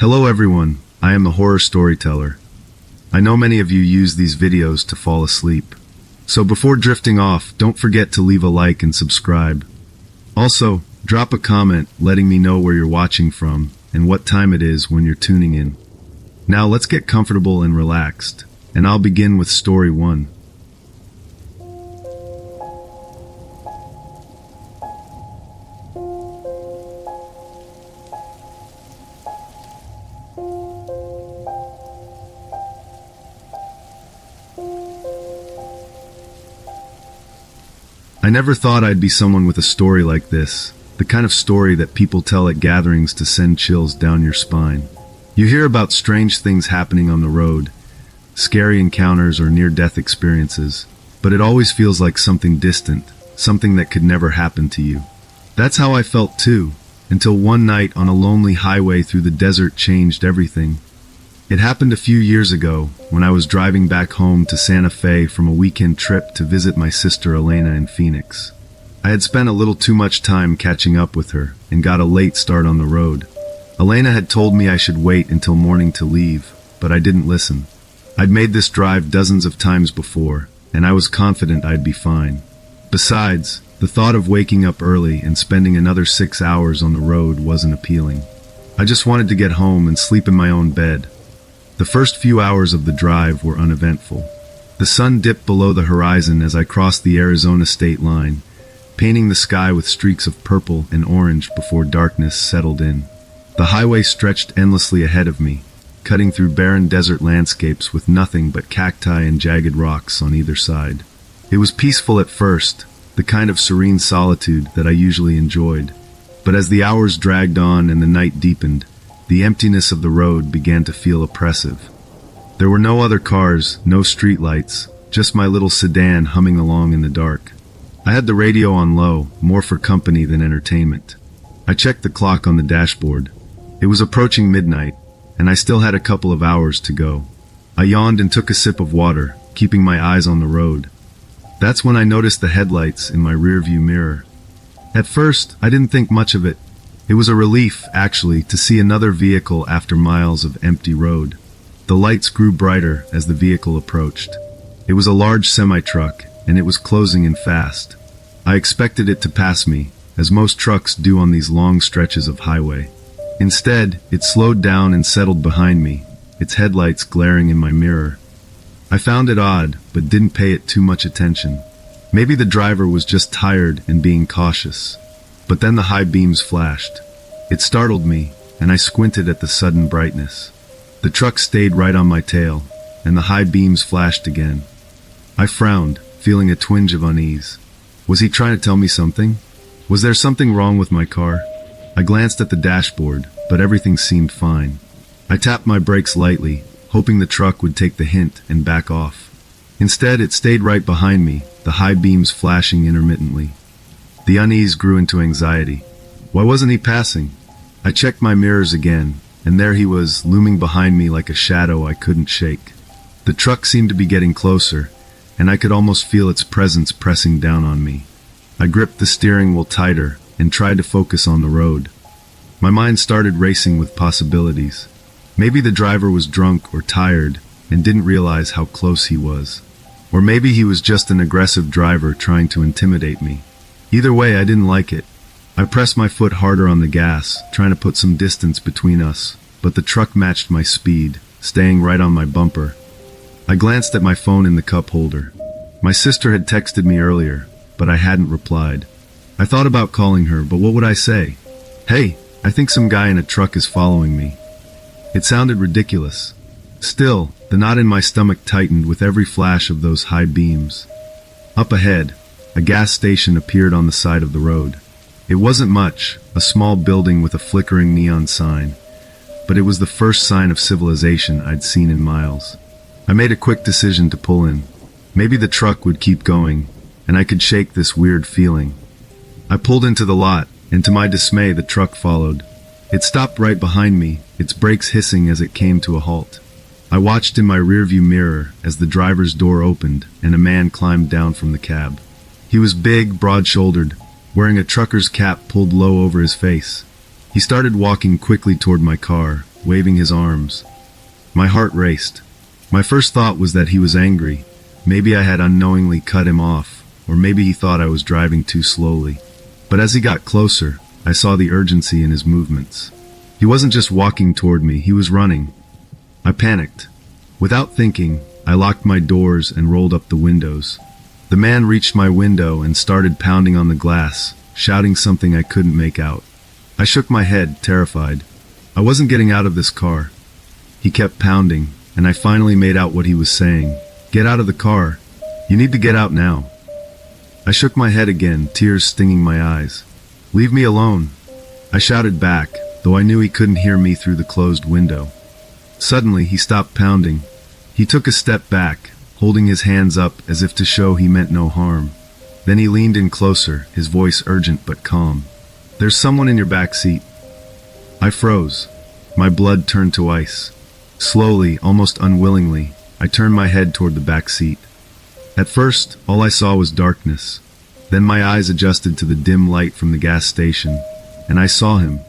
Hello everyone, I am the Horror Storyteller. I know many of you use these videos to fall asleep. So before drifting off, don't forget to leave a like and subscribe. Also, drop a comment letting me know where you're watching from and what time it is when you're tuning in. Now let's get comfortable and relaxed, and I'll begin with story 1. I never thought I'd be someone with a story like this, the kind of story that people tell at gatherings to send chills down your spine. You hear about strange things happening on the road, scary encounters or near-death experiences, but it always feels like something distant, something that could never happen to you. That's how I felt too, until one night on a lonely highway through the desert changed everything. It happened a few years ago when I was driving back home to Santa Fe from a weekend trip to visit my sister Elena in Phoenix. I had spent a little too much time catching up with her and got a late start on the road. Elena had told me I should wait until morning to leave, but I didn't listen. I'd made this drive dozens of times before, and I was confident I'd be fine. Besides, the thought of waking up early and spending another 6 hours on the road wasn't appealing. I just wanted to get home and sleep in my own bed. The first few hours of the drive were uneventful. The sun dipped below the horizon as I crossed the Arizona state line, painting the sky with streaks of purple and orange before darkness settled in. The highway stretched endlessly ahead of me, cutting through barren desert landscapes with nothing but cacti and jagged rocks on either side. It was peaceful at first, the kind of serene solitude that I usually enjoyed. But as the hours dragged on and the night deepened, the emptiness of the road began to feel oppressive. There were no other cars, no streetlights, just my little sedan humming along in the dark. I had the radio on low, more for company than entertainment. I checked the clock on the dashboard. It was approaching midnight, and I still had a couple of hours to go. I yawned and took a sip of water, keeping my eyes on the road. That's when I noticed the headlights in my rearview mirror. At first, I didn't think much of it. It was a relief, actually, to see another vehicle after miles of empty road. The lights grew brighter as the vehicle approached. It was a large semi-truck, and it was closing in fast. I expected it to pass me, as most trucks do on these long stretches of highway. Instead, it slowed down and settled behind me, its headlights glaring in my mirror. I found it odd, but didn't pay it too much attention. Maybe the driver was just tired and being cautious. But then the high beams flashed. It startled me, and I squinted at the sudden brightness. The truck stayed right on my tail, and the high beams flashed again. I frowned, feeling a twinge of unease. Was he trying to tell me something? Was there something wrong with my car? I glanced at the dashboard, but everything seemed fine. I tapped my brakes lightly, hoping the truck would take the hint and back off. Instead, it stayed right behind me, the high beams flashing intermittently. The unease grew into anxiety. Why wasn't he passing? I checked my mirrors again, and there he was, looming behind me like a shadow I couldn't shake. The truck seemed to be getting closer, and I could almost feel its presence pressing down on me. I gripped the steering wheel tighter and tried to focus on the road. My mind started racing with possibilities. Maybe the driver was drunk or tired and didn't realize how close he was. Or maybe he was just an aggressive driver trying to intimidate me. Either way, I didn't like it. I pressed my foot harder on the gas, trying to put some distance between us, but the truck matched my speed, staying right on my bumper. I glanced at my phone in the cup holder. My sister had texted me earlier, but I hadn't replied. I thought about calling her, but what would I say? Hey, I think some guy in a truck is following me. It sounded ridiculous. Still, the knot in my stomach tightened with every flash of those high beams. Up ahead, a gas station appeared on the side of the road. It wasn't much, a small building with a flickering neon sign, but it was the first sign of civilization I'd seen in miles. I made a quick decision to pull in. Maybe the truck would keep going, and I could shake this weird feeling. I pulled into the lot, and to my dismay, the truck followed. It stopped right behind me, its brakes hissing as it came to a halt. I watched in my rearview mirror as the driver's door opened and a man climbed down from the cab. He was big, broad-shouldered, wearing a trucker's cap pulled low over his face. He started walking quickly toward my car, waving his arms. My heart raced. My first thought was that he was angry. Maybe I had unknowingly cut him off, or maybe he thought I was driving too slowly. But as he got closer, I saw the urgency in his movements. He wasn't just walking toward me, he was running. I panicked. Without thinking, I locked my doors and rolled up the windows. The man reached my window and started pounding on the glass, shouting something I couldn't make out. I shook my head, terrified. I wasn't getting out of this car. He kept pounding, and I finally made out what he was saying. Get out of the car. You need to get out now. I shook my head again, tears stinging my eyes. Leave me alone. I shouted back, though I knew he couldn't hear me through the closed window. Suddenly, he stopped pounding. He took a step back, holding his hands up as if to show he meant no harm. Then he leaned in closer, his voice urgent but calm. There's someone in your back seat. I froze. My blood turned to ice. Slowly, almost unwillingly, I turned my head toward the back seat. At first, all I saw was darkness. Then my eyes adjusted to the dim light from the gas station, and I saw him,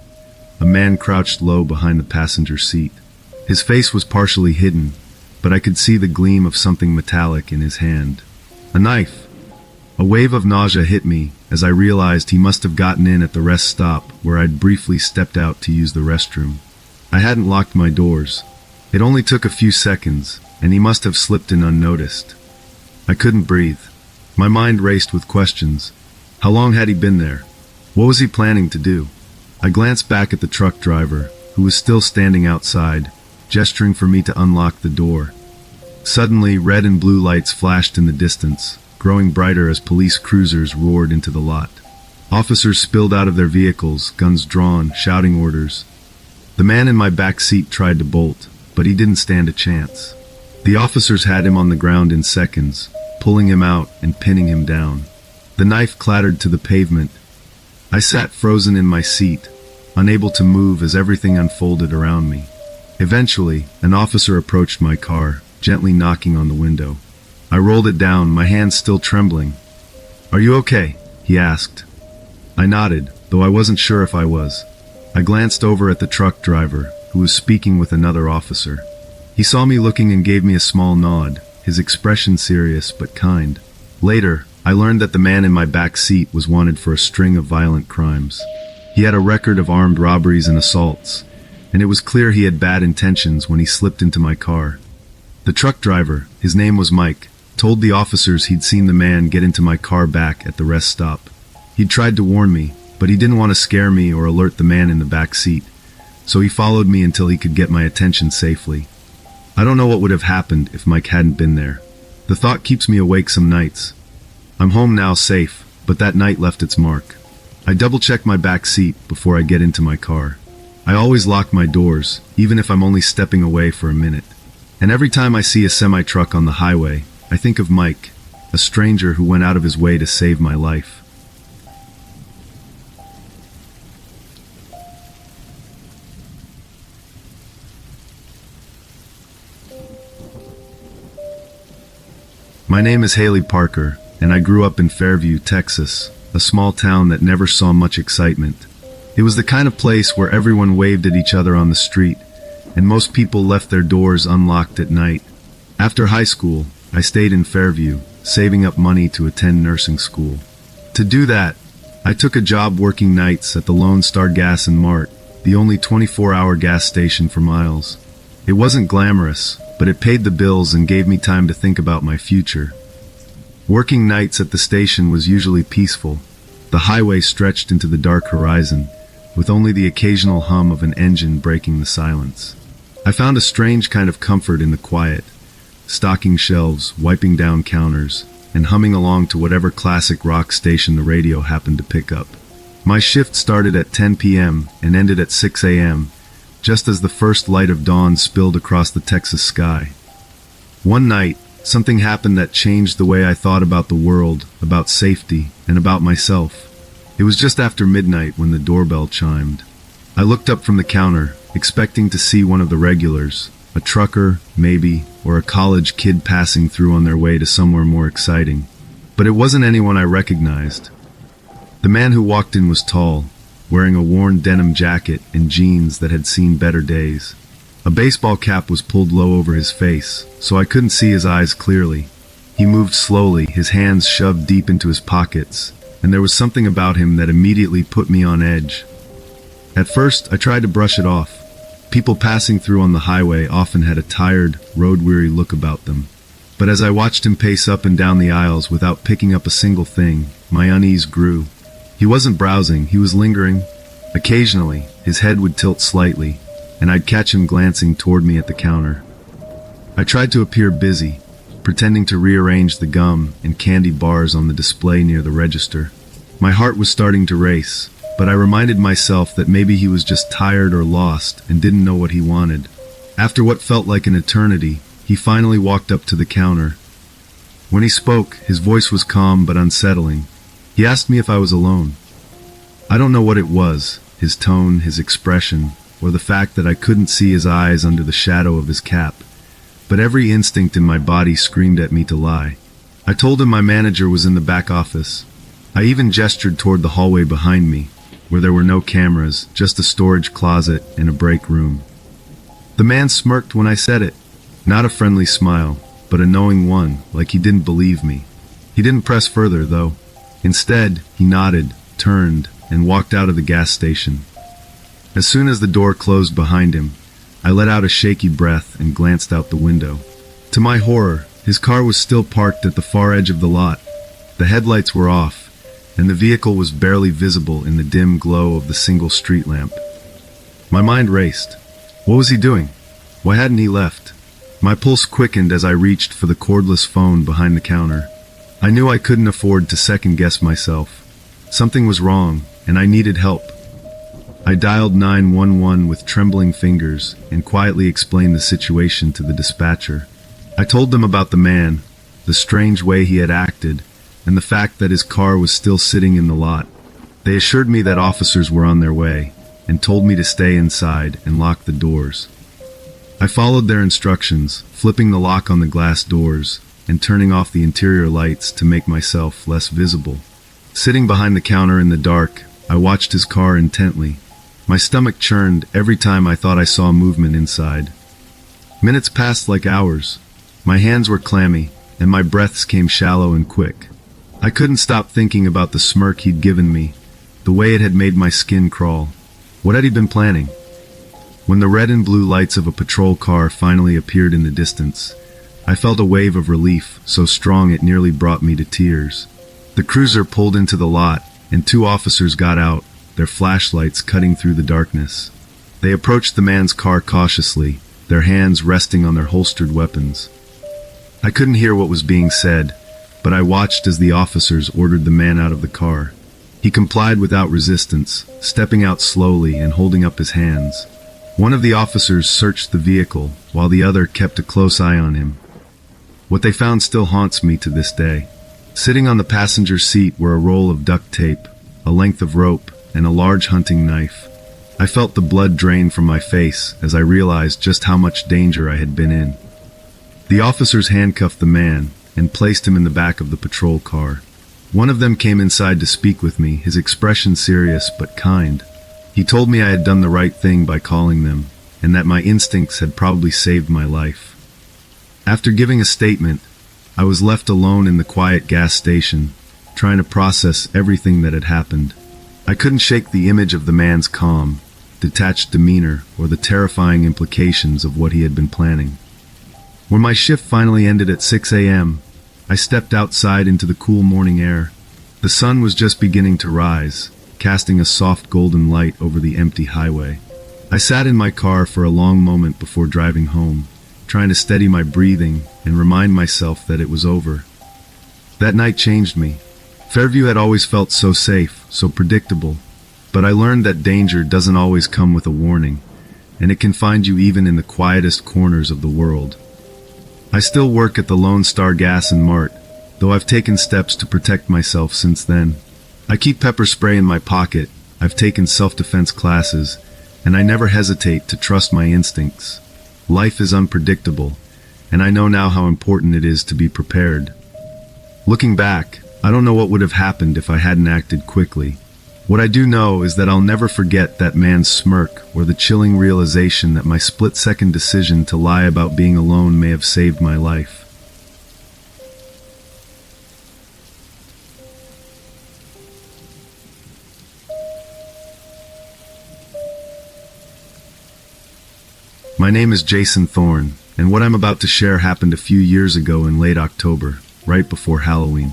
a man crouched low behind the passenger seat. His face was partially hidden, but I could see the gleam of something metallic in his hand. A knife. A wave of nausea hit me as I realized he must have gotten in at the rest stop where I'd briefly stepped out to use the restroom. I hadn't locked my doors. It only took a few seconds, and he must have slipped in unnoticed. I couldn't breathe. My mind raced with questions. How long had he been there? What was he planning to do? I glanced back at the truck driver, who was still standing outside, gesturing for me to unlock the door. Suddenly, red and blue lights flashed in the distance, growing brighter as police cruisers roared into the lot. Officers spilled out of their vehicles, guns drawn, shouting orders. The man in my back seat tried to bolt, but he didn't stand a chance. The officers had him on the ground in seconds, pulling him out and pinning him down. The knife clattered to the pavement. I sat frozen in my seat, unable to move as everything unfolded around me. Eventually, an officer approached my car, gently knocking on the window. I rolled it down, my hands still trembling. "Are you okay?" he asked. I nodded, though I wasn't sure if I was. I glanced over at the truck driver, who was speaking with another officer. He saw me looking and gave me a small nod, his expression serious but kind. Later, I learned that the man in my back seat was wanted for a string of violent crimes. He had a record of armed robberies and assaults, and it was clear he had bad intentions when he slipped into my car. The truck driver, his name was Mike, told the officers he'd seen the man get into my car back at the rest stop. He'd tried to warn me, but he didn't want to scare me or alert the man in the back seat, so he followed me until he could get my attention safely. I don't know what would have happened if Mike hadn't been there. The thought keeps me awake some nights. I'm home now, safe, but that night left its mark. I double-check my back seat before I get into my car. I always lock my doors, even if I'm only stepping away for a minute. And every time I see a semi-truck on the highway, I think of Mike, a stranger who went out of his way to save my life. My name is Haley Parker, and I grew up in Fairview, Texas, a small town that never saw much excitement. It was the kind of place where everyone waved at each other on the street, and most people left their doors unlocked at night. After high school, I stayed in Fairview, saving up money to attend nursing school. To do that, I took a job working nights at the Lone Star Gas and Mart, the only 24-hour gas station for miles. It wasn't glamorous, but it paid the bills and gave me time to think about my future. Working nights at the station was usually peaceful. The highway stretched into the dark horizon, with only the occasional hum of an engine breaking the silence. I found a strange kind of comfort in the quiet, stocking shelves, wiping down counters, and humming along to whatever classic rock station the radio happened to pick up. My shift started at 10 p.m. and ended at 6 a.m., just as the first light of dawn spilled across the Texas sky. One night, something happened that changed the way I thought about the world, about safety, and about myself. It was just after midnight when the doorbell chimed. I looked up from the counter, expecting to see one of the regulars, a trucker, maybe, or a college kid passing through on their way to somewhere more exciting. But it wasn't anyone I recognized. The man who walked in was tall, wearing a worn denim jacket and jeans that had seen better days. A baseball cap was pulled low over his face, so I couldn't see his eyes clearly. He moved slowly, his hands shoved deep into his pockets, and there was something about him that immediately put me on edge. At first, I tried to brush it off. People passing through on the highway often had a tired, road-weary look about them. But as I watched him pace up and down the aisles without picking up a single thing, my unease grew. He wasn't browsing, he was lingering. Occasionally, his head would tilt slightly, and I'd catch him glancing toward me at the counter. I tried to appear busy, pretending to rearrange the gum and candy bars on the display near the register. My heart was starting to race, but I reminded myself that maybe he was just tired or lost and didn't know what he wanted. After what felt like an eternity, he finally walked up to the counter. When he spoke, his voice was calm but unsettling. He asked me if I was alone. I don't know what it was, his tone, his expression, or the fact that I couldn't see his eyes under the shadow of his cap, but every instinct in my body screamed at me to lie. I told him my manager was in the back office. I even gestured toward the hallway behind me, where there were no cameras, just a storage closet and a break room. The man smirked when I said it, not a friendly smile, but a knowing one, like he didn't believe me. He didn't press further, though. Instead, he nodded, turned, and walked out of the gas station. As soon as the door closed behind him, I let out a shaky breath and glanced out the window. To my horror, his car was still parked at the far edge of the lot. The headlights were off, and the vehicle was barely visible in the dim glow of the single street lamp. My mind raced. What was he doing? Why hadn't he left? My pulse quickened as I reached for the cordless phone behind the counter. I knew I couldn't afford to second-guess myself. Something was wrong, and I needed help. I dialed 911 with trembling fingers and quietly explained the situation to the dispatcher. I told them about the man, the strange way he had acted, and the fact that his car was still sitting in the lot. They assured me that officers were on their way, and told me to stay inside and lock the doors. I followed their instructions, flipping the lock on the glass doors and turning off the interior lights to make myself less visible. Sitting behind the counter in the dark, I watched his car intently. My stomach churned every time I thought I saw movement inside. Minutes passed like hours. My hands were clammy, and my breaths came shallow and quick. I couldn't stop thinking about the smirk he'd given me, the way it had made my skin crawl. What had he been planning? When the red and blue lights of a patrol car finally appeared in the distance, I felt a wave of relief, so strong it nearly brought me to tears. The cruiser pulled into the lot, and 2 officers got out, their flashlights cutting through the darkness. They approached the man's car cautiously, their hands resting on their holstered weapons. I couldn't hear what was being said, but I watched as the officers ordered the man out of the car. He complied without resistance, stepping out slowly and holding up his hands. One of the officers searched the vehicle, while the other kept a close eye on him. What they found still haunts me to this day. Sitting on the passenger seat were a roll of duct tape, a length of rope, and a large hunting knife. I felt the blood drain from my face as I realized just how much danger I had been in. The officers handcuffed the man and placed him in the back of the patrol car. One of them came inside to speak with me, his expression serious but kind. He told me I had done the right thing by calling them, and that my instincts had probably saved my life. After giving a statement, I was left alone in the quiet gas station, trying to process everything that had happened. I couldn't shake the image of the man's calm, detached demeanor, or the terrifying implications of what he had been planning. When my shift finally ended at 6 a.m., I stepped outside into the cool morning air. The sun was just beginning to rise, casting a soft golden light over the empty highway. I sat in my car for a long moment before driving home, trying to steady my breathing and remind myself that it was over. That night changed me. Fairview had always felt so safe, so predictable, but I learned that danger doesn't always come with a warning, and it can find you even in the quietest corners of the world. I still work at the Lone Star Gas and Mart, though I've taken steps to protect myself since then. I keep pepper spray in my pocket, I've taken self-defense classes, and I never hesitate to trust my instincts. Life is unpredictable, and I know now how important it is to be prepared. Looking back, I don't know what would have happened if I hadn't acted quickly. What I do know is that I'll never forget that man's smirk or the chilling realization that my split-second decision to lie about being alone may have saved my life. My name is Jason Thorne, and what I'm about to share happened a few years ago in late October, right before Halloween.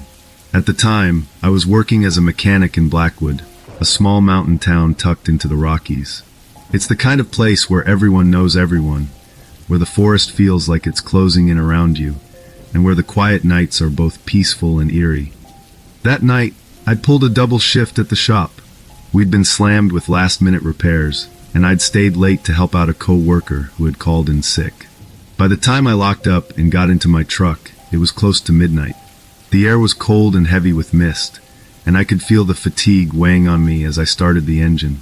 At the time, I was working as a mechanic in Blackwood, a small mountain town tucked into the Rockies. It's the kind of place where everyone knows everyone, where the forest feels like it's closing in around you, and where the quiet nights are both peaceful and eerie. That night, I'd pulled a double shift at the shop. We'd been slammed with last-minute repairs, and I'd stayed late to help out a co-worker who had called in sick. By the time I locked up and got into my truck, it was close to midnight. The air was cold and heavy with mist, and I could feel the fatigue weighing on me as I started the engine.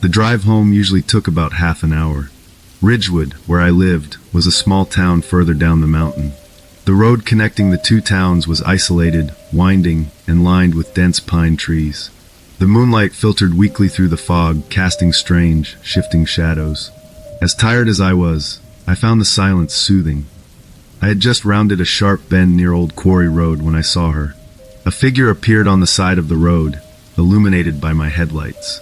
The drive home usually took about half an hour. Ridgewood, where I lived, was a small town further down the mountain. The road connecting the two towns was isolated, winding, and lined with dense pine trees. The moonlight filtered weakly through the fog, casting strange, shifting shadows. As tired as I was, I found the silence soothing. I had just rounded a sharp bend near Old Quarry Road when I saw her. A figure appeared on the side of the road, illuminated by my headlights.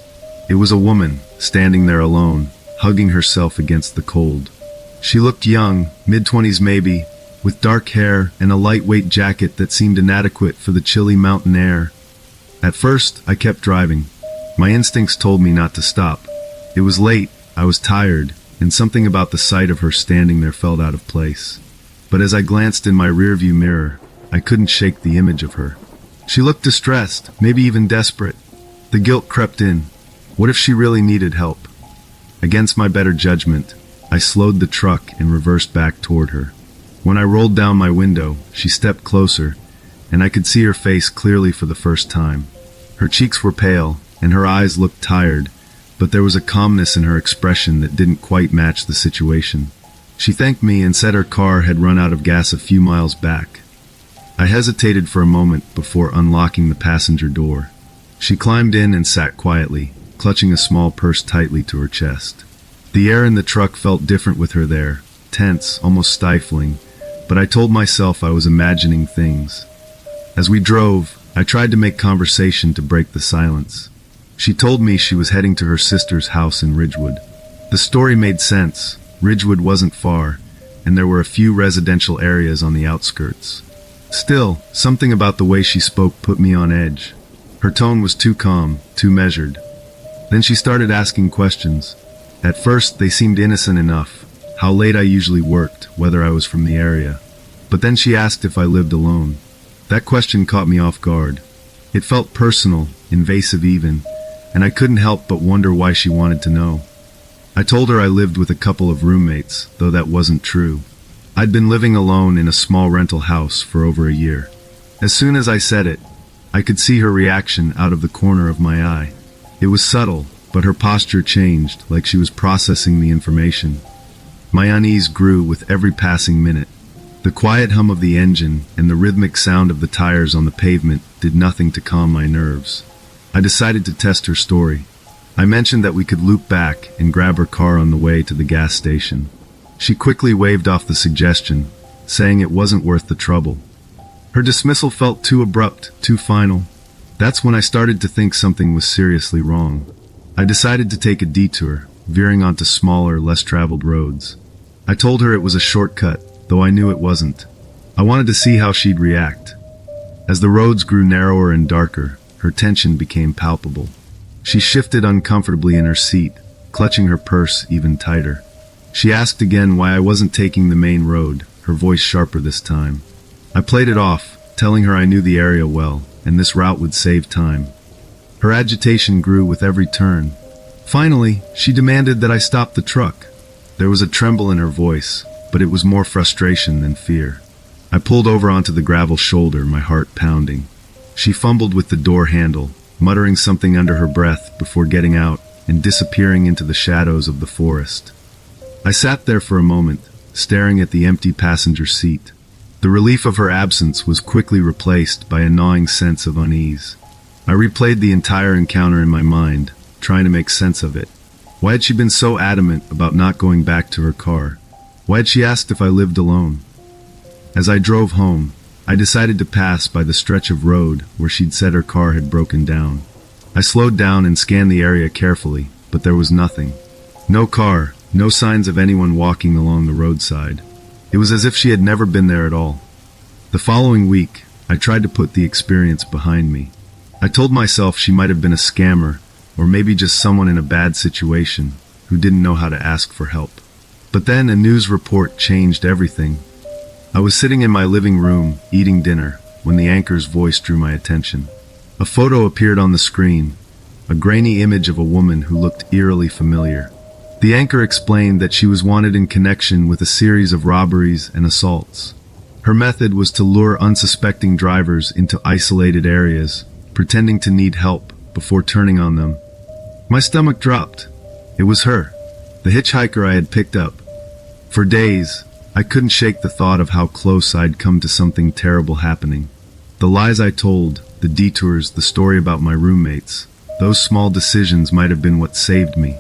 It was a woman, standing there alone, hugging herself against the cold. She looked young, mid-20s maybe, with dark hair and a lightweight jacket that seemed inadequate for the chilly mountain air. At first, I kept driving. My instincts told me not to stop. It was late, I was tired, and something about the sight of her standing there felt out of place. But as I glanced in my rearview mirror, I couldn't shake the image of her. She looked distressed, maybe even desperate. The guilt crept in. What if she really needed help? Against my better judgment, I slowed the truck and reversed back toward her. When I rolled down my window, she stepped closer, and I could see her face clearly for the first time. Her cheeks were pale, and her eyes looked tired, but there was a calmness in her expression that didn't quite match the situation. She thanked me and said her car had run out of gas a few miles back. I hesitated for a moment before unlocking the passenger door. She climbed in and sat quietly, clutching a small purse tightly to her chest. The air in the truck felt different with her there, tense, almost stifling, but I told myself I was imagining things. As we drove, I tried to make conversation to break the silence. She told me she was heading to her sister's house in Ridgewood. The story made sense. Ridgewood wasn't far, and there were a few residential areas on the outskirts. Still, something about the way she spoke put me on edge. Her tone was too calm, too measured. Then she started asking questions. At first, they seemed innocent enough. How late I usually worked, whether I was from the area. But then she asked if I lived alone. That question caught me off guard. It felt personal, invasive even, and I couldn't help but wonder why she wanted to know. I told her I lived with a couple of roommates, though that wasn't true. I'd been living alone in a small rental house for over a year. As soon as I said it, I could see her reaction out of the corner of my eye. It was subtle, but her posture changed, like she was processing the information. My unease grew with every passing minute. The quiet hum of the engine and the rhythmic sound of the tires on the pavement did nothing to calm my nerves. I decided to test her story. I mentioned that we could loop back and grab her car on the way to the gas station. She quickly waved off the suggestion, saying it wasn't worth the trouble. Her dismissal felt too abrupt, too final. That's when I started to think something was seriously wrong. I decided to take a detour, veering onto smaller, less traveled roads. I told her it was a shortcut, though I knew it wasn't. I wanted to see how she'd react. As the roads grew narrower and darker, her tension became palpable. She shifted uncomfortably in her seat, clutching her purse even tighter. She asked again why I wasn't taking the main road, her voice sharper this time. I played it off, telling her I knew the area well, and this route would save time. Her agitation grew with every turn. Finally, she demanded that I stop the truck. There was a tremble in her voice, but it was more frustration than fear. I pulled over onto the gravel shoulder, my heart pounding. She fumbled with the door handle, muttering something under her breath before getting out and disappearing into the shadows of the forest. I sat there for a moment, staring at the empty passenger seat. The relief of her absence was quickly replaced by a gnawing sense of unease. I replayed the entire encounter in my mind, trying to make sense of it. Why had she been so adamant about not going back to her car? Why had she asked if I lived alone? As I drove home, I decided to pass by the stretch of road where she'd said her car had broken down. I slowed down and scanned the area carefully, but there was nothing. No car, no signs of anyone walking along the roadside. It was as if she had never been there at all. The following week, I tried to put the experience behind me. I told myself she might have been a scammer, or maybe just someone in a bad situation who didn't know how to ask for help. But then a news report changed everything. I was sitting in my living room, eating dinner, when the anchor's voice drew my attention. A photo appeared on the screen, a grainy image of a woman who looked eerily familiar. The anchor explained that she was wanted in connection with a series of robberies and assaults. Her method was to lure unsuspecting drivers into isolated areas, pretending to need help before turning on them. My stomach dropped. It was her, the hitchhiker I had picked up. For days, I couldn't shake the thought of how close I'd come to something terrible happening. The lies I told, the detours, the story about my roommates, those small decisions might have been what saved me.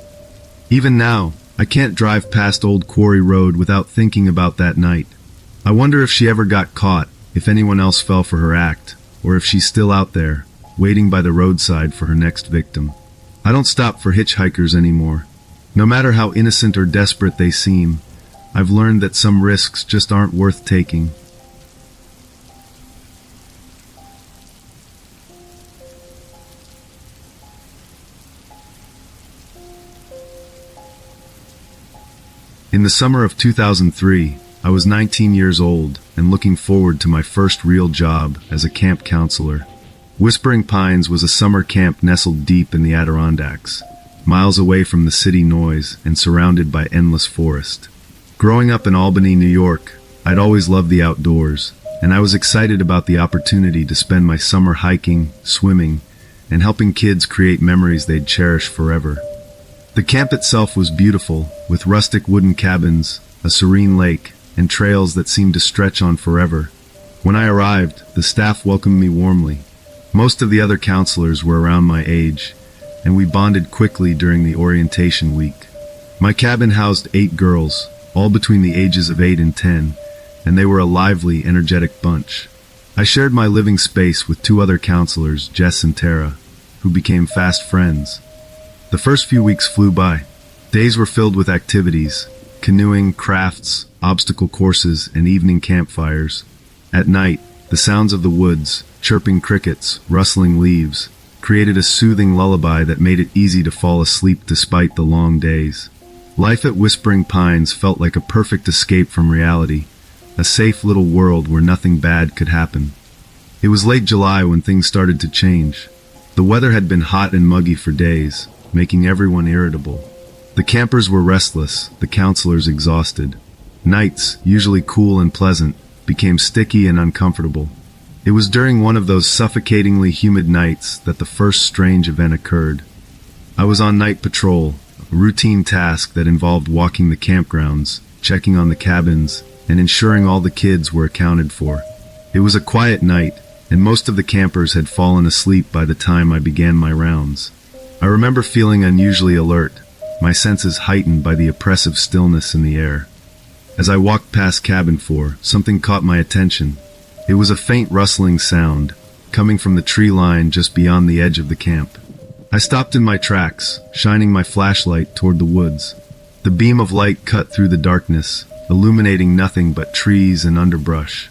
Even now, I can't drive past Old Quarry Road without thinking about that night. I wonder if she ever got caught, if anyone else fell for her act, or if she's still out there, waiting by the roadside for her next victim. I don't stop for hitchhikers anymore. No matter how innocent or desperate they seem, I've learned that some risks just aren't worth taking. In the summer of 2003, I was 19 years old and looking forward to my first real job as a camp counselor. Whispering Pines was a summer camp nestled deep in the Adirondacks, miles away from the city noise and surrounded by endless forest. Growing up in Albany, New York, I'd always loved the outdoors, and I was excited about the opportunity to spend my summer hiking, swimming, and helping kids create memories they'd cherish forever. The camp itself was beautiful, with rustic wooden cabins, a serene lake, and trails that seemed to stretch on forever. When I arrived, the staff welcomed me warmly. Most of the other counselors were around my age, and we bonded quickly during the orientation week. My cabin housed 8 girls, all between the ages of 8 and 10, and they were a lively, energetic bunch. I shared my living space with 2 other counselors, Jess and Tara, who became fast friends. The first few weeks flew by. Days were filled with activities, canoeing, crafts, obstacle courses, and evening campfires. At night, the sounds of the woods, chirping crickets, rustling leaves, created a soothing lullaby that made it easy to fall asleep despite the long days. Life at Whispering Pines felt like a perfect escape from reality, a safe little world where nothing bad could happen. It was late July when things started to change. The weather had been hot and muggy for days, making everyone irritable. The campers were restless, the counselors exhausted. Nights, usually cool and pleasant, became sticky and uncomfortable. It was during one of those suffocatingly humid nights that the first strange event occurred. I was on night patrol, a routine task that involved walking the campgrounds, checking on the cabins, and ensuring all the kids were accounted for. It was a quiet night, and most of the campers had fallen asleep by the time I began my rounds. I remember feeling unusually alert, my senses heightened by the oppressive stillness in the air. As I walked past cabin 4, something caught my attention. It was a faint rustling sound, coming from the tree line just beyond the edge of the camp. I stopped in my tracks, shining my flashlight toward the woods. The beam of light cut through the darkness, illuminating nothing but trees and underbrush.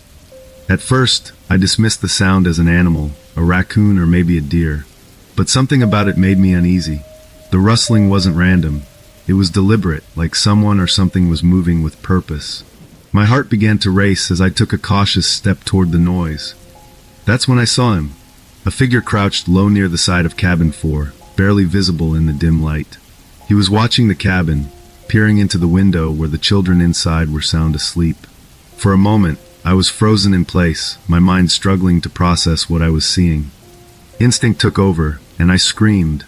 At first, I dismissed the sound as an animal, a raccoon or maybe a deer. But something about it made me uneasy. The rustling wasn't random. It was deliberate, like someone or something was moving with purpose. My heart began to race as I took a cautious step toward the noise. That's when I saw him. A figure crouched low near the side of cabin 4, barely visible in the dim light. He was watching the cabin, peering into the window where the children inside were sound asleep. For a moment, I was frozen in place, my mind struggling to process what I was seeing. Instinct took over, and I screamed.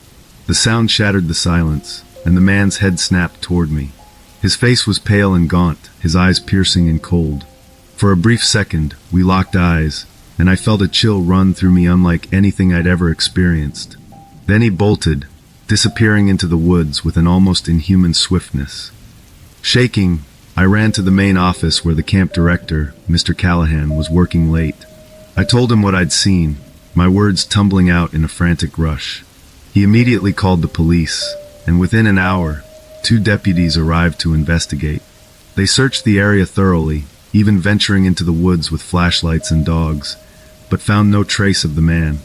The sound shattered the silence, and the man's head snapped toward me. His face was pale and gaunt, his eyes piercing and cold. For a brief second, we locked eyes, and I felt a chill run through me unlike anything I'd ever experienced. Then he bolted, disappearing into the woods with an almost inhuman swiftness. Shaking, I ran to the main office where the camp director, Mr. Callahan, was working late. I told him what I'd seen, my words tumbling out in a frantic rush. He immediately called the police, and within an hour, 2 deputies arrived to investigate. They searched the area thoroughly, even venturing into the woods with flashlights and dogs, but found no trace of the man.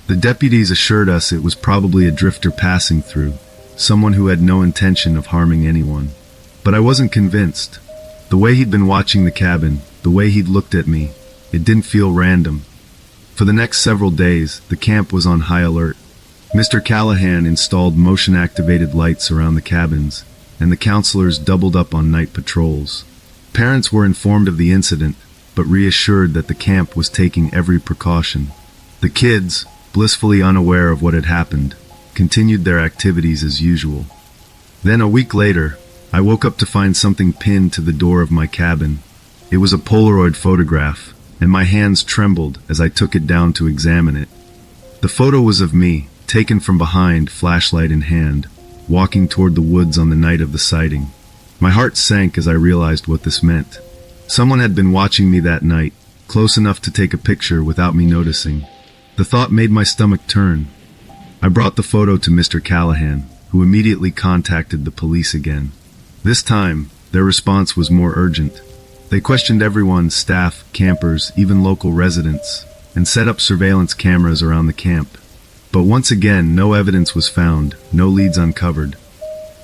The deputies assured us it was probably a drifter passing through, someone who had no intention of harming anyone. But I wasn't convinced. The way he'd been watching the cabin, the way he'd looked at me, it didn't feel random. For the next several days, the camp was on high alert. Mr. Callahan installed motion-activated lights around the cabins, and the counselors doubled up on night patrols. Parents were informed of the incident, but reassured that the camp was taking every precaution. The kids, blissfully unaware of what had happened, continued their activities as usual. Then a week later, I woke up to find something pinned to the door of my cabin. It was a Polaroid photograph, and my hands trembled as I took it down to examine it. The photo was of me, taken from behind, flashlight in hand, walking toward the woods on the night of the sighting. My heart sank as I realized what this meant. Someone had been watching me that night, close enough to take a picture without me noticing. The thought made my stomach turn. I brought the photo to Mr. Callahan, who immediately contacted the police again. This time, their response was more urgent. They questioned everyone, staff, campers, even local residents, and set up surveillance cameras around the camp. But once again, no evidence was found, no leads uncovered.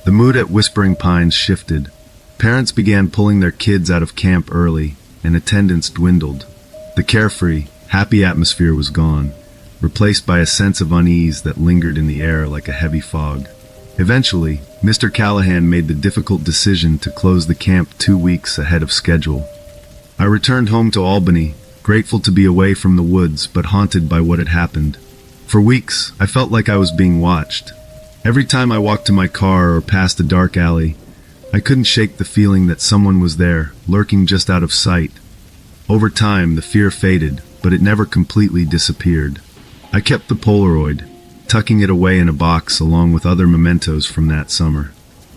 The mood at Whispering Pines shifted. Parents began pulling their kids out of camp early, and attendance dwindled. The carefree, happy atmosphere was gone, replaced by a sense of unease that lingered in the air like a heavy fog. Eventually, Mr. Callahan made the difficult decision to close the camp 2 weeks ahead of schedule. I returned home to Albany, grateful to be away from the woods but haunted by what had happened. For weeks, I felt like I was being watched. Every time I walked to my car or passed a dark alley, I couldn't shake the feeling that someone was there, lurking just out of sight. Over time, the fear faded, but it never completely disappeared. I kept the Polaroid, tucking it away in a box along with other mementos from that summer.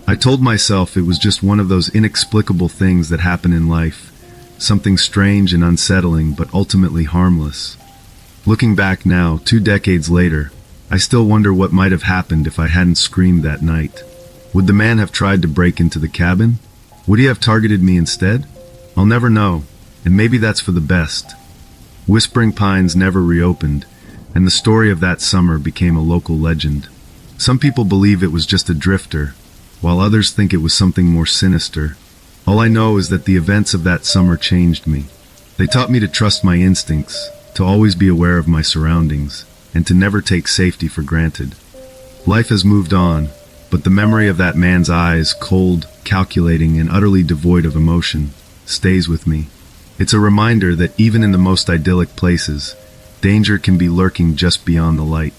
I told myself it was just one of those inexplicable things that happen in life, something strange and unsettling but ultimately harmless. Looking back now, 2 decades later, I still wonder what might have happened if I hadn't screamed that night. Would the man have tried to break into the cabin? Would he have targeted me instead? I'll never know, and maybe that's for the best. Whispering Pines never reopened, and the story of that summer became a local legend. Some people believe it was just a drifter, while others think it was something more sinister. All I know is that the events of that summer changed me. They taught me to trust my instincts, to always be aware of my surroundings, and to never take safety for granted. Life has moved on, but the memory of that man's eyes, cold, calculating, and utterly devoid of emotion, stays with me. It's a reminder that even in the most idyllic places, danger can be lurking just beyond the light.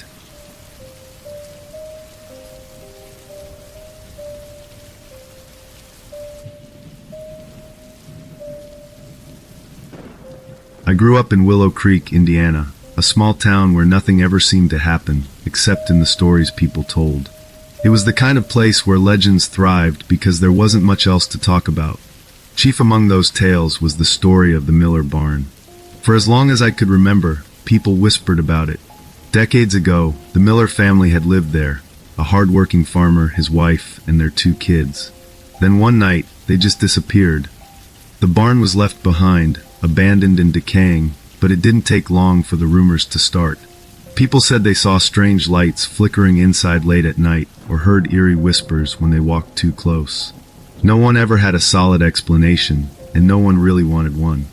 I grew up in Willow Creek, Indiana, a small town where nothing ever seemed to happen, except in the stories people told. It was the kind of place where legends thrived because there wasn't much else to talk about. Chief among those tales was the story of the Miller barn. For as long as I could remember, people whispered about it. Decades ago, the Miller family had lived there, a hard-working farmer, his wife, and their 2 kids. Then one night, they just disappeared. The barn was left behind, abandoned and decaying, but it didn't take long for the rumors to start. People said they saw strange lights flickering inside late at night or heard eerie whispers when they walked too close. No one ever had a solid explanation, and no one really wanted one.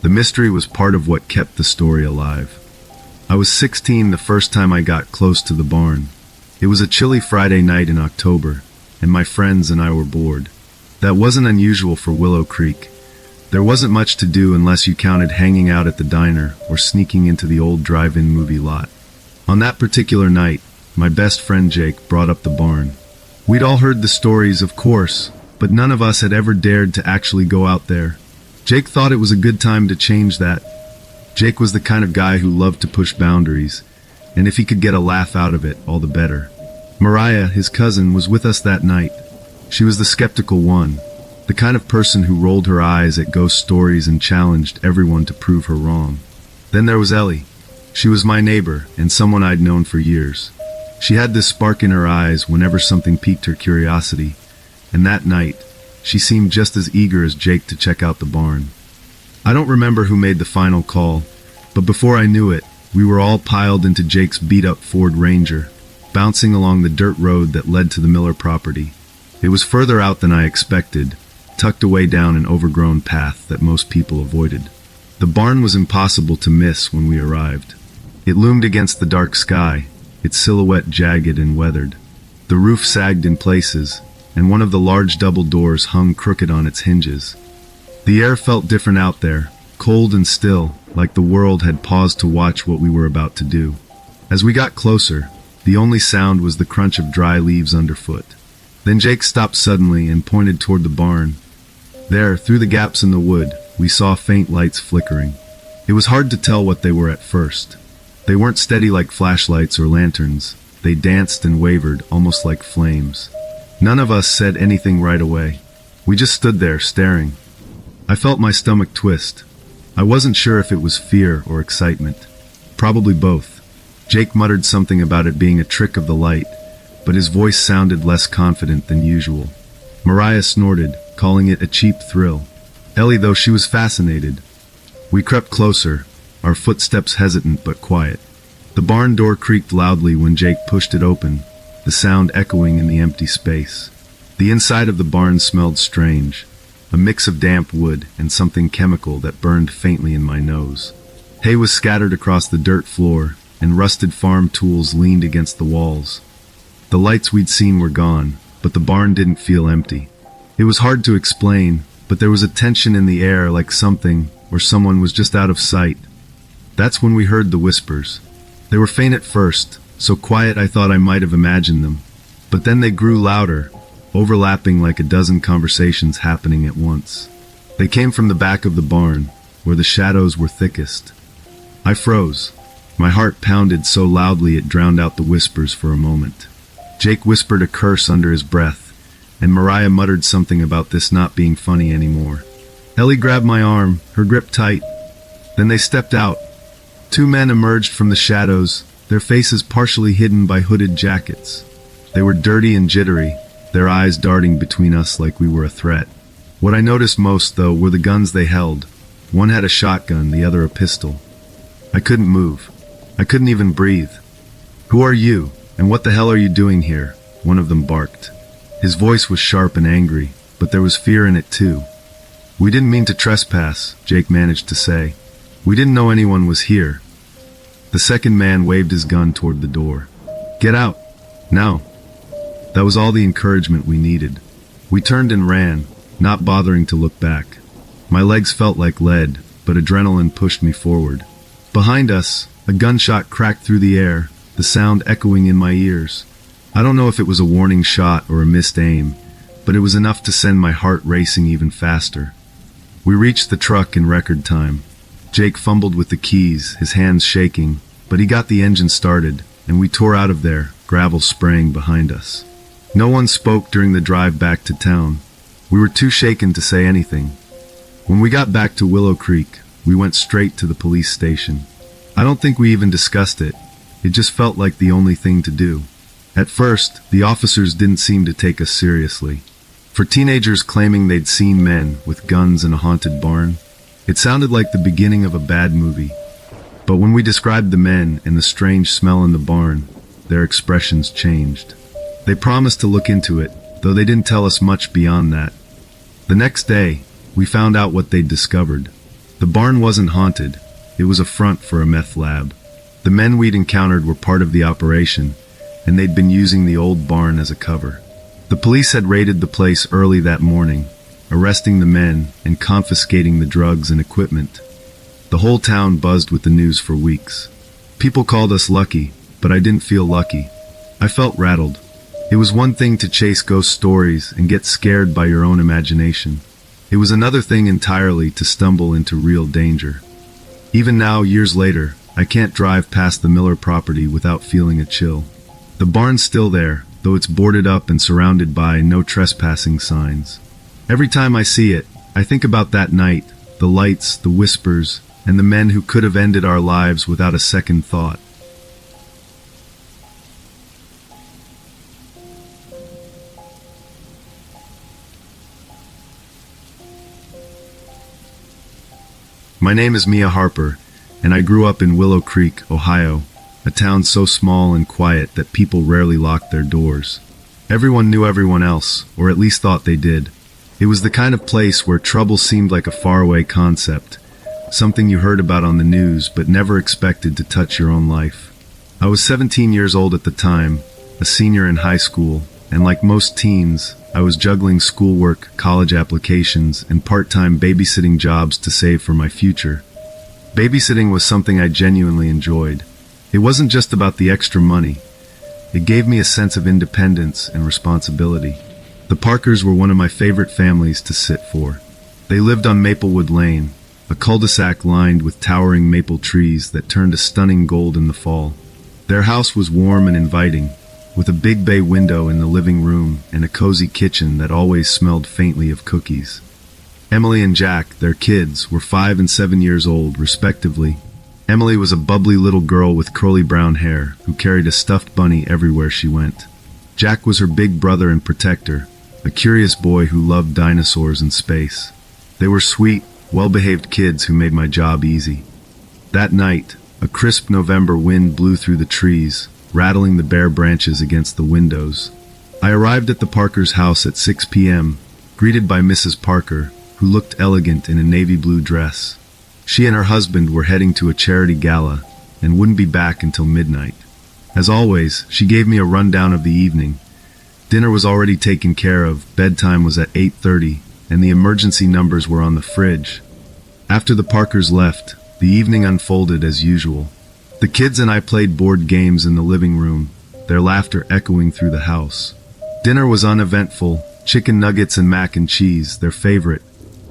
The mystery was part of what kept the story alive. I was 16 the first time I got close to the barn. It was a chilly Friday night in October, and my friends and I were bored. That wasn't unusual for Willow Creek. There wasn't much to do unless you counted hanging out at the diner or sneaking into the old drive-in movie lot. On that particular night, my best friend Jake brought up the barn. We'd all heard the stories, of course, but none of us had ever dared to actually go out there. Jake thought it was a good time to change that. Jake was the kind of guy who loved to push boundaries, and if he could get a laugh out of it, all the better. Mariah, his cousin, was with us that night. She was the skeptical one, the kind of person who rolled her eyes at ghost stories and challenged everyone to prove her wrong. Then there was Ellie. She was my neighbor and someone I'd known for years. She had this spark in her eyes whenever something piqued her curiosity, and that night, she seemed just as eager as Jake to check out the barn. I don't remember who made the final call, but before I knew it, we were all piled into Jake's beat-up Ford Ranger, bouncing along the dirt road that led to the Miller property. It was further out than I expected, tucked away down an overgrown path that most people avoided. The barn was impossible to miss when we arrived. It loomed against the dark sky, its silhouette jagged and weathered. The roof sagged in places, and one of the large double doors hung crooked on its hinges. The air felt different out there, cold and still, like the world had paused to watch what we were about to do. As we got closer, the only sound was the crunch of dry leaves underfoot. Then Jake stopped suddenly and pointed toward the barn. There, through the gaps in the wood, we saw faint lights flickering. It was hard to tell what they were at first. They weren't steady like flashlights or lanterns. They danced and wavered, almost like flames. None of us said anything right away. We just stood there, staring. I felt my stomach twist. I wasn't sure if it was fear or excitement. Probably both. Jake muttered something about it being a trick of the light, but his voice sounded less confident than usual. Mariah snorted, calling it a cheap thrill. Ellie, though, she was fascinated. We crept closer, our footsteps hesitant but quiet. The barn door creaked loudly when Jake pushed it open, the sound echoing in the empty space. The inside of the barn smelled strange, a mix of damp wood and something chemical that burned faintly in my nose. Hay was scattered across the dirt floor, and rusted farm tools leaned against the walls. The lights we'd seen were gone, but the barn didn't feel empty. It was hard to explain, but there was a tension in the air, like something or someone was just out of sight. That's when we heard the whispers. They were faint at first, so quiet I thought I might have imagined them, but then they grew louder, overlapping like a dozen conversations happening at once. They came from the back of the barn, where the shadows were thickest. I froze. My heart pounded so loudly it drowned out the whispers for a moment. Jake whispered a curse under his breath, and Mariah muttered something about this not being funny anymore. Ellie grabbed my arm, her grip tight. Then they stepped out. Two men emerged from the shadows, their faces partially hidden by hooded jackets. They were dirty and jittery, their eyes darting between us like we were a threat. What I noticed most, though, were the guns they held. One had a shotgun, the other a pistol. I couldn't move. I couldn't even breathe. "Who are you, and what the hell are you doing here?" one of them barked. His voice was sharp and angry, but there was fear in it too. "We didn't mean to trespass," Jake managed to say. "We didn't know anyone was here." The second man waved his gun toward the door. "Get out, now." That was all the encouragement we needed. We turned and ran, not bothering to look back. My legs felt like lead, but adrenaline pushed me forward. Behind us, a gunshot cracked through the air, the sound echoing in my ears. I don't know if it was a warning shot or a missed aim, but it was enough to send my heart racing even faster. We reached the truck in record time. Jake fumbled with the keys, his hands shaking, but he got the engine started, and we tore out of there, gravel spraying behind us. No one spoke during the drive back to town. We were too shaken to say anything. When we got back to Willow Creek, we went straight to the police station. I don't think we even discussed it. It just felt like the only thing to do. At first, the officers didn't seem to take us seriously. For teenagers claiming they'd seen men with guns in a haunted barn, it sounded like the beginning of a bad movie. But when we described the men and the strange smell in the barn, their expressions changed. They promised to look into it, though they didn't tell us much beyond that. The next day, we found out what they'd discovered. The barn wasn't haunted. It was a front for a meth lab. The men we'd encountered were part of the operation, and they'd been using the old barn as a cover. The police had raided the place early that morning, arresting the men and confiscating the drugs and equipment. The whole town buzzed with the news for weeks. People called us lucky, but I didn't feel lucky. I felt rattled. It was one thing to chase ghost stories and get scared by your own imagination. It was another thing entirely to stumble into real danger. Even now, years later, I can't drive past the Miller property without feeling a chill. The barn's still there, though it's boarded up and surrounded by no trespassing signs. Every time I see it, I think about that night, the lights, the whispers, and the men who could have ended our lives without a second thought. My name is Mia Harper, and I grew up in Willow Creek, Ohio, a town so small and quiet that people rarely locked their doors. Everyone knew everyone else, or at least thought they did. It was the kind of place where trouble seemed like a faraway concept, something you heard about on the news but never expected to touch your own life. I was 17 years old at the time, a senior in high school, and like most teens, I was juggling schoolwork, college applications, and part-time babysitting jobs to save for my future. Babysitting was something I genuinely enjoyed. It wasn't just about the extra money. It gave me a sense of independence and responsibility. The Parkers were one of my favorite families to sit for. They lived on Maplewood Lane, a cul-de-sac lined with towering maple trees that turned a stunning gold in the fall. Their house was warm and inviting, with a big bay window in the living room and a cozy kitchen that always smelled faintly of cookies. Emily and Jack, their kids, were 5 and 7 years old, respectively. Emily was a bubbly little girl with curly brown hair who carried a stuffed bunny everywhere she went. Jack was her big brother and protector, a curious boy who loved dinosaurs and space. They were sweet, well-behaved kids who made my job easy. That night, a crisp November wind blew through the trees, rattling the bare branches against the windows. I arrived at the Parkers' house at 6 p.m., greeted by Mrs. Parker, who looked elegant in a navy blue dress. She and her husband were heading to a charity gala and wouldn't be back until midnight. As always, she gave me a rundown of the evening. Dinner was already taken care of, bedtime was at 8:30, and the emergency numbers were on the fridge. After the Parkers left, the evening unfolded as usual. The kids and I played board games in the living room, their laughter echoing through the house. Dinner was uneventful, chicken nuggets and mac and cheese, their favorite.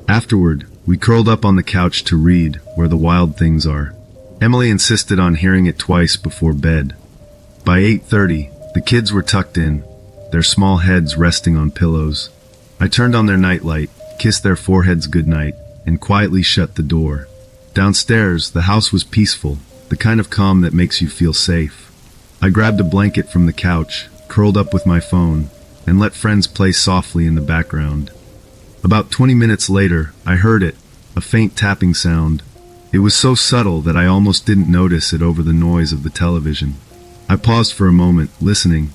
Afterward, we curled up on the couch to read Where the Wild Things Are. Emily insisted on hearing it twice before bed. By 8:30, the kids were tucked in, their small heads resting on pillows. I turned on their nightlight, kissed their foreheads goodnight, and quietly shut the door. Downstairs, the house was peaceful, the kind of calm that makes you feel safe. I grabbed a blanket from the couch, curled up with my phone, and let friends play softly in the background. About 20 minutes later, I heard it, a faint tapping sound. It was so subtle that I almost didn't notice it over the noise of the television. I paused for a moment, listening.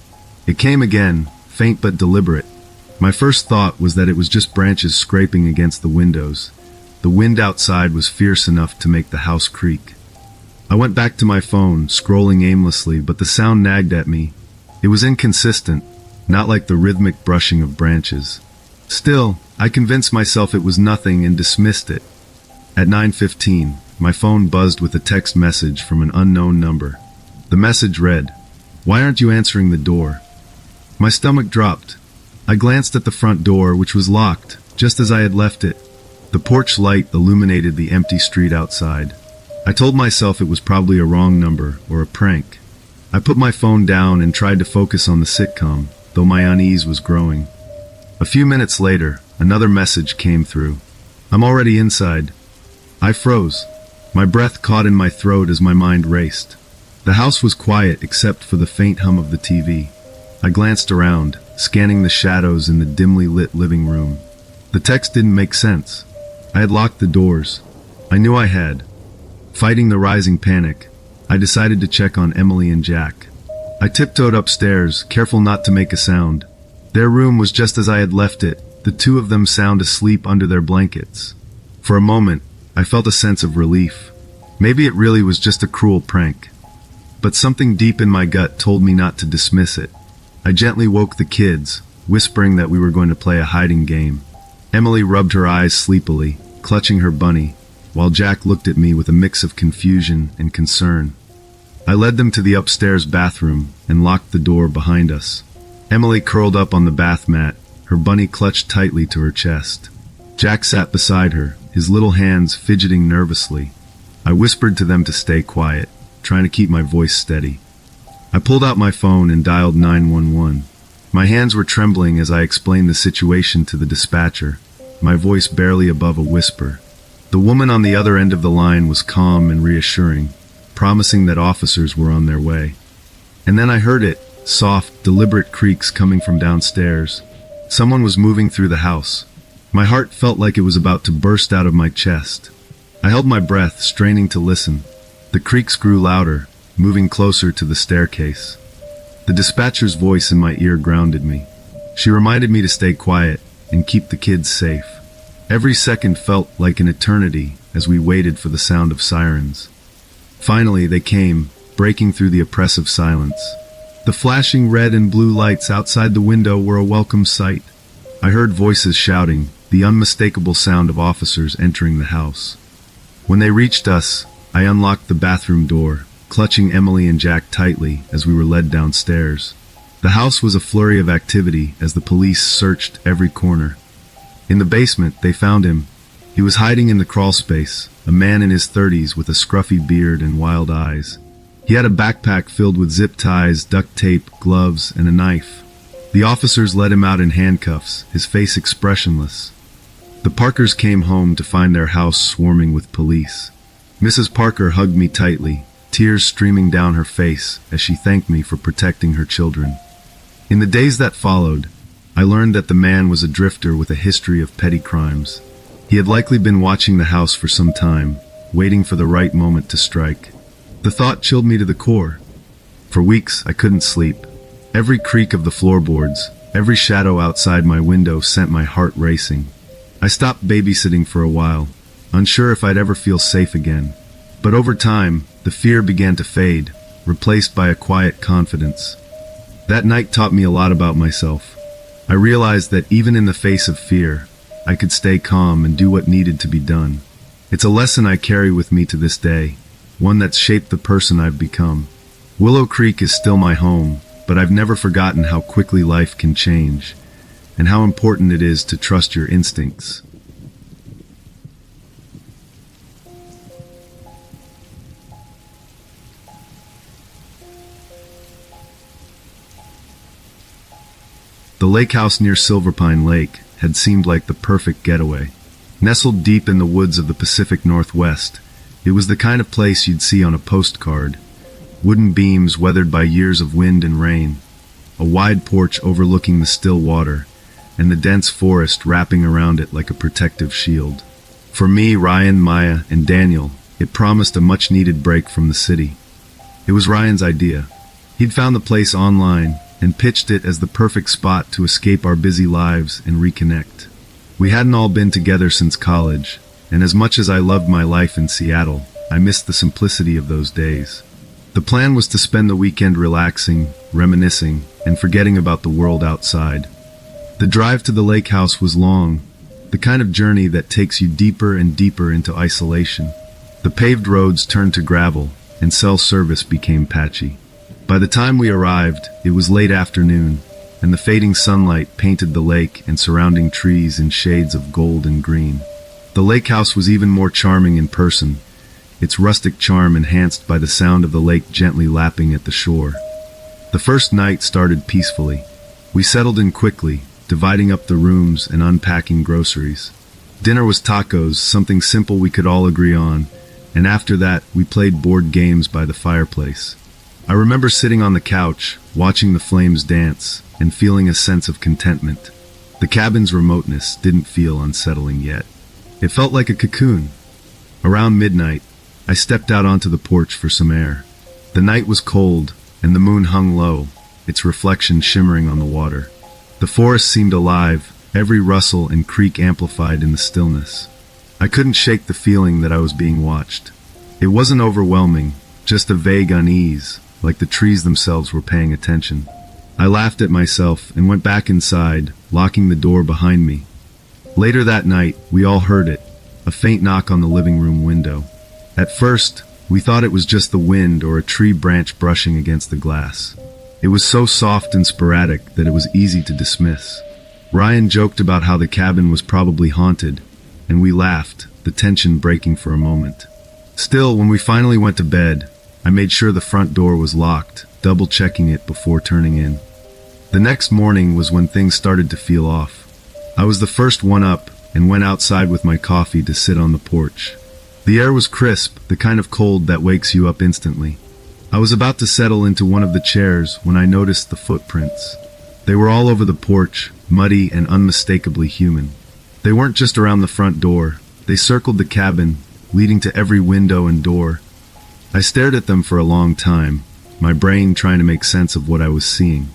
It came again, faint but deliberate. My first thought was that it was just branches scraping against the windows. The wind outside was fierce enough to make the house creak. I went back to my phone, scrolling aimlessly, but the sound nagged at me. It was inconsistent, not like the rhythmic brushing of branches. Still, I convinced myself it was nothing and dismissed it. At 9:15, my phone buzzed with a text message from an unknown number. The message read, "Why aren't you answering the door?" My stomach dropped. I glanced at the front door, which was locked, just as I had left it. The porch light illuminated the empty street outside. I told myself it was probably a wrong number or a prank. I put my phone down and tried to focus on the sitcom, though my unease was growing. A few minutes later, another message came through. "I'm already inside." I froze. My breath caught in my throat as my mind raced. The house was quiet except for the faint hum of the TV. I glanced around, scanning the shadows in the dimly lit living room. The text didn't make sense. I had locked the doors. I knew I had. Fighting the rising panic, I decided to check on Emily and Jack. I tiptoed upstairs, careful not to make a sound. Their room was just as I had left it, the two of them sound asleep under their blankets. For a moment, I felt a sense of relief. Maybe it really was just a cruel prank. But something deep in my gut told me not to dismiss it. I gently woke the kids, whispering that we were going to play a hiding game. Emily rubbed her eyes sleepily, clutching her bunny, while Jack looked at me with a mix of confusion and concern. I led them to the upstairs bathroom and locked the door behind us. Emily curled up on the bath mat, her bunny clutched tightly to her chest. Jack sat beside her, his little hands fidgeting nervously. I whispered to them to stay quiet, trying to keep my voice steady. I pulled out my phone and dialed 911. My hands were trembling as I explained the situation to the dispatcher, my voice barely above a whisper. The woman on the other end of the line was calm and reassuring, promising that officers were on their way. And then I heard it, soft, deliberate creaks coming from downstairs. Someone was moving through the house. My heart felt like it was about to burst out of my chest. I held my breath, straining to listen. The creaks grew louder, moving closer to the staircase. The dispatcher's voice in my ear grounded me. She reminded me to stay quiet and keep the kids safe. Every second felt like an eternity as we waited for the sound of sirens. Finally, they came, breaking through the oppressive silence. The flashing red and blue lights outside the window were a welcome sight. I heard voices shouting, the unmistakable sound of officers entering the house. When they reached us, I unlocked the bathroom door, clutching Emily and Jack tightly as we were led downstairs. The house was a flurry of activity as the police searched every corner. In the basement, they found him. He was hiding in the crawl space, a man in his 30s with a scruffy beard and wild eyes. He had a backpack filled with zip ties, duct tape, gloves, and a knife. The officers led him out in handcuffs, his face expressionless. The Parkers came home to find their house swarming with police. Mrs. Parker hugged me tightly, tears streaming down her face as she thanked me for protecting her children. In the days that followed, I learned that the man was a drifter with a history of petty crimes. He had likely been watching the house for some time, waiting for the right moment to strike. The thought chilled me to the core. For weeks, I couldn't sleep. Every creak of the floorboards, every shadow outside my window sent my heart racing. I stopped babysitting for a while, unsure if I'd ever feel safe again. But over time, the fear began to fade, replaced by a quiet confidence. That night taught me a lot about myself. I realized that even in the face of fear, I could stay calm and do what needed to be done. It's a lesson I carry with me to this day, one that's shaped the person I've become. Willow Creek is still my home, but I've never forgotten how quickly life can change, and how important it is to trust your instincts. The lake house near Silverpine Lake had seemed like the perfect getaway. Nestled deep in the woods of the Pacific Northwest, it was the kind of place you'd see on a postcard. Wooden beams weathered by years of wind and rain, a wide porch overlooking the still water, and the dense forest wrapping around it like a protective shield. For me, Ryan, Maya, and Daniel, it promised a much-needed break from the city. It was Ryan's idea. He'd found the place online and pitched it as the perfect spot to escape our busy lives and reconnect. We hadn't all been together since college, and as much as I loved my life in Seattle, I missed the simplicity of those days. The plan was to spend the weekend relaxing, reminiscing, and forgetting about the world outside. The drive to the lake house was long, the kind of journey that takes you deeper and deeper into isolation. The paved roads turned to gravel, and cell service became patchy. By the time we arrived, it was late afternoon, and the fading sunlight painted the lake and surrounding trees in shades of gold and green. The lake house was even more charming in person, its rustic charm enhanced by the sound of the lake gently lapping at the shore. The first night started peacefully. We settled in quickly, dividing up the rooms and unpacking groceries. Dinner was tacos, something simple we could all agree on, and after that, we played board games by the fireplace. I remember sitting on the couch, watching the flames dance, and feeling a sense of contentment. The cabin's remoteness didn't feel unsettling yet. It felt like a cocoon. Around midnight, I stepped out onto the porch for some air. The night was cold, and the moon hung low, its reflection shimmering on the water. The forest seemed alive, every rustle and creak amplified in the stillness. I couldn't shake the feeling that I was being watched. It wasn't overwhelming, just a vague unease, like the trees themselves were paying attention. I laughed at myself and went back inside, locking the door behind me. Later that night, we all heard it, a faint knock on the living room window. At first, we thought it was just the wind or a tree branch brushing against the glass. It was so soft and sporadic that it was easy to dismiss. Ryan joked about how the cabin was probably haunted, and we laughed, the tension breaking for a moment. Still, when we finally went to bed, I made sure the front door was locked, double-checking it before turning in. The next morning was when things started to feel off. I was the first one up and went outside with my coffee to sit on the porch. The air was crisp, the kind of cold that wakes you up instantly. I was about to settle into one of the chairs when I noticed the footprints. They were all over the porch, muddy and unmistakably human. They weren't just around the front door. They circled the cabin, leading to every window and door. I stared at them for a long time, my brain trying to make sense of what I was seeing.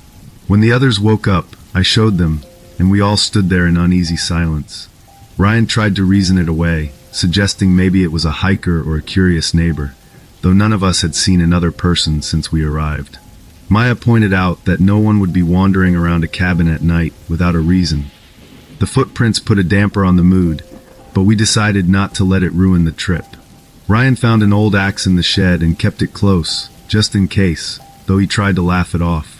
When the others woke up, I showed them, and we all stood there in uneasy silence. Ryan tried to reason it away, suggesting maybe it was a hiker or a curious neighbor, though none of us had seen another person since we arrived. Maya pointed out that no one would be wandering around a cabin at night without a reason. The footprints put a damper on the mood, but we decided not to let it ruin the trip. Ryan found an old axe in the shed and kept it close, just in case, though he tried to laugh it off.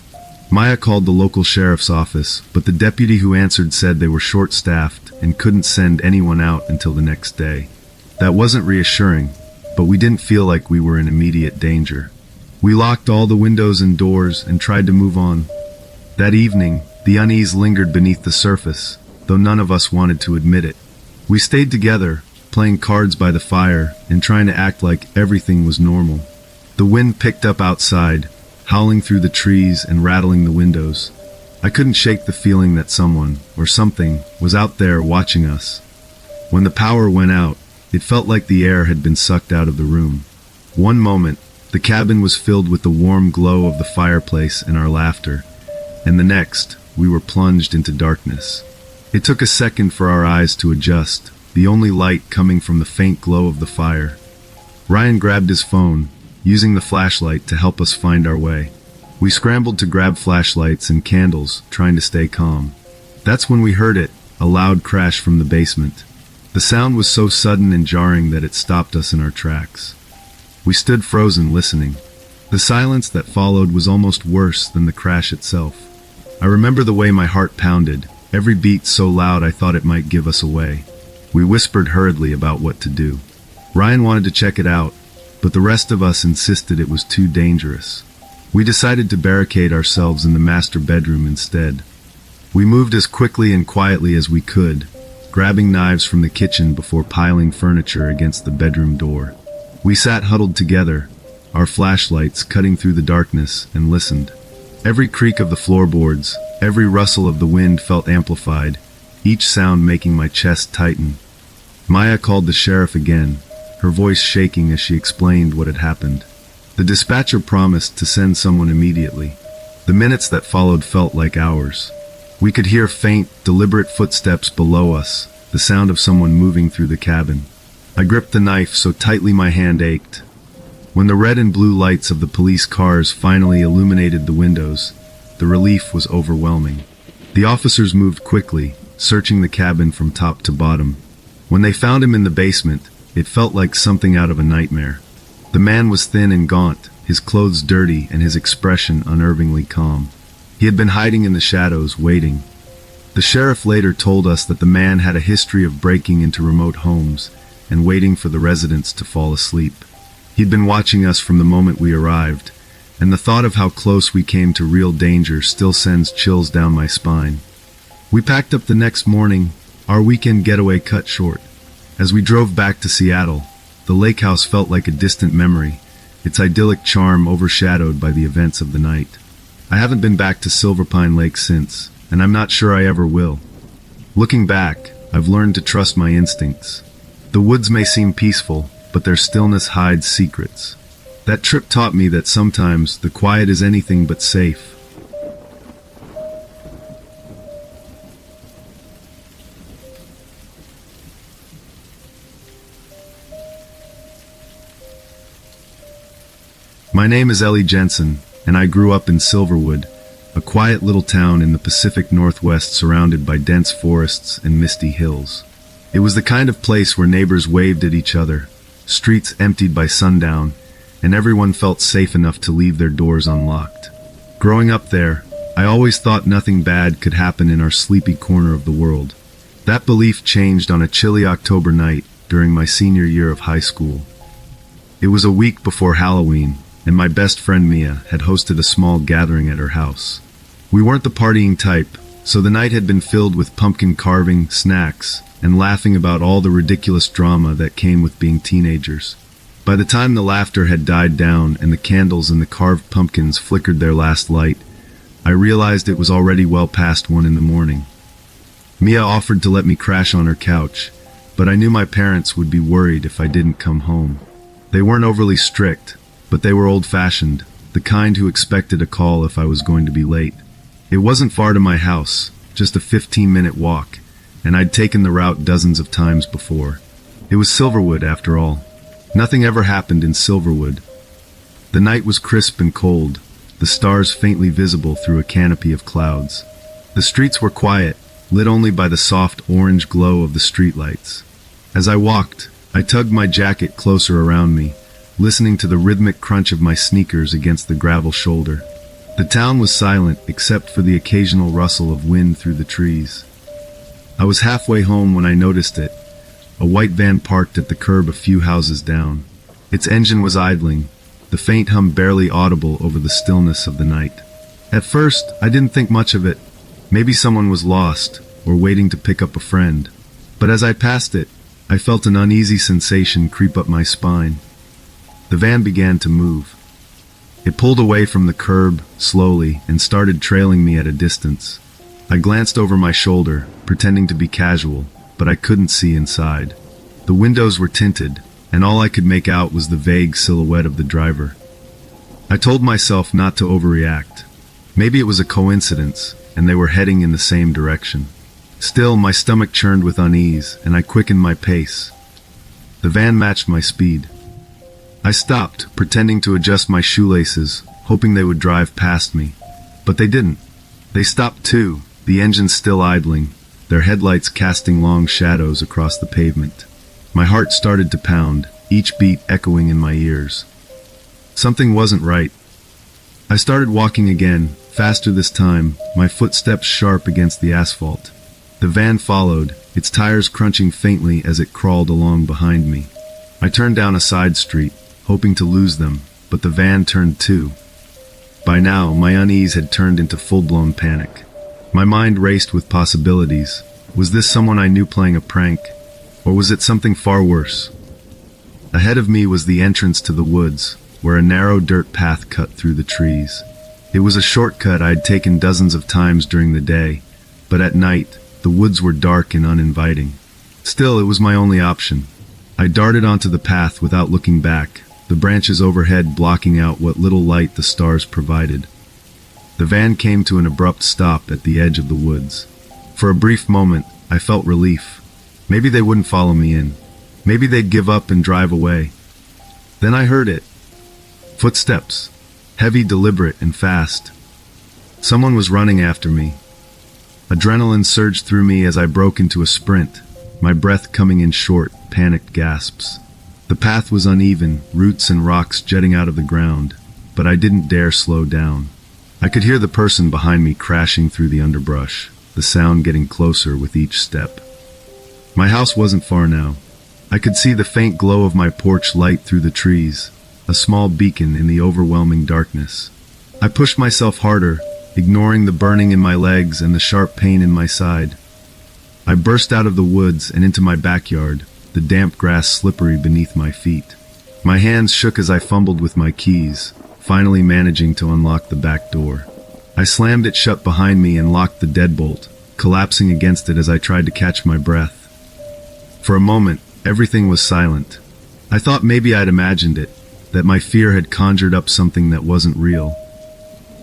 Maya called the local sheriff's office, but the deputy who answered said they were short-staffed and couldn't send anyone out until the next day. That wasn't reassuring, but we didn't feel like we were in immediate danger. We locked all the windows and doors and tried to move on. That evening, the unease lingered beneath the surface, though none of us wanted to admit it. We stayed together, playing cards by the fire and trying to act like everything was normal. The wind picked up outside, howling through the trees and rattling the windows. I couldn't shake the feeling that someone, or something, was out there watching us. When the power went out, it felt like the air had been sucked out of the room. One moment, the cabin was filled with the warm glow of the fireplace and our laughter, and the next, we were plunged into darkness. It took a second for our eyes to adjust, the only light coming from the faint glow of the fire. Ryan grabbed his phone, using the flashlight to help us find our way. We scrambled to grab flashlights and candles, trying to stay calm. That's when we heard it, a loud crash from the basement. The sound was so sudden and jarring that it stopped us in our tracks. We stood frozen, listening. The silence that followed was almost worse than the crash itself. I remember the way my heart pounded, every beat so loud I thought it might give us away. We whispered hurriedly about what to do. Ryan wanted to check it out, but the rest of us insisted it was too dangerous. We decided to barricade ourselves in the master bedroom instead. We moved as quickly and quietly as we could, grabbing knives from the kitchen before piling furniture against the bedroom door. We sat huddled together, our flashlights cutting through the darkness, and listened. Every creak of the floorboards, every rustle of the wind felt amplified, each sound making my chest tighten. Maya called the sheriff again, her voice shaking as she explained what had happened. The dispatcher promised to send someone immediately. The minutes that followed felt like hours. We could hear faint, deliberate footsteps below us, the sound of someone moving through the cabin. I gripped the knife so tightly my hand ached. When the red and blue lights of the police cars finally illuminated the windows, the relief was overwhelming. The officers moved quickly, searching the cabin from top to bottom. When they found him in the basement, it felt like something out of a nightmare. The man was thin and gaunt, his clothes dirty and his expression unnervingly calm. He had been hiding in the shadows, waiting. The sheriff later told us that the man had a history of breaking into remote homes and waiting for the residents to fall asleep. He'd been watching us from the moment we arrived, and the thought of how close we came to real danger still sends chills down my spine. We packed up the next morning, our weekend getaway cut short. As we drove back to Seattle, the lake house felt like a distant memory, its idyllic charm overshadowed by the events of the night. I haven't been back to Silver Pine Lake since, and I'm not sure I ever will. Looking back, I've learned to trust my instincts. The woods may seem peaceful, but their stillness hides secrets. That trip taught me that sometimes the quiet is anything but safe. My name is Ellie Jensen, and I grew up in Silverwood, a quiet little town in the Pacific Northwest surrounded by dense forests and misty hills. It was the kind of place where neighbors waved at each other, streets emptied by sundown, and everyone felt safe enough to leave their doors unlocked. Growing up there, I always thought nothing bad could happen in our sleepy corner of the world. That belief changed on a chilly October night during my senior year of high school. It was a week before Halloween, and my best friend Mia had hosted a small gathering at her house. We weren't the partying type, so the night had been filled with pumpkin carving, snacks, and laughing about all the ridiculous drama that came with being teenagers. By the time the laughter had died down and the candles and the carved pumpkins flickered their last light, I realized it was already well past 1 in the morning. Mia offered to let me crash on her couch, but I knew my parents would be worried if I didn't come home. They weren't overly strict, but they were old-fashioned, the kind who expected a call if I was going to be late. It wasn't far to my house, just a 15-minute walk, and I'd taken the route dozens of times before. It was Silverwood, after all. Nothing ever happened in Silverwood. The night was crisp and cold, the stars faintly visible through a canopy of clouds. The streets were quiet, lit only by the soft orange glow of the streetlights. As I walked, I tugged my jacket closer around me, listening to the rhythmic crunch of my sneakers against the gravel shoulder. The town was silent except for the occasional rustle of wind through the trees. I was halfway home when I noticed it, a white van parked at the curb a few houses down. Its engine was idling, the faint hum barely audible over the stillness of the night. At first, I didn't think much of it. Maybe someone was lost, or waiting to pick up a friend. But as I passed it, I felt an uneasy sensation creep up my spine. The van began to move. It pulled away from the curb, slowly, and started trailing me at a distance. I glanced over my shoulder, pretending to be casual, but I couldn't see inside. The windows were tinted, and all I could make out was the vague silhouette of the driver. I told myself not to overreact. Maybe it was a coincidence, and they were heading in the same direction. Still, my stomach churned with unease, and I quickened my pace. The van matched my speed. I stopped, pretending to adjust my shoelaces, hoping they would drive past me. But they didn't. They stopped too, the engine still idling, their headlights casting long shadows across the pavement. My heart started to pound, each beat echoing in my ears. Something wasn't right. I started walking again, faster this time, my footsteps sharp against the asphalt. The van followed, its tires crunching faintly as it crawled along behind me. I turned down a side street, hoping to lose them, but the van turned too. By now, my unease had turned into full-blown panic. My mind raced with possibilities. Was this someone I knew playing a prank? Or was it something far worse? Ahead of me was the entrance to the woods, where a narrow dirt path cut through the trees. It was a shortcut I'd taken dozens of times during the day, but at night, the woods were dark and uninviting. Still, it was my only option. I darted onto the path without looking back, the branches overhead blocking out what little light the stars provided. The van came to an abrupt stop at the edge of the woods. For a brief moment, I felt relief. Maybe they wouldn't follow me in. Maybe they'd give up and drive away. Then I heard it. Footsteps. Heavy, deliberate, and fast. Someone was running after me. Adrenaline surged through me as I broke into a sprint, my breath coming in short, panicked gasps. The path was uneven, roots and rocks jetting out of the ground, but I didn't dare slow down. I could hear the person behind me crashing through the underbrush, the sound getting closer with each step. My house wasn't far now. I could see the faint glow of my porch light through the trees, a small beacon in the overwhelming darkness. I pushed myself harder, ignoring the burning in my legs and the sharp pain in my side. I burst out of the woods and into my backyard, the damp grass slippery beneath my feet. My hands shook as I fumbled with my keys, finally managing to unlock the back door. I slammed it shut behind me and locked the deadbolt, collapsing against it as I tried to catch my breath. For a moment, everything was silent. I thought maybe I'd imagined it, that my fear had conjured up something that wasn't real.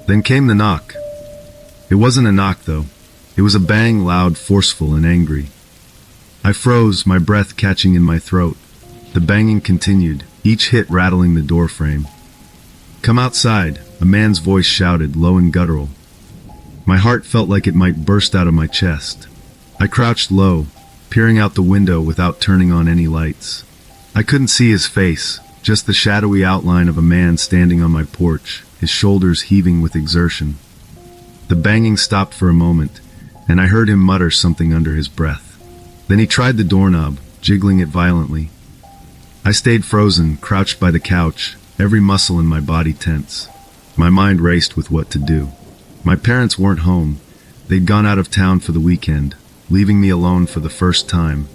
Then came the knock. It wasn't a knock, though. It was a bang, loud, forceful, and angry. I froze, my breath catching in my throat. The banging continued, each hit rattling the door frame. "Come outside," a man's voice shouted, low and guttural. My heart felt like it might burst out of my chest. I crouched low, peering out the window without turning on any lights. I couldn't see his face, just the shadowy outline of a man standing on my porch, his shoulders heaving with exertion. The banging stopped for a moment, and I heard him mutter something under his breath. Then he tried the doorknob, jiggling it violently. I stayed frozen, crouched by the couch, every muscle in my body tense. My mind raced with what to do. My parents weren't home. They'd gone out of town for the weekend, leaving me alone for the first time.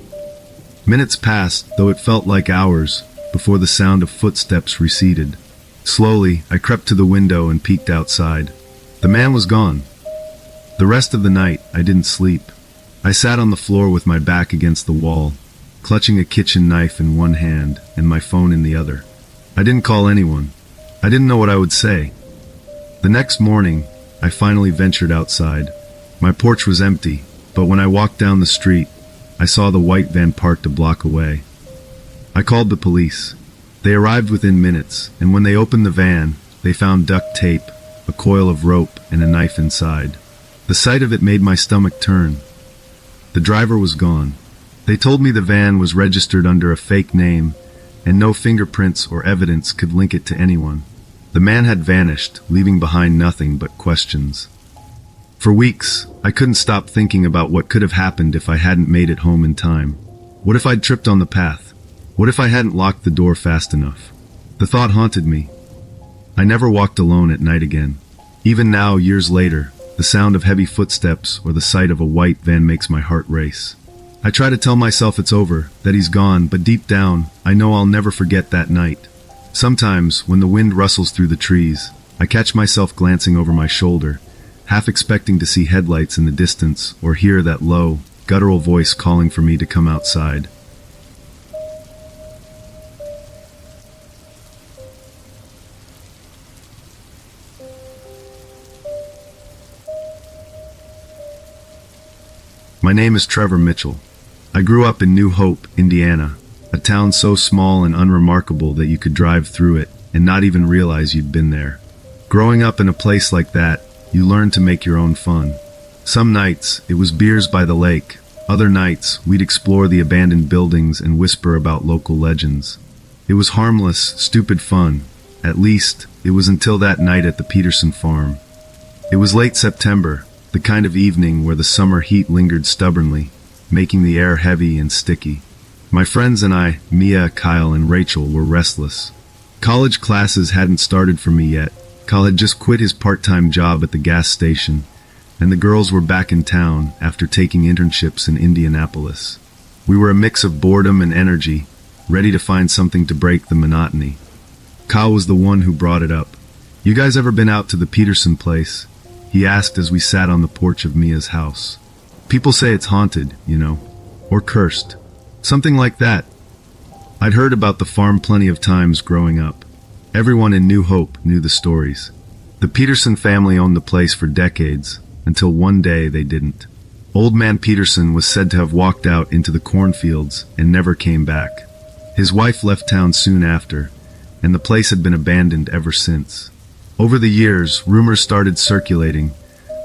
Minutes passed, though it felt like hours, before the sound of footsteps receded. Slowly, I crept to the window and peeked outside. The man was gone. The rest of the night, I didn't sleep. I sat on the floor with my back against the wall, clutching a kitchen knife in one hand and my phone in the other. I didn't call anyone. I didn't know what I would say. The next morning, I finally ventured outside. My porch was empty, but when I walked down the street, I saw the white van parked a block away. I called the police. They arrived within minutes, and when they opened the van, they found duct tape, a coil of rope, and a knife inside. The sight of it made my stomach turn. The driver was gone. They told me the van was registered under a fake name, and no fingerprints or evidence could link it to anyone. The man had vanished, leaving behind nothing but questions. For weeks, I couldn't stop thinking about what could have happened if I hadn't made it home in time. What if I'd tripped on the path? What if I hadn't locked the door fast enough? The thought haunted me. I never walked alone at night again. Even now, years later, the sound of heavy footsteps or the sight of a white van makes my heart race. I try to tell myself it's over, that he's gone, but deep down, I know I'll never forget that night. Sometimes, when the wind rustles through the trees, I catch myself glancing over my shoulder, half expecting to see headlights in the distance or hear that low, guttural voice calling for me to come outside. My name is Trevor Mitchell. I grew up in New Hope, Indiana, a town so small and unremarkable that you could drive through it and not even realize you'd been there. Growing up in a place like that, you learn to make your own fun. Some nights, it was beers by the lake. Other nights, we'd explore the abandoned buildings and whisper about local legends. It was harmless, stupid fun. At least, it was until that night at the Peterson farm. It was late September, the kind of evening where the summer heat lingered stubbornly, making the air heavy and sticky. My friends and I, Mia, Kyle, and Rachel, were restless. College classes hadn't started for me yet. Kyle had just quit his part-time job at the gas station, and the girls were back in town after taking internships in Indianapolis. We were a mix of boredom and energy, ready to find something to break the monotony. Kyle was the one who brought it up. "You guys ever been out to the Peterson place?" he asked as we sat on the porch of Mia's house. "People say it's haunted, you know, or cursed. Something like that." I'd heard about the farm plenty of times growing up. Everyone in New Hope knew the stories. The Peterson family owned the place for decades, until one day they didn't. Old Man Peterson was said to have walked out into the cornfields and never came back. His wife left town soon after, and the place had been abandoned ever since. Over the years, rumors started circulating,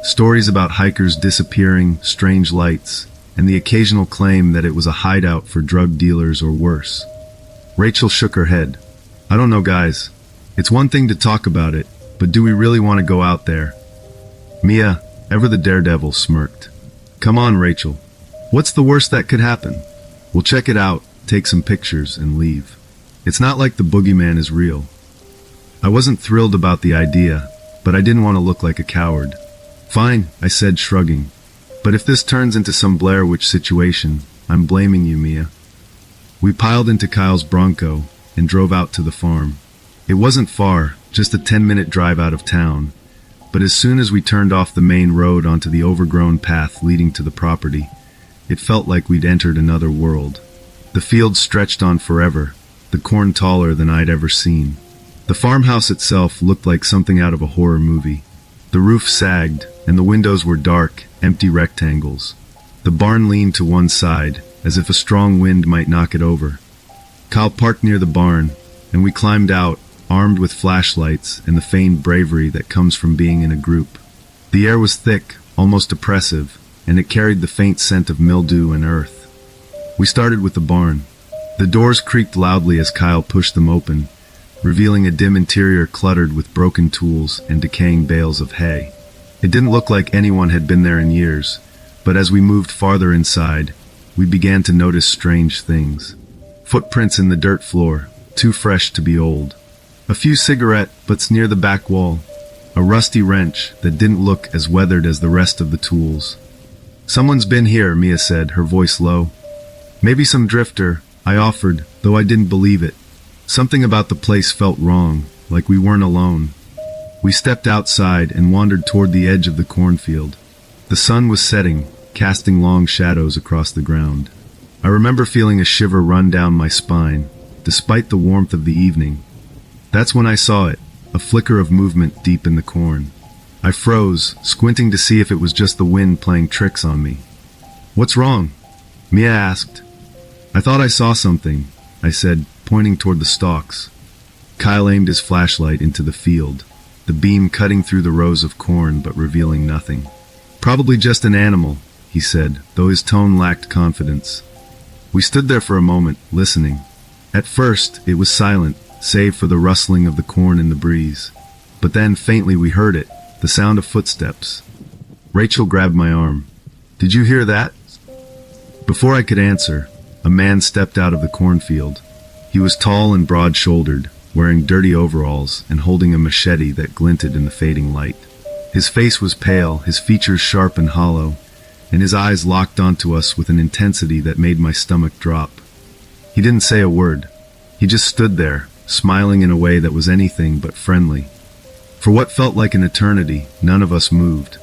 stories about hikers disappearing, strange lights, and the occasional claim that it was a hideout for drug dealers or worse. Rachel shook her head. "I don't know, guys. It's one thing to talk about it, but do we really want to go out there?" Mia, ever the daredevil, smirked. "Come on, Rachel. What's the worst that could happen? We'll check it out, take some pictures, and leave. It's not like the boogeyman is real." I wasn't thrilled about the idea, but I didn't want to look like a coward. "Fine," I said, shrugging. "But if this turns into some Blair Witch situation, I'm blaming you, Mia." We piled into Kyle's Bronco and drove out to the farm. It wasn't far, just a 10-minute drive out of town, but as soon as we turned off the main road onto the overgrown path leading to the property, it felt like we'd entered another world. The fields stretched on forever, the corn taller than I'd ever seen. The farmhouse itself looked like something out of a horror movie. The roof sagged, and the windows were dark, empty rectangles. The barn leaned to one side, as if a strong wind might knock it over. Kyle parked near the barn, and we climbed out, armed with flashlights and the feigned bravery that comes from being in a group. The air was thick, almost oppressive, and it carried the faint scent of mildew and earth. We started with the barn. The doors creaked loudly as Kyle pushed them open, revealing a dim interior cluttered with broken tools and decaying bales of hay. It didn't look like anyone had been there in years, but as we moved farther inside, we began to notice strange things. Footprints in the dirt floor, too fresh to be old. A few cigarette butts near the back wall. A rusty wrench that didn't look as weathered as the rest of the tools. "Someone's been here," Mia said, her voice low. "Maybe some drifter," I offered, though I didn't believe it. Something about the place felt wrong, like we weren't alone. We stepped outside and wandered toward the edge of the cornfield. The sun was setting, casting long shadows across the ground. I remember feeling a shiver run down my spine, despite the warmth of the evening. That's when I saw it, a flicker of movement deep in the corn. I froze, squinting to see if it was just the wind playing tricks on me. "What's wrong?" Mia asked. "I thought I saw something," I said, pointing toward the stalks. Kyle aimed his flashlight into the field, the beam cutting through the rows of corn but revealing nothing. "Probably just an animal," he said, though his tone lacked confidence. We stood there for a moment, listening. At first, it was silent, save for the rustling of the corn in the breeze. But then, faintly, we heard it, the sound of footsteps. Rachel grabbed my arm. "Did you hear that?" Before I could answer, a man stepped out of the cornfield. He was tall and broad-shouldered, wearing dirty overalls and holding a machete that glinted in the fading light. His face was pale, his features sharp and hollow, and his eyes locked onto us with an intensity that made my stomach drop. He didn't say a word. He just stood there, smiling in a way that was anything but friendly. For what felt like an eternity, none of us moved.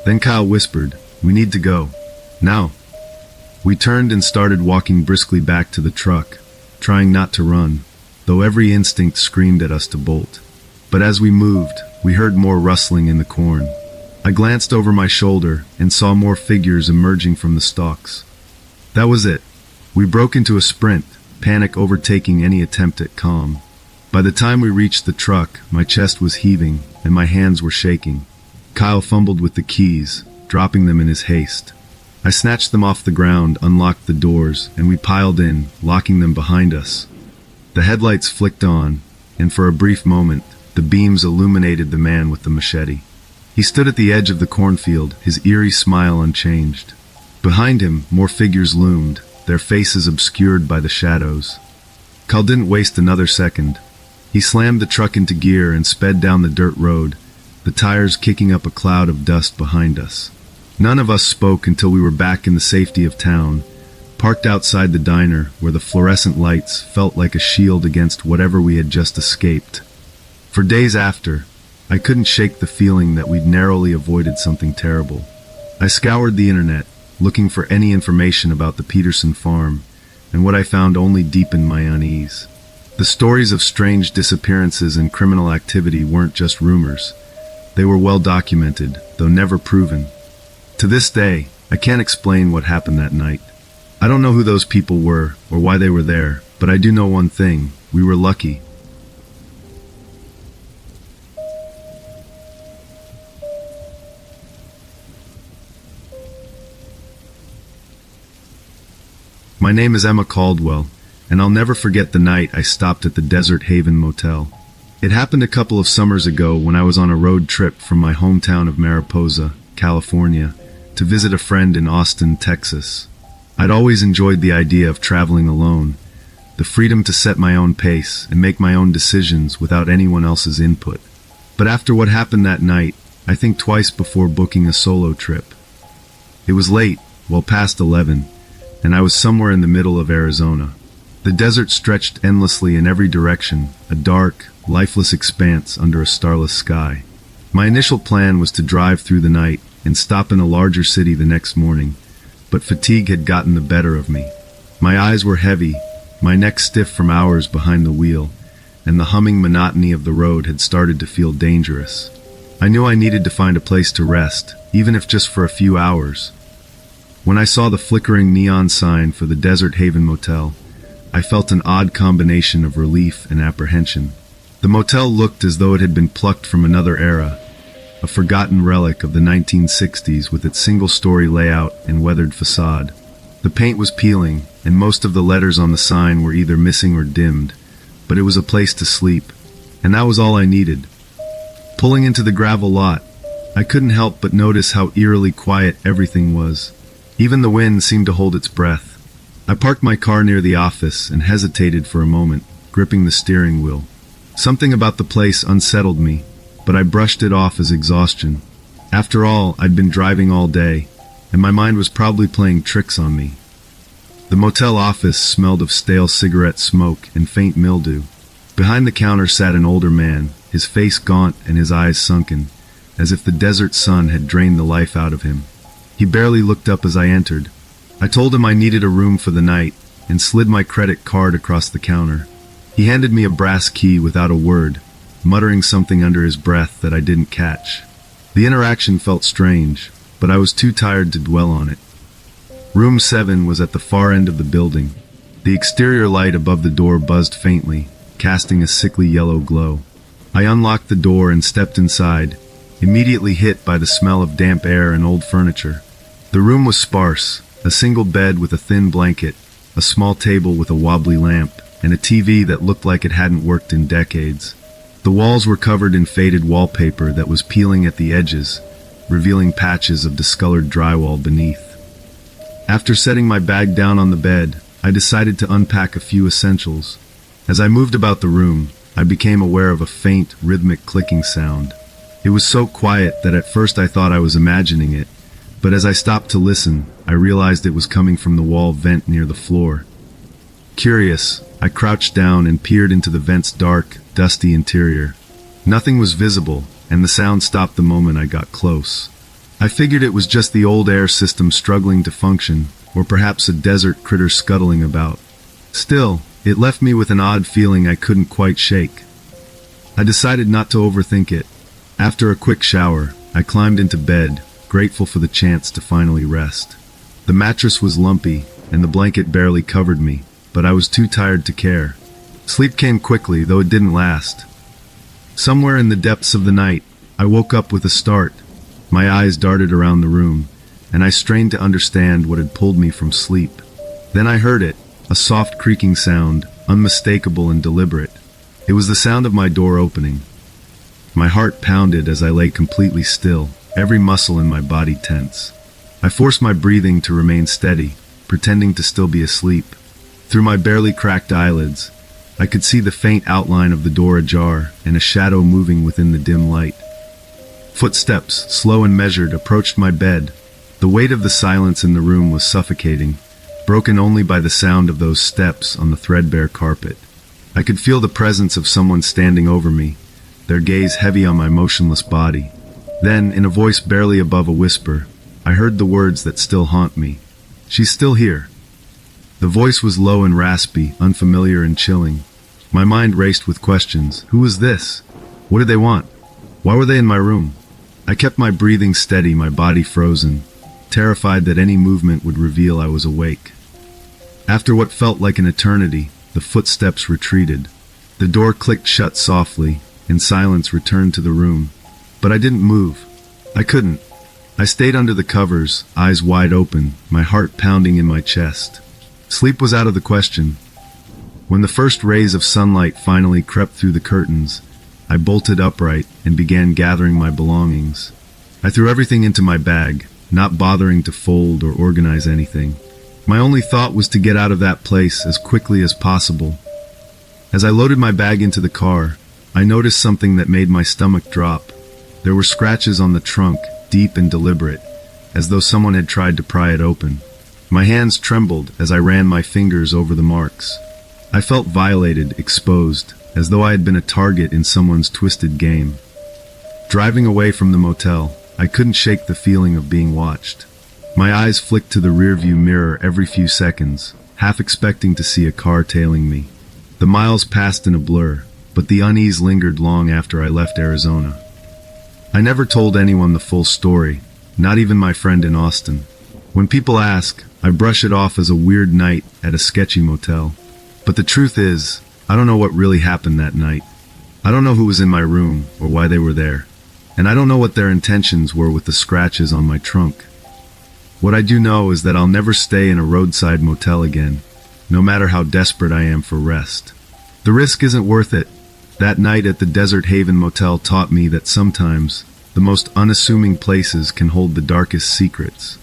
Then Kyle whispered, "We need to go. Now." We turned and started walking briskly back to the truck, trying not to run, though every instinct screamed at us to bolt. But as we moved, we heard more rustling in the corn. I glanced over my shoulder and saw more figures emerging from the stalks. That was it. We broke into a sprint, panic overtaking any attempt at calm. By the time we reached the truck, my chest was heaving and my hands were shaking. Kyle fumbled with the keys, dropping them in his haste. I snatched them off the ground, unlocked the doors, and we piled in, locking them behind us. The headlights flicked on, and for a brief moment, the beams illuminated the man with the machete. He stood at the edge of the cornfield, his eerie smile unchanged. Behind him, more figures loomed, their faces obscured by the shadows. Kyle didn't waste another second. He slammed the truck into gear and sped down the dirt road, the tires kicking up a cloud of dust behind us. None of us spoke until we were back in the safety of town, parked outside the diner where the fluorescent lights felt like a shield against whatever we had just escaped. For days after, I couldn't shake the feeling that we'd narrowly avoided something terrible. I scoured the internet, looking for any information about the Peterson farm, and what I found only deepened my unease. The stories of strange disappearances and criminal activity weren't just rumors. They were well documented, though never proven. To this day, I can't explain what happened that night. I don't know who those people were or why they were there, but I do know one thing: we were lucky. My name is Emma Caldwell, and I'll never forget the night I stopped at the Desert Haven Motel. It happened a couple of summers ago when I was on a road trip from my hometown of Mariposa, California, to visit a friend in Austin, Texas. I'd always enjoyed the idea of traveling alone, the freedom to set my own pace and make my own decisions without anyone else's input. But after what happened that night, I think twice before booking a solo trip. It was late, well past 11, and I was somewhere in the middle of Arizona. The desert stretched endlessly in every direction, a dark, lifeless expanse under a starless sky. My initial plan was to drive through the night and stop in a larger city the next morning, but fatigue had gotten the better of me. My eyes were heavy, my neck stiff from hours behind the wheel, and the humming monotony of the road had started to feel dangerous. I knew I needed to find a place to rest, even if just for a few hours. When I saw the flickering neon sign for the Desert Haven Motel, I felt an odd combination of relief and apprehension. The motel looked as though it had been plucked from another era, a forgotten relic of the 1960s with its single-story layout and weathered facade. The paint was peeling, and most of the letters on the sign were either missing or dimmed, but it was a place to sleep, and that was all I needed. Pulling into the gravel lot, I couldn't help but notice how eerily quiet everything was. Even the wind seemed to hold its breath. I parked my car near the office and hesitated for a moment, gripping the steering wheel. Something about the place unsettled me, but I brushed it off as exhaustion. After all, I'd been driving all day, and my mind was probably playing tricks on me. The motel office smelled of stale cigarette smoke and faint mildew. Behind the counter sat an older man, his face gaunt and his eyes sunken, as if the desert sun had drained the life out of him. He barely looked up as I entered. I told him I needed a room for the night, and slid my credit card across the counter. He handed me a brass key without a word, muttering something under his breath that I didn't catch. The interaction felt strange, but I was too tired to dwell on it. Room 7 was at the far end of the building. The exterior light above the door buzzed faintly, casting a sickly yellow glow. I unlocked the door and stepped inside, immediately hit by the smell of damp air and old furniture. The room was sparse, a single bed with a thin blanket, a small table with a wobbly lamp, and a TV that looked like it hadn't worked in decades. The walls were covered in faded wallpaper that was peeling at the edges, revealing patches of discolored drywall beneath. After setting my bag down on the bed, I decided to unpack a few essentials. As I moved about the room, I became aware of a faint, rhythmic clicking sound. It was so quiet that at first I thought I was imagining it, but as I stopped to listen, I realized it was coming from the wall vent near the floor. Curious, I crouched down and peered into the vent's dark, dusty interior. Nothing was visible, and the sound stopped the moment I got close. I figured it was just the old air system struggling to function, or perhaps a desert critter scuttling about. Still, it left me with an odd feeling I couldn't quite shake. I decided not to overthink it. After a quick shower, I climbed into bed, grateful for the chance to finally rest. The mattress was lumpy, and the blanket barely covered me, but I was too tired to care. Sleep came quickly, though it didn't last. Somewhere in the depths of the night, I woke up with a start. My eyes darted around the room, and I strained to understand what had pulled me from sleep. Then I heard it, a soft creaking sound, unmistakable and deliberate. It was the sound of my door opening. My heart pounded as I lay completely still, every muscle in my body tense. I forced my breathing to remain steady, pretending to still be asleep. Through my barely cracked eyelids, I could see the faint outline of the door ajar and a shadow moving within the dim light. Footsteps, slow and measured, approached my bed. The weight of the silence in the room was suffocating, broken only by the sound of those steps on the threadbare carpet. I could feel the presence of someone standing over me, their gaze heavy on my motionless body. Then, in a voice barely above a whisper, I heard the words that still haunt me. "She's still here." The voice was low and raspy, unfamiliar and chilling. My mind raced with questions. Who was this? What did they want? Why were they in my room? I kept my breathing steady, my body frozen, terrified that any movement would reveal I was awake. After what felt like an eternity, the footsteps retreated. The door clicked shut softly, and silence returned to the room. But I didn't move. I couldn't. I stayed under the covers, eyes wide open, my heart pounding in my chest. Sleep was out of the question. When the first rays of sunlight finally crept through the curtains, I bolted upright and began gathering my belongings. I threw everything into my bag, not bothering to fold or organize anything. My only thought was to get out of that place as quickly as possible. As I loaded my bag into the car, I noticed something that made my stomach drop. There were scratches on the trunk, deep and deliberate, as though someone had tried to pry it open. My hands trembled as I ran my fingers over the marks. I felt violated, exposed, as though I had been a target in someone's twisted game. Driving away from the motel, I couldn't shake the feeling of being watched. My eyes flicked to the rearview mirror every few seconds, half expecting to see a car tailing me. The miles passed in a blur, but the unease lingered long after I left Arizona. I never told anyone the full story, not even my friend in Austin. When people ask, I brush it off as a weird night at a sketchy motel. But the truth is, I don't know what really happened that night. I don't know who was in my room or why they were there. And I don't know what their intentions were with the scratches on my trunk. What I do know is that I'll never stay in a roadside motel again, no matter how desperate I am for rest. The risk isn't worth it. That night at the Desert Haven Motel taught me that sometimes the most unassuming places can hold the darkest secrets.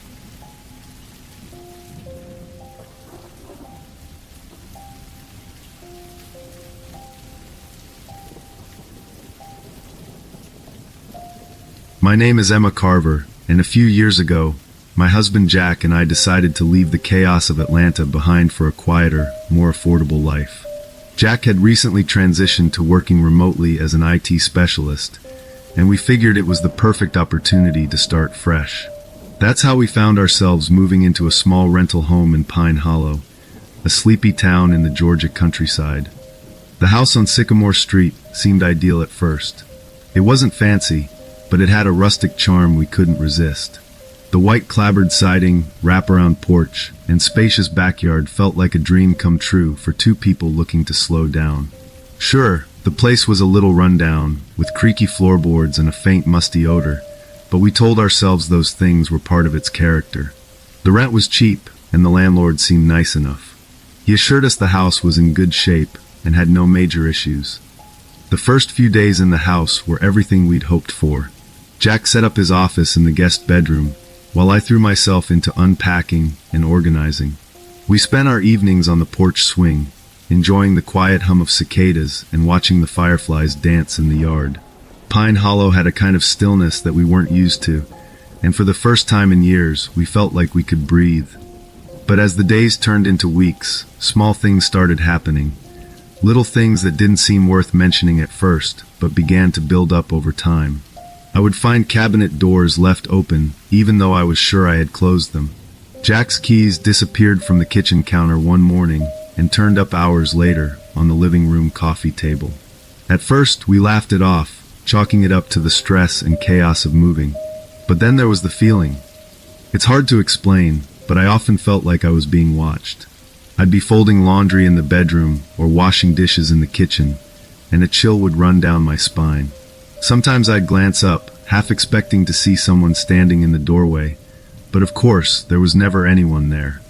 My name is Emma Carver, and a few years ago, my husband Jack and I decided to leave the chaos of Atlanta behind for a quieter, more affordable life. Jack had recently transitioned to working remotely as an IT specialist, and we figured it was the perfect opportunity to start fresh. That's how we found ourselves moving into a small rental home in Pine Hollow, a sleepy town in the Georgia countryside. The house on Sycamore Street seemed ideal at first. It wasn't fancy, but it had a rustic charm we couldn't resist. The white clapboard siding, wraparound porch, and spacious backyard felt like a dream come true for two people looking to slow down. Sure, the place was a little rundown, with creaky floorboards and a faint musty odor, but we told ourselves those things were part of its character. The rent was cheap, and the landlord seemed nice enough. He assured us the house was in good shape and had no major issues. The first few days in the house were everything we'd hoped for. Jack set up his office in the guest bedroom, while I threw myself into unpacking and organizing. We spent our evenings on the porch swing, enjoying the quiet hum of cicadas and watching the fireflies dance in the yard. Pine Hollow had a kind of stillness that we weren't used to, and for the first time in years, we felt like we could breathe. But as the days turned into weeks, small things started happening. Little things that didn't seem worth mentioning at first, but began to build up over time. I would find cabinet doors left open, even though I was sure I had closed them. Jack's keys disappeared from the kitchen counter one morning and turned up hours later on the living room coffee table. At first, we laughed it off, chalking it up to the stress and chaos of moving. But then there was the feeling. It's hard to explain, but I often felt like I was being watched. I'd be folding laundry in the bedroom or washing dishes in the kitchen, and a chill would run down my spine. Sometimes I'd glance up, half expecting to see someone standing in the doorway, but of course, there was never anyone there.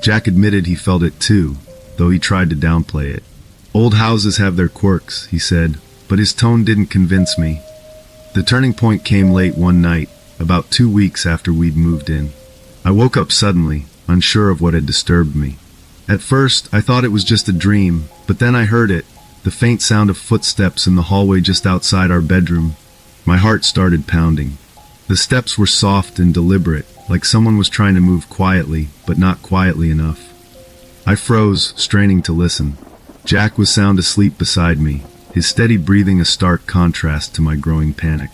Jack admitted he felt it too, though he tried to downplay it. Old houses have their quirks, he said, but his tone didn't convince me. The turning point came late one night, about 2 weeks after we'd moved in. I woke up suddenly, unsure of what had disturbed me. At first, I thought it was just a dream, but then I heard it, the faint sound of footsteps in the hallway just outside our bedroom. My heart started pounding. The steps were soft and deliberate, like someone was trying to move quietly, but not quietly enough. I froze, straining to listen. Jack was sound asleep beside me, his steady breathing a stark contrast to my growing panic.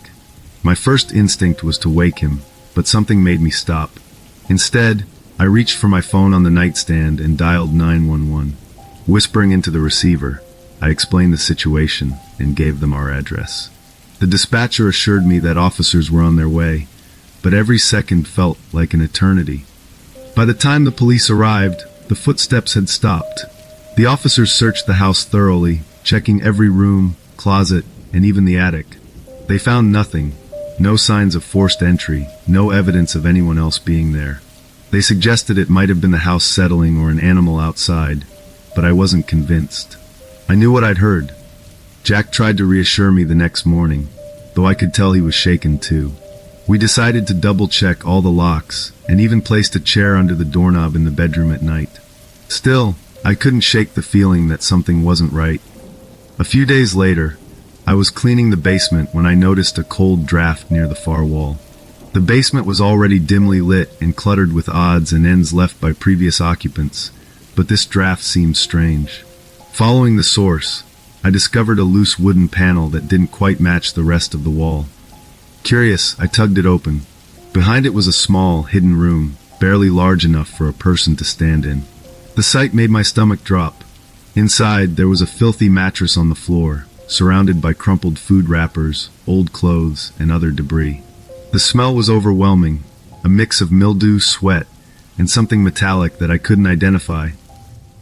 My first instinct was to wake him, but something made me stop. Instead, I reached for my phone on the nightstand and dialed 911. Whispering into the receiver, I explained the situation and gave them our address. The dispatcher assured me that officers were on their way, but every second felt like an eternity. By the time the police arrived, the footsteps had stopped. The officers searched the house thoroughly, checking every room, closet, and even the attic. They found nothing, no signs of forced entry, no evidence of anyone else being there. They suggested it might have been the house settling or an animal outside, but I wasn't convinced. I knew what I'd heard. Jack tried to reassure me the next morning, though I could tell he was shaken too. We decided to double-check all the locks, and even placed a chair under the doorknob in the bedroom at night. Still, I couldn't shake the feeling that something wasn't right. A few days later, I was cleaning the basement when I noticed a cold draft near the far wall. The basement was already dimly lit and cluttered with odds and ends left by previous occupants, but this draft seemed strange. Following the source, I discovered a loose wooden panel that didn't quite match the rest of the wall. Curious, I tugged it open. Behind it was a small, hidden room, barely large enough for a person to stand in. The sight made my stomach drop. Inside, there was a filthy mattress on the floor, surrounded by crumpled food wrappers, old clothes, and other debris. The smell was overwhelming, a mix of mildew, sweat, and something metallic that I couldn't identify.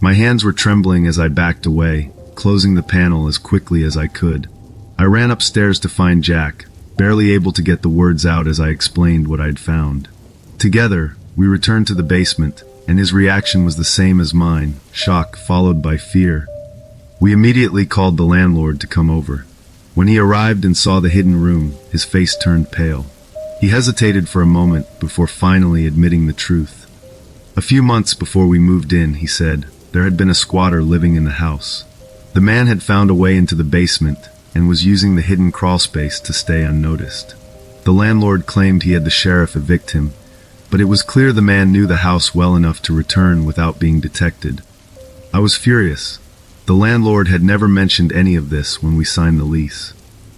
My hands were trembling as I backed away, closing the panel as quickly as I could. I ran upstairs to find Jack, barely able to get the words out as I explained what I'd found. Together, we returned to the basement, and his reaction was the same as mine, shock followed by fear. We immediately called the landlord to come over. When he arrived and saw the hidden room, his face turned pale. He hesitated for a moment before finally admitting the truth. A few months before we moved in, he said, there had been a squatter living in the house. The man had found a way into the basement and was using the hidden crawl space to stay unnoticed. The landlord claimed he had the sheriff evict him, but it was clear the man knew the house well enough to return without being detected. I was furious. The landlord had never mentioned any of this when we signed the lease.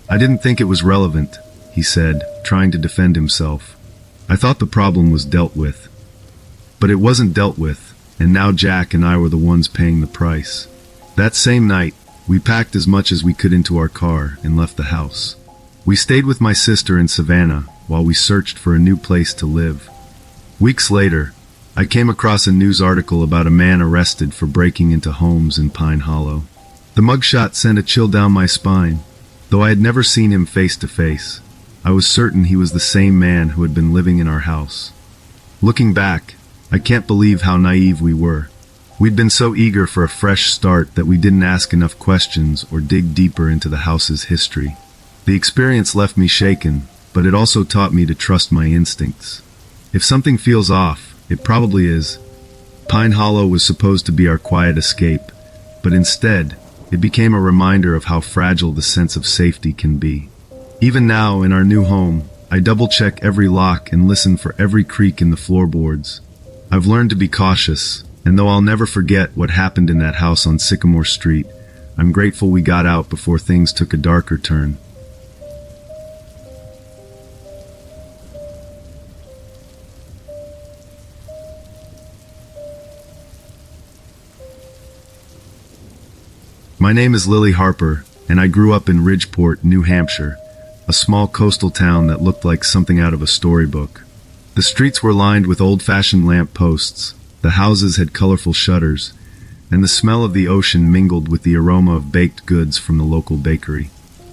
I didn't think it was relevant, he said, trying to defend himself. I thought the problem was dealt with. But it wasn't dealt with, and now Jack and I were the ones paying the price. That same night, we packed as much as we could into our car and left the house. We stayed with my sister in Savannah while we searched for a new place to live. Weeks later, I came across a news article about a man arrested for breaking into homes in Pine Hollow. The mugshot sent a chill down my spine. Though I had never seen him face to face, I was certain he was the same man who had been living in our house. Looking back, I can't believe how naive we were. We'd been so eager for a fresh start that we didn't ask enough questions or dig deeper into the house's history. The experience left me shaken, but it also taught me to trust my instincts. If something feels off, it probably is. Pine Hollow was supposed to be our quiet escape, but instead, it became a reminder of how fragile the sense of safety can be. Even now, in our new home, I double-check every lock and listen for every creak in the floorboards. I've learned to be cautious, and though I'll never forget what happened in that house on Sycamore Street, I'm grateful we got out before things took a darker turn. My name is Lily Harper, and I grew up in Ridgeport, New Hampshire, a small coastal town that looked like something out of a storybook. The streets were lined with old-fashioned lamp posts, the houses had colorful shutters, and the smell of the ocean mingled with the aroma of baked goods from the local bakery.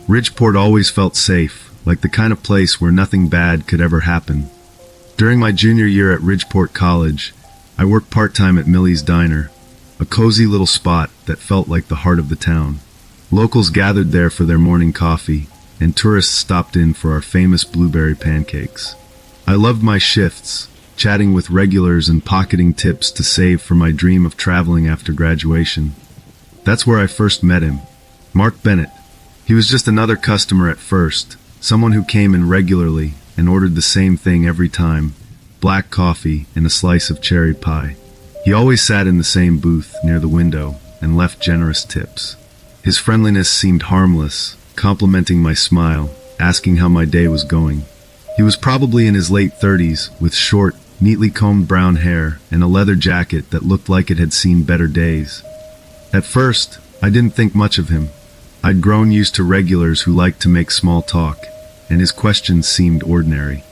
Ridgeport always felt safe, like the kind of place where nothing bad could ever happen. During my junior year at Ridgeport College, I worked part-time at Millie's Diner, a cozy little spot that felt like the heart of the town. Locals gathered there for their morning coffee, and tourists stopped in for our famous blueberry pancakes. I loved my shifts, chatting with regulars and pocketing tips to save for my dream of traveling after graduation. That's where I first met him, Mark Bennett. He was just another customer at first, someone who came in regularly and ordered the same thing every time, black coffee and a slice of cherry pie. He always sat in the same booth near the window and left generous tips. His friendliness seemed harmless, complimenting my smile, asking how my day was going. He was probably in his late 30s, with short, neatly combed brown hair and a leather jacket that looked like it had seen better days. At first, I didn't think much of him. I'd grown used to regulars who liked to make small talk, and his questions seemed ordinary.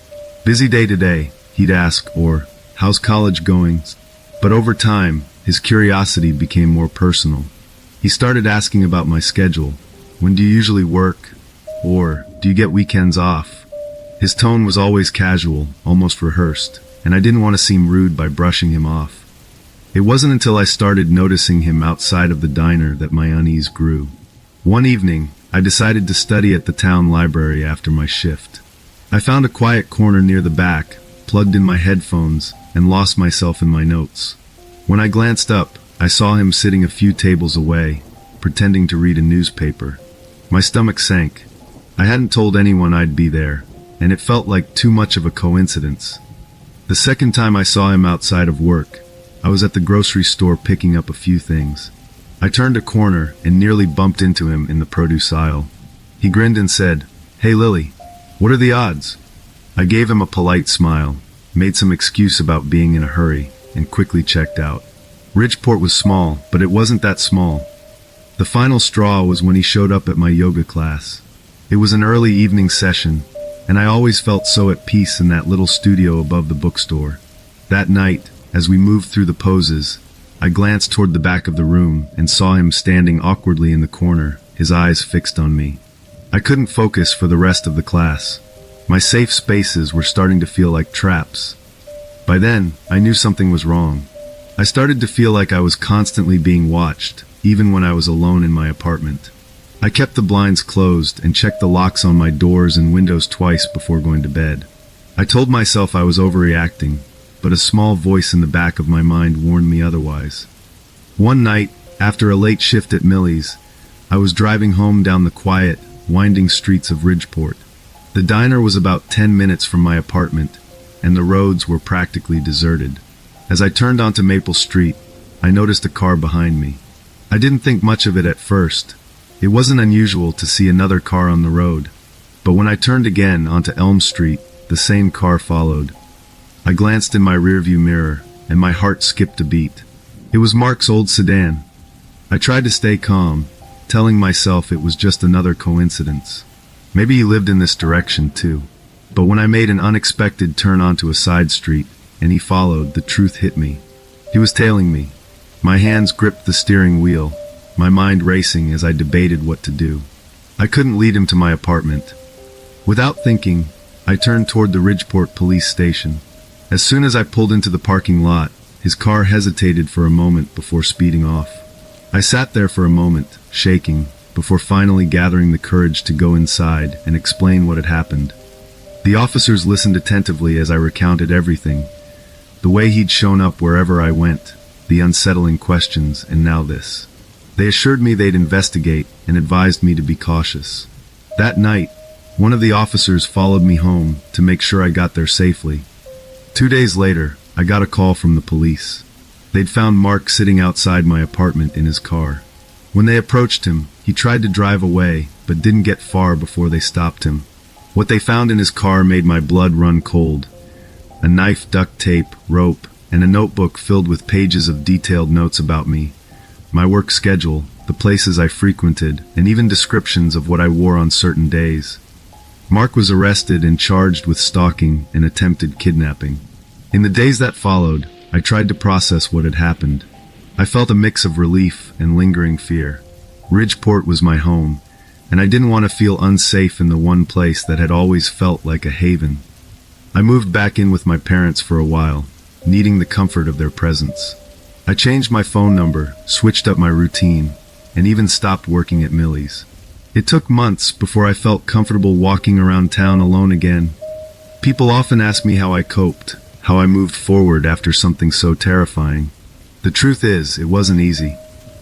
"Busy day today?" he'd ask, or "How's college going?" But over time, his curiosity became more personal. He started asking about my schedule. "When do you usually work?" Or, "Do you get weekends off?" His tone was always casual, almost rehearsed, and I didn't want to seem rude by brushing him off. It wasn't until I started noticing him outside of the diner that my unease grew. One evening, I decided to study at the town library after my shift. I found a quiet corner near the back, plugged in my headphones, and lost myself in my notes. When I glanced up, I saw him sitting a few tables away, pretending to read a newspaper. My stomach sank. I hadn't told anyone I'd be there, and it felt like too much of a coincidence. The second time I saw him outside of work, I was at the grocery store picking up a few things. I turned a corner and nearly bumped into him in the produce aisle. He grinned and said, "Hey Lily, what are the odds?" I gave him a polite smile, made some excuse about being in a hurry, and quickly checked out. Ridgeport was small, but it wasn't that small. The final straw was when he showed up at my yoga class. It was an early evening session, and I always felt so at peace in that little studio above the bookstore. That night, as we moved through the poses, I glanced toward the back of the room and saw him standing awkwardly in the corner, his eyes fixed on me. I couldn't focus for the rest of the class. My safe spaces were starting to feel like traps. By then, I knew something was wrong. I started to feel like I was constantly being watched, even when I was alone in my apartment. I kept the blinds closed and checked the locks on my doors and windows twice before going to bed. I told myself I was overreacting, but a small voice in the back of my mind warned me otherwise. One night, after a late shift at Millie's, I was driving home down the quiet, winding streets of Ridgeport. The diner was about 10 minutes from my apartment, and the roads were practically deserted. As I turned onto Maple Street, I noticed a car behind me. I didn't think much of it at first. It wasn't unusual to see another car on the road. But when I turned again onto Elm Street, the same car followed. I glanced in my rearview mirror, and my heart skipped a beat. It was Mark's old sedan. I tried to stay calm, telling myself it was just another coincidence. Maybe he lived in this direction too. But when I made an unexpected turn onto a side street, and he followed, the truth hit me. He was tailing me. My hands gripped the steering wheel, my mind racing as I debated what to do. I couldn't lead him to my apartment. Without thinking, I turned toward the Ridgeport police station. As soon as I pulled into the parking lot, his car hesitated for a moment before speeding off. I sat there for a moment, shaking, before finally gathering the courage to go inside and explain what had happened. The officers listened attentively as I recounted everything. The way he'd shown up wherever I went, the unsettling questions, and now this. They assured me they'd investigate and advised me to be cautious. That night, one of the officers followed me home to make sure I got there safely. 2 days later, I got a call from the police. They'd found Mark sitting outside my apartment in his car. When they approached him, he tried to drive away, but didn't get far before they stopped him. What they found in his car made my blood run cold. A knife, duct tape, rope, and a notebook filled with pages of detailed notes about me, my work schedule, the places I frequented, and even descriptions of what I wore on certain days. Mark was arrested and charged with stalking and attempted kidnapping. In the days that followed, I tried to process what had happened. I felt a mix of relief and lingering fear. Ridgeport was my home, and I didn't want to feel unsafe in the one place that had always felt like a haven. I moved back in with my parents for a while, needing the comfort of their presence. I changed my phone number, switched up my routine, and even stopped working at Millie's. It took months before I felt comfortable walking around town alone again. People often ask me how I coped, how I moved forward after something so terrifying. The truth is, it wasn't easy,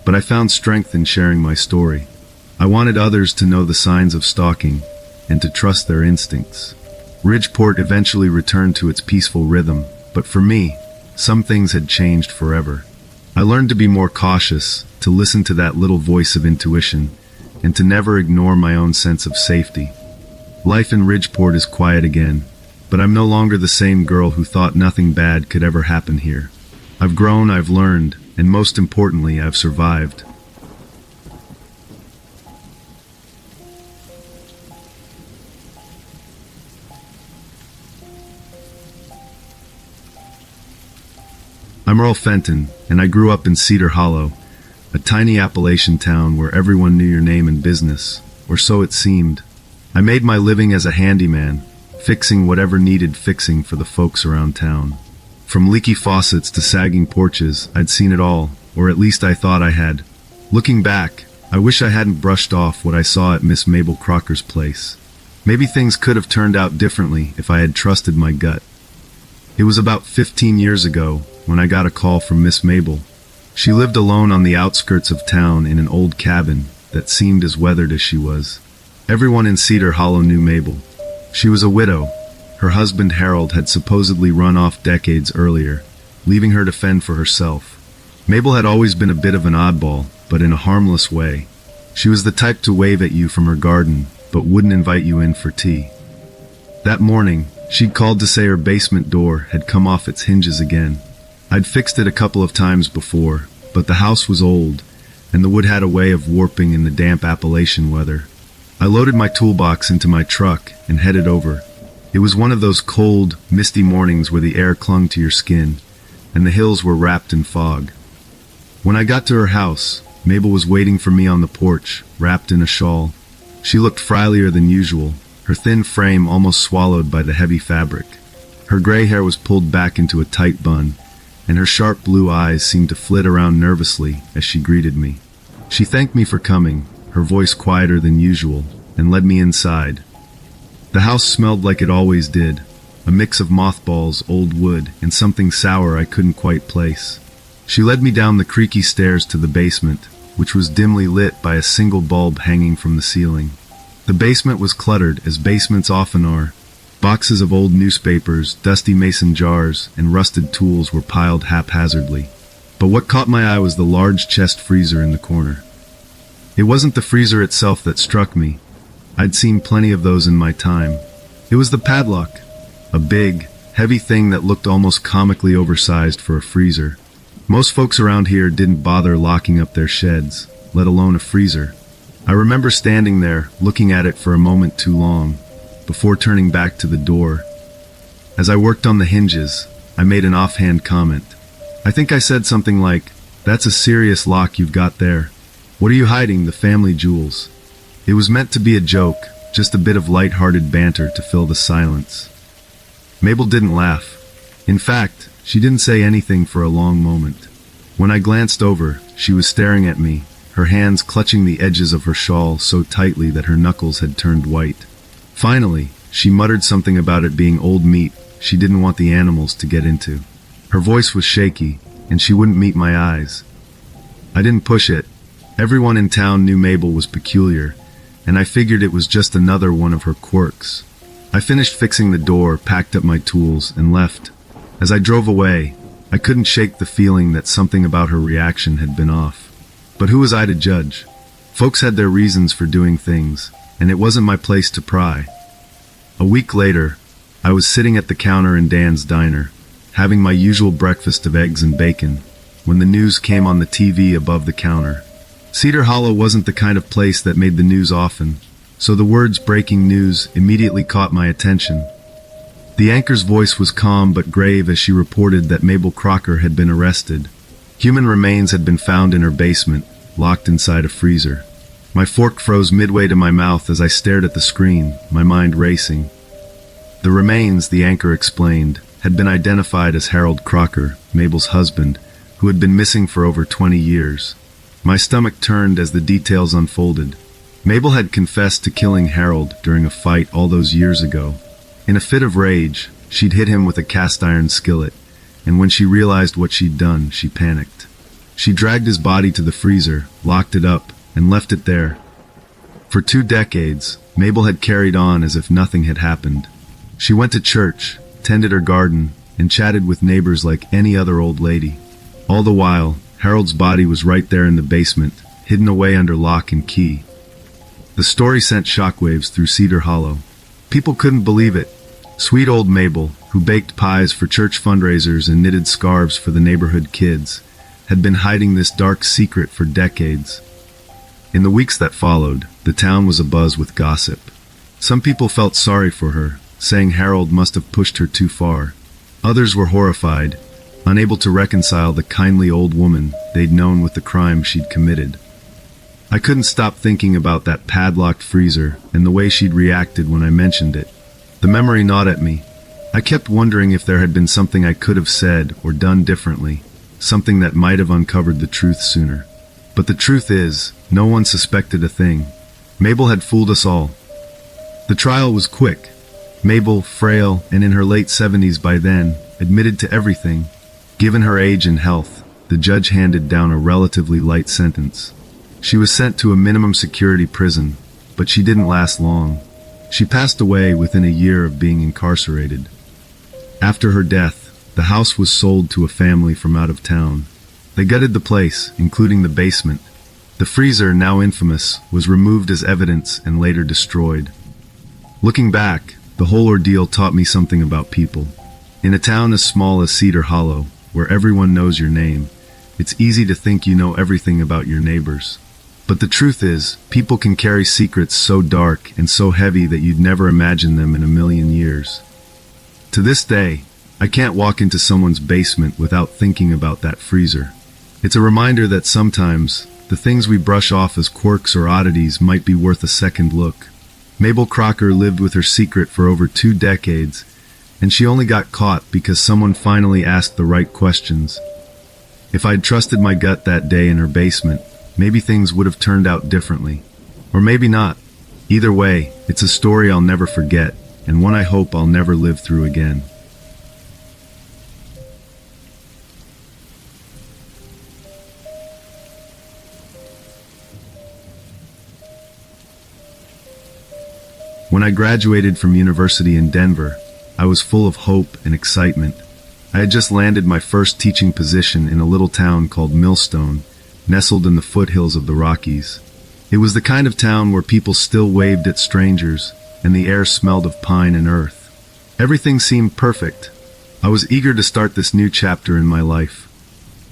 but I found strength in sharing my story. I wanted others to know the signs of stalking and to trust their instincts. Ridgeport eventually returned to its peaceful rhythm, but for me, some things had changed forever. I learned to be more cautious, to listen to that little voice of intuition, and to never ignore my own sense of safety. Life in Ridgeport is quiet again, but I'm no longer the same girl who thought nothing bad could ever happen here. I've grown, I've learned, and most importantly, I've survived. I'm Earl Fenton, and I grew up in Cedar Hollow, a tiny Appalachian town where everyone knew your name and business, or so it seemed. I made my living as a handyman, fixing whatever needed fixing for the folks around town. From leaky faucets to sagging porches, I'd seen it all, or at least I thought I had. Looking back, I wish I hadn't brushed off what I saw at Miss Mabel Crocker's place. Maybe things could have turned out differently if I had trusted my gut. It was about 15 years ago when I got a call from Miss Mabel. She lived alone on the outskirts of town in an old cabin that seemed as weathered as she was. Everyone in Cedar Hollow knew Mabel. She was a widow. Her husband Harold had supposedly run off decades earlier, leaving her to fend for herself. Mabel had always been a bit of an oddball, but in a harmless way. She was the type to wave at you from her garden, but wouldn't invite you in for tea. That morning, she'd called to say her basement door had come off its hinges again. I'd fixed it a couple of times before, but the house was old, and the wood had a way of warping in the damp Appalachian weather. I loaded my toolbox into my truck and headed over. It was one of those cold, misty mornings where the air clung to your skin, and the hills were wrapped in fog. When I got to her house, Mabel was waiting for me on the porch, wrapped in a shawl. She looked frilier than usual, her thin frame almost swallowed by the heavy fabric. Her gray hair was pulled back into a tight bun, and her sharp blue eyes seemed to flit around nervously as she greeted me. She thanked me for coming, her voice quieter than usual, and led me inside. The house smelled like it always did, a mix of mothballs, old wood, and something sour I couldn't quite place. She led me down the creaky stairs to the basement, which was dimly lit by a single bulb hanging from the ceiling. The basement was cluttered, as basements often are. Boxes of old newspapers, dusty mason jars, and rusted tools were piled haphazardly. But what caught my eye was the large chest freezer in the corner. It wasn't the freezer itself that struck me. I'd seen plenty of those in my time. It was the padlock. A big, heavy thing that looked almost comically oversized for a freezer. Most folks around here didn't bother locking up their sheds, let alone a freezer. I remember standing there, looking at it for a moment too long, before turning back to the door. As I worked on the hinges, I made an offhand comment. I think I said something like, "That's a serious lock you've got there. What are you hiding, the family jewels?" It was meant to be a joke, just a bit of light-hearted banter to fill the silence. Mabel didn't laugh. In fact, she didn't say anything for a long moment. When I glanced over, she was staring at me, her hands clutching the edges of her shawl so tightly that her knuckles had turned white. Finally, she muttered something about it being old meat she didn't want the animals to get into. Her voice was shaky, and she wouldn't meet my eyes. I didn't push it. Everyone in town knew Mabel was peculiar, and I figured it was just another one of her quirks. I finished fixing the door, packed up my tools, and left. As I drove away, I couldn't shake the feeling that something about her reaction had been off. But who was I to judge? Folks had their reasons for doing things, and it wasn't my place to pry. A week later, I was sitting at the counter in Dan's diner, having my usual breakfast of eggs and bacon, when the news came on the TV above the counter. Cedar Hollow wasn't the kind of place that made the news often, so the words "breaking news" immediately caught my attention. The anchor's voice was calm but grave as she reported that Mabel Crocker had been arrested. Human remains had been found in her basement, locked inside a freezer. My fork froze midway to my mouth as I stared at the screen, my mind racing. The remains, the anchor explained, had been identified as Harold Crocker, Mabel's husband, who had been missing for over 20 years. My stomach turned as the details unfolded. Mabel had confessed to killing Harold during a fight all those years ago. In a fit of rage, she'd hit him with a cast-iron skillet, and when she realized what she'd done, she panicked. She dragged his body to the freezer, locked it up, and left it there. For 2 decades, Mabel had carried on as if nothing had happened. She went to church, tended her garden, and chatted with neighbors like any other old lady. All the while, Harold's body was right there in the basement, hidden away under lock and key. The story sent shockwaves through Cedar Hollow. People couldn't believe it. Sweet old Mabel, who baked pies for church fundraisers and knitted scarves for the neighborhood kids, had been hiding this dark secret for decades. In the weeks that followed, the town was abuzz with gossip. Some people felt sorry for her, saying Harold must have pushed her too far. Others were horrified, unable to reconcile the kindly old woman they'd known with the crime she'd committed. I couldn't stop thinking about that padlocked freezer and the way she'd reacted when I mentioned it. The memory gnawed at me. I kept wondering if there had been something I could have said or done differently, something that might have uncovered the truth sooner. But the truth is, no one suspected a thing. Mabel had fooled us all. The trial was quick. Mabel, frail and in her late 70s by then, admitted to everything. Given her age and health, the judge handed down a relatively light sentence. She was sent to a minimum security prison, but she didn't last long. She passed away within a year of being incarcerated. After her death, the house was sold to a family from out of town. They gutted the place, including the basement. The freezer, now infamous, was removed as evidence and later destroyed. Looking back, the whole ordeal taught me something about people. In a town as small as Cedar Hollow, where everyone knows your name, it's easy to think you know everything about your neighbors. But the truth is, people can carry secrets so dark and so heavy that you'd never imagine them in a million years. To this day, I can't walk into someone's basement without thinking about that freezer. It's a reminder that sometimes, the things we brush off as quirks or oddities might be worth a second look. Mabel Crocker lived with her secret for over 2 decades, and she only got caught because someone finally asked the right questions. If I'd trusted my gut that day in her basement, maybe things would have turned out differently. Or maybe not. Either way, it's a story I'll never forget, and one I hope I'll never live through again. When I graduated from university in Denver, I was full of hope and excitement. I had just landed my first teaching position in a little town called Millstone, nestled in the foothills of the Rockies. It was the kind of town where people still waved at strangers, and the air smelled of pine and earth. Everything seemed perfect. I was eager to start this new chapter in my life.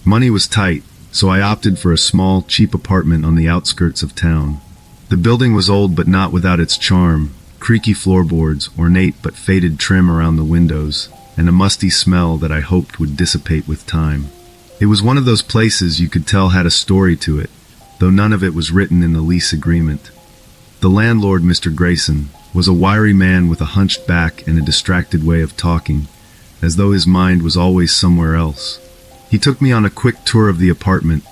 Money was tight, so I opted for a small, cheap apartment on the outskirts of town. The building was old but not without its charm, creaky floorboards, ornate but faded trim around the windows, and a musty smell that I hoped would dissipate with time. It was one of those places you could tell had a story to it, though none of it was written in the lease agreement. The landlord, Mr. Grayson, was a wiry man with a hunched back and a distracted way of talking, as though his mind was always somewhere else. He took me on a quick tour of the apartment,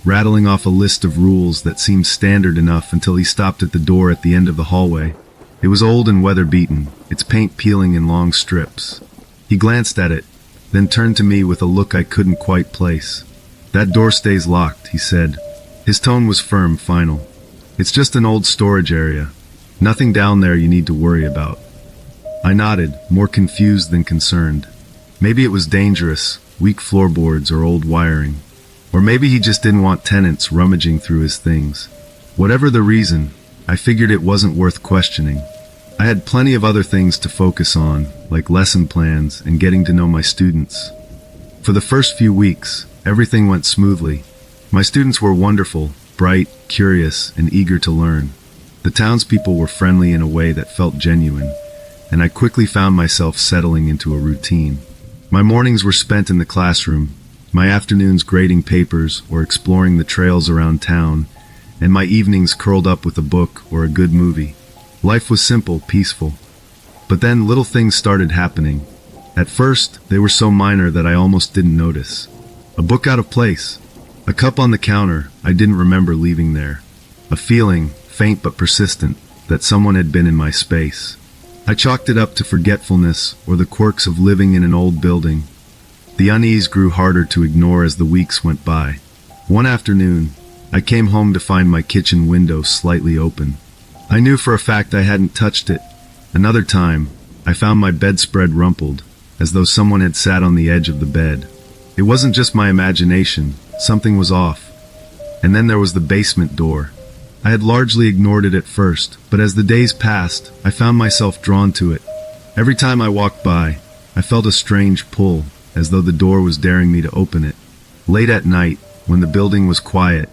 rattling off a list of rules that seemed standard enough until he stopped at the door at the end of the hallway. It was old and weather-beaten, its paint peeling in long strips. He glanced at it, then turned to me with a look I couldn't quite place. "That door stays locked," he said. His tone was firm, final. "It's just an old storage area. Nothing down there you need to worry about." I nodded, more confused than concerned. Maybe it was dangerous, weak floorboards or old wiring. Or maybe he just didn't want tenants rummaging through his things. Whatever the reason, I figured it wasn't worth questioning. I had plenty of other things to focus on, like lesson plans and getting to know my students. For the first few weeks, everything went smoothly. My students were wonderful, bright, curious, and eager to learn. The townspeople were friendly in a way that felt genuine, and I quickly found myself settling into a routine. My mornings were spent in the classroom, my afternoons grading papers or exploring the trails around town, and my evenings curled up with a book or a good movie. Life was simple, peaceful. But then little things started happening. At first, they were so minor that I almost didn't notice. A book out of place. A cup on the counter I didn't remember leaving there. A feeling, faint but persistent, that someone had been in my space. I chalked it up to forgetfulness or the quirks of living in an old building. The unease grew harder to ignore as the weeks went by. One afternoon, I came home to find my kitchen window slightly open. I knew for a fact I hadn't touched it. Another time, I found my bedspread rumpled, as though someone had sat on the edge of the bed. It wasn't just my imagination, something was off. And then there was the basement door. I had largely ignored it at first, but as the days passed, I found myself drawn to it. Every time I walked by, I felt a strange pull, as though the door was daring me to open it. Late at night, when the building was quiet,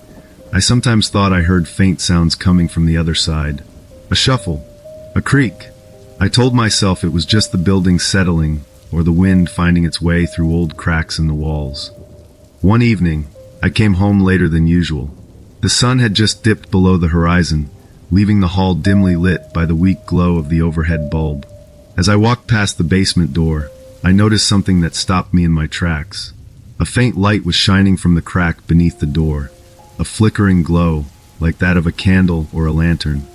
I sometimes thought I heard faint sounds coming from the other side. A shuffle, a creak. I told myself it was just the building settling, or the wind finding its way through old cracks in the walls. One evening, I came home later than usual. The sun had just dipped below the horizon, leaving the hall dimly lit by the weak glow of the overhead bulb. As I walked past the basement door, I noticed something that stopped me in my tracks. A faint light was shining from the crack beneath the door, a flickering glow, like that of a candle or a lantern.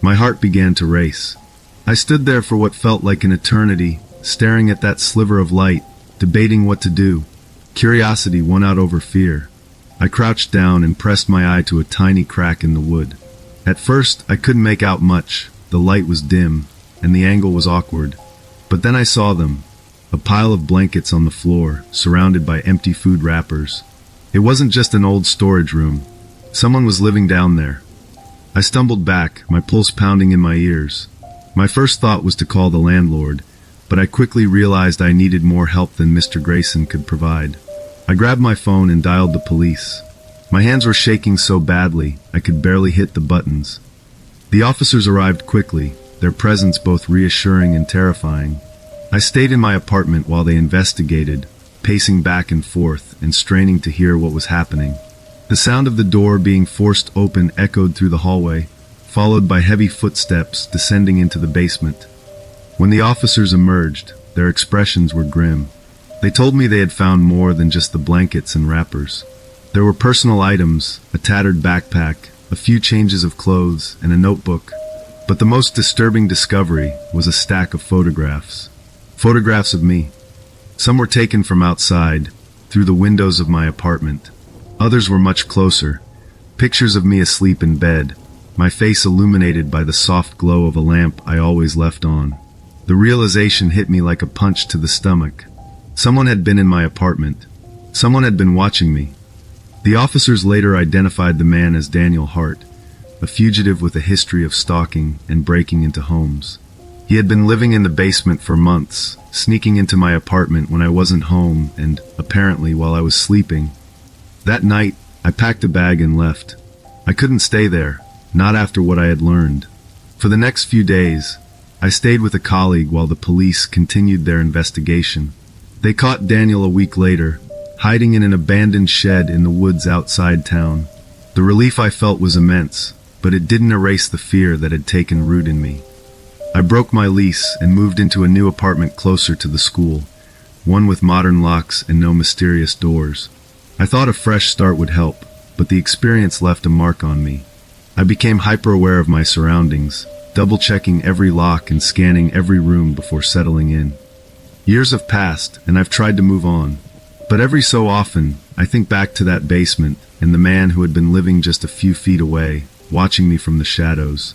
My heart began to race. I stood there for what felt like an eternity, staring at that sliver of light, debating what to do. Curiosity won out over fear. I crouched down and pressed my eye to a tiny crack in the wood. At first, I couldn't make out much. The light was dim, and the angle was awkward. But then I saw them. A pile of blankets on the floor, surrounded by empty food wrappers. It wasn't just an old storage room. Someone was living down there. I stumbled back, my pulse pounding in my ears. My first thought was to call the landlord, but I quickly realized I needed more help than Mr. Grayson could provide. I grabbed my phone and dialed the police. My hands were shaking so badly, I could barely hit the buttons. The officers arrived quickly, their presence both reassuring and terrifying. I stayed in my apartment while they investigated, pacing back and forth and straining to hear what was happening. The sound of the door being forced open echoed through the hallway, followed by heavy footsteps descending into the basement. When the officers emerged, their expressions were grim. They told me they had found more than just the blankets and wrappers. There were personal items, a tattered backpack, a few changes of clothes, and a notebook. But the most disturbing discovery was a stack of photographs. Photographs of me. Some were taken from outside, through the windows of my apartment. Others were much closer. Pictures of me asleep in bed, my face illuminated by the soft glow of a lamp I always left on. The realization hit me like a punch to the stomach. Someone had been in my apartment. Someone had been watching me. The officers later identified the man as Daniel Hart, a fugitive with a history of stalking and breaking into homes. He had been living in the basement for months, sneaking into my apartment when I wasn't home and, apparently, while I was sleeping. That night, I packed a bag and left. I couldn't stay there, not after what I had learned. For the next few days, I stayed with a colleague while the police continued their investigation. They caught Daniel a week later, hiding in an abandoned shed in the woods outside town. The relief I felt was immense, but it didn't erase the fear that had taken root in me. I broke my lease and moved into a new apartment closer to the school, one with modern locks and no mysterious doors. I thought a fresh start would help, but the experience left a mark on me. I became hyper-aware of my surroundings, double-checking every lock and scanning every room before settling in. Years have passed, and I've tried to move on. But every so often, I think back to that basement and the man who had been living just a few feet away, watching me from the shadows.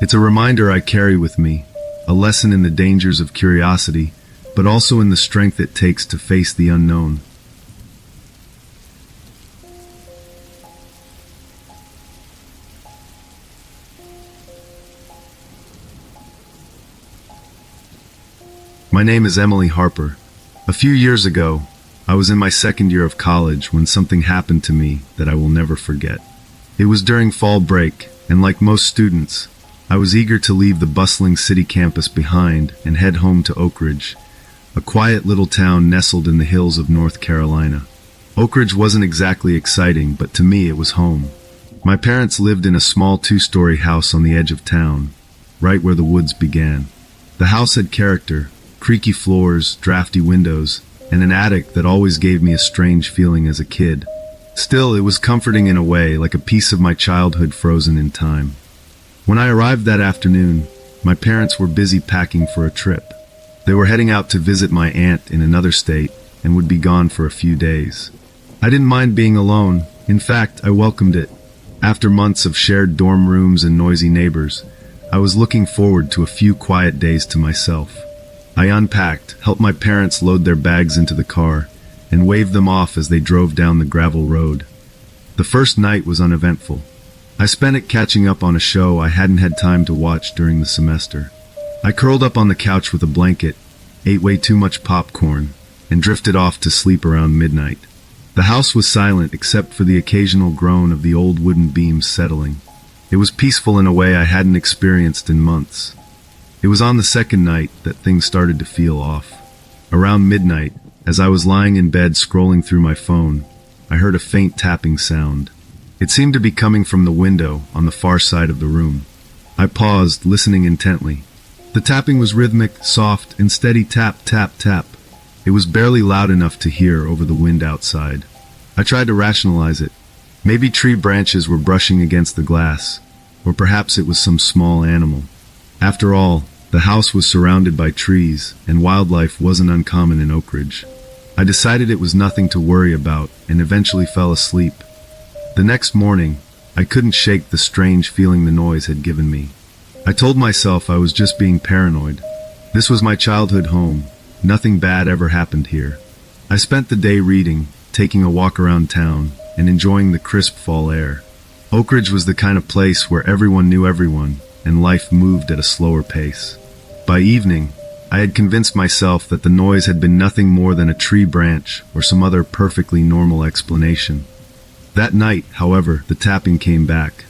It's a reminder I carry with me, a lesson in the dangers of curiosity, but also in the strength it takes to face the unknown. My name is Emily Harper. A few years ago, I was in my second year of college when something happened to me that I will never forget. It was during fall break, and like most students, I was eager to leave the bustling city campus behind and head home to Oak Ridge, a quiet little town nestled in the hills of North Carolina. Oak Ridge wasn't exactly exciting, but to me it was home. My parents lived in a small 2-story house on the edge of town, right where the woods began. The house had character, creaky floors, drafty windows, and an attic that always gave me a strange feeling as a kid. Still, it was comforting in a way, like a piece of my childhood frozen in time. When I arrived that afternoon, my parents were busy packing for a trip. They were heading out to visit my aunt in another state and would be gone for a few days. I didn't mind being alone. In fact, I welcomed it. After months of shared dorm rooms and noisy neighbors, I was looking forward to a few quiet days to myself. I unpacked, helped my parents load their bags into the car, and waved them off as they drove down the gravel road. The first night was uneventful. I spent it catching up on a show I hadn't had time to watch during the semester. I curled up on the couch with a blanket, ate way too much popcorn, and drifted off to sleep around midnight. The house was silent except for the occasional groan of the old wooden beams settling. It was peaceful in a way I hadn't experienced in months. It was on the second night that things started to feel off. Around midnight, as I was lying in bed scrolling through my phone, I heard a faint tapping sound. It seemed to be coming from the window on the far side of the room. I paused, listening intently. The tapping was rhythmic, soft, and steady tap, tap, tap. It was barely loud enough to hear over the wind outside. I tried to rationalize it. Maybe tree branches were brushing against the glass, or perhaps it was some small animal. After all, the house was surrounded by trees, and wildlife wasn't uncommon in Oak Ridge. I decided it was nothing to worry about, and eventually fell asleep. The next morning, I couldn't shake the strange feeling the noise had given me. I told myself I was just being paranoid. This was my childhood home. Nothing bad ever happened here. I spent the day reading, taking a walk around town, and enjoying the crisp fall air. Oak Ridge was the kind of place where everyone knew everyone, and life moved at a slower pace. By evening, I had convinced myself that the noise had been nothing more than a tree branch or some other perfectly normal explanation. That night, however, the tapping came back.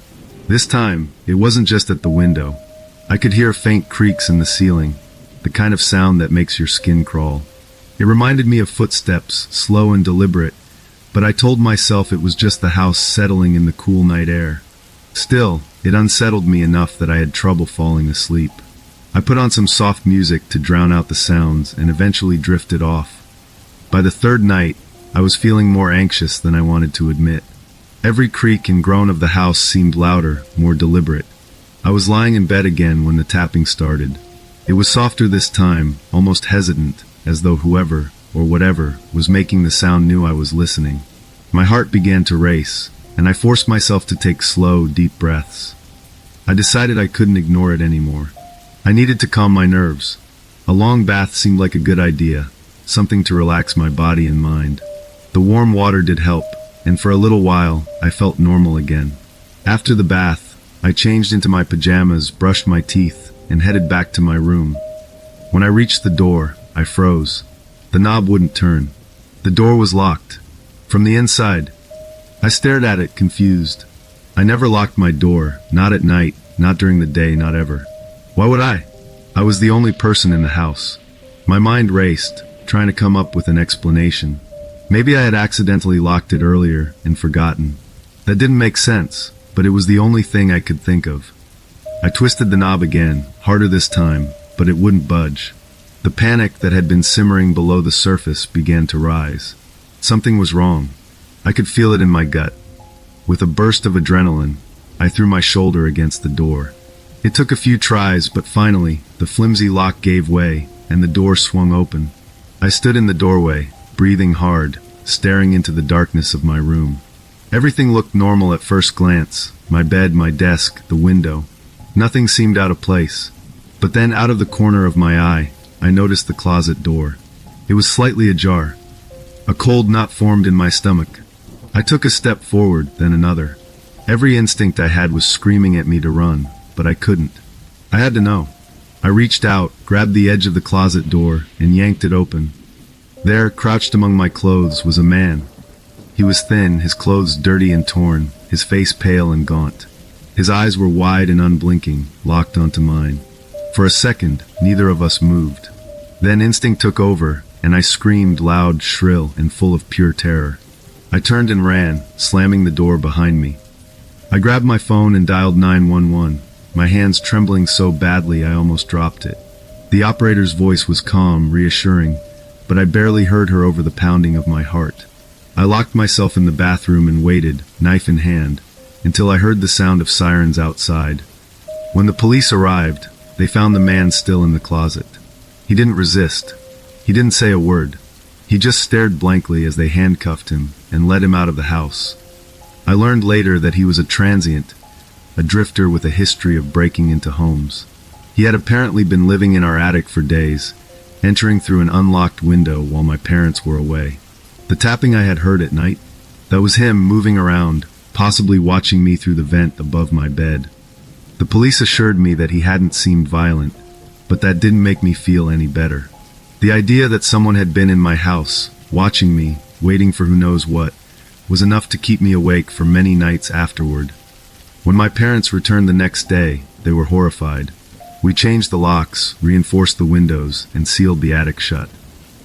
This time, it wasn't just at the window. I could hear faint creaks in the ceiling, the kind of sound that makes your skin crawl. It reminded me of footsteps, slow and deliberate, but I told myself it was just the house settling in the cool night air. Still, it unsettled me enough that I had trouble falling asleep. I put on some soft music to drown out the sounds and eventually drifted off. By the third night, I was feeling more anxious than I wanted to admit. Every creak and groan of the house seemed louder, more deliberate. I was lying in bed again when the tapping started. It was softer this time, almost hesitant, as though whoever, or whatever, was making the sound knew I was listening. My heart began to race, and I forced myself to take slow, deep breaths. I decided I couldn't ignore it anymore. I needed to calm my nerves. A long bath seemed like a good idea, something to relax my body and mind. The warm water did help, and for a little while, I felt normal again. After the bath, I changed into my pajamas, brushed my teeth, and headed back to my room. When I reached the door, I froze. The knob wouldn't turn. The door was locked. From the inside, I stared at it, confused. I never locked my door, not at night, not during the day, not ever. Why would I? I was the only person in the house. My mind raced, trying to come up with an explanation. Maybe I had accidentally locked it earlier and forgotten. That didn't make sense, but it was the only thing I could think of. I twisted the knob again, harder this time, but it wouldn't budge. The panic that had been simmering below the surface began to rise. Something was wrong. I could feel it in my gut. With a burst of adrenaline, I threw my shoulder against the door. It took a few tries, but finally, the flimsy lock gave way, and the door swung open. I stood in the doorway, breathing hard, staring into the darkness of my room. Everything looked normal at first glance. My bed, my desk, the window. Nothing seemed out of place. But then out of the corner of my eye, I noticed the closet door. It was slightly ajar. A cold knot formed in my stomach. I took a step forward, then another. Every instinct I had was screaming at me to run, but I couldn't. I had to know. I reached out, grabbed the edge of the closet door, and yanked it open. There, crouched among my clothes, was a man. He was thin, his clothes dirty and torn, his face pale and gaunt. His eyes were wide and unblinking, locked onto mine. For a second, neither of us moved. Then instinct took over, and I screamed loud, shrill, and full of pure terror. I turned and ran, slamming the door behind me. I grabbed my phone and dialed 911, my hands trembling so badly I almost dropped it. The operator's voice was calm, reassuring, but I barely heard her over the pounding of my heart. I locked myself in the bathroom and waited, knife in hand, until I heard the sound of sirens outside. When the police arrived, they found the man still in the closet. He didn't resist. He didn't say a word. He just stared blankly as they handcuffed him and led him out of the house. I learned later that he was a transient, a drifter with a history of breaking into homes. He had apparently been living in our attic for days, entering through an unlocked window while my parents were away. The tapping I had heard at night, that was him moving around, possibly watching me through the vent above my bed. The police assured me that he hadn't seemed violent, but that didn't make me feel any better. The idea that someone had been in my house, watching me, waiting for who knows what, was enough to keep me awake for many nights afterward. When my parents returned the next day, they were horrified. We changed the locks, reinforced the windows, and sealed the attic shut.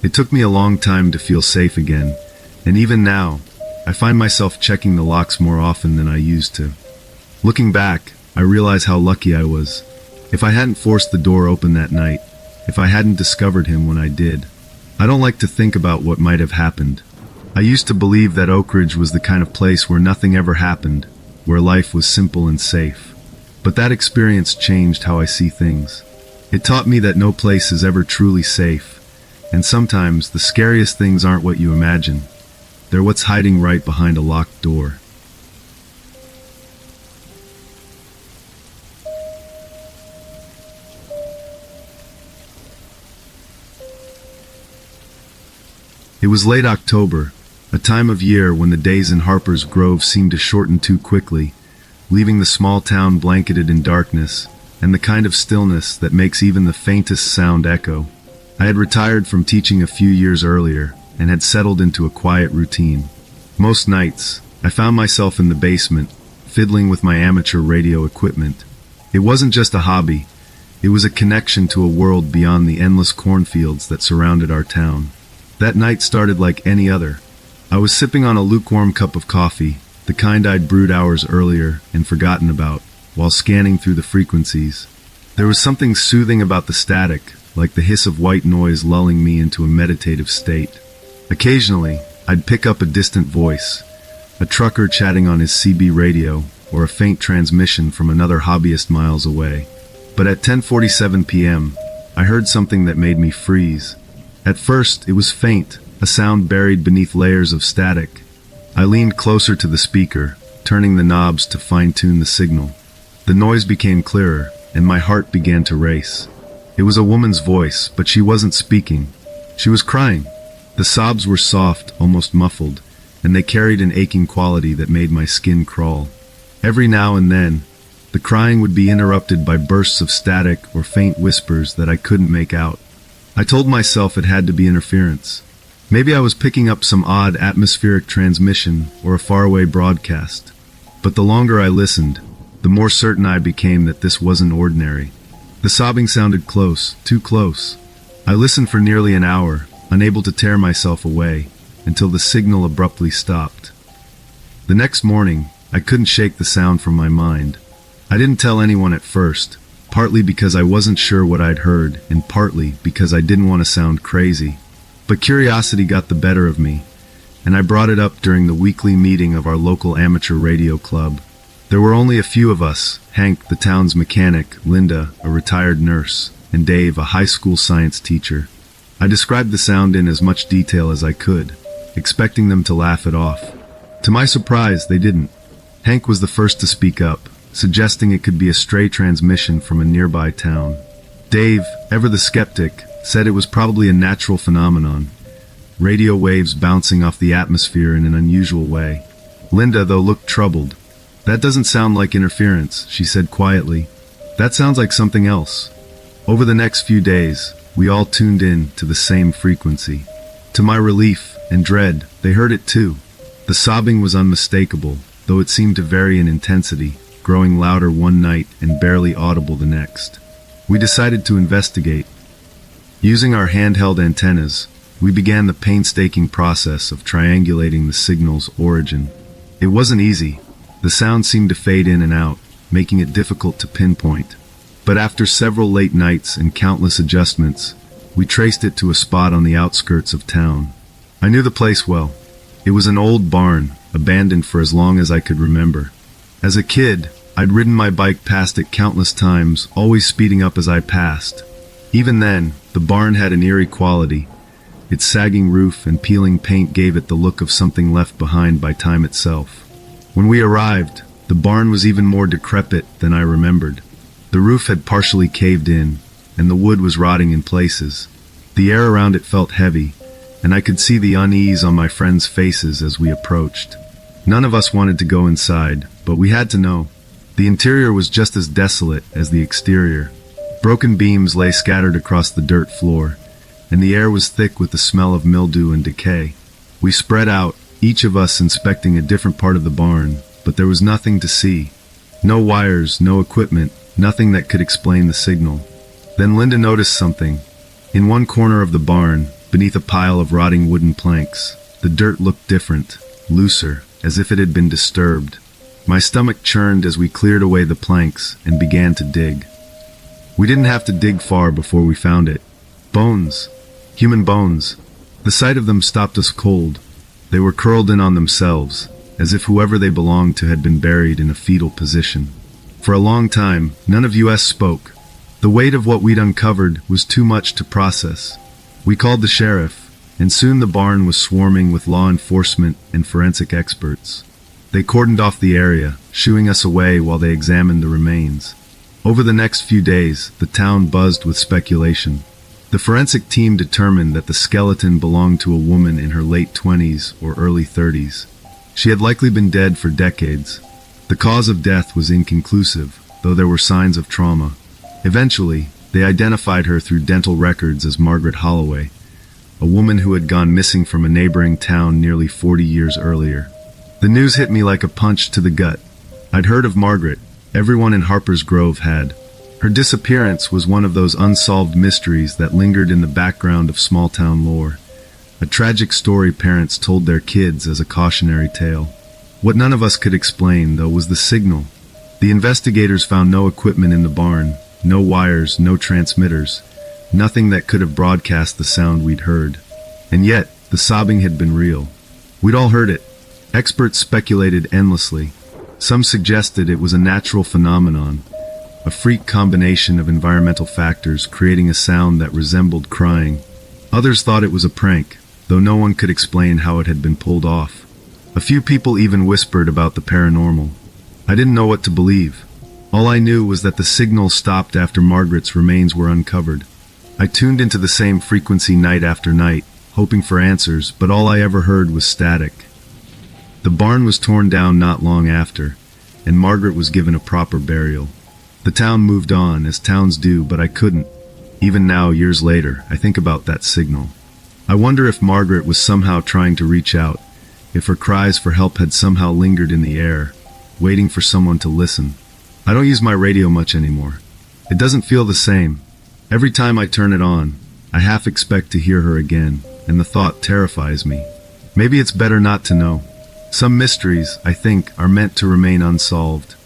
It took me a long time to feel safe again, and even now, I find myself checking the locks more often than I used to. Looking back, I realize how lucky I was. If I hadn't forced the door open that night, if I hadn't discovered him when I did, I don't like to think about what might have happened. I used to believe that Oak Ridge was the kind of place where nothing ever happened, where life was simple and safe. But that experience changed how I see things. It taught me that no place is ever truly safe, and sometimes the scariest things aren't what you imagine. They're what's hiding right behind a locked door. It was late October, a time of year when the days in Harper's Grove seemed to shorten too quickly, leaving the small town blanketed in darkness and the kind of stillness that makes even the faintest sound echo. I had retired from teaching a few years earlier and had settled into a quiet routine. Most nights, I found myself in the basement, fiddling with my amateur radio equipment. It wasn't just a hobby, it was a connection to a world beyond the endless cornfields that surrounded our town. That night started like any other. I was sipping on a lukewarm cup of coffee, the kind I'd brewed hours earlier and forgotten about, while scanning through the frequencies. There was something soothing about the static, like the hiss of white noise lulling me into a meditative state. Occasionally, I'd pick up a distant voice, a trucker chatting on his CB radio, or a faint transmission from another hobbyist miles away. But at 10:47 p.m., I heard something that made me freeze. At first, it was faint, a sound buried beneath layers of static. I leaned closer to the speaker, turning the knobs to fine-tune the signal. The noise became clearer, and my heart began to race. It was a woman's voice, but she wasn't speaking. She was crying. The sobs were soft, almost muffled, and they carried an aching quality that made my skin crawl. Every now and then, the crying would be interrupted by bursts of static or faint whispers that I couldn't make out. I told myself it had to be interference. Maybe I was picking up some odd atmospheric transmission or a faraway broadcast. But the longer I listened, the more certain I became that this wasn't ordinary. The sobbing sounded close, too close. I listened for nearly an hour, unable to tear myself away, until the signal abruptly stopped. The next morning, I couldn't shake the sound from my mind. I didn't tell anyone at first, partly because I wasn't sure what I'd heard, and partly because I didn't want to sound crazy. But curiosity got the better of me, and I brought it up during the weekly meeting of our local amateur radio club. There were only a few of us: Hank, the town's mechanic, Linda, a retired nurse, and Dave, a high school science teacher. I described the sound in as much detail as I could, expecting them to laugh it off. To my surprise, they didn't. Hank was the first to speak up, suggesting it could be a stray transmission from a nearby town. Dave, ever the skeptic, said it was probably a natural phenomenon, radio waves bouncing off the atmosphere in an unusual way. Linda, though, looked troubled. "That doesn't sound like interference," she said quietly. "That sounds like something else." Over the next few days, we all tuned in to the same frequency. To my relief and dread, they heard it too. The sobbing was unmistakable, though it seemed to vary in intensity, growing louder one night and barely audible the next. We decided to investigate. Using our handheld antennas, we began the painstaking process of triangulating the signal's origin. It wasn't easy. The sound seemed to fade in and out, making it difficult to pinpoint. But after several late nights and countless adjustments, we traced it to a spot on the outskirts of town. I knew the place well. It was an old barn, abandoned for as long as I could remember. As a kid, I'd ridden my bike past it countless times, always speeding up as I passed. Even then, the barn had an eerie quality. Its sagging roof and peeling paint gave it the look of something left behind by time itself. When we arrived, the barn was even more decrepit than I remembered. The roof had partially caved in, and the wood was rotting in places. The air around it felt heavy, and I could see the unease on my friends' faces as we approached. None of us wanted to go inside, but we had to know. The interior was just as desolate as the exterior. Broken beams lay scattered across the dirt floor, and the air was thick with the smell of mildew and decay. We spread out, each of us inspecting a different part of the barn, but there was nothing to see. No wires, no equipment, nothing that could explain the signal. Then Linda noticed something. In one corner of the barn, beneath a pile of rotting wooden planks, the dirt looked different, looser, as if it had been disturbed. My stomach churned as we cleared away the planks and began to dig. We didn't have to dig far before we found it. Bones. Human bones. The sight of them stopped us cold. They were curled in on themselves, as if whoever they belonged to had been buried in a fetal position. For a long time, none of us spoke. The weight of what we'd uncovered was too much to process. We called the sheriff, and soon the barn was swarming with law enforcement and forensic experts. They cordoned off the area, shooing us away while they examined the remains. Over the next few days, the town buzzed with speculation. The forensic team determined that the skeleton belonged to a woman in her late 20s or early 30s. She had likely been dead for decades. The cause of death was inconclusive, though there were signs of trauma. Eventually, they identified her through dental records as Margaret Holloway, a woman who had gone missing from a neighboring town nearly 40 years earlier. The news hit me like a punch to the gut. I'd heard of Margaret. Everyone in Harper's Grove had. Her disappearance was one of those unsolved mysteries that lingered in the background of small-town lore. A tragic story parents told their kids as a cautionary tale. What none of us could explain, though, was the signal. The investigators found no equipment in the barn, no wires, no transmitters, nothing that could have broadcast the sound we'd heard. And yet, the sobbing had been real. We'd all heard it. Experts speculated endlessly. Some suggested it was a natural phenomenon, a freak combination of environmental factors creating a sound that resembled crying. Others thought it was a prank, though no one could explain how it had been pulled off. A few people even whispered about the paranormal. I didn't know what to believe. All I knew was that the signal stopped after Margaret's remains were uncovered. I tuned into the same frequency night after night, hoping for answers, but all I ever heard was static. The barn was torn down not long after, and Margaret was given a proper burial. The town moved on, as towns do, but I couldn't. Even now, years later, I think about that signal. I wonder if Margaret was somehow trying to reach out, if her cries for help had somehow lingered in the air, waiting for someone to listen. I don't use my radio much anymore. It doesn't feel the same. Every time I turn it on, I half expect to hear her again, and the thought terrifies me. Maybe it's better not to know. Some mysteries, I think, are meant to remain unsolved.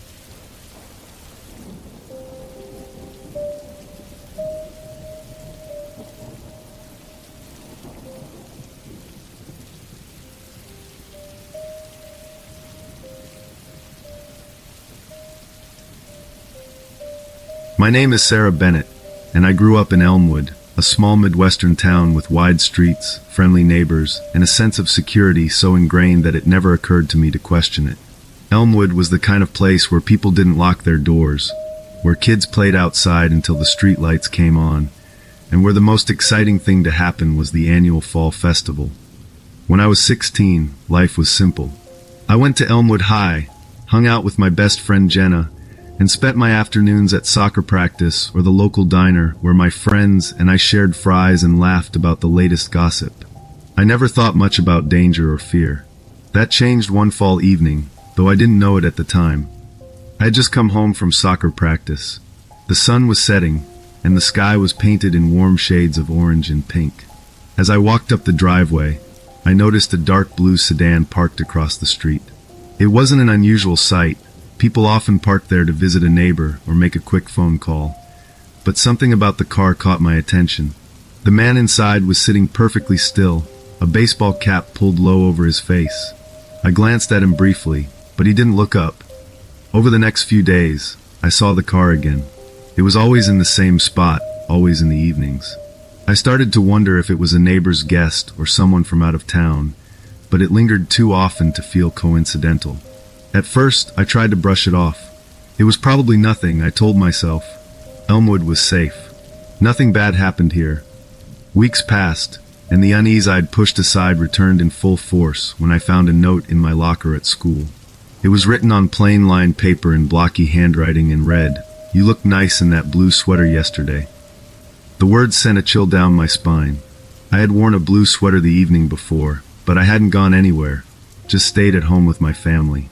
My name is Sarah Bennett, and I grew up in Elmwood, a small Midwestern town with wide streets, friendly neighbors, and a sense of security so ingrained that it never occurred to me to question it. Elmwood was the kind of place where people didn't lock their doors, where kids played outside until the street lights came on, and where the most exciting thing to happen was the annual fall festival. When I was 16, life was simple. I went to Elmwood High, hung out with my best friend Jenna, and spent my afternoons at soccer practice or the local diner where my friends and I shared fries and laughed about the latest gossip. I never thought much about danger or fear. That changed one fall evening, though I didn't know it at the time. I had just come home from soccer practice. The sun was setting, and the sky was painted in warm shades of orange and pink. As I walked up the driveway, I noticed a dark blue sedan parked across the street. It wasn't an unusual sight. People often parked there to visit a neighbor or make a quick phone call. But something about the car caught my attention. The man inside was sitting perfectly still, a baseball cap pulled low over his face. I glanced at him briefly, but he didn't look up. Over the next few days, I saw the car again. It was always in the same spot, always in the evenings. I started to wonder if it was a neighbor's guest or someone from out of town, but it lingered too often to feel coincidental. At first, I tried to brush it off. It was probably nothing, I told myself. Elmwood was safe. Nothing bad happened here. Weeks passed, and the unease I'd pushed aside returned in full force when I found a note in my locker at school. It was written on plain lined paper in blocky handwriting and read, "You looked nice in that blue sweater yesterday." The words sent a chill down my spine. I had worn a blue sweater the evening before, but I hadn't gone anywhere, just stayed at home with my family.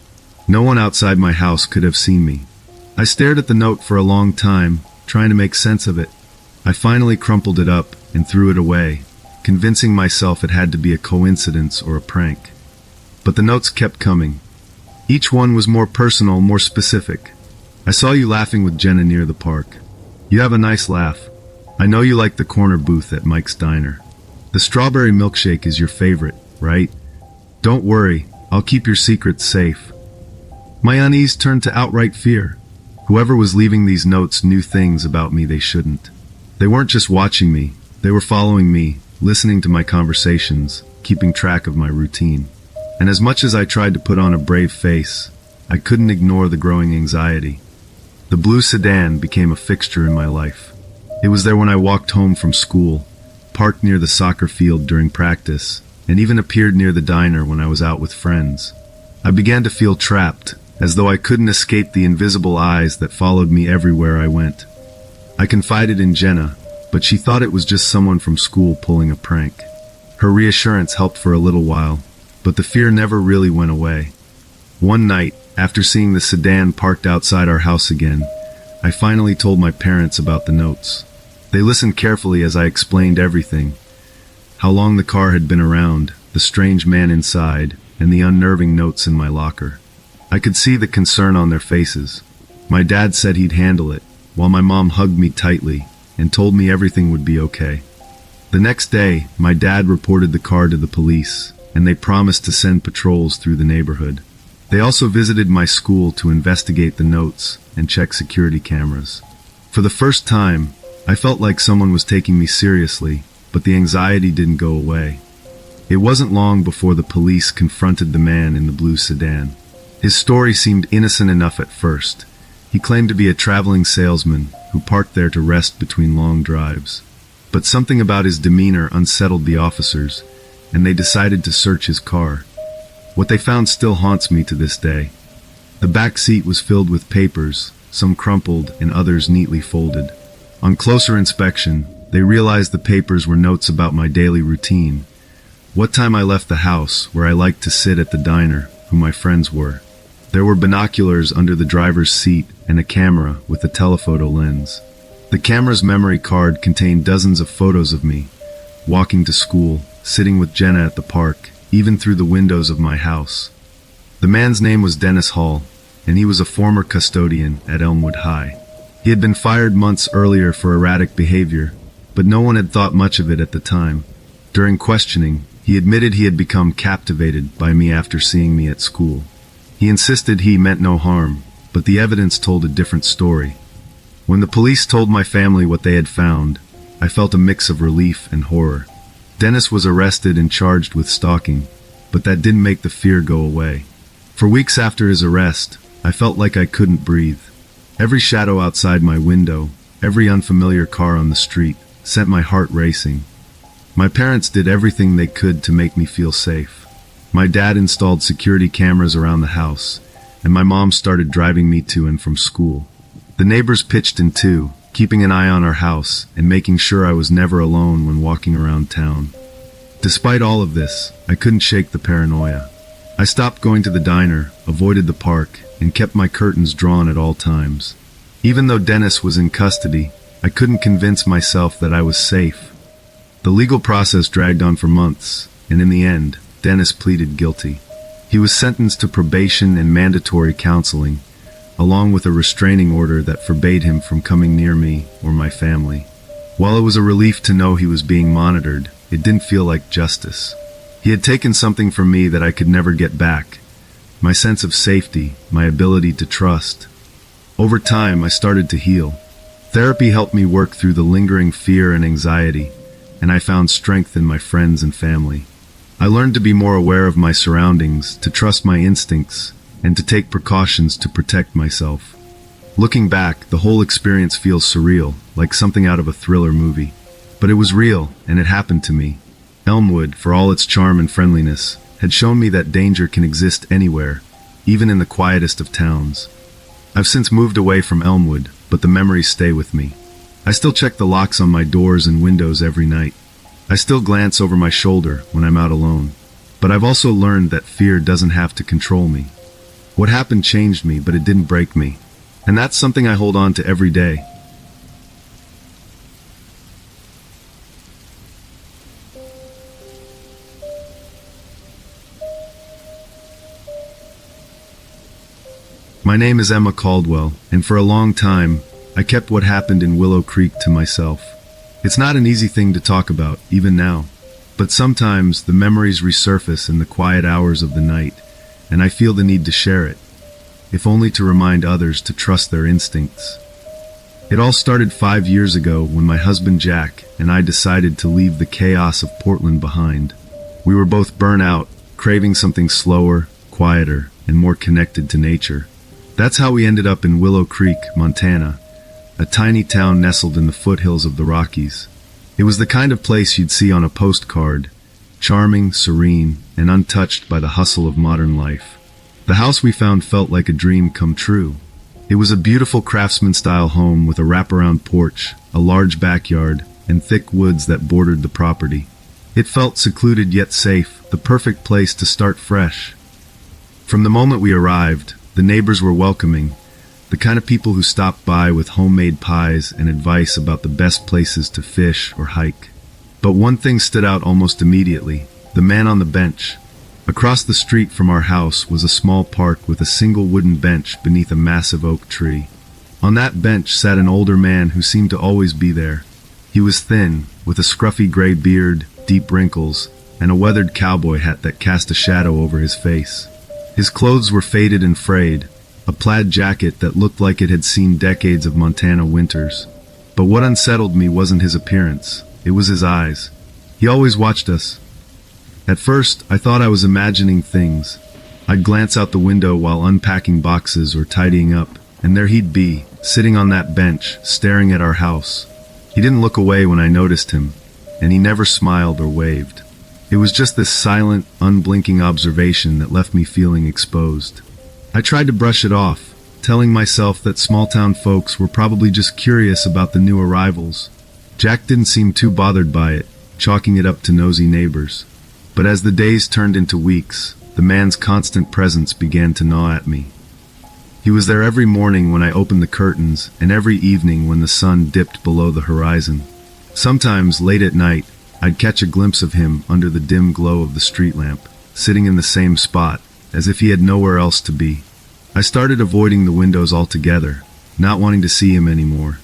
No one outside my house could have seen me. I stared at the note for a long time, trying to make sense of it. I finally crumpled it up and threw it away, convincing myself it had to be a coincidence or a prank. But the notes kept coming. Each one was more personal, more specific. "I saw you laughing with Jenna near the park. You have a nice laugh. I know you like the corner booth at Mike's Diner. The strawberry milkshake is your favorite, right? Don't worry, I'll keep your secrets safe." My unease turned to outright fear. Whoever was leaving these notes knew things about me they shouldn't. They weren't just watching me, they were following me, listening to my conversations, keeping track of my routine. And as much as I tried to put on a brave face, I couldn't ignore the growing anxiety. The blue sedan became a fixture in my life. It was there when I walked home from school, parked near the soccer field during practice, and even appeared near the diner when I was out with friends. I began to feel trapped, as though I couldn't escape the invisible eyes that followed me everywhere I went. I confided in Jenna, but she thought it was just someone from school pulling a prank. Her reassurance helped for a little while, but the fear never really went away. One night, after seeing the sedan parked outside our house again, I finally told my parents about the notes. They listened carefully as I explained everything. How long the car had been around, the strange man inside, and the unnerving notes in my locker. I could see the concern on their faces. My dad said he'd handle it, while my mom hugged me tightly and told me everything would be okay. The next day, my dad reported the car to the police, and they promised to send patrols through the neighborhood. They also visited my school to investigate the notes and check security cameras. For the first time, I felt like someone was taking me seriously, but the anxiety didn't go away. It wasn't long before the police confronted the man in the blue sedan. His story seemed innocent enough at first. He claimed to be a traveling salesman who parked there to rest between long drives. But something about his demeanor unsettled the officers, and they decided to search his car. What they found still haunts me to this day. The back seat was filled with papers, some crumpled and others neatly folded. On closer inspection, they realized the papers were notes about my daily routine. What time I left the house, where I liked to sit at the diner, who my friends were. There were binoculars under the driver's seat and a camera with a telephoto lens. The camera's memory card contained dozens of photos of me, walking to school, sitting with Jenna at the park, even through the windows of my house. The man's name was Dennis Hall, and he was a former custodian at Elmwood High. He had been fired months earlier for erratic behavior, but no one had thought much of it at the time. During questioning, he admitted he had become captivated by me after seeing me at school. He insisted he meant no harm, but the evidence told a different story. When the police told my family what they had found, I felt a mix of relief and horror. Dennis was arrested and charged with stalking, but that didn't make the fear go away. For weeks after his arrest, I felt like I couldn't breathe. Every shadow outside my window, every unfamiliar car on the street, sent my heart racing. My parents did everything they could to make me feel safe. My dad installed security cameras around the house, and my mom started driving me to and from school. The neighbors pitched in too, keeping an eye on our house and making sure I was never alone when walking around town. Despite all of this, I couldn't shake the paranoia. I stopped going to the diner, avoided the park, and kept my curtains drawn at all times. Even though Dennis was in custody, I couldn't convince myself that I was safe. The legal process dragged on for months, and in the end, Dennis pleaded guilty. He was sentenced to probation and mandatory counseling, along with a restraining order that forbade him from coming near me or my family. While it was a relief to know he was being monitored, it didn't feel like justice. He had taken something from me that I could never get back. My sense of safety, my ability to trust. Over time, I started to heal. Therapy helped me work through the lingering fear and anxiety, and I found strength in my friends and family. I learned to be more aware of my surroundings, to trust my instincts, and to take precautions to protect myself. Looking back, the whole experience feels surreal, like something out of a thriller movie. But it was real, and it happened to me. Elmwood, for all its charm and friendliness, had shown me that danger can exist anywhere, even in the quietest of towns. I've since moved away from Elmwood, but the memories stay with me. I still check the locks on my doors and windows every night. I still glance over my shoulder when I'm out alone. But I've also learned that fear doesn't have to control me. What happened changed me, but it didn't break me. And that's something I hold on to every day. My name is Emma Caldwell, and for a long time, I kept what happened in Willow Creek to myself. It's not an easy thing to talk about, even now. But sometimes the memories resurface in the quiet hours of the night, and I feel the need to share it, if only to remind others to trust their instincts. It all started 5 years ago when my husband Jack and I decided to leave the chaos of Portland behind. We were both burnt out, craving something slower, quieter, and more connected to nature. That's how we ended up in Willow Creek, Montana, a tiny town nestled in the foothills of the Rockies. It was the kind of place you'd see on a postcard, charming, serene, and untouched by the hustle of modern life. The house we found felt like a dream come true. It was a beautiful craftsman-style home with a wraparound porch, a large backyard, and thick woods that bordered the property. It felt secluded yet safe, the perfect place to start fresh. From the moment we arrived, the neighbors were welcoming, the kind of people who stopped by with homemade pies and advice about the best places to fish or hike. But one thing stood out almost immediately: the man on the bench. Across the street from our house was a small park with a single wooden bench beneath a massive oak tree. On that bench sat an older man who seemed to always be there. He was thin, with a scruffy gray beard, deep wrinkles, and a weathered cowboy hat that cast a shadow over his face. His clothes were faded and frayed, a plaid jacket that looked like it had seen decades of Montana winters. But what unsettled me wasn't his appearance, it was his eyes. He always watched us. At first, I thought I was imagining things. I'd glance out the window while unpacking boxes or tidying up, and there he'd be, sitting on that bench, staring at our house. He didn't look away when I noticed him, and he never smiled or waved. It was just this silent, unblinking observation that left me feeling exposed. I tried to brush it off, telling myself that small-town folks were probably just curious about the new arrivals. Jack didn't seem too bothered by it, chalking it up to nosy neighbors. But as the days turned into weeks, the man's constant presence began to gnaw at me. He was there every morning when I opened the curtains, and every evening when the sun dipped below the horizon. Sometimes, late at night, I'd catch a glimpse of him under the dim glow of the street lamp, sitting in the same spot, as if he had nowhere else to be. I started avoiding the windows altogether, not wanting to see him anymore.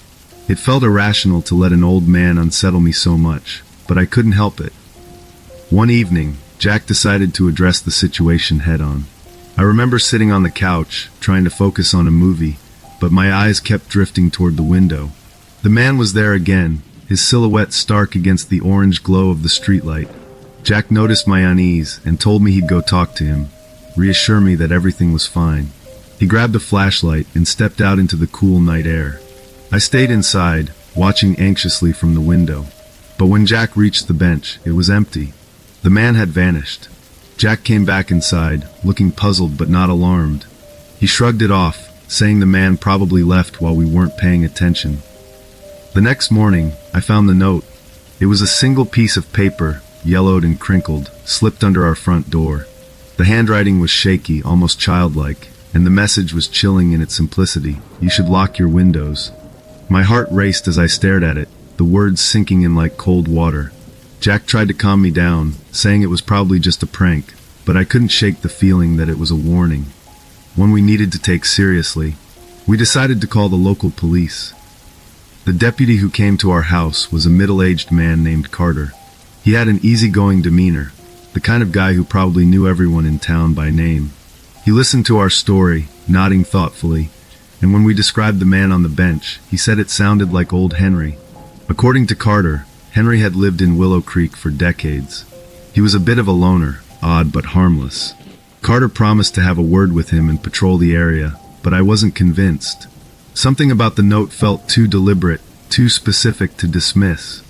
It felt irrational to let an old man unsettle me so much, but I couldn't help it. One evening, Jack decided to address the situation head-on. I remember sitting on the couch, trying to focus on a movie, but my eyes kept drifting toward the window. The man was there again, his silhouette stark against the orange glow of the streetlight. Jack noticed my unease and told me he'd go talk to him, reassure me that everything was fine. He grabbed a flashlight and stepped out into the cool night air. I stayed inside, watching anxiously from the window. But when Jack reached the bench, it was empty. The man had vanished. Jack came back inside, looking puzzled but not alarmed. He shrugged it off, saying the man probably left while we weren't paying attention. The next morning, I found the note. It was a single piece of paper, yellowed and crinkled, slipped under our front door. The handwriting was shaky, almost childlike, and the message was chilling in its simplicity. You should lock your windows. My heart raced as I stared at it, the words sinking in like cold water. Jack tried to calm me down, saying it was probably just a prank, but I couldn't shake the feeling that it was a warning, one we needed to take seriously. We decided to call the local police. The deputy who came to our house was a middle-aged man named Carter. He had an easygoing demeanor, the kind of guy who probably knew everyone in town by name. He listened to our story, nodding thoughtfully, and when we described the man on the bench, he said it sounded like old Henry. According to Carter, Henry had lived in Willow Creek for decades. He was a bit of a loner, odd but harmless. Carter promised to have a word with him and patrol the area, but I wasn't convinced. Something about the note felt too deliberate, too specific to dismiss.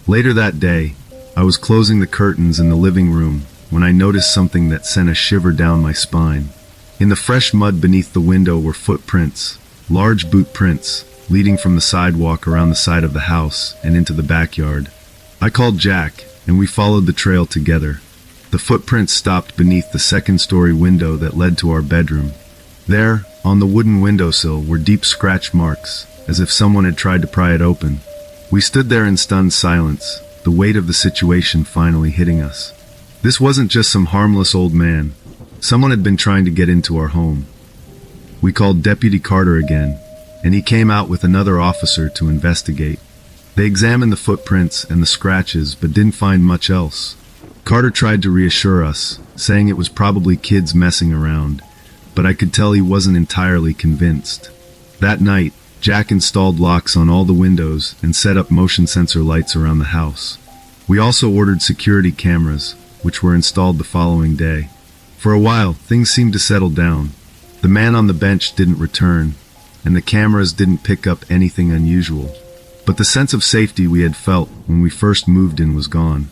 Later that day, I was closing the curtains in the living room when I noticed something that sent a shiver down my spine. In the fresh mud beneath the window were footprints, large boot prints, leading from the sidewalk around the side of the house and into the backyard. I called Jack, and we followed the trail together. The footprints stopped beneath the second-story window that led to our bedroom. There, on the wooden windowsill, were deep scratch marks, as if someone had tried to pry it open. We stood there in stunned silence, the weight of the situation finally hitting us. This wasn't just some harmless old man. Someone had been trying to get into our home. We called Deputy Carter again, and he came out with another officer to investigate. They examined the footprints and the scratches, but didn't find much else. Carter tried to reassure us, saying it was probably kids messing around, but I could tell he wasn't entirely convinced. That night, Jack installed locks on all the windows and set up motion sensor lights around the house. We also ordered security cameras, which were installed the following day. For a while, things seemed to settle down. The man on the bench didn't return, and the cameras didn't pick up anything unusual. But the sense of safety we had felt when we first moved in was gone.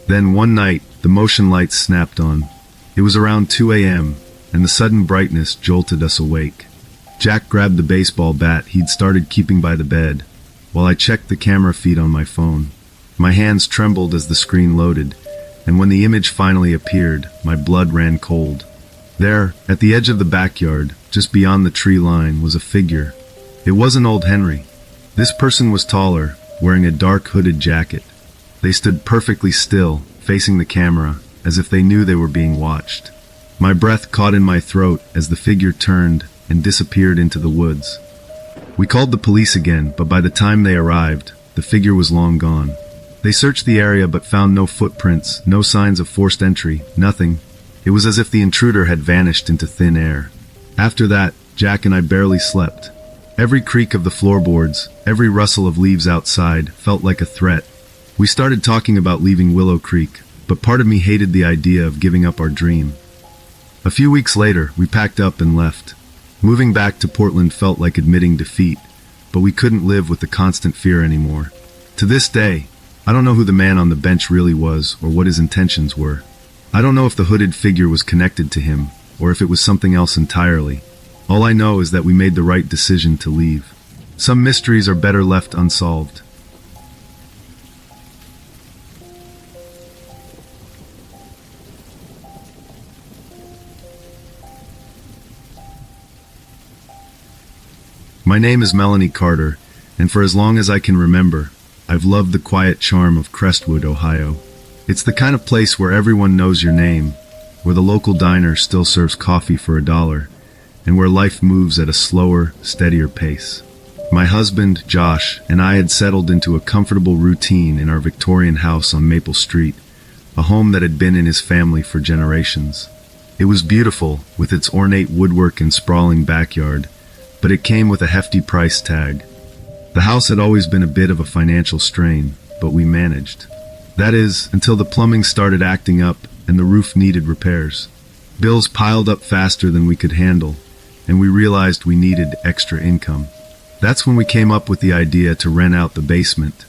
Then one night, the motion lights snapped on. It was around 2 a.m., and the sudden brightness jolted us awake. Jack grabbed the baseball bat he'd started keeping by the bed, while I checked the camera feed on my phone. My hands trembled as the screen loaded, and when the image finally appeared, my blood ran cold. There, at the edge of the backyard, just beyond the tree line, was a figure. It wasn't old Henry. This person was taller, wearing a dark hooded jacket. They stood perfectly still, facing the camera, as if they knew they were being watched. My breath caught in my throat as the figure turned and disappeared into the woods. We called the police again, but by the time they arrived, the figure was long gone. They searched the area but found no footprints, no signs of forced entry, nothing. It was as if the intruder had vanished into thin air. After that, Jack and I barely slept. Every creak of the floorboards, every rustle of leaves outside, felt like a threat. We started talking about leaving Willow Creek, but part of me hated the idea of giving up our dream. A few weeks later, we packed up and left. Moving back to Portland felt like admitting defeat, but we couldn't live with the constant fear anymore. To this day, I don't know who the man on the bench really was or what his intentions were. I don't know if the hooded figure was connected to him, or if it was something else entirely. All I know is that we made the right decision to leave. Some mysteries are better left unsolved. My name is Melanie Carter, and for as long as I can remember, I've loved the quiet charm of Crestwood, Ohio. It's the kind of place where everyone knows your name, where the local diner still serves coffee for $1, and where life moves at a slower, steadier pace. My husband, Josh, and I had settled into a comfortable routine in our Victorian house on Maple Street, a home that had been in his family for generations. It was beautiful, with its ornate woodwork and sprawling backyard, but it came with a hefty price tag. The house had always been a bit of a financial strain, but we managed. That is, until the plumbing started acting up and the roof needed repairs. Bills piled up faster than we could handle, and we realized we needed extra income. That's when we came up with the idea to rent out the basement.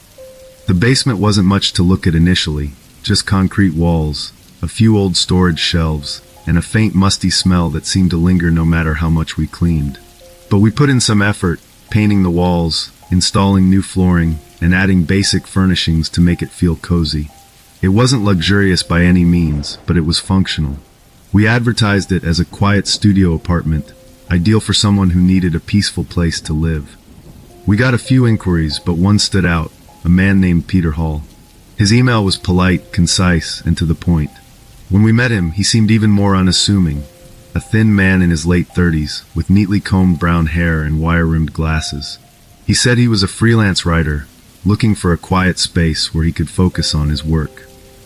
The basement wasn't much to look at initially, just concrete walls, a few old storage shelves, and a faint musty smell that seemed to linger no matter how much we cleaned. But we put in some effort, painting the walls, installing new flooring, and adding basic furnishings to make it feel cozy. It wasn't luxurious by any means, but it was functional. We advertised it as a quiet studio apartment, ideal for someone who needed a peaceful place to live. We got a few inquiries, but one stood out, a man named Peter Hall. His email was polite, concise, and to the point. When we met him, he seemed even more unassuming. A thin man in his late 30s, with neatly combed brown hair and wire-rimmed glasses. He said he was a freelance writer, looking for a quiet space where he could focus on his work.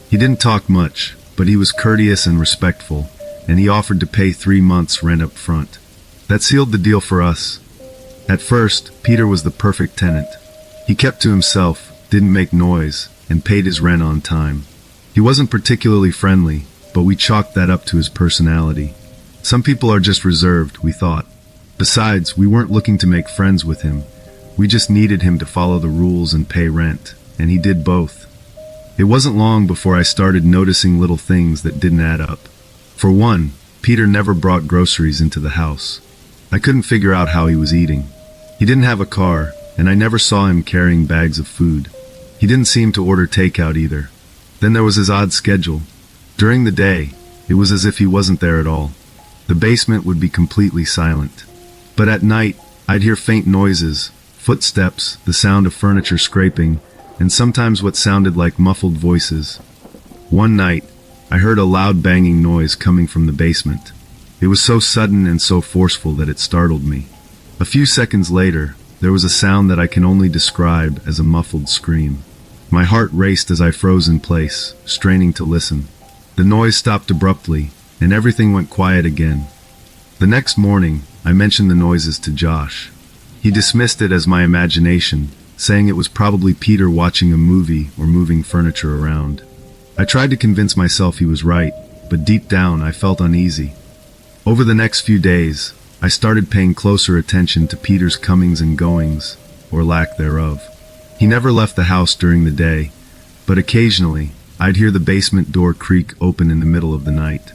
He didn't talk much, but he was courteous and respectful, and he offered to pay 3 months' rent up front. That sealed the deal for us. At first, Peter was the perfect tenant. He kept to himself, didn't make noise, and paid his rent on time. He wasn't particularly friendly, but we chalked that up to his personality. Some people are just reserved, we thought. Besides, we weren't looking to make friends with him. We just needed him to follow the rules and pay rent, and he did both. It wasn't long before I started noticing little things that didn't add up. For one, Peter never brought groceries into the house. I couldn't figure out how he was eating. He didn't have a car, and I never saw him carrying bags of food. He didn't seem to order takeout either. Then there was his odd schedule. During the day, it was as if he wasn't there at all. The basement would be completely silent. But at night, I'd hear faint noises, footsteps, the sound of furniture scraping, and sometimes what sounded like muffled voices. One night, I heard a loud banging noise coming from the basement. It was so sudden and so forceful that it startled me. A few seconds later, there was a sound that I can only describe as a muffled scream. My heart raced as I froze in place, straining to listen. The noise stopped abruptly, and everything went quiet again. The next morning, I mentioned the noises to Josh. He dismissed it as my imagination, saying it was probably Peter watching a movie or moving furniture around. I tried to convince myself he was right, but deep down I felt uneasy. Over the next few days, I started paying closer attention to Peter's comings and goings, or lack thereof. He never left the house during the day, but occasionally, I'd hear the basement door creak open in the middle of the night.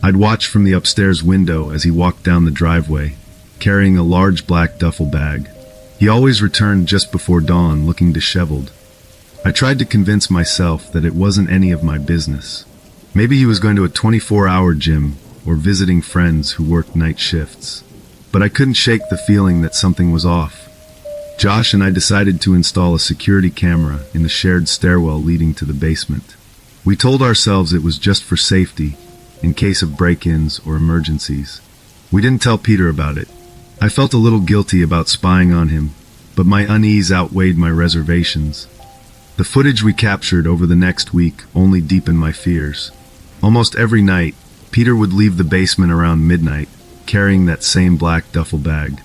I'd watch from the upstairs window as he walked down the driveway, carrying a large black duffel bag. He always returned just before dawn, looking disheveled. I tried to convince myself that it wasn't any of my business. Maybe he was going to a 24-hour gym or visiting friends who worked night shifts. But I couldn't shake the feeling that something was off. Josh and I decided to install a security camera in the shared stairwell leading to the basement. We told ourselves it was just for safety, in case of break-ins or emergencies. We didn't tell Peter about it. I felt a little guilty about spying on him, but my unease outweighed my reservations. The footage we captured over the next week only deepened my fears. Almost every night, Peter would leave the basement around midnight, carrying that same black duffel bag.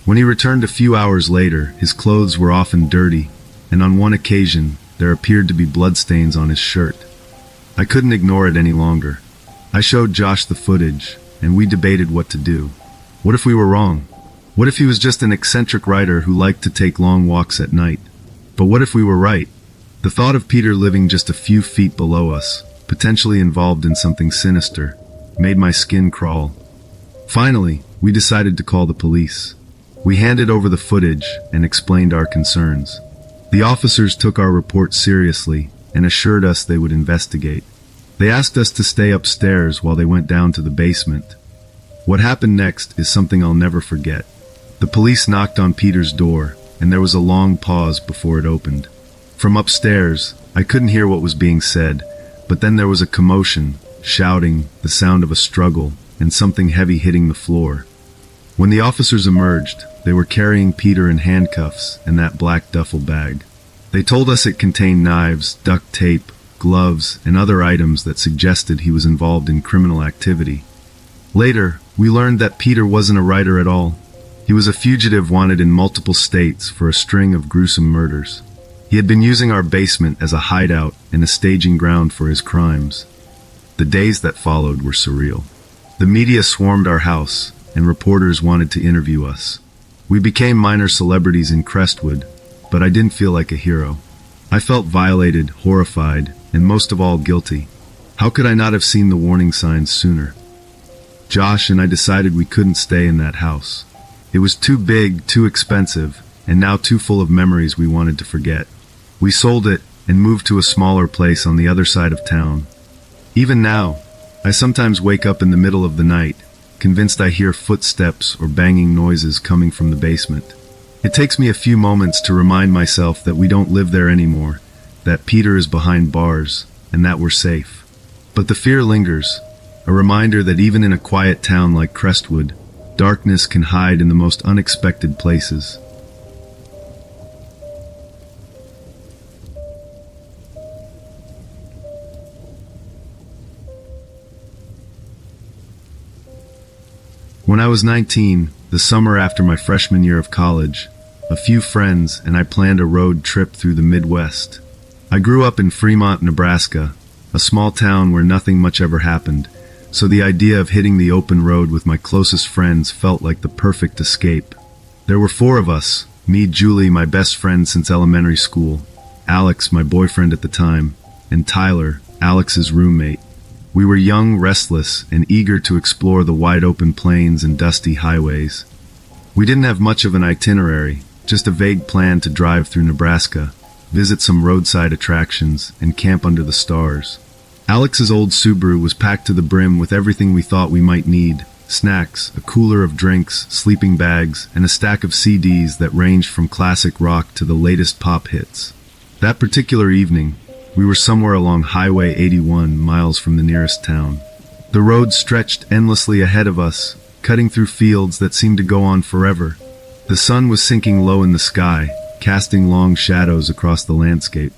When he returned a few hours later, his clothes were often dirty, and on one occasion, there appeared to be bloodstains on his shirt. I couldn't ignore it any longer. I showed Josh the footage, and we debated what to do. What if we were wrong? What if he was just an eccentric writer who liked to take long walks at night? But what if we were right? The thought of Peter living just a few feet below us, potentially involved in something sinister, made my skin crawl. Finally, we decided to call the police. We handed over the footage and explained our concerns. The officers took our report seriously and assured us they would investigate. They asked us to stay upstairs while they went down to the basement. What happened next is something I'll never forget. The police knocked on Peter's door, and there was a long pause before it opened. From upstairs, I couldn't hear what was being said, but then there was a commotion, shouting, the sound of a struggle, and something heavy hitting the floor. When the officers emerged, they were carrying Peter in handcuffs and that black duffel bag. They told us it contained knives, duct tape, gloves, and other items that suggested he was involved in criminal activity. Later, we learned that Peter wasn't a writer at all. He was a fugitive wanted in multiple states for a string of gruesome murders. He had been using our basement as a hideout and a staging ground for his crimes. The days that followed were surreal. The media swarmed our house, and reporters wanted to interview us. We became minor celebrities in Crestwood, but I didn't feel like a hero. I felt violated, horrified, and most of all guilty. How could I not have seen the warning signs sooner? Josh and I decided we couldn't stay in that house. It was too big, too expensive, and now too full of memories we wanted to forget. We sold it and moved to a smaller place on the other side of town. Even now, I sometimes wake up in the middle of the night, convinced I hear footsteps or banging noises coming from the basement. It takes me a few moments to remind myself that we don't live there anymore, that Peter is behind bars, and that we're safe. But the fear lingers, a reminder that even in a quiet town like Crestwood, darkness can hide in the most unexpected places. When I was 19, the summer after my freshman year of college, a few friends and I planned a road trip through the Midwest. I grew up in Fremont, Nebraska, a small town where nothing much ever happened, so the idea of hitting the open road with my closest friends felt like the perfect escape. There were 4 of us, me, Julie, my best friend since elementary school, Alex, my boyfriend at the time, and Tyler, Alex's roommate. We were young, restless, and eager to explore the wide-open plains and dusty highways. We didn't have much of an itinerary, just a vague plan to drive through Nebraska, visit some roadside attractions, and camp under the stars. Alex's old Subaru was packed to the brim with everything we thought we might need: snacks, a cooler of drinks, sleeping bags, and a stack of CDs that ranged from classic rock to the latest pop hits. That particular evening, we were somewhere along Highway 81, miles from the nearest town. The road stretched endlessly ahead of us, cutting through fields that seemed to go on forever. The sun was sinking low in the sky, casting long shadows across the landscape.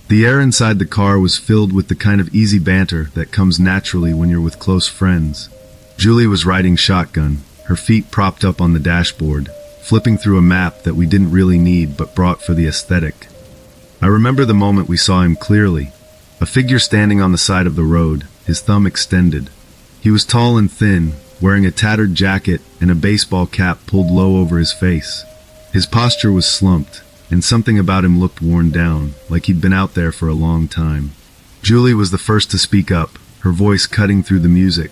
The air inside the car was filled with the kind of easy banter that comes naturally when you're with close friends. Julie was riding shotgun, her feet propped up on the dashboard, flipping through a map that we didn't really need but brought for the aesthetic. I remember the moment we saw him clearly. A figure standing on the side of the road, his thumb extended. He was tall and thin, wearing a tattered jacket and a baseball cap pulled low over his face. His posture was slumped, and something about him looked worn down, like he'd been out there for a long time. Julie was the first to speak up, her voice cutting through the music.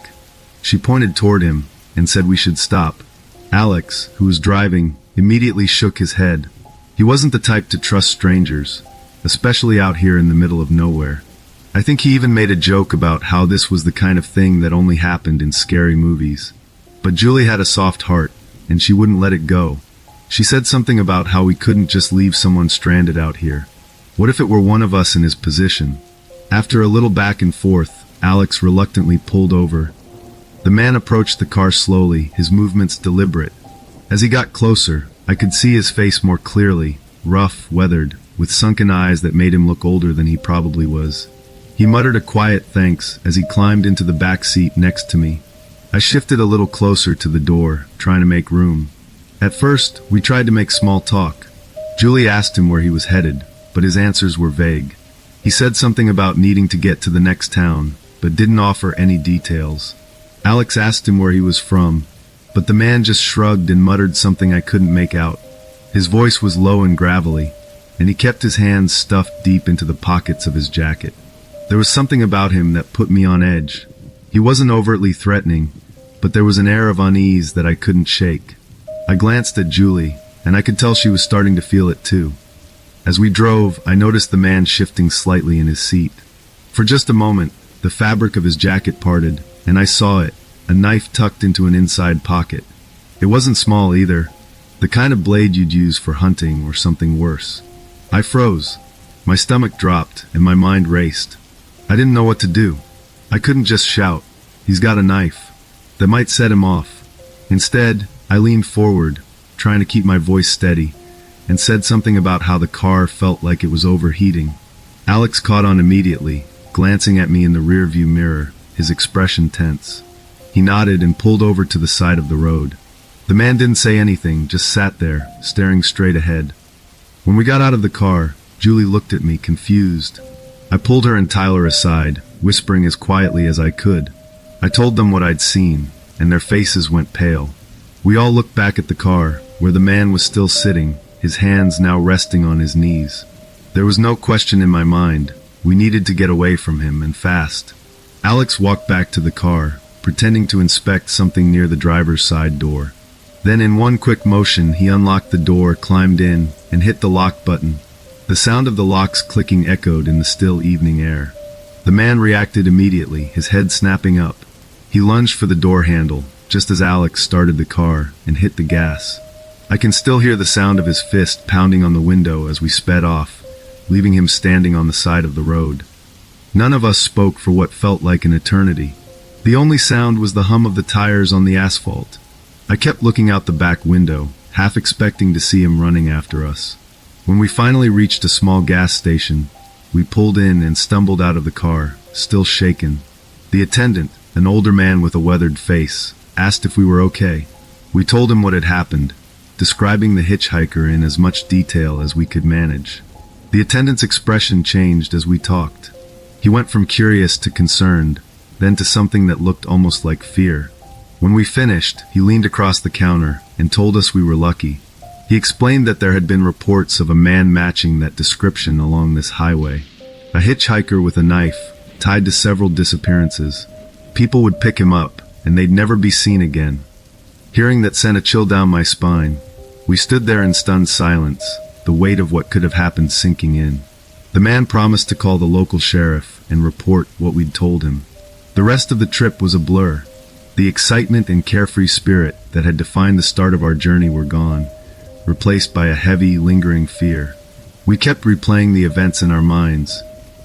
She pointed toward him and said we should stop. Alex, who was driving, immediately shook his head. He wasn't the type to trust strangers, especially out here in the middle of nowhere. I think he even made a joke about how this was the kind of thing that only happened in scary movies. But Julie had a soft heart, and she wouldn't let it go. She said something about how we couldn't just leave someone stranded out here. What if it were one of us in his position? After a little back and forth, Alex reluctantly pulled over. The man approached the car slowly, his movements deliberate. As he got closer, I could see his face more clearly, rough, weathered, with sunken eyes that made him look older than he probably was. He muttered a quiet thanks as he climbed into the back seat next to me. I shifted a little closer to the door, trying to make room. At first, we tried to make small talk. Julie asked him where he was headed, but his answers were vague. He said something about needing to get to the next town, but didn't offer any details. Alex asked him where he was from, but the man just shrugged and muttered something I couldn't make out. His voice was low and gravelly, and he kept his hands stuffed deep into the pockets of his jacket. There was something about him that put me on edge. He wasn't overtly threatening, but there was an air of unease that I couldn't shake. I glanced at Julie, and I could tell she was starting to feel it too. As we drove, I noticed the man shifting slightly in his seat. For just a moment, the fabric of his jacket parted, and I saw it, a knife tucked into an inside pocket. It wasn't small either, the kind of blade you'd use for hunting or something worse. I froze. My stomach dropped, and my mind raced. I didn't know what to do. I couldn't just shout, "He's got a knife." That might set him off. Instead, I leaned forward, trying to keep my voice steady, and said something about how the car felt like it was overheating. Alex caught on immediately, glancing at me in the rearview mirror, his expression tense. He nodded and pulled over to the side of the road. The man didn't say anything, just sat there, staring straight ahead. When we got out of the car, Julie looked at me, confused. I pulled her and Tyler aside, whispering as quietly as I could. I told them what I'd seen, and their faces went pale. We all looked back at the car, where the man was still sitting, his hands now resting on his knees. There was no question in my mind. We needed to get away from him, and fast. Alex walked back to the car, pretending to inspect something near the driver's side door. Then in one quick motion, he unlocked the door, climbed in, and hit the lock button. The sound of the locks clicking echoed in the still evening air. The man reacted immediately, his head snapping up. He lunged for the door handle, just as Alex started the car, and hit the gas. I can still hear the sound of his fist pounding on the window as we sped off, leaving him standing on the side of the road. None of us spoke for what felt like an eternity. The only sound was the hum of the tires on the asphalt. I kept looking out the back window, half expecting to see him running after us. When we finally reached a small gas station, we pulled in and stumbled out of the car, still shaken. The attendant, an older man with a weathered face, asked if we were okay. We told him what had happened, describing the hitchhiker in as much detail as we could manage. The attendant's expression changed as we talked. He went from curious to concerned, then to something that looked almost like fear. When we finished, he leaned across the counter and told us we were lucky. He explained that there had been reports of a man matching that description along this highway. A hitchhiker with a knife, tied to several disappearances. People would pick him up, and they'd never be seen again. Hearing that sent a chill down my spine. We stood there in stunned silence, the weight of what could have happened sinking in. The man promised to call the local sheriff and report what we'd told him. The rest of the trip was a blur. The excitement and carefree spirit that had defined the start of our journey were gone, replaced by a heavy, lingering fear. We kept replaying the events in our minds,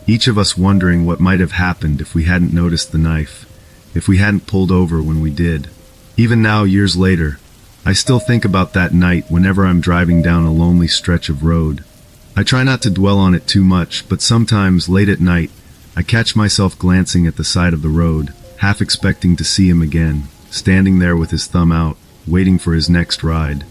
each of us wondering what might have happened if we hadn't noticed the knife, if we hadn't pulled over when we did. Even now, years later, I still think about that night whenever I'm driving down a lonely stretch of road. I try not to dwell on it too much, but sometimes, late at night, I catch myself glancing at the side of the road, half expecting to see him again, standing there with his thumb out, waiting for his next ride.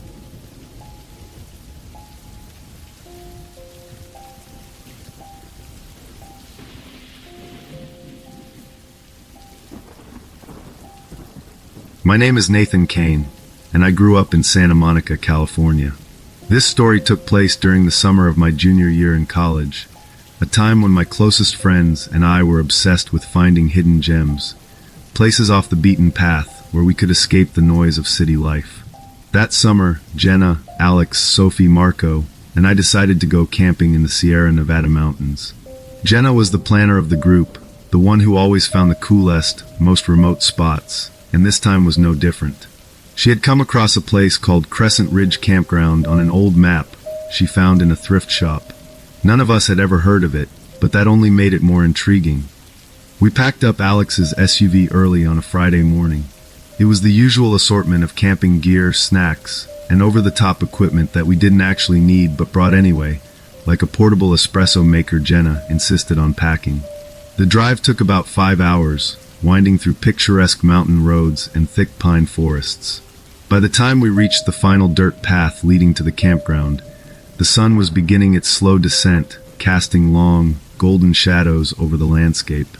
My name is Nathan Kane, and I grew up in Santa Monica, California. This story took place during the summer of my junior year in college, a time when my closest friends and I were obsessed with finding hidden gems, places off the beaten path where we could escape the noise of city life. That summer, Jenna, Alex, Sophie, Marco, and I decided to go camping in the Sierra Nevada mountains. Jenna was the planner of the group, the one who always found the coolest, most remote spots, and this time was no different. She had come across a place called Crescent Ridge Campground on an old map she found in a thrift shop. None of us had ever heard of it, but that only made it more intriguing. We packed up Alex's SUV early on a Friday morning. It was the usual assortment of camping gear, snacks, and over-the-top equipment that we didn't actually need but brought anyway, like a portable espresso maker Jenna insisted on packing. The drive took about 5 hours, winding through picturesque mountain roads and thick pine forests. By the time we reached the final dirt path leading to the campground, the sun was beginning its slow descent, casting long, golden shadows over the landscape.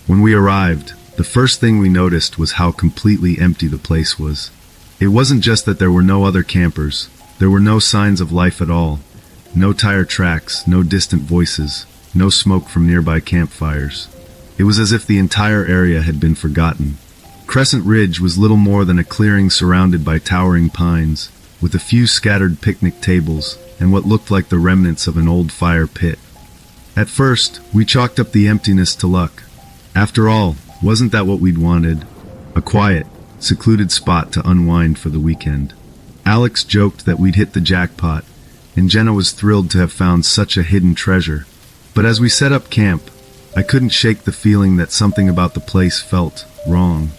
When we arrived, the first thing we noticed was how completely empty the place was. It wasn't just that there were no other campers. There were no signs of life at all. No tire tracks, no distant voices, no smoke from nearby campfires. It was as if the entire area had been forgotten. Crescent Ridge was little more than a clearing surrounded by towering pines, with a few scattered picnic tables and what looked like the remnants of an old fire pit. At first, we chalked up the emptiness to luck. After all, wasn't that what we'd wanted? A quiet, secluded spot to unwind for the weekend. Alex joked that we'd hit the jackpot, and Jenna was thrilled to have found such a hidden treasure. But as we set up camp, I couldn't shake the feeling that something about the place felt wrong.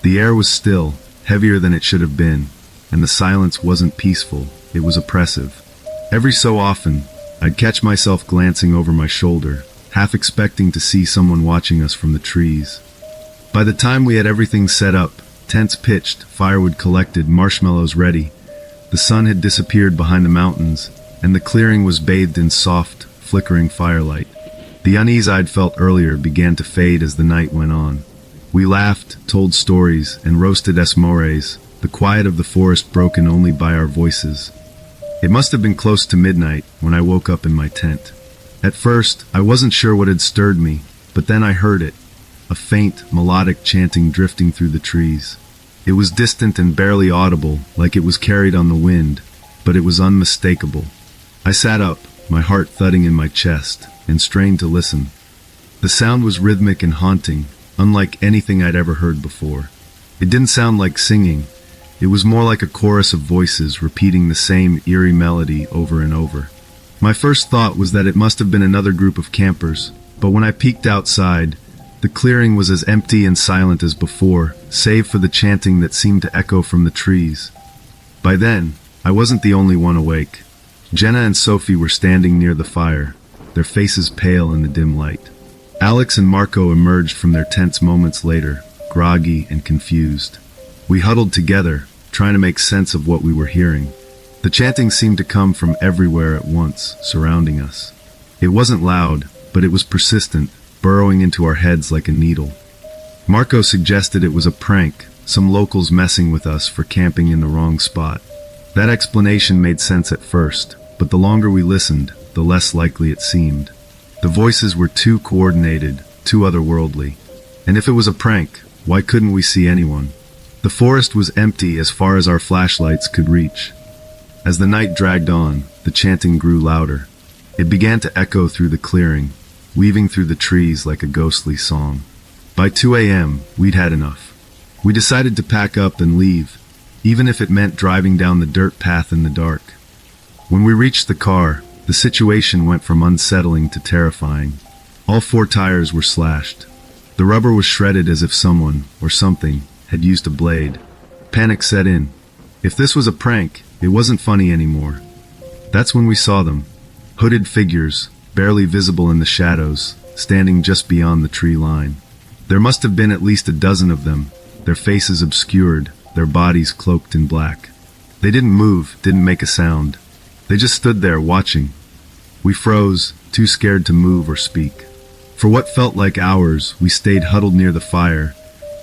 The air was still, heavier than it should have been, and the silence wasn't peaceful, it was oppressive. Every so often, I'd catch myself glancing over my shoulder, half expecting to see someone watching us from the trees. By the time we had everything set up, tents pitched, firewood collected, marshmallows ready, the sun had disappeared behind the mountains, and the clearing was bathed in soft, flickering firelight. The unease I'd felt earlier began to fade as the night went on. We laughed, told stories, and roasted esmores, the quiet of the forest broken only by our voices. It must have been close to midnight when I woke up in my tent. At first, I wasn't sure what had stirred me, but then I heard it, a faint, melodic chanting drifting through the trees. It was distant and barely audible, like it was carried on the wind, but it was unmistakable. I sat up, my heart thudding in my chest, and strained to listen. The sound was rhythmic and haunting, unlike anything I'd ever heard before. It didn't sound like singing. It was more like a chorus of voices repeating the same eerie melody over and over. My first thought was that it must have been another group of campers, but when I peeked outside, the clearing was as empty and silent as before, save for the chanting that seemed to echo from the trees. By then, I wasn't the only one awake. Jenna and Sophie were standing near the fire, their faces pale in the dim light. Alex and Marco emerged from their tents moments later, groggy and confused. We huddled together, trying to make sense of what we were hearing. The chanting seemed to come from everywhere at once, surrounding us. It wasn't loud, but it was persistent, burrowing into our heads like a needle. Marco suggested it was a prank, some locals messing with us for camping in the wrong spot. That explanation made sense at first, but the longer we listened, the less likely it seemed. The voices were too coordinated, too otherworldly. And if it was a prank, why couldn't we see anyone? The forest was empty as far as our flashlights could reach. As the night dragged on, the chanting grew louder. It began to echo through the clearing, weaving through the trees like a ghostly song. By 2 a.m., we'd had enough. We decided to pack up and leave, even if it meant driving down the dirt path in the dark. When we reached the car, the situation went from unsettling to terrifying. All 4 tires were slashed. The rubber was shredded as if someone, or something, had used a blade. Panic set in. If this was a prank, it wasn't funny anymore. That's when we saw them. Hooded figures, barely visible in the shadows, standing just beyond the tree line. There must have been at least a dozen of them, their faces obscured, their bodies cloaked in black. They didn't move, didn't make a sound. They just stood there watching. We froze, too scared to move or speak. For what felt like hours, we stayed huddled near the fire,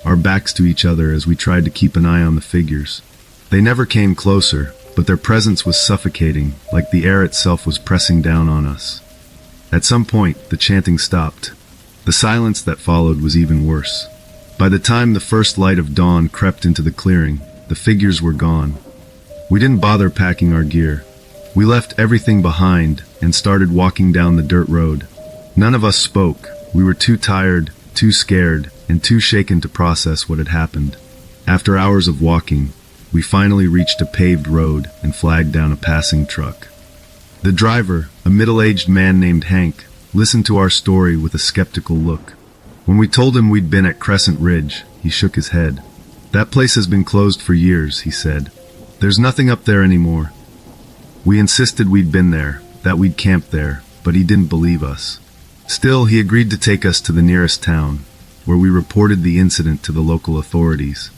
our backs to each other as we tried to keep an eye on the figures. They never came closer, but their presence was suffocating, like the air itself was pressing down on us. At some point, the chanting stopped. The silence that followed was even worse. By the time the first light of dawn crept into the clearing, the figures were gone. We didn't bother packing our gear. We left everything behind and started walking down the dirt road. None of us spoke. We were too tired, too scared, and too shaken to process what had happened. After hours of walking, we finally reached a paved road and flagged down a passing truck. The driver, a middle-aged man named Hank, listened to our story with a skeptical look. When we told him we'd been at Crescent Ridge, he shook his head. "That place has been closed for years," he said. "There's nothing up there anymore." We insisted we'd been there, that we'd camped there, but he didn't believe us. Still, he agreed to take us to the nearest town, where we reported the incident to the local authorities.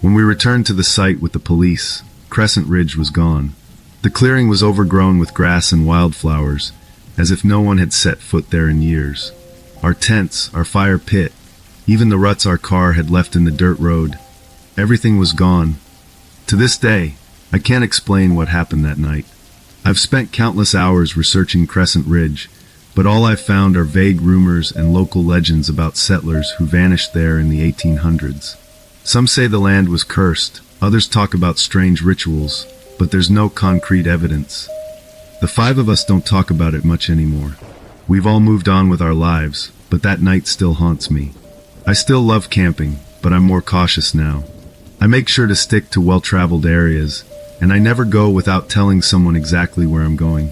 When we returned to the site with the police, Crescent Ridge was gone. The clearing was overgrown with grass and wildflowers, as if no one had set foot there in years. Our tents, our fire pit, even the ruts our car had left in the dirt road, everything was gone. To this day, I can't explain what happened that night. I've spent countless hours researching Crescent Ridge, but all I've found are vague rumors and local legends about settlers who vanished there in the 1800s. Some say the land was cursed, others talk about strange rituals, but there's no concrete evidence. The five of us don't talk about it much anymore. We've all moved on with our lives, but that night still haunts me. I still love camping, but I'm more cautious now. I make sure to stick to well-traveled areas, and I never go without telling someone exactly where I'm going.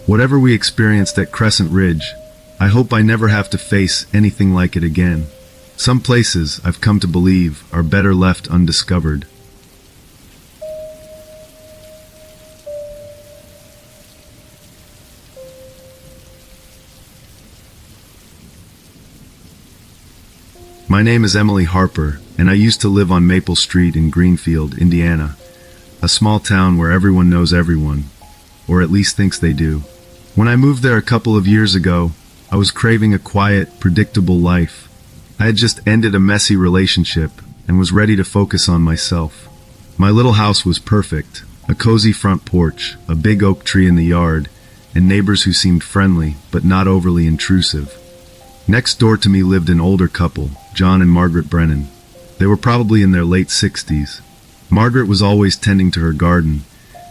Whatever we experienced at Crescent Ridge, I hope I never have to face anything like it again. Some places, I've come to believe, are better left undiscovered. My name is Emily Harper, and I used to live on Maple Street in Greenfield, Indiana, a small town where everyone knows everyone, or at least thinks they do. When I moved there a couple of years ago, I was craving a quiet, predictable life. I had just ended a messy relationship and was ready to focus on myself. My little house was perfect, a cozy front porch, a big oak tree in the yard, and neighbors who seemed friendly but not overly intrusive. Next door to me lived an older couple, John and Margaret Brennan. They were probably in their late 60s. Margaret was always tending to her garden,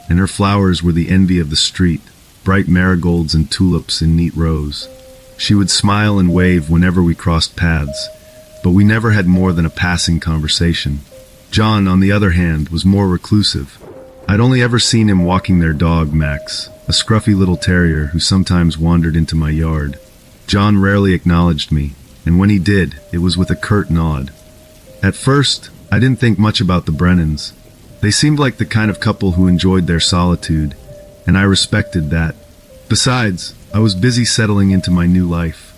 and her flowers were the envy of the street, bright marigolds and tulips in neat rows. She would smile and wave whenever we crossed paths, but we never had more than a passing conversation. John, on the other hand, was more reclusive. I'd only ever seen him walking their dog, Max, a scruffy little terrier who sometimes wandered into my yard. John rarely acknowledged me, and when he did, it was with a curt nod. At first, I didn't think much about the Brennans. They seemed like the kind of couple who enjoyed their solitude, and I respected that. Besides, I was busy settling into my new life.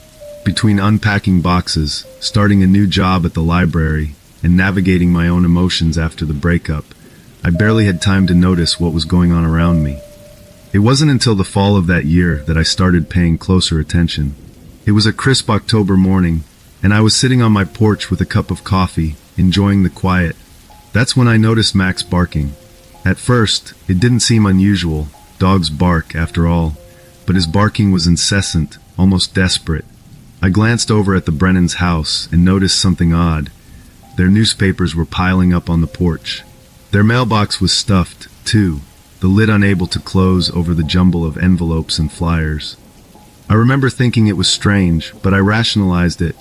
Between unpacking boxes, starting a new job at the library, and navigating my own emotions after the breakup, I barely had time to notice what was going on around me. It wasn't until the fall of that year that I started paying closer attention. It was a crisp October morning, and I was sitting on my porch with a cup of coffee, enjoying the quiet. That's when I noticed Max barking. At first, it didn't seem unusual. Dogs bark, after all, but his barking was incessant, almost desperate. I glanced over at the Brennans' house and noticed something odd. Their newspapers were piling up on the porch. Their mailbox was stuffed, too, the lid unable to close over the jumble of envelopes and flyers. I remember thinking it was strange, but I rationalized it.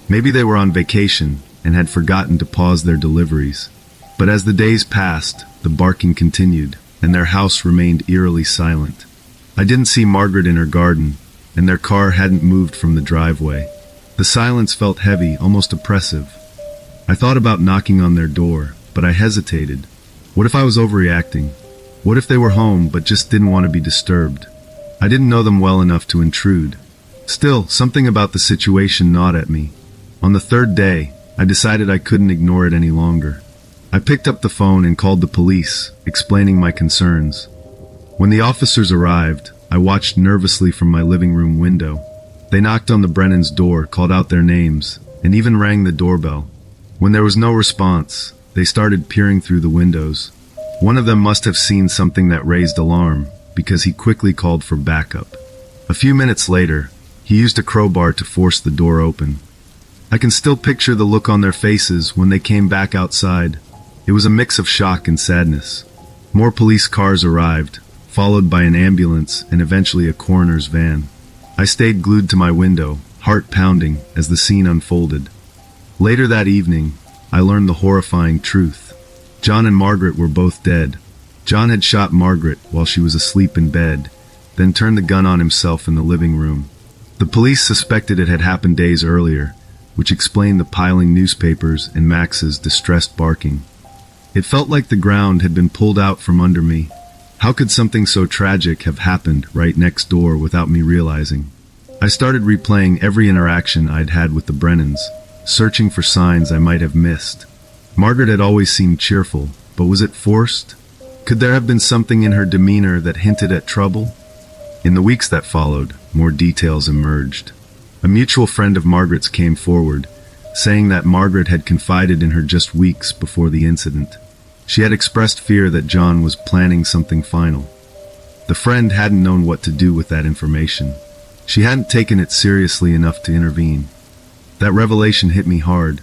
Maybe they were on vacation and had forgotten to pause their deliveries. But as the days passed, the barking continued, and their house remained eerily silent. I didn't see Margaret in her garden, and their car hadn't moved from the driveway. The silence felt heavy, almost oppressive. I thought about knocking on their door, but I hesitated. What if I was overreacting? What if they were home but just didn't want to be disturbed? I didn't know them well enough to intrude. Still, something about the situation gnawed at me. On the third day, I decided I couldn't ignore it any longer. I picked up the phone and called the police, explaining my concerns. When the officers arrived, I watched nervously from my living room window. They knocked on the Brennans' door, called out their names, and even rang the doorbell. When there was no response, they started peering through the windows. One of them must have seen something that raised alarm, because he quickly called for backup. A few minutes later, he used a crowbar to force the door open. I can still picture the look on their faces when they came back outside. It was a mix of shock and sadness. More police cars arrived, followed by an ambulance and eventually a coroner's van. I stayed glued to my window, heart pounding, as the scene unfolded. Later that evening, I learned the horrifying truth. John and Margaret were both dead. John had shot Margaret while she was asleep in bed, then turned the gun on himself in the living room. The police suspected it had happened days earlier, which explained the piling newspapers and Max's distressed barking. It felt like the ground had been pulled out from under me. How could something so tragic have happened right next door without me realizing? I started replaying every interaction I'd had with the Brennans, searching for signs I might have missed. Margaret had always seemed cheerful, but was it forced? Could there have been something in her demeanor that hinted at trouble? In the weeks that followed, more details emerged. A mutual friend of Margaret's came forward, saying that Margaret had confided in her just weeks before the incident. She had expressed fear that John was planning something final. The friend hadn't known what to do with that information. She hadn't taken it seriously enough to intervene. That revelation hit me hard.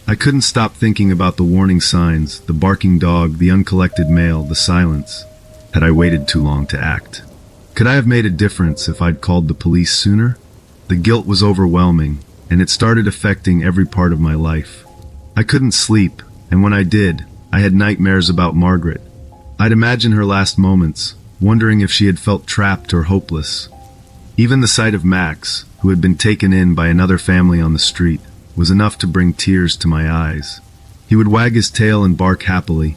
I couldn't stop thinking about the warning signs, the barking dog, the uncollected mail, the silence. Had I waited too long to act? Could I have made a difference if I'd called the police sooner? The guilt was overwhelming, and it started affecting every part of my life. I couldn't sleep, and when I did, I had nightmares about Margaret. I'd imagine her last moments, wondering if she had felt trapped or hopeless. Even the sight of Max, who had been taken in by another family on the street, was enough to bring tears to my eyes. He would wag his tail and bark happily,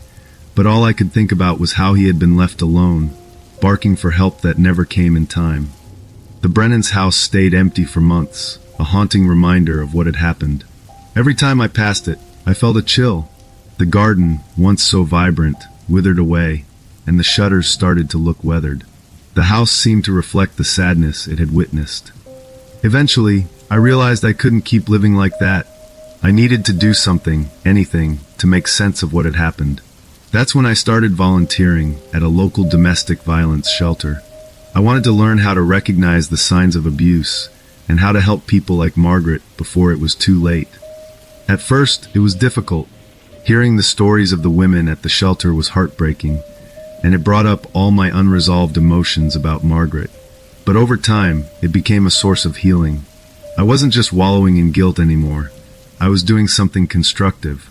but all I could think about was how he had been left alone, barking for help that never came in time. The Brennan's house stayed empty for months, a haunting reminder of what had happened. Every time I passed it, I felt a chill. The garden, once so vibrant, withered away, and the shutters started to look weathered. The house seemed to reflect the sadness it had witnessed. Eventually, I realized I couldn't keep living like that. I needed to do something, anything, to make sense of what had happened. That's when I started volunteering at a local domestic violence shelter. I wanted to learn how to recognize the signs of abuse and how to help people like Margaret before it was too late. At first, it was difficult. Hearing the stories of the women at the shelter was heartbreaking, and it brought up all my unresolved emotions about Margaret. But over time, it became a source of healing. I wasn't just wallowing in guilt anymore. I was doing something constructive.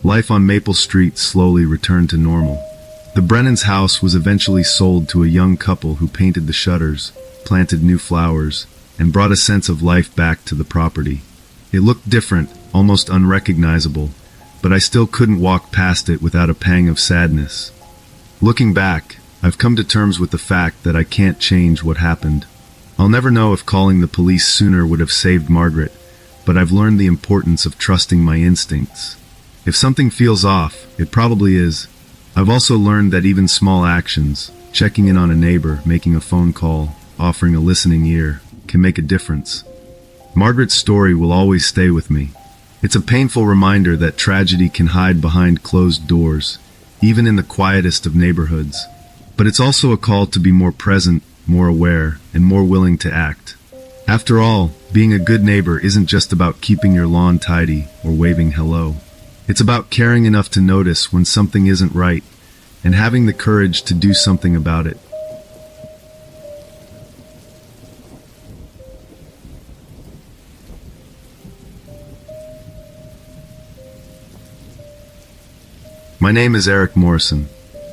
Life on Maple Street slowly returned to normal. The Brennan's house was eventually sold to a young couple who painted the shutters, planted new flowers, and brought a sense of life back to the property. It looked different, almost unrecognizable, but I still couldn't walk past it without a pang of sadness. Looking back, I've come to terms with the fact that I can't change what happened. I'll never know if calling the police sooner would have saved Margaret, but I've learned the importance of trusting my instincts. If something feels off, it probably is. I've also learned that even small actions, checking in on a neighbor, making a phone call, offering a listening ear, can make a difference. Margaret's story will always stay with me. It's a painful reminder that tragedy can hide behind closed doors, even in the quietest of neighborhoods. But it's also a call to be more present, more aware, and more willing to act. After all, being a good neighbor isn't just about keeping your lawn tidy or waving hello. It's about caring enough to notice when something isn't right and having the courage to do something about it. My name is Eric Morrison.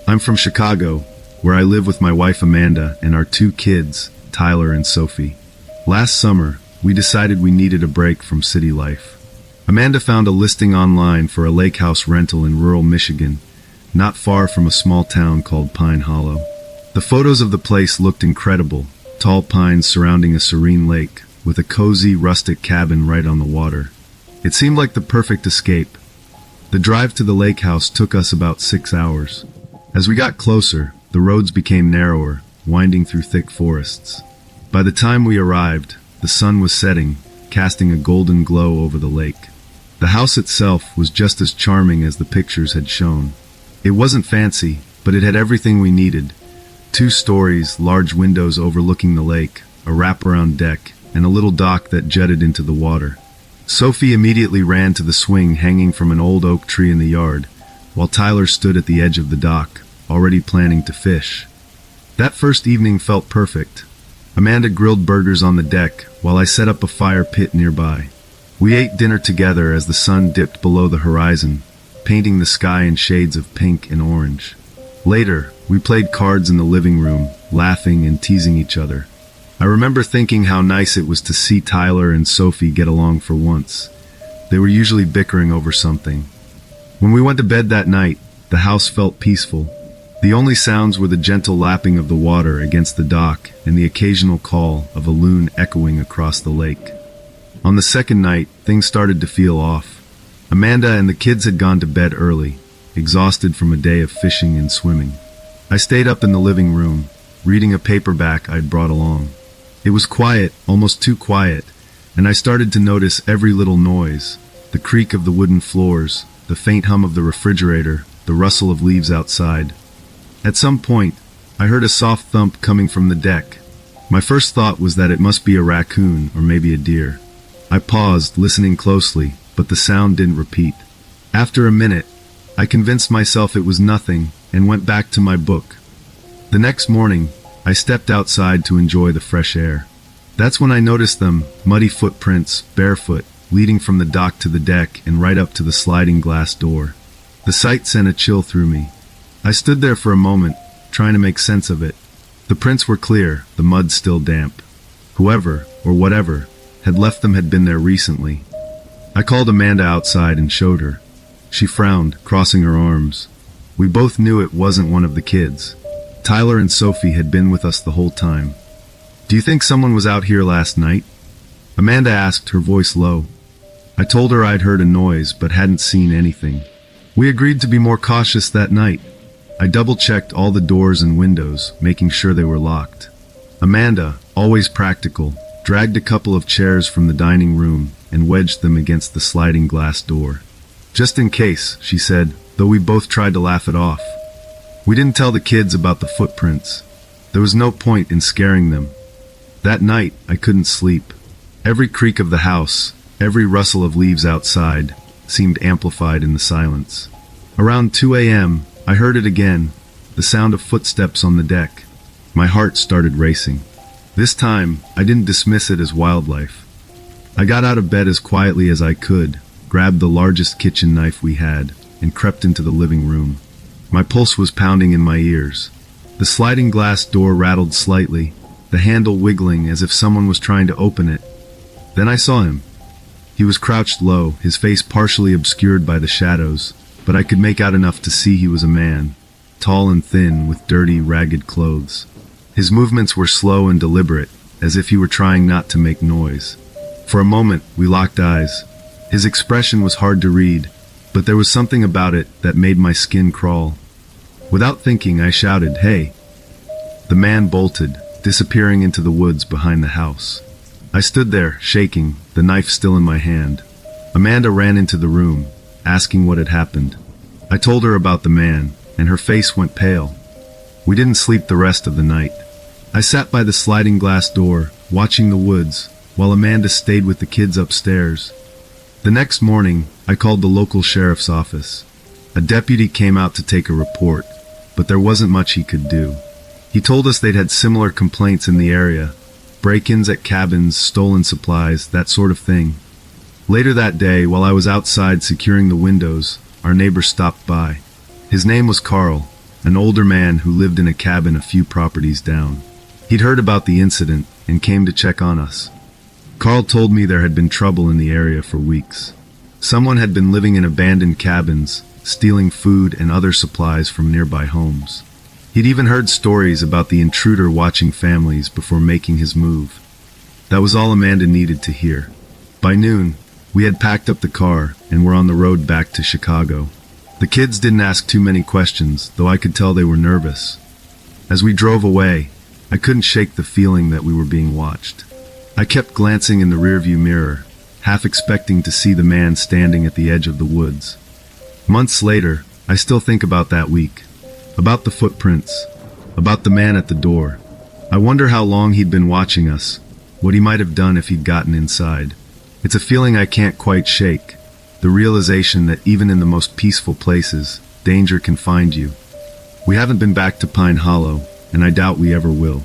I'm from Chicago, where I live with my wife Amanda and our 2 kids, Tyler and Sophie. Last summer, we decided we needed a break from city life. Amanda found a listing online for a lake house rental in rural Michigan, not far from a small town called Pine Hollow. The photos of the place looked incredible, tall pines surrounding a serene lake, with a cozy, rustic cabin right on the water. It seemed like the perfect escape. The drive to the lake house took us about 6 hours. As we got closer, the roads became narrower, winding through thick forests. By the time we arrived, the sun was setting, casting a golden glow over the lake. The house itself was just as charming as the pictures had shown. It wasn't fancy, but it had everything we needed. 2 stories, large windows overlooking the lake, a wraparound deck, and a little dock that jutted into the water. Sophie immediately ran to the swing hanging from an old oak tree in the yard, while Tyler stood at the edge of the dock, already planning to fish. That first evening felt perfect. Amanda grilled burgers on the deck, while I set up a fire pit nearby. We ate dinner together as the sun dipped below the horizon, painting the sky in shades of pink and orange. Later, we played cards in the living room, laughing and teasing each other. I remember thinking how nice it was to see Tyler and Sophie get along for once. They were usually bickering over something. When we went to bed that night, the house felt peaceful. The only sounds were the gentle lapping of the water against the dock and the occasional call of a loon echoing across the lake. On the second night, things started to feel off. Amanda and the kids had gone to bed early, exhausted from a day of fishing and swimming. I stayed up in the living room, reading a paperback I'd brought along. It was quiet, almost too quiet, and I started to notice every little noise, the creak of the wooden floors, the faint hum of the refrigerator, the the rustle of leaves outside. At some point, I heard a soft thump coming from the deck. My first thought was that it must be a raccoon or maybe a deer. I paused, listening closely, but the sound didn't repeat. After a minute, I convinced myself it was nothing and went back to my book. The next morning, I stepped outside to enjoy the fresh air. That's when I noticed them, muddy footprints, barefoot, leading from the dock to the deck and right up to the sliding glass door. The sight sent a chill through me. I stood there for a moment, trying to make sense of it. The prints were clear, the mud still damp. Whoever, or whatever, had left them had been there recently. I called Amanda outside and showed her. She frowned, crossing her arms. We both knew it wasn't one of the kids. Tyler and Sophie had been with us the whole time. "Do you think someone was out here last night?" Amanda asked, her voice low. I told her I'd heard a noise but hadn't seen anything. We agreed to be more cautious that night. I double-checked all the doors and windows, making sure they were locked. Amanda, always practical, dragged a couple of chairs from the dining room and wedged them against the sliding glass door. "Just in case," she said, though we both tried to laugh it off. We didn't tell the kids about the footprints. There was no point in scaring them. That night, I couldn't sleep. Every creak of the house, every rustle of leaves outside, seemed amplified in the silence. Around 2 a.m., I heard it again, the sound of footsteps on the deck. My heart started racing. This time, I didn't dismiss it as wildlife. I got out of bed as quietly as I could, grabbed the largest kitchen knife we had, and crept into the living room. My pulse was pounding in my ears. The sliding glass door rattled slightly, the handle wiggling as if someone was trying to open it. Then I saw him. He was crouched low, his face partially obscured by the shadows, but I could make out enough to see he was a man, tall and thin, with dirty, ragged clothes. His movements were slow and deliberate, as if he were trying not to make noise. For a moment, we locked eyes. His expression was hard to read, but there was something about it that made my skin crawl. Without thinking, I shouted, "Hey!" The man bolted, disappearing into the woods behind the house. I stood there, shaking, the knife still in my hand. Amanda ran into the room, asking what had happened. I told her about the man, and her face went pale. We didn't sleep the rest of the night. I sat by the sliding glass door, watching the woods, while Amanda stayed with the kids upstairs. The next morning, I called the local sheriff's office. A deputy came out to take a report, but there wasn't much he could do. He told us they'd had similar complaints in the area, break-ins at cabins, stolen supplies, that sort of thing. Later that day, while I was outside securing the windows, our neighbor stopped by. His name was Carl, an older man who lived in a cabin a few properties down. He'd heard about the incident and came to check on us. Carl told me there had been trouble in the area for weeks. Someone had been living in abandoned cabins, stealing food and other supplies from nearby homes. He'd even heard stories about the intruder watching families before making his move. That was all Amanda needed to hear. By noon, we had packed up the car and were on the road back to Chicago. The kids didn't ask too many questions, though I could tell they were nervous. As we drove away, I couldn't shake the feeling that we were being watched. I kept glancing in the rearview mirror, half expecting to see the man standing at the edge of the woods. Months later, I still think about that week. About the footprints, about the man at the door. I wonder how long he'd been watching us, what he might have done if he'd gotten inside. It's a feeling I can't quite shake, the realization that even in the most peaceful places, danger can find you. We haven't been back to Pine Hollow, and I doubt we ever will.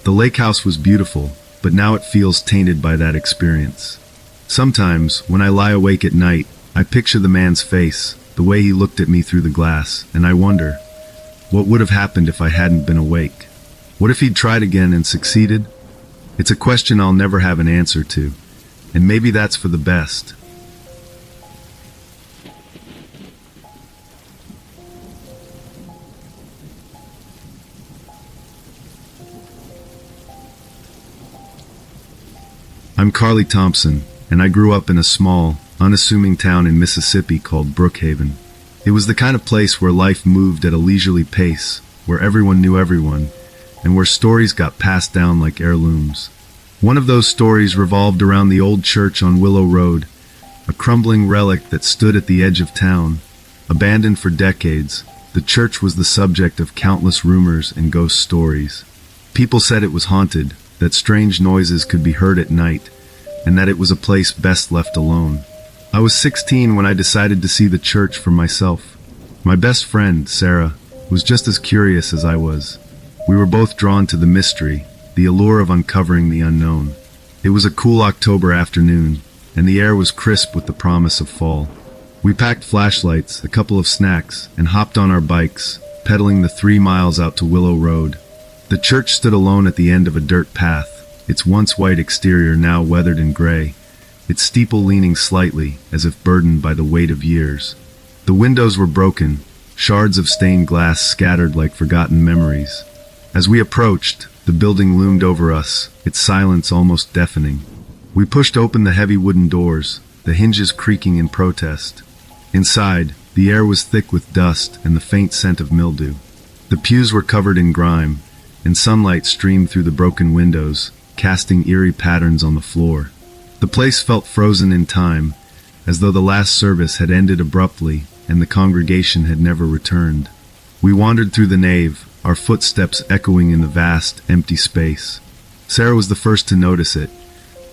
The lake house was beautiful, but now it feels tainted by that experience. Sometimes, when I lie awake at night, I picture the man's face, the way he looked at me through the glass, and I wonder, what would have happened if I hadn't been awake? What if he'd tried again and succeeded? It's a question I'll never have an answer to, and maybe that's for the best. I'm Carly Thompson, and I grew up in a small, unassuming town in Mississippi called Brookhaven. It was the kind of place where life moved at a leisurely pace, where everyone knew everyone, and where stories got passed down like heirlooms. One of those stories revolved around the old church on Willow Road, a crumbling relic that stood at the edge of town. Abandoned for decades, the church was the subject of countless rumors and ghost stories. People said it was haunted, that strange noises could be heard at night, and that it was a place best left alone. I was 16 when I decided to see the church for myself. My best friend, Sarah, was just as curious as I was. We were both drawn to the mystery, the allure of uncovering the unknown. It was a cool October afternoon, and the air was crisp with the promise of fall. We packed flashlights, a couple of snacks, and hopped on our bikes, pedaling the 3 miles out to Willow Road. The church stood alone at the end of a dirt path, its once white exterior now weathered and gray, its steeple leaning slightly, as if burdened by the weight of years. The windows were broken, shards of stained glass scattered like forgotten memories. As we approached, the building loomed over us, its silence almost deafening. We pushed open the heavy wooden doors, the hinges creaking in protest. Inside, the air was thick with dust and the faint scent of mildew. The pews were covered in grime, and sunlight streamed through the broken windows, casting eerie patterns on the floor. The place felt frozen in time, as though the last service had ended abruptly and the congregation had never returned. We wandered through the nave, our footsteps echoing in the vast, empty space. Sarah was the first to notice it,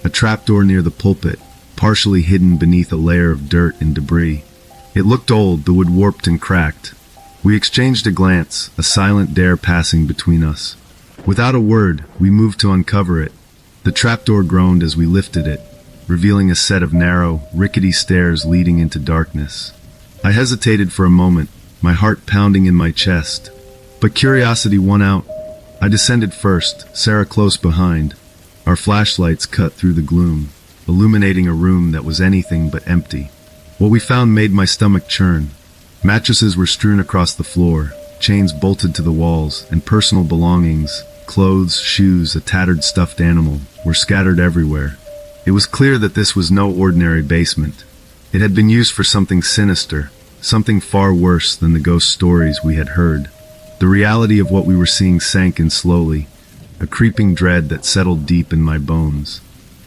a trapdoor near the pulpit, partially hidden beneath a layer of dirt and debris. It looked old, the wood warped and cracked. We exchanged a glance, a silent dare passing between us. Without a word, we moved to uncover it. The trapdoor groaned as we lifted it, revealing a set of narrow, rickety stairs leading into darkness. I hesitated for a moment, my heart pounding in my chest. But curiosity won out. I descended first, Sarah close behind. Our flashlights cut through the gloom, illuminating a room that was anything but empty. What we found made my stomach churn. Mattresses were strewn across the floor, chains bolted to the walls, and personal belongings, clothes, shoes, a tattered stuffed animal, were scattered everywhere. It was clear that this was no ordinary basement. It had been used for something sinister, something far worse than the ghost stories we had heard. The reality of what we were seeing sank in slowly, a creeping dread that settled deep in my bones.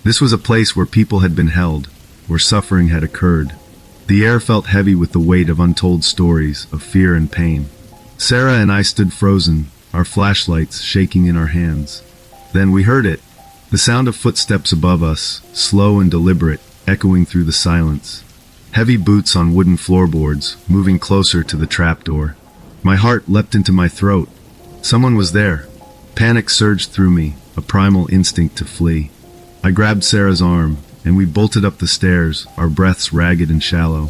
This was a place where people had been held, where suffering had occurred. The air felt heavy with the weight of untold stories, of fear and pain. Sarah and I stood frozen, our flashlights shaking in our hands. Then we heard it, the sound of footsteps above us, slow and deliberate, echoing through the silence. Heavy boots on wooden floorboards, moving closer to the trapdoor. My heart leapt into my throat. Someone was there. Panic surged through me, a primal instinct to flee. I grabbed Sarah's arm, and we bolted up the stairs, our breaths ragged and shallow.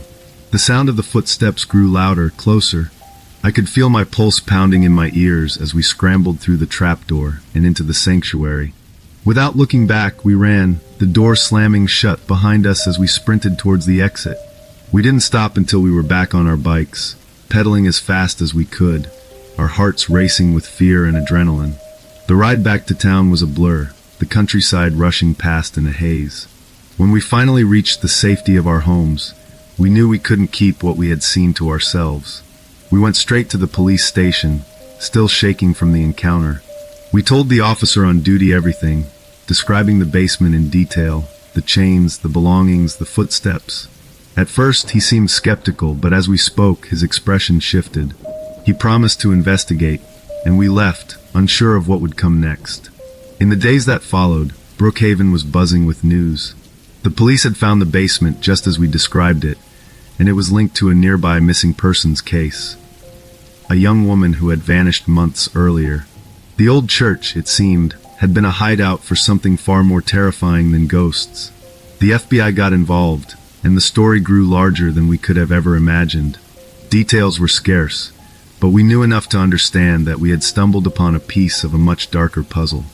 The sound of the footsteps grew louder, closer. I could feel my pulse pounding in my ears as we scrambled through the trapdoor and into the sanctuary. Without looking back, we ran, the door slamming shut behind us as we sprinted towards the exit. We didn't stop until we were back on our bikes, pedaling as fast as we could, our hearts racing with fear and adrenaline. The ride back to town was a blur, the countryside rushing past in a haze. When we finally reached the safety of our homes, we knew we couldn't keep what we had seen to ourselves. We went straight to the police station, still shaking from the encounter. We told the officer on duty everything, describing the basement in detail, the chains, the belongings, the footsteps. At first, he seemed skeptical, but as we spoke, his expression shifted. He promised to investigate, and we left, unsure of what would come next. In the days that followed, Brookhaven was buzzing with news. The police had found the basement just as we described it, and it was linked to a nearby missing persons case. A young woman who had vanished months earlier. The old church, it seemed, had been a hideout for something far more terrifying than ghosts. The FBI got involved, and the story grew larger than we could have ever imagined. Details were scarce, but we knew enough to understand that we had stumbled upon a piece of a much darker puzzle.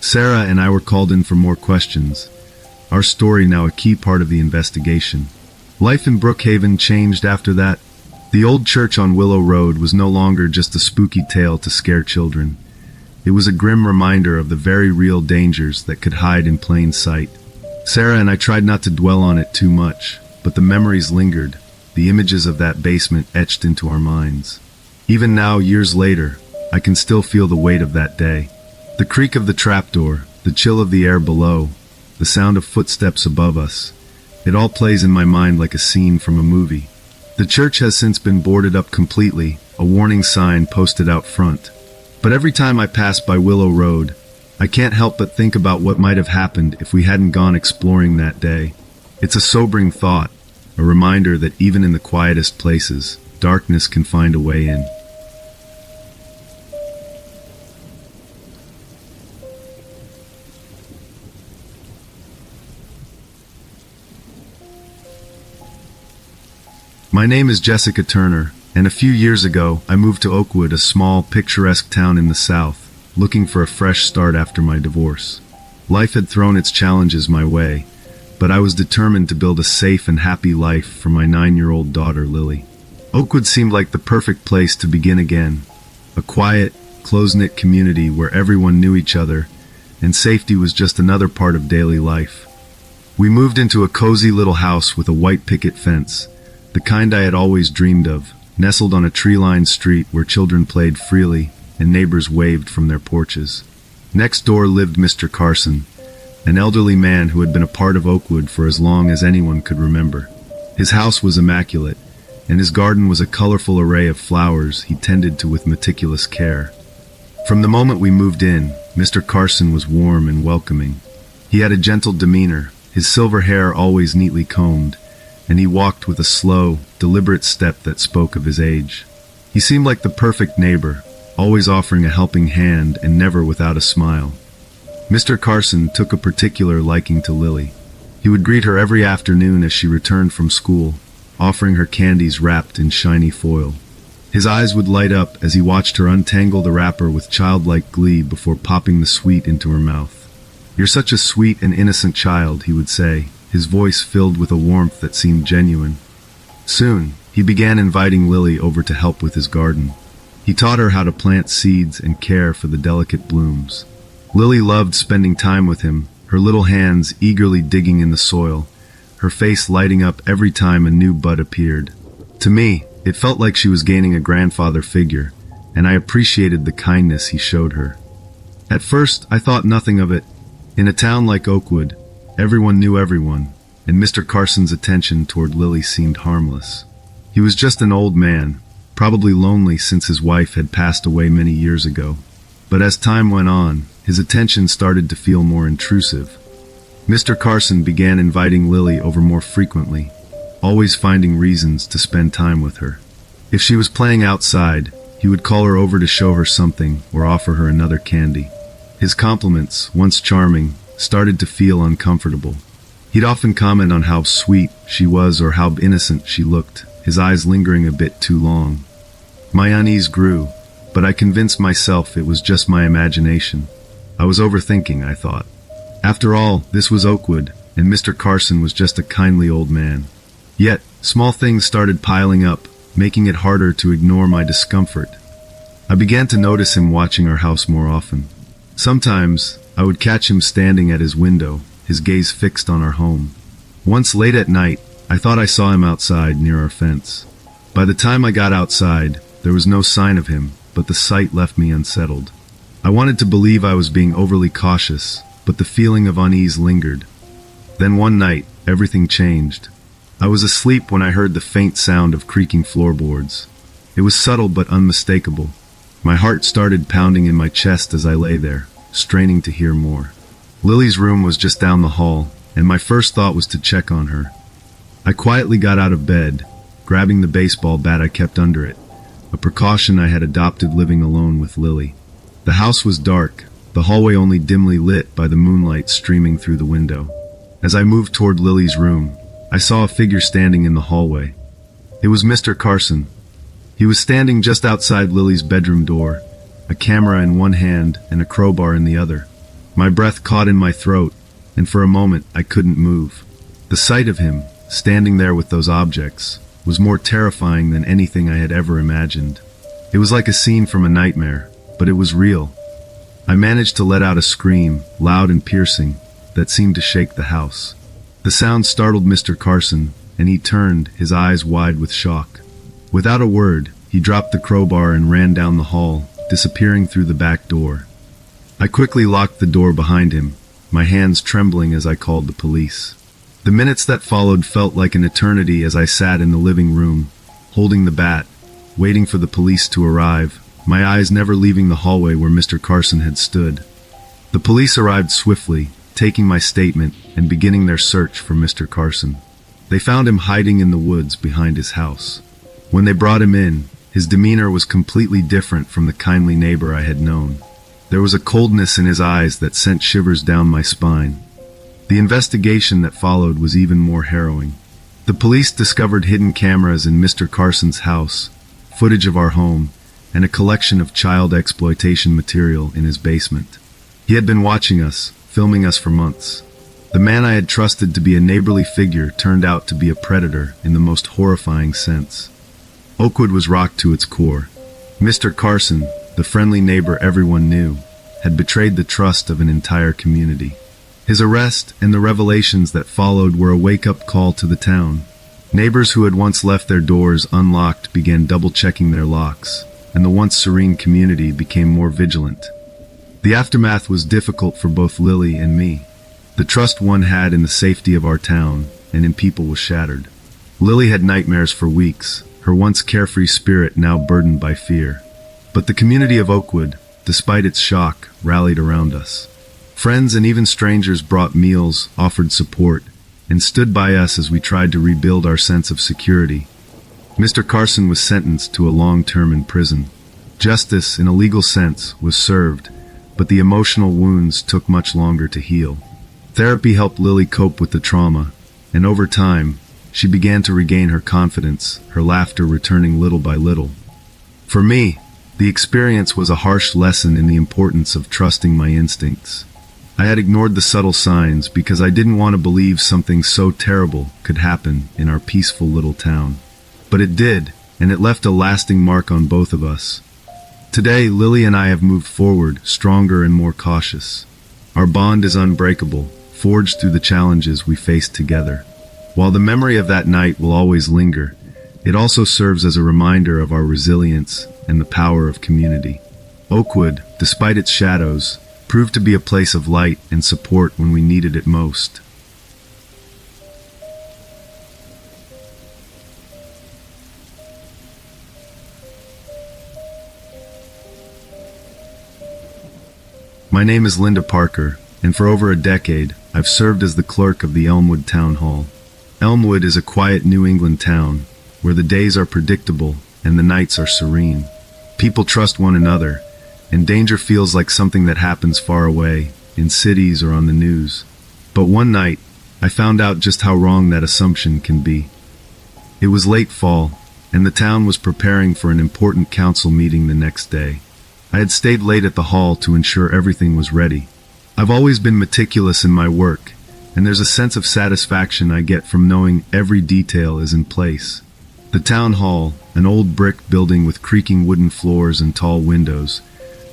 Sarah and I were called in for more questions, our story now a key part of the investigation. Life in Brookhaven changed after that. The old church on Willow Road was no longer just a spooky tale to scare children. It was a grim reminder of the very real dangers that could hide in plain sight. Sarah and I tried not to dwell on it too much, but the memories lingered, the images of that basement etched into our minds. Even now, years later, I can still feel the weight of that day. The creak of the trapdoor, the chill of the air below, the sound of footsteps above us. It all plays in my mind like a scene from a movie. The church has since been boarded up completely, a warning sign posted out front. But every time I pass by Willow Road, I can't help but think about what might have happened if we hadn't gone exploring that day. It's a sobering thought, a reminder that even in the quietest places, darkness can find a way in. My name is Jessica Turner, and a few years ago, I moved to Oakwood, a small, picturesque town in the South, looking for a fresh start after my divorce. Life had thrown its challenges my way, but I was determined to build a safe and happy life for my 9-year-old daughter, Lily. Oakwood seemed like the perfect place to begin again, a quiet, close-knit community where everyone knew each other, and safety was just another part of daily life. We moved into a cozy little house with a white picket fence, the kind I had always dreamed of, nestled on a tree-lined street where children played freely and neighbors waved from their porches. Next door lived Mr. Carson, an elderly man who had been a part of Oakwood for as long as anyone could remember. His house was immaculate, and his garden was a colorful array of flowers he tended to with meticulous care. From the moment we moved in, Mr. Carson was warm and welcoming. He had a gentle demeanor, his silver hair always neatly combed, and he walked with a slow, deliberate step that spoke of his age. He seemed like the perfect neighbor, always offering a helping hand and never without a smile. Mr. Carson took a particular liking to Lily. He would greet her every afternoon as she returned from school, offering her candies wrapped in shiny foil. His eyes would light up as he watched her untangle the wrapper with childlike glee before popping the sweet into her mouth. "You're such a sweet and innocent child," he would say, his voice filled with a warmth that seemed genuine. Soon, he began inviting Lily over to help with his garden. He taught her how to plant seeds and care for the delicate blooms. Lily loved spending time with him, her little hands eagerly digging in the soil, her face lighting up every time a new bud appeared. To me, it felt like she was gaining a grandfather figure, and I appreciated the kindness he showed her. At first, I thought nothing of it. In a town like Oakwood, everyone knew everyone, and Mr. Carson's attention toward Lily seemed harmless. He was just an old man, probably lonely since his wife had passed away many years ago. But as time went on, his attention started to feel more intrusive. Mr. Carson began inviting Lily over more frequently, always finding reasons to spend time with her. If she was playing outside, he would call her over to show her something or offer her another candy. His compliments, once charming, started to feel uncomfortable. He'd often comment on how sweet she was or how innocent she looked, his eyes lingering a bit too long. My unease grew, but I convinced myself it was just my imagination. I was overthinking, I thought. After all, this was Oakwood, and Mr. Carson was just a kindly old man. Yet, small things started piling up, making it harder to ignore my discomfort. I began to notice him watching our house more often. Sometimes, I would catch him standing at his window, his gaze fixed on our home. Once late at night, I thought I saw him outside near our fence. By the time I got outside, there was no sign of him, but the sight left me unsettled. I wanted to believe I was being overly cautious, but the feeling of unease lingered. Then one night, everything changed. I was asleep when I heard the faint sound of creaking floorboards. It was subtle but unmistakable. My heart started pounding in my chest as I lay there, straining to hear more. Lily's room was just down the hall, and my first thought was to check on her. I quietly got out of bed, grabbing the baseball bat I kept under it, a precaution I had adopted living alone with Lily. The house was dark, the hallway only dimly lit by the moonlight streaming through the window. As I moved toward Lily's room, I saw a figure standing in the hallway. It was Mr. Carson. He was standing just outside Lily's bedroom door, a camera in one hand and a crowbar in the other. My breath caught in my throat, and for a moment I couldn't move. The sight of him, standing there with those objects, was more terrifying than anything I had ever imagined. It was like a scene from a nightmare, but it was real. I managed to let out a scream, loud and piercing, that seemed to shake the house. The sound startled Mr. Carson, and he turned, his eyes wide with shock. Without a word, he dropped the crowbar and ran down the hall, disappearing through the back door. I quickly locked the door behind him, my hands trembling as I called the police. The minutes that followed felt like an eternity as I sat in the living room, holding the bat, waiting for the police to arrive, my eyes never leaving the hallway where Mr. Carson had stood. The police arrived swiftly, taking my statement and beginning their search for Mr. Carson. They found him hiding in the woods behind his house. When they brought him in, his demeanor was completely different from the kindly neighbor I had known. There was a coldness in his eyes that sent shivers down my spine. The investigation that followed was even more harrowing. The police discovered hidden cameras in Mr. Carson's house, footage of our home, and a collection of child exploitation material in his basement. He had been watching us, filming us for months. The man I had trusted to be a neighborly figure turned out to be a predator in the most horrifying sense. Oakwood was rocked to its core. Mr. Carson, the friendly neighbor everyone knew, had betrayed the trust of an entire community. His arrest and the revelations that followed were a wake-up call to the town. Neighbors who had once left their doors unlocked began double-checking their locks, and the once serene community became more vigilant. The aftermath was difficult for both Lily and me. The trust one had in the safety of our town and in people was shattered. Lily had nightmares for weeks, her once carefree spirit now burdened by fear. But the community of Oakwood, despite its shock, rallied around us. Friends and even strangers brought meals, offered support, and stood by us as we tried to rebuild our sense of security. Mr. Carson was sentenced to a long term in prison. Justice, in a legal sense, was served, but the emotional wounds took much longer to heal. Therapy helped Lily cope with the trauma, and over time, she began to regain her confidence, her laughter returning little by little. For me, the experience was a harsh lesson in the importance of trusting my instincts. I had ignored the subtle signs because I didn't want to believe something so terrible could happen in our peaceful little town. But it did, and it left a lasting mark on both of us. Today, Lily and I have moved forward, stronger and more cautious. Our bond is unbreakable, forged through the challenges we faced together. While the memory of that night will always linger, it also serves as a reminder of our resilience and the power of community. Oakwood, despite its shadows, proved to be a place of light and support when we needed it most. My name is Linda Parker, and for over a decade, I've served as the clerk of the Elmwood Town Hall. Elmwood is a quiet New England town, where the days are predictable and the nights are serene. People trust one another, and danger feels like something that happens far away, in cities or on the news. But one night, I found out just how wrong that assumption can be. It was late fall, and the town was preparing for an important council meeting the next day. I had stayed late at the hall to ensure everything was ready. I've always been meticulous in my work, and there's a sense of satisfaction I get from knowing every detail is in place. The town hall, an old brick building with creaking wooden floors and tall windows,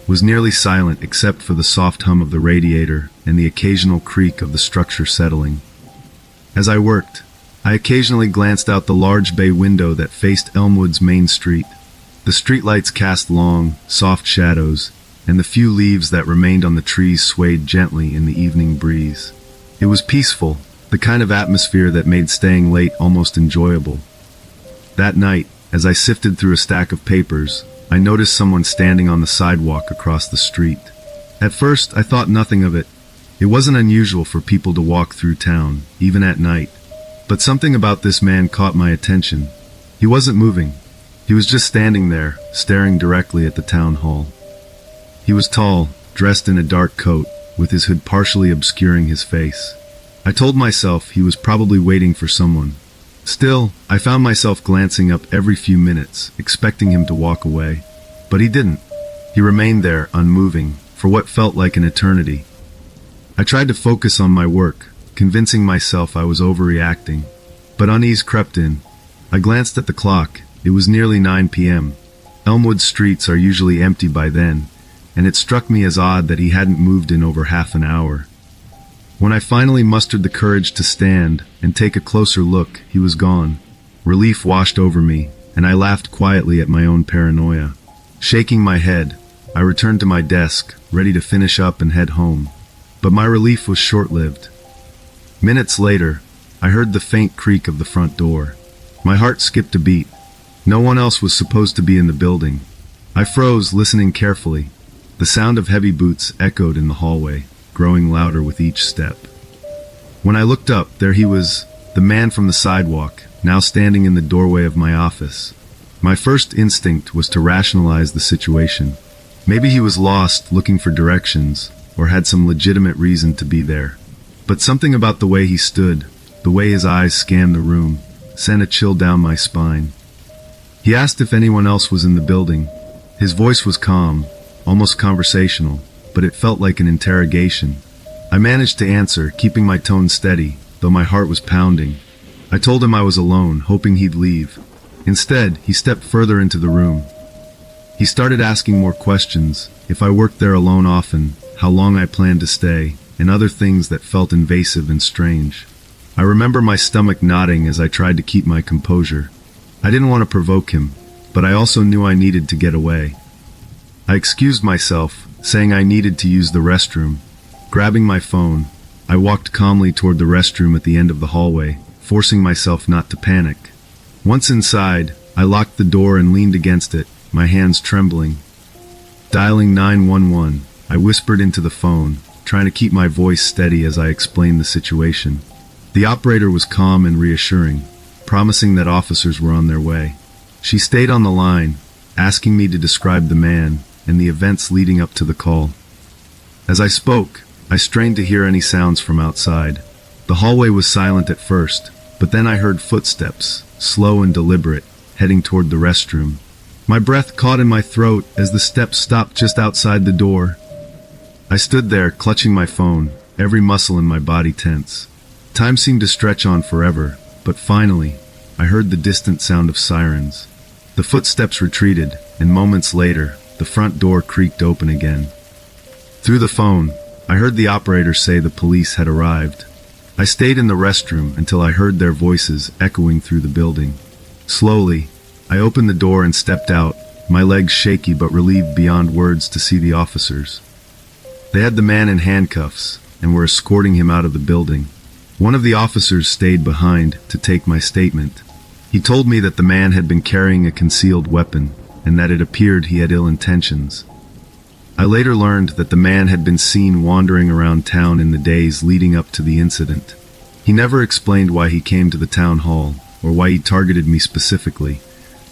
was nearly silent except for the soft hum of the radiator and the occasional creak of the structure settling. As I worked, I occasionally glanced out the large bay window that faced Elmwood's main street. The streetlights cast long, soft shadows, and the few leaves that remained on the trees swayed gently in the evening breeze. It was peaceful, the kind of atmosphere that made staying late almost enjoyable. That night, as I sifted through a stack of papers, I noticed someone standing on the sidewalk across the street. At first, I thought nothing of it. It wasn't unusual for people to walk through town, even at night. But something about this man caught my attention. He wasn't moving. He was just standing there, staring directly at the town hall. He was tall, dressed in a dark coat, with his hood partially obscuring his face. I told myself he was probably waiting for someone. Still, I found myself glancing up every few minutes, expecting him to walk away. But he didn't. He remained there, unmoving, for what felt like an eternity. I tried to focus on my work, convincing myself I was overreacting. But unease crept in. I glanced at the clock. It was nearly 9 p.m. Elmwood streets are usually empty by then, and it struck me as odd that he hadn't moved in over half an hour. When I finally mustered the courage to stand and take a closer look, he was gone. Relief washed over me, and I laughed quietly at my own paranoia. Shaking my head, I returned to my desk, ready to finish up and head home. But my relief was short-lived. Minutes later, I heard the faint creak of the front door. My heart skipped a beat. No one else was supposed to be in the building. I froze, listening carefully. The sound of heavy boots echoed in the hallway, growing louder with each step. When I looked up, there he was, the man from the sidewalk, now standing in the doorway of my office. My first instinct was to rationalize the situation. Maybe he was lost, looking for directions, or had some legitimate reason to be there. But something about the way he stood, the way his eyes scanned the room, sent a chill down my spine. He asked if anyone else was in the building. His voice was calm, almost conversational, but it felt like an interrogation. I managed to answer, keeping my tone steady, though my heart was pounding. I told him I was alone, hoping he'd leave. Instead, he stepped further into the room. He started asking more questions, if I worked there alone often, how long I planned to stay, and other things that felt invasive and strange. I remember my stomach knotting as I tried to keep my composure. I didn't want to provoke him, but I also knew I needed to get away. I excused myself, saying I needed to use the restroom. Grabbing my phone, I walked calmly toward the restroom at the end of the hallway, forcing myself not to panic. Once inside, I locked the door and leaned against it, my hands trembling. Dialing 911, I whispered into the phone, trying to keep my voice steady as I explained the situation. The operator was calm and reassuring, promising that officers were on their way. She stayed on the line, asking me to describe the man and the events leading up to the call. As I spoke, I strained to hear any sounds from outside. The hallway was silent at first, but then I heard footsteps, slow and deliberate, heading toward the restroom. My breath caught in my throat as the steps stopped just outside the door. I stood there, clutching my phone, every muscle in my body tense. Time seemed to stretch on forever, but finally, I heard the distant sound of sirens. The footsteps retreated, and moments later, the front door creaked open again. Through the phone, I heard the operator say the police had arrived. I stayed in the restroom until I heard their voices echoing through the building. Slowly, I opened the door and stepped out, my legs shaky but relieved beyond words to see the officers. They had the man in handcuffs and were escorting him out of the building. One of the officers stayed behind to take my statement. He told me that the man had been carrying a concealed weapon and that it appeared he had ill intentions. I later learned that the man had been seen wandering around town in the days leading up to the incident. He never explained why he came to the town hall or why he targeted me specifically,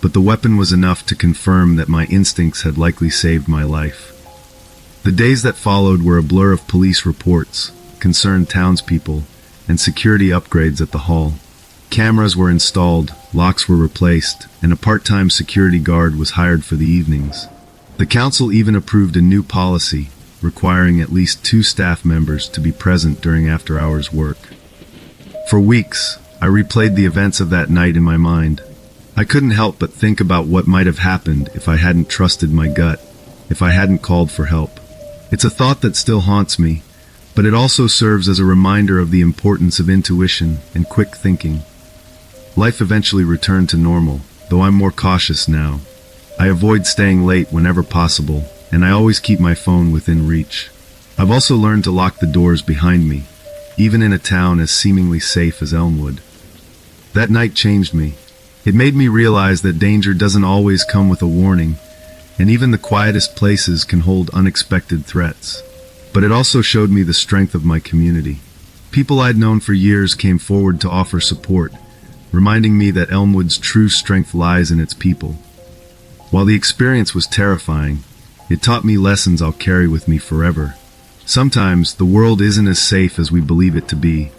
but the weapon was enough to confirm that my instincts had likely saved my life. The days that followed were a blur of police reports, concerned townspeople, and security upgrades at the hall. Cameras were installed, locks were replaced, and a part-time security guard was hired for the evenings. The council even approved a new policy requiring at least 2 staff members to be present during after-hours work. For weeks, I replayed the events of that night in my mind. I couldn't help but think about what might have happened if I hadn't trusted my gut, if I hadn't called for help. It's a thought that still haunts me, but it also serves as a reminder of the importance of intuition and quick thinking. Life eventually returned to normal, though I'm more cautious now. I avoid staying late whenever possible, and I always keep my phone within reach. I've also learned to lock the doors behind me, even in a town as seemingly safe as Elmwood. That night changed me. It made me realize that danger doesn't always come with a warning, and even the quietest places can hold unexpected threats. But it also showed me the strength of my community. People I'd known for years came forward to offer support, reminding me that Elmwood's true strength lies in its people. While the experience was terrifying, it taught me lessons I'll carry with me forever. Sometimes the world isn't as safe as we believe it to be,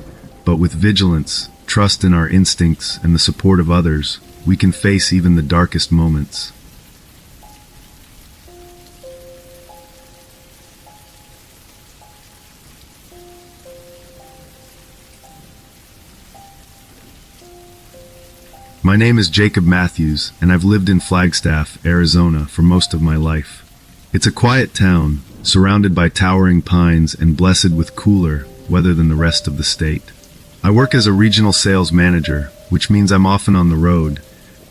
but with vigilance, trust in our instincts, and the support of others, we can face even the darkest moments. My name is Jacob Matthews, and I've lived in Flagstaff, Arizona, for most of my life. It's a quiet town, surrounded by towering pines and blessed with cooler weather than the rest of the state. I work as a regional sales manager, which means I'm often on the road,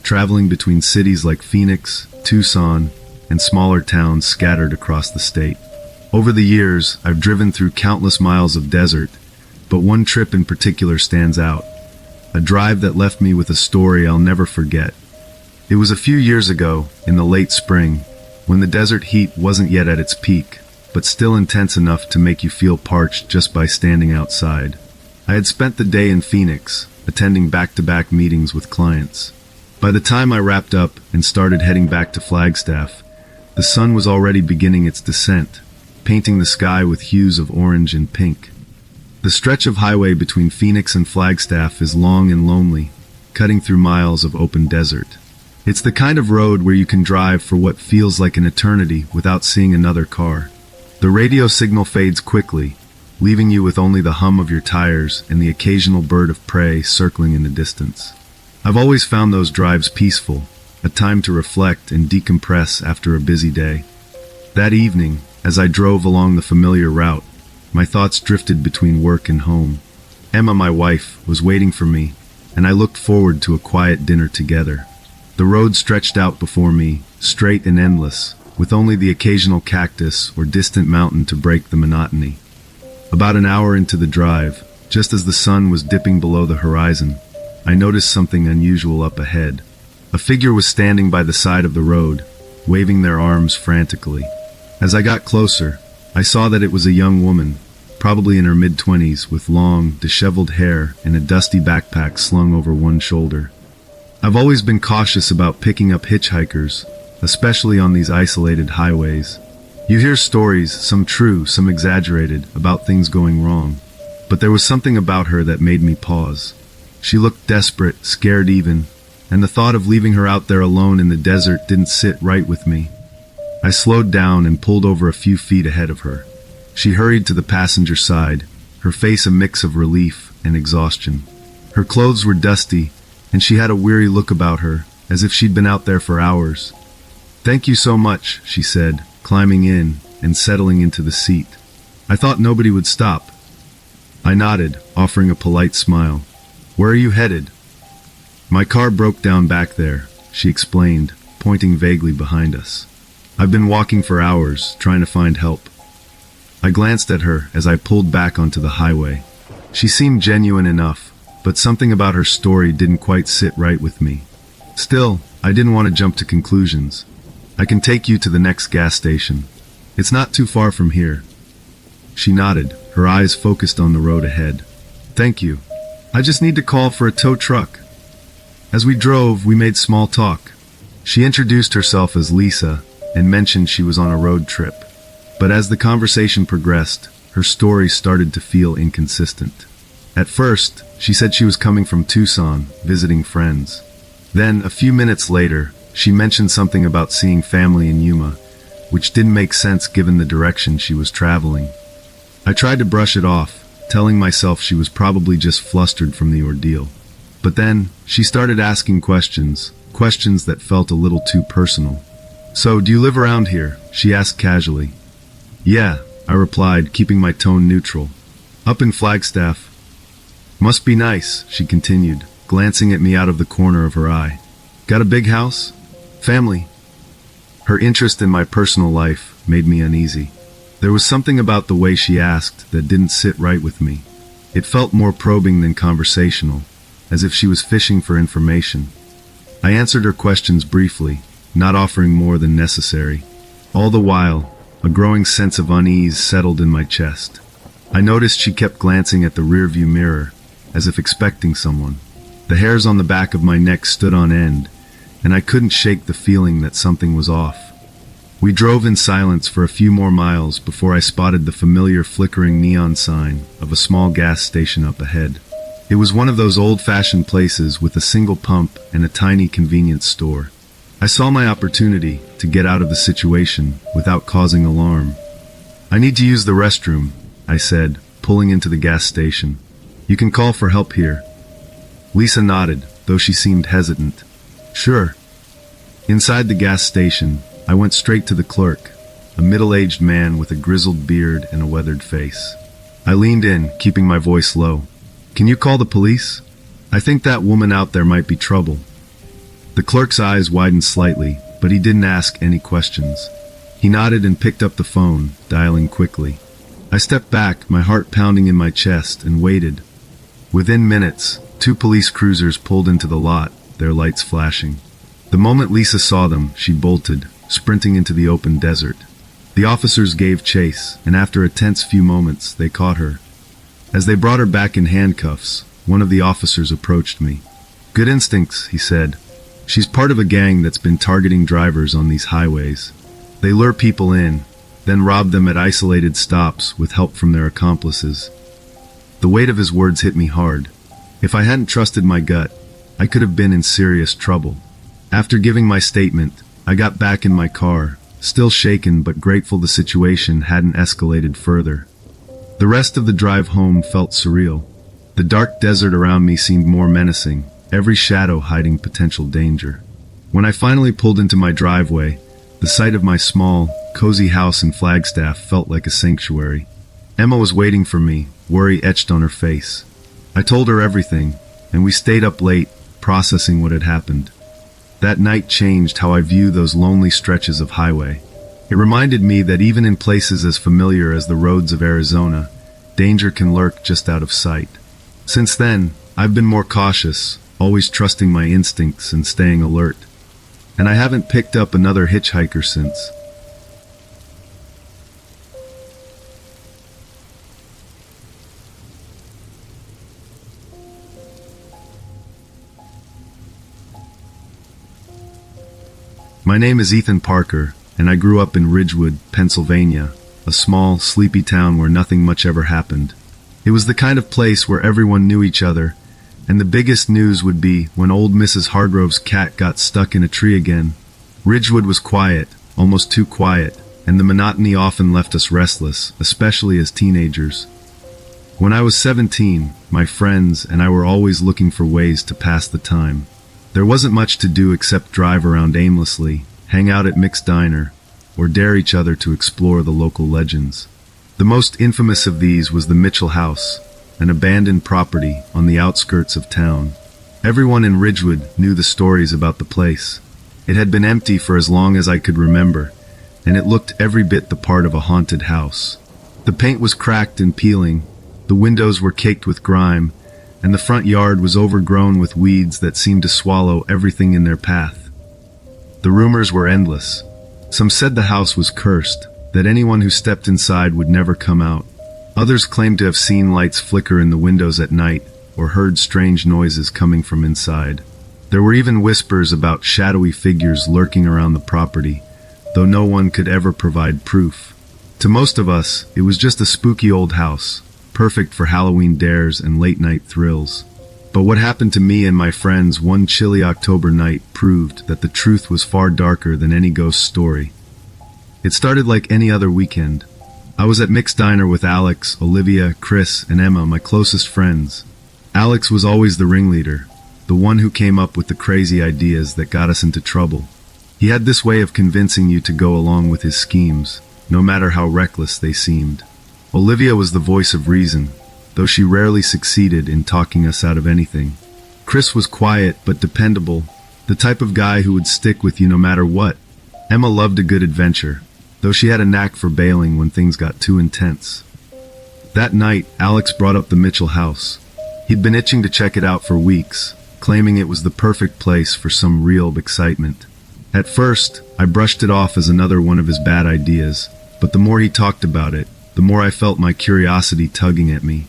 traveling between cities like Phoenix, Tucson, and smaller towns scattered across the state. Over the years, I've driven through countless miles of desert, but one trip in particular stands out. A drive that left me with a story I'll never forget. It was a few years ago, in the late spring, when the desert heat wasn't yet at its peak, but still intense enough to make you feel parched just by standing outside. I had spent the day in Phoenix, attending back-to-back meetings with clients. By the time I wrapped up and started heading back to Flagstaff, the sun was already beginning its descent, painting the sky with hues of orange and pink. The stretch of highway between Phoenix and Flagstaff is long and lonely, cutting through miles of open desert. It's the kind of road where you can drive for what feels like an eternity without seeing another car. The radio signal fades quickly, leaving you with only the hum of your tires and the occasional bird of prey circling in the distance. I've always found those drives peaceful, a time to reflect and decompress after a busy day. That evening, as I drove along the familiar route, my thoughts drifted between work and home. Emma, my wife, was waiting for me, and I looked forward to a quiet dinner together. The road stretched out before me, straight and endless, with only the occasional cactus or distant mountain to break the monotony. About an hour into the drive, just as the sun was dipping below the horizon, I noticed something unusual up ahead. A figure was standing by the side of the road, waving their arms frantically. As I got closer, I saw that it was a young woman, probably in her mid-20s, with long, disheveled hair and a dusty backpack slung over one shoulder. I've always been cautious about picking up hitchhikers, especially on these isolated highways. You hear stories, some true, some exaggerated, about things going wrong. But there was something about her that made me pause. She looked desperate, scared even, and the thought of leaving her out there alone in the desert didn't sit right with me. I slowed down and pulled over a few feet ahead of her. She hurried to the passenger side, her face a mix of relief and exhaustion. Her clothes were dusty, and she had a weary look about her, as if she'd been out there for hours. "Thank you so much," she said, climbing in and settling into the seat. "I thought nobody would stop." I nodded, offering a polite smile. "Where are you headed?" "My car broke down back there," she explained, pointing vaguely behind us. "I've been walking for hours, trying to find help." I glanced at her as I pulled back onto the highway. She seemed genuine enough, but something about her story didn't quite sit right with me. Still, I didn't want to jump to conclusions. "I can take you to the next gas station. It's not too far from here." She nodded, her eyes focused on the road ahead. "Thank you. I just need to call for a tow truck." As we drove, we made small talk. She introduced herself as Lisa and mentioned she was on a road trip. But as the conversation progressed, her story started to feel inconsistent. At first, she said she was coming from Tucson, visiting friends. Then, a few minutes later, she mentioned something about seeing family in Yuma, which didn't make sense given the direction she was traveling. I tried to brush it off, telling myself she was probably just flustered from the ordeal. But then, she started asking questions that felt a little too personal. "So, do you live around here?" she asked casually. "Yeah," I replied, keeping my tone neutral. "Up in Flagstaff." "Must be nice," she continued, glancing at me out of the corner of her eye. "Got a big house? Family?" Her interest in my personal life made me uneasy. There was something about the way she asked that didn't sit right with me. It felt more probing than conversational, as if she was fishing for information. I answered her questions briefly, not offering more than necessary. All the while, a growing sense of unease settled in my chest. I noticed she kept glancing at the rearview mirror, as if expecting someone. The hairs on the back of my neck stood on end, and I couldn't shake the feeling that something was off. We drove in silence for a few more miles before I spotted the familiar flickering neon sign of a small gas station up ahead. It was one of those old-fashioned places with a single pump and a tiny convenience store. I saw my opportunity to get out of the situation without causing alarm. "I need to use the restroom," I said, pulling into the gas station. "You can call for help here." Lisa nodded, though she seemed hesitant. "Sure." Inside the gas station, I went straight to the clerk, a middle-aged man with a grizzled beard and a weathered face. I leaned in, keeping my voice low. "Can you call the police? I think that woman out there might be trouble." The clerk's eyes widened slightly, but he didn't ask any questions. He nodded and picked up the phone, dialing quickly. I stepped back, my heart pounding in my chest, and waited. Within minutes, 2 police cruisers pulled into the lot, their lights flashing. The moment Lisa saw them, she bolted, sprinting into the open desert. The officers gave chase, and after a tense few moments, they caught her. As they brought her back in handcuffs, one of the officers approached me. "Good instincts," he said. "She's part of a gang that's been targeting drivers on these highways. They lure people in, then rob them at isolated stops with help from their accomplices." The weight of his words hit me hard. If I hadn't trusted my gut, I could have been in serious trouble. After giving my statement, I got back in my car, still shaken but grateful the situation hadn't escalated further. The rest of the drive home felt surreal. The dark desert around me seemed more menacing, every shadow hiding potential danger. When I finally pulled into my driveway, the sight of my small, cozy house in Flagstaff felt like a sanctuary. Emma was waiting for me, worry etched on her face. I told her everything, and we stayed up late, processing what had happened. That night changed how I view those lonely stretches of highway. It reminded me that even in places as familiar as the roads of Arizona, danger can lurk just out of sight. Since then, I've been more cautious, always trusting my instincts and staying alert. And I haven't picked up another hitchhiker since. My name is Ethan Parker, and I grew up in Ridgewood, Pennsylvania, a small, sleepy town where nothing much ever happened. It was the kind of place where everyone knew each other, and the biggest news would be when old Mrs. Hardrove's cat got stuck in a tree again. Ridgewood was quiet, almost too quiet, and the monotony often left us restless, especially as teenagers. When I was 17, my friends and I were always looking for ways to pass the time. There wasn't much to do except drive around aimlessly, hang out at Mick's Diner, or dare each other to explore the local legends. The most infamous of these was the Mitchell House, an abandoned property on the outskirts of town. Everyone in Ridgewood knew the stories about the place. It had been empty for as long as I could remember, and it looked every bit the part of a haunted house. The paint was cracked and peeling, the windows were caked with grime, and the front yard was overgrown with weeds that seemed to swallow everything in their path. The rumors were endless. Some said the house was cursed, that anyone who stepped inside would never come out. Others claimed to have seen lights flicker in the windows at night, or heard strange noises coming from inside. There were even whispers about shadowy figures lurking around the property, though no one could ever provide proof. To most of us, it was just a spooky old house, perfect for Halloween dares and late-night thrills. But what happened to me and my friends one chilly October night proved that the truth was far darker than any ghost story. It started like any other weekend. I was at Mick's Diner with Alex, Olivia, Chris, and Emma, my closest friends. Alex was always the ringleader, the one who came up with the crazy ideas that got us into trouble. He had this way of convincing you to go along with his schemes, no matter how reckless they seemed. Olivia was the voice of reason, though she rarely succeeded in talking us out of anything. Chris was quiet but dependable, the type of guy who would stick with you no matter what. Emma loved a good adventure, though she had a knack for bailing when things got too intense. That night, Alex brought up the Mitchell house. He'd been itching to check it out for weeks, claiming it was the perfect place for some real excitement. At first, I brushed it off as another one of his bad ideas, but the more he talked about it, the more I felt my curiosity tugging at me.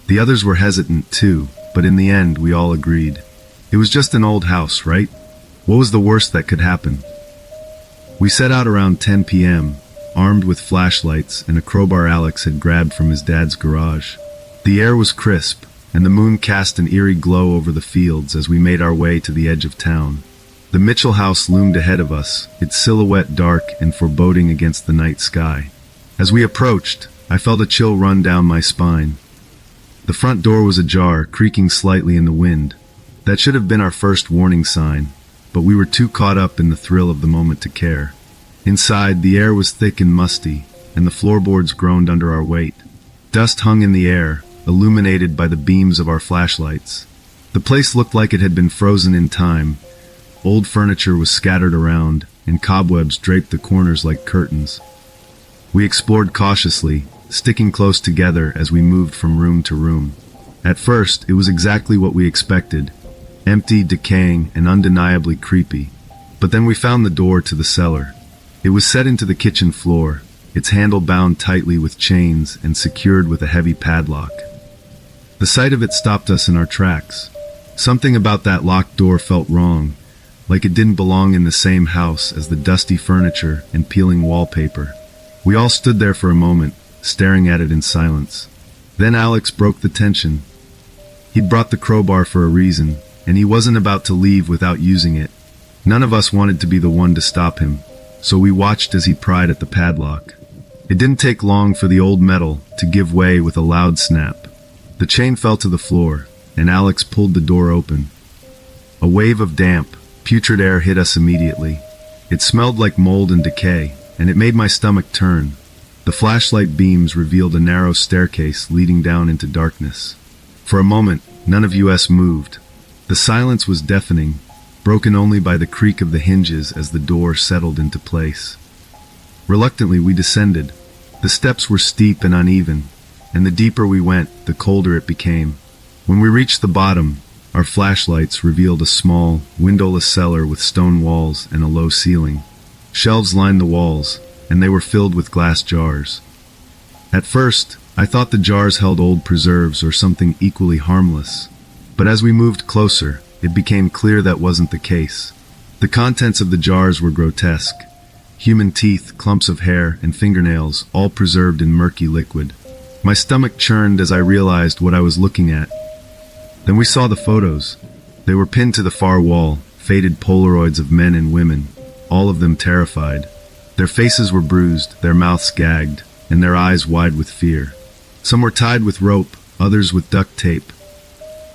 The others were hesitant too, but in the end we all agreed. It was just an old house, right? What was the worst that could happen? We set out around 10 p.m., armed with flashlights and a crowbar Alex had grabbed from his dad's garage. The air was crisp, and the moon cast an eerie glow over the fields as we made our way to the edge of town. The Mitchell house loomed ahead of us, its silhouette dark and foreboding against the night sky. As we approached, I felt a chill run down my spine. The front door was ajar, creaking slightly in the wind. That should have been our first warning sign, but we were too caught up in the thrill of the moment to care. Inside, the air was thick and musty, and the floorboards groaned under our weight. Dust hung in the air, illuminated by the beams of our flashlights. The place looked like it had been frozen in time. Old furniture was scattered around, and cobwebs draped the corners like curtains. We explored cautiously, sticking close together as we moved from room to room. At first, it was exactly what we expected, empty, decaying, and undeniably creepy. But then we found the door to the cellar. It was set into the kitchen floor, its handle bound tightly with chains and secured with a heavy padlock. The sight of it stopped us in our tracks. Something about that locked door felt wrong, like it didn't belong in the same house as the dusty furniture and peeling wallpaper. We all stood there for a moment, staring at it in silence. Then Alex broke the tension. He'd brought the crowbar for a reason, and he wasn't about to leave without using it. None of us wanted to be the one to stop him, so we watched as he pried at the padlock. It didn't take long for the old metal to give way with a loud snap. The chain fell to the floor, and Alex pulled the door open. A wave of damp, putrid air hit us immediately. It smelled like mold and decay, and it made my stomach turn. The flashlight beams revealed a narrow staircase leading down into darkness. For a moment, none of us moved. The silence was deafening, broken only by the creak of the hinges as the door settled into place. Reluctantly, we descended. The steps were steep and uneven, and the deeper we went, the colder it became. When we reached the bottom, our flashlights revealed a small, windowless cellar with stone walls and a low ceiling. Shelves lined the walls, and they were filled with glass jars. At first, I thought the jars held old preserves or something equally harmless. But as we moved closer, it became clear that wasn't the case. The contents of the jars were grotesque. Human teeth, clumps of hair, and fingernails, all preserved in murky liquid. My stomach churned as I realized what I was looking at. Then we saw the photos. They were pinned to the far wall, faded Polaroids of men and women, all of them terrified. Their faces were bruised, their mouths gagged, and their eyes wide with fear. Some were tied with rope, others with duct tape.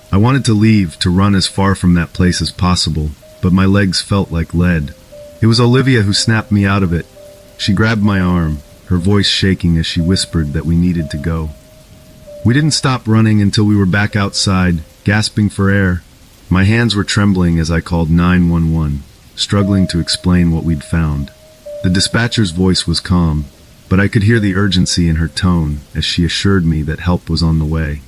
I wanted to leave, to run as far from that place as possible, but my legs felt like lead. It was Olivia who snapped me out of it. She grabbed my arm, her voice shaking as she whispered that we needed to go. We didn't stop running until we were back outside, gasping for air. My hands were trembling as I called 911, struggling to explain what we'd found. The dispatcher's voice was calm, but I could hear the urgency in her tone as she assured me that help was on the way.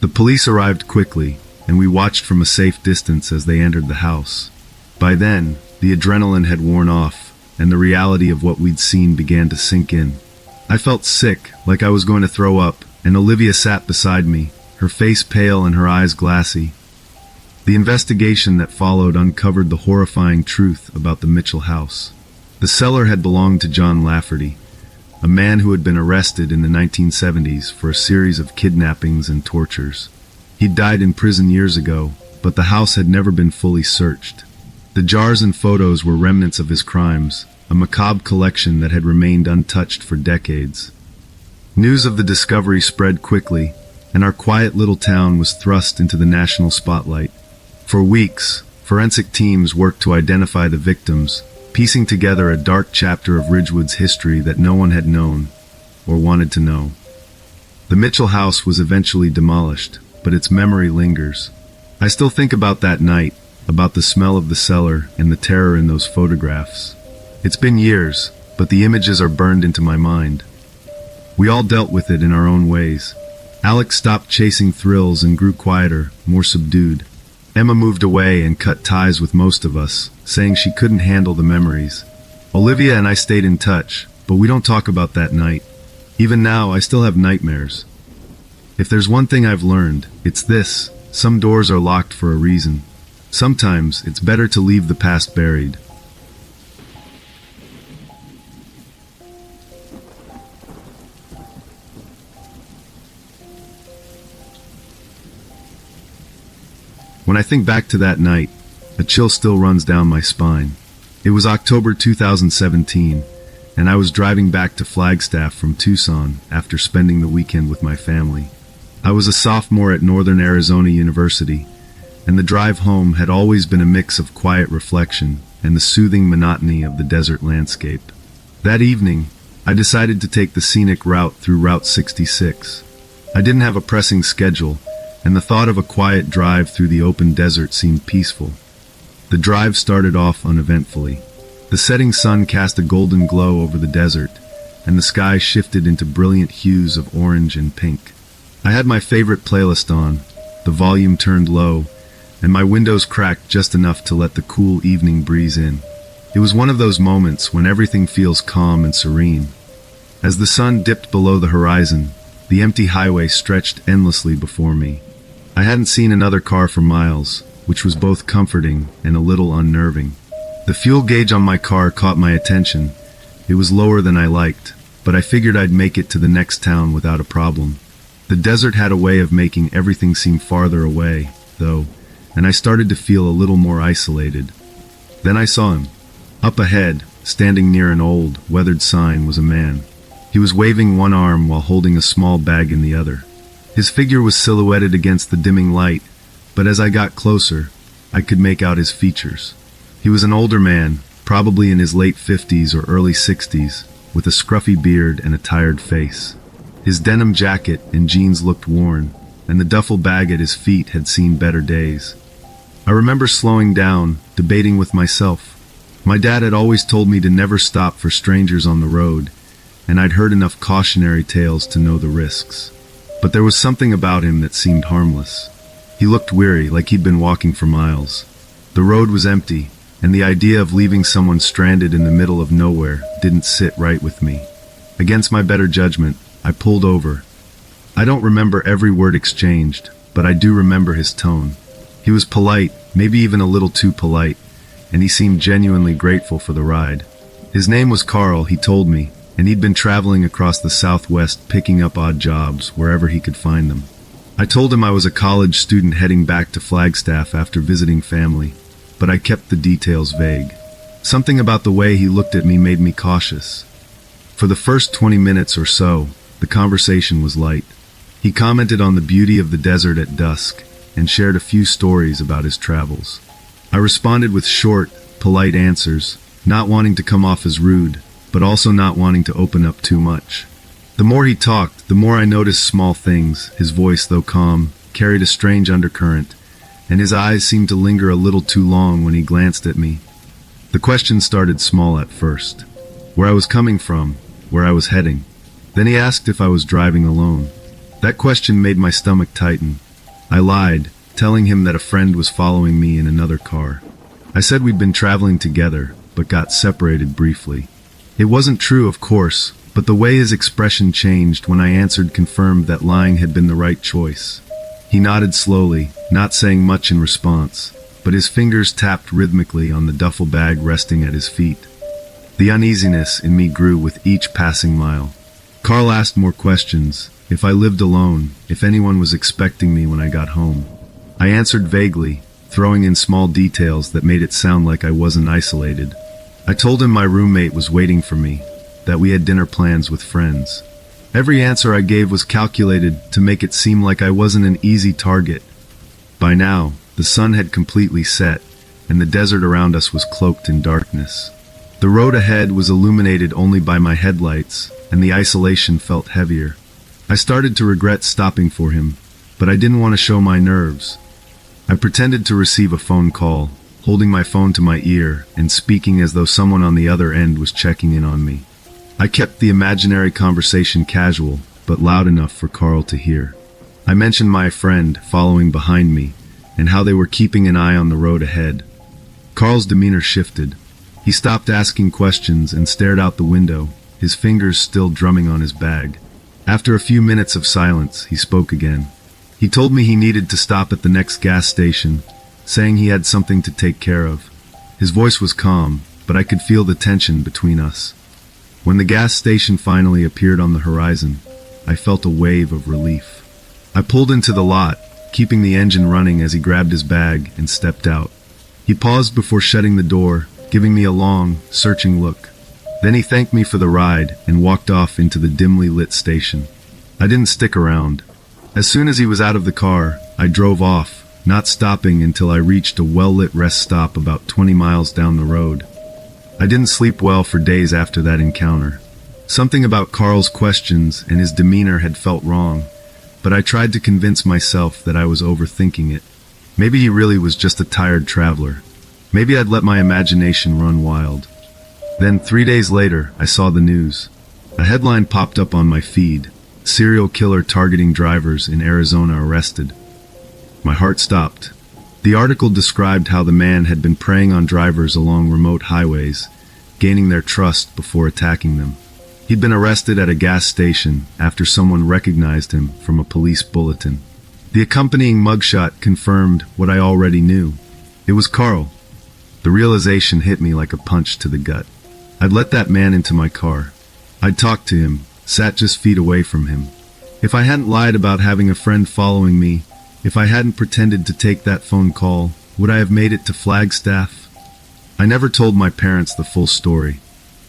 The police arrived quickly, and we watched from a safe distance as they entered the house. By then, the adrenaline had worn off, and the reality of what we'd seen began to sink in. I felt sick, like I was going to throw up, and Olivia sat beside me, her face pale and her eyes glassy. The investigation that followed uncovered the horrifying truth about the Mitchell house. The cellar had belonged to John Lafferty, a man who had been arrested in the 1970s for a series of kidnappings and tortures. He'd died in prison years ago, but the house had never been fully searched. The jars and photos were remnants of his crimes, a macabre collection that had remained untouched for decades. News of the discovery spread quickly, and our quiet little town was thrust into the national spotlight. For weeks, forensic teams worked to identify the victims, piecing together a dark chapter of Ridgewood's history that no one had known or wanted to know. The Mitchell house was eventually demolished, but its memory lingers. I still think about that night, about the smell of the cellar and the terror in those photographs. It's been years, but the images are burned into my mind. We all dealt with it in our own ways. Alex stopped chasing thrills and grew quieter, more subdued. Emma moved away and cut ties with most of us, saying she couldn't handle the memories. Olivia and I stayed in touch, but we don't talk about that night. Even now, I still have nightmares. If there's one thing I've learned, it's this: some doors are locked for a reason. Sometimes it's better to leave the past buried. When I think back to that night, a chill still runs down my spine. It was October 2017, and I was driving back to Flagstaff from Tucson after spending the weekend with my family. I was a sophomore at Northern Arizona University, and the drive home had always been a mix of quiet reflection and the soothing monotony of the desert landscape. That evening, I decided to take the scenic route through Route 66. I didn't have a pressing schedule, and the thought of a quiet drive through the open desert seemed peaceful. The drive started off uneventfully. The setting sun cast a golden glow over the desert, and the sky shifted into brilliant hues of orange and pink. I had my favorite playlist on, the volume turned low, and my windows cracked just enough to let the cool evening breeze in. It was one of those moments when everything feels calm and serene. As the sun dipped below the horizon, the empty highway stretched endlessly before me. I hadn't seen another car for miles, which was both comforting and a little unnerving. The fuel gauge on my car caught my attention. It was lower than I liked, but I figured I'd make it to the next town without a problem. The desert had a way of making everything seem farther away, though, and I started to feel a little more isolated. Then I saw him. Up ahead, standing near an old, weathered sign, was a man. He was waving one arm while holding a small bag in the other. His figure was silhouetted against the dimming light, but as I got closer, I could make out his features. He was an older man, probably in his late 50s or early 60s, with a scruffy beard and a tired face. His denim jacket and jeans looked worn, and the duffel bag at his feet had seen better days. I remember slowing down, debating with myself. My dad had always told me to never stop for strangers on the road, and I'd heard enough cautionary tales to know the risks. But there was something about him that seemed harmless. He looked weary, like he'd been walking for miles. The road was empty, and the idea of leaving someone stranded in the middle of nowhere didn't sit right with me. Against my better judgment, I pulled over. I don't remember every word exchanged, but I do remember his tone. He was polite, maybe even a little too polite, and he seemed genuinely grateful for the ride. His name was Carl, he told me, and he'd been traveling across the Southwest picking up odd jobs wherever he could find them. I told him I was a college student heading back to Flagstaff after visiting family, but I kept the details vague. Something about the way he looked at me made me cautious. For the first 20 minutes or so, the conversation was light. He commented on the beauty of the desert at dusk and shared a few stories about his travels. I responded with short, polite answers, not wanting to come off as rude, but also not wanting to open up too much. The more he talked, the more I noticed small things. His voice, though calm, carried a strange undercurrent, and his eyes seemed to linger a little too long when he glanced at me. The questions started small at first. Where I was coming from, where I was heading. Then he asked if I was driving alone. That question made my stomach tighten. I lied, telling him that a friend was following me in another car. I said we'd been traveling together, but got separated briefly. It wasn't true, of course, but the way his expression changed when I answered confirmed that lying had been the right choice. He nodded slowly, not saying much in response, but his fingers tapped rhythmically on the duffel bag resting at his feet. The uneasiness in me grew with each passing mile. Carl asked more questions, if I lived alone, if anyone was expecting me when I got home. I answered vaguely, throwing in small details that made it sound like I wasn't isolated. I told him my roommate was waiting for me, that we had dinner plans with friends. Every answer I gave was calculated to make it seem like I wasn't an easy target. By now, the sun had completely set, and the desert around us was cloaked in darkness. The road ahead was illuminated only by my headlights, and the isolation felt heavier. I started to regret stopping for him, but I didn't want to show my nerves. I pretended to receive a phone call, holding my phone to my ear and speaking as though someone on the other end was checking in on me. I kept the imaginary conversation casual, but loud enough for Carl to hear. I mentioned my friend following behind me, and how they were keeping an eye on the road ahead. Carl's demeanor shifted. He stopped asking questions and stared out the window, his fingers still drumming on his bag. After a few minutes of silence, he spoke again. He told me he needed to stop at the next gas station, saying he had something to take care of. His voice was calm, but I could feel the tension between us. When the gas station finally appeared on the horizon, I felt a wave of relief. I pulled into the lot, keeping the engine running as he grabbed his bag and stepped out. He paused before shutting the door, giving me a long, searching look. Then he thanked me for the ride and walked off into the dimly lit station. I didn't stick around. As soon as he was out of the car, I drove off, not stopping until I reached a well-lit rest stop about 20 miles down the road. I didn't sleep well for days after that encounter. Something about Carl's questions and his demeanor had felt wrong, but I tried to convince myself that I was overthinking it. Maybe he really was just a tired traveler. Maybe I'd let my imagination run wild. Then 3 days later, I saw the news. A headline popped up on my feed: serial killer targeting drivers in Arizona arrested. My heart stopped. The article described how the man had been preying on drivers along remote highways, gaining their trust before attacking them. He'd been arrested at a gas station after someone recognized him from a police bulletin. The accompanying mugshot confirmed what I already knew. It was Carl. The realization hit me like a punch to the gut. I'd let that man into my car. I'd talked to him, sat just feet away from him. If I hadn't lied about having a friend following me, if I hadn't pretended to take that phone call, would I have made it to Flagstaff? I never told my parents the full story.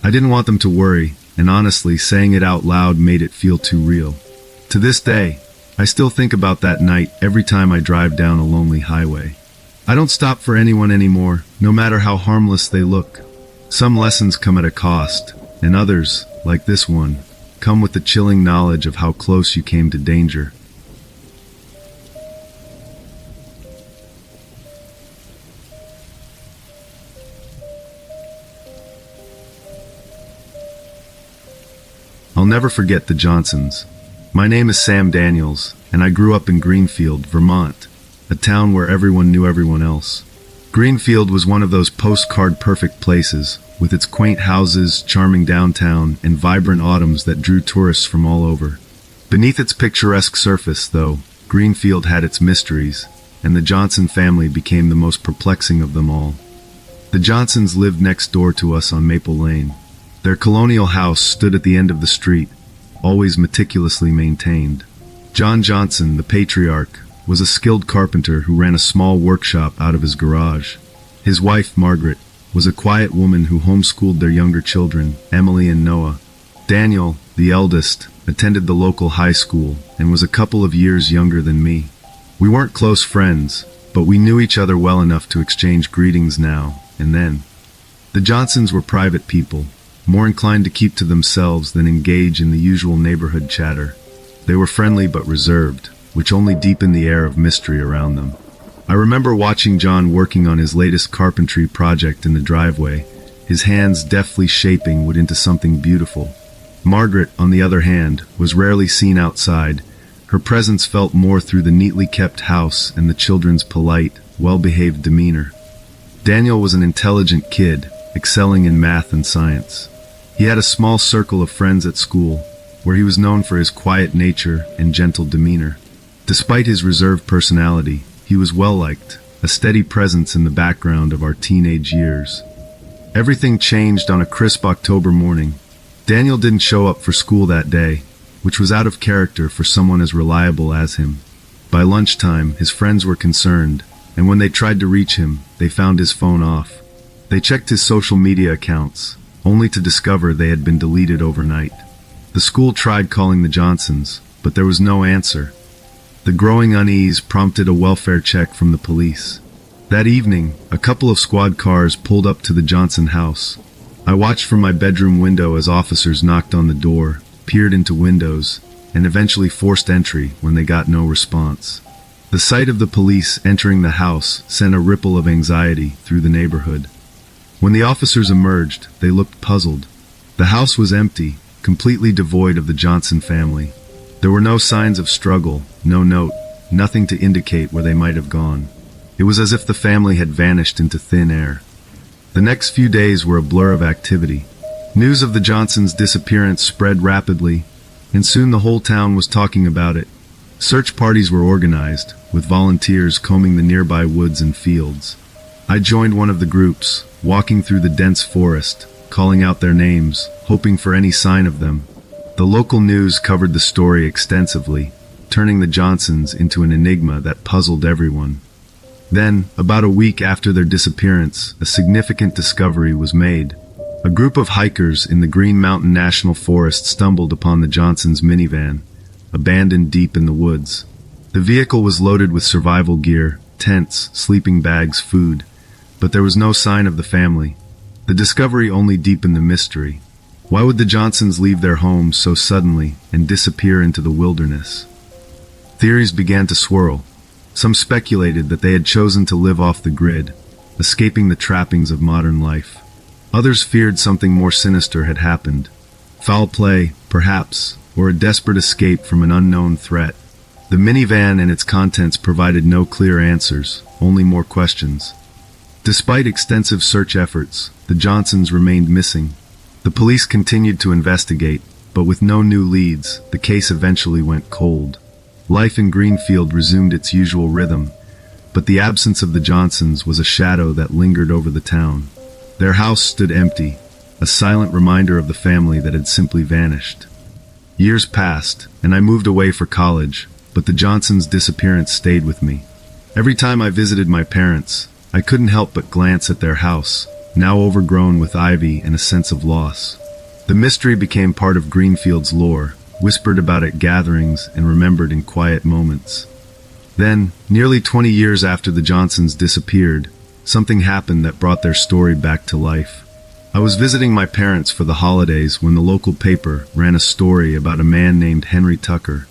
I didn't want them to worry, and honestly, saying it out loud made it feel too real. To this day, I still think about that night every time I drive down a lonely highway. I don't stop for anyone anymore, no matter how harmless they look. Some lessons come at a cost, and others, like this one, come with the chilling knowledge of how close you came to danger. I'll never forget the Johnsons. My name is Sam Daniels, and I grew up in Greenfield, Vermont, a town where everyone knew everyone else. Greenfield was one of those postcard-perfect places, with its quaint houses, charming downtown, and vibrant autumns that drew tourists from all over. Beneath its picturesque surface, though, Greenfield had its mysteries, and the Johnson family became the most perplexing of them all. The Johnsons lived next door to us on Maple Lane. Their colonial house stood at the end of the street, always meticulously maintained. John Johnson, the patriarch, was a skilled carpenter who ran a small workshop out of his garage. His wife, Margaret, was a quiet woman who homeschooled their younger children, Emily and Noah. Daniel, the eldest, attended the local high school and was a couple of years younger than me. We weren't close friends, but we knew each other well enough to exchange greetings now and then. The Johnsons were private people, more inclined to keep to themselves than engage in the usual neighborhood chatter. They were friendly but reserved, which only deepened the air of mystery around them. I remember watching John working on his latest carpentry project in the driveway, his hands deftly shaping wood into something beautiful. Margaret, on the other hand, was rarely seen outside. Her presence felt more through the neatly kept house and the children's polite, well-behaved demeanor. Daniel was an intelligent kid, excelling in math and science. He had a small circle of friends at school, where he was known for his quiet nature and gentle demeanor. Despite his reserved personality, he was well-liked, a steady presence in the background of our teenage years. Everything changed on a crisp October morning. Daniel didn't show up for school that day, which was out of character for someone as reliable as him. By lunchtime, his friends were concerned, and when they tried to reach him, they found his phone off. They checked his social media accounts, only to discover they had been deleted overnight. The school tried calling the Johnsons, but there was no answer. The growing unease prompted a welfare check from the police. That evening, a couple of squad cars pulled up to the Johnson house. I watched from my bedroom window as officers knocked on the door, peered into windows, and eventually forced entry when they got no response. The sight of the police entering the house sent a ripple of anxiety through the neighborhood. When the officers emerged, they looked puzzled. The house was empty, completely devoid of the Johnson family. There were no signs of struggle, no note, nothing to indicate where they might have gone. It was as if the family had vanished into thin air. The next few days were a blur of activity. News of the Johnsons' disappearance spread rapidly, and soon the whole town was talking about it. Search parties were organized, with volunteers combing the nearby woods and fields. I joined one of the groups, walking through the dense forest, calling out their names, hoping for any sign of them. The local news covered the story extensively, turning the Johnsons into an enigma that puzzled everyone. Then, about a week after their disappearance, a significant discovery was made. A group of hikers in the Green Mountain National Forest stumbled upon the Johnsons' minivan, abandoned deep in the woods. The vehicle was loaded with survival gear, tents, sleeping bags, food, but there was no sign of the family. The discovery only deepened the mystery. Why would the Johnsons leave their homes so suddenly and disappear into the wilderness? Theories began to swirl. Some speculated that they had chosen to live off the grid, escaping the trappings of modern life. Others feared something more sinister had happened. Foul play, perhaps, or a desperate escape from an unknown threat. The minivan and its contents provided no clear answers, only more questions. Despite extensive search efforts, the Johnsons remained missing. The police continued to investigate, but with no new leads, the case eventually went cold. Life in Greenfield resumed its usual rhythm, but the absence of the Johnsons was a shadow that lingered over the town. Their house stood empty, a silent reminder of the family that had simply vanished. Years passed, and I moved away for college, but the Johnsons' disappearance stayed with me. Every time I visited my parents, I couldn't help but glance at their house, now overgrown with ivy and a sense of loss. The mystery became part of Greenfield's lore, whispered about at gatherings and remembered in quiet moments. Then, nearly 20 years after the Johnsons disappeared, something happened that brought their story back to life. I was visiting my parents for the holidays when the local paper ran a story about a man named Henry Tucker.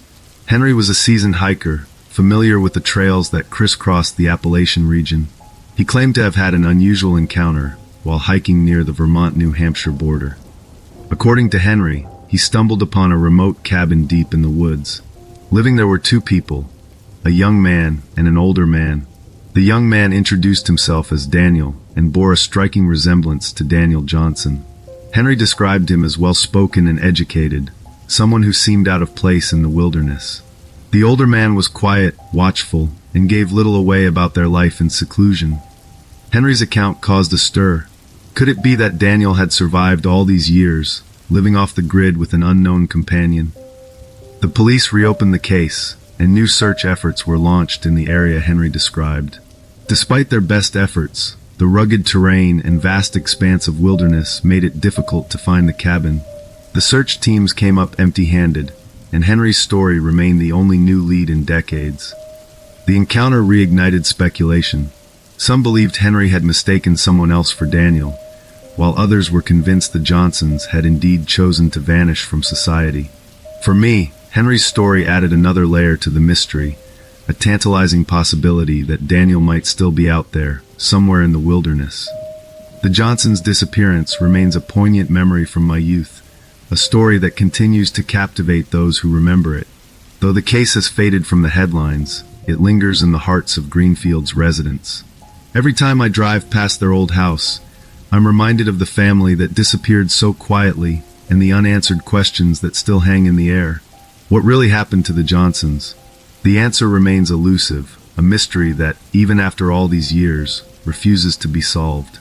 Henry was a seasoned hiker, familiar with the trails that crisscrossed the Appalachian region. He claimed to have had an unusual encounter while hiking near the Vermont-New Hampshire border. According to Henry, he stumbled upon a remote cabin deep in the woods. Living there were two people, a young man and an older man. The young man introduced himself as Daniel and bore a striking resemblance to Daniel Johnson. Henry described him as well-spoken and educated, someone who seemed out of place in the wilderness. The older man was quiet, watchful, and gave little away about their life in seclusion. Henry's account caused a stir. Could it be that Daniel had survived all these years, living off the grid with an unknown companion? The police reopened the case, and new search efforts were launched in the area Henry described. Despite their best efforts, the rugged terrain and vast expanse of wilderness made it difficult to find the cabin. The search teams came up empty-handed, and Henry's story remained the only new lead in decades. The encounter reignited speculation. Some believed Henry had mistaken someone else for Daniel, while others were convinced the Johnsons had indeed chosen to vanish from society. For me, Henry's story added another layer to the mystery, a tantalizing possibility that Daniel might still be out there, somewhere in the wilderness. The Johnsons' disappearance remains a poignant memory from my youth, a story that continues to captivate those who remember it. Though the case has faded from the headlines, it lingers in the hearts of Greenfield's residents. Every time I drive past their old house, I'm reminded of the family that disappeared so quietly and the unanswered questions that still hang in the air. What really happened to the Johnsons? The answer remains elusive, a mystery that, even after all these years, refuses to be solved.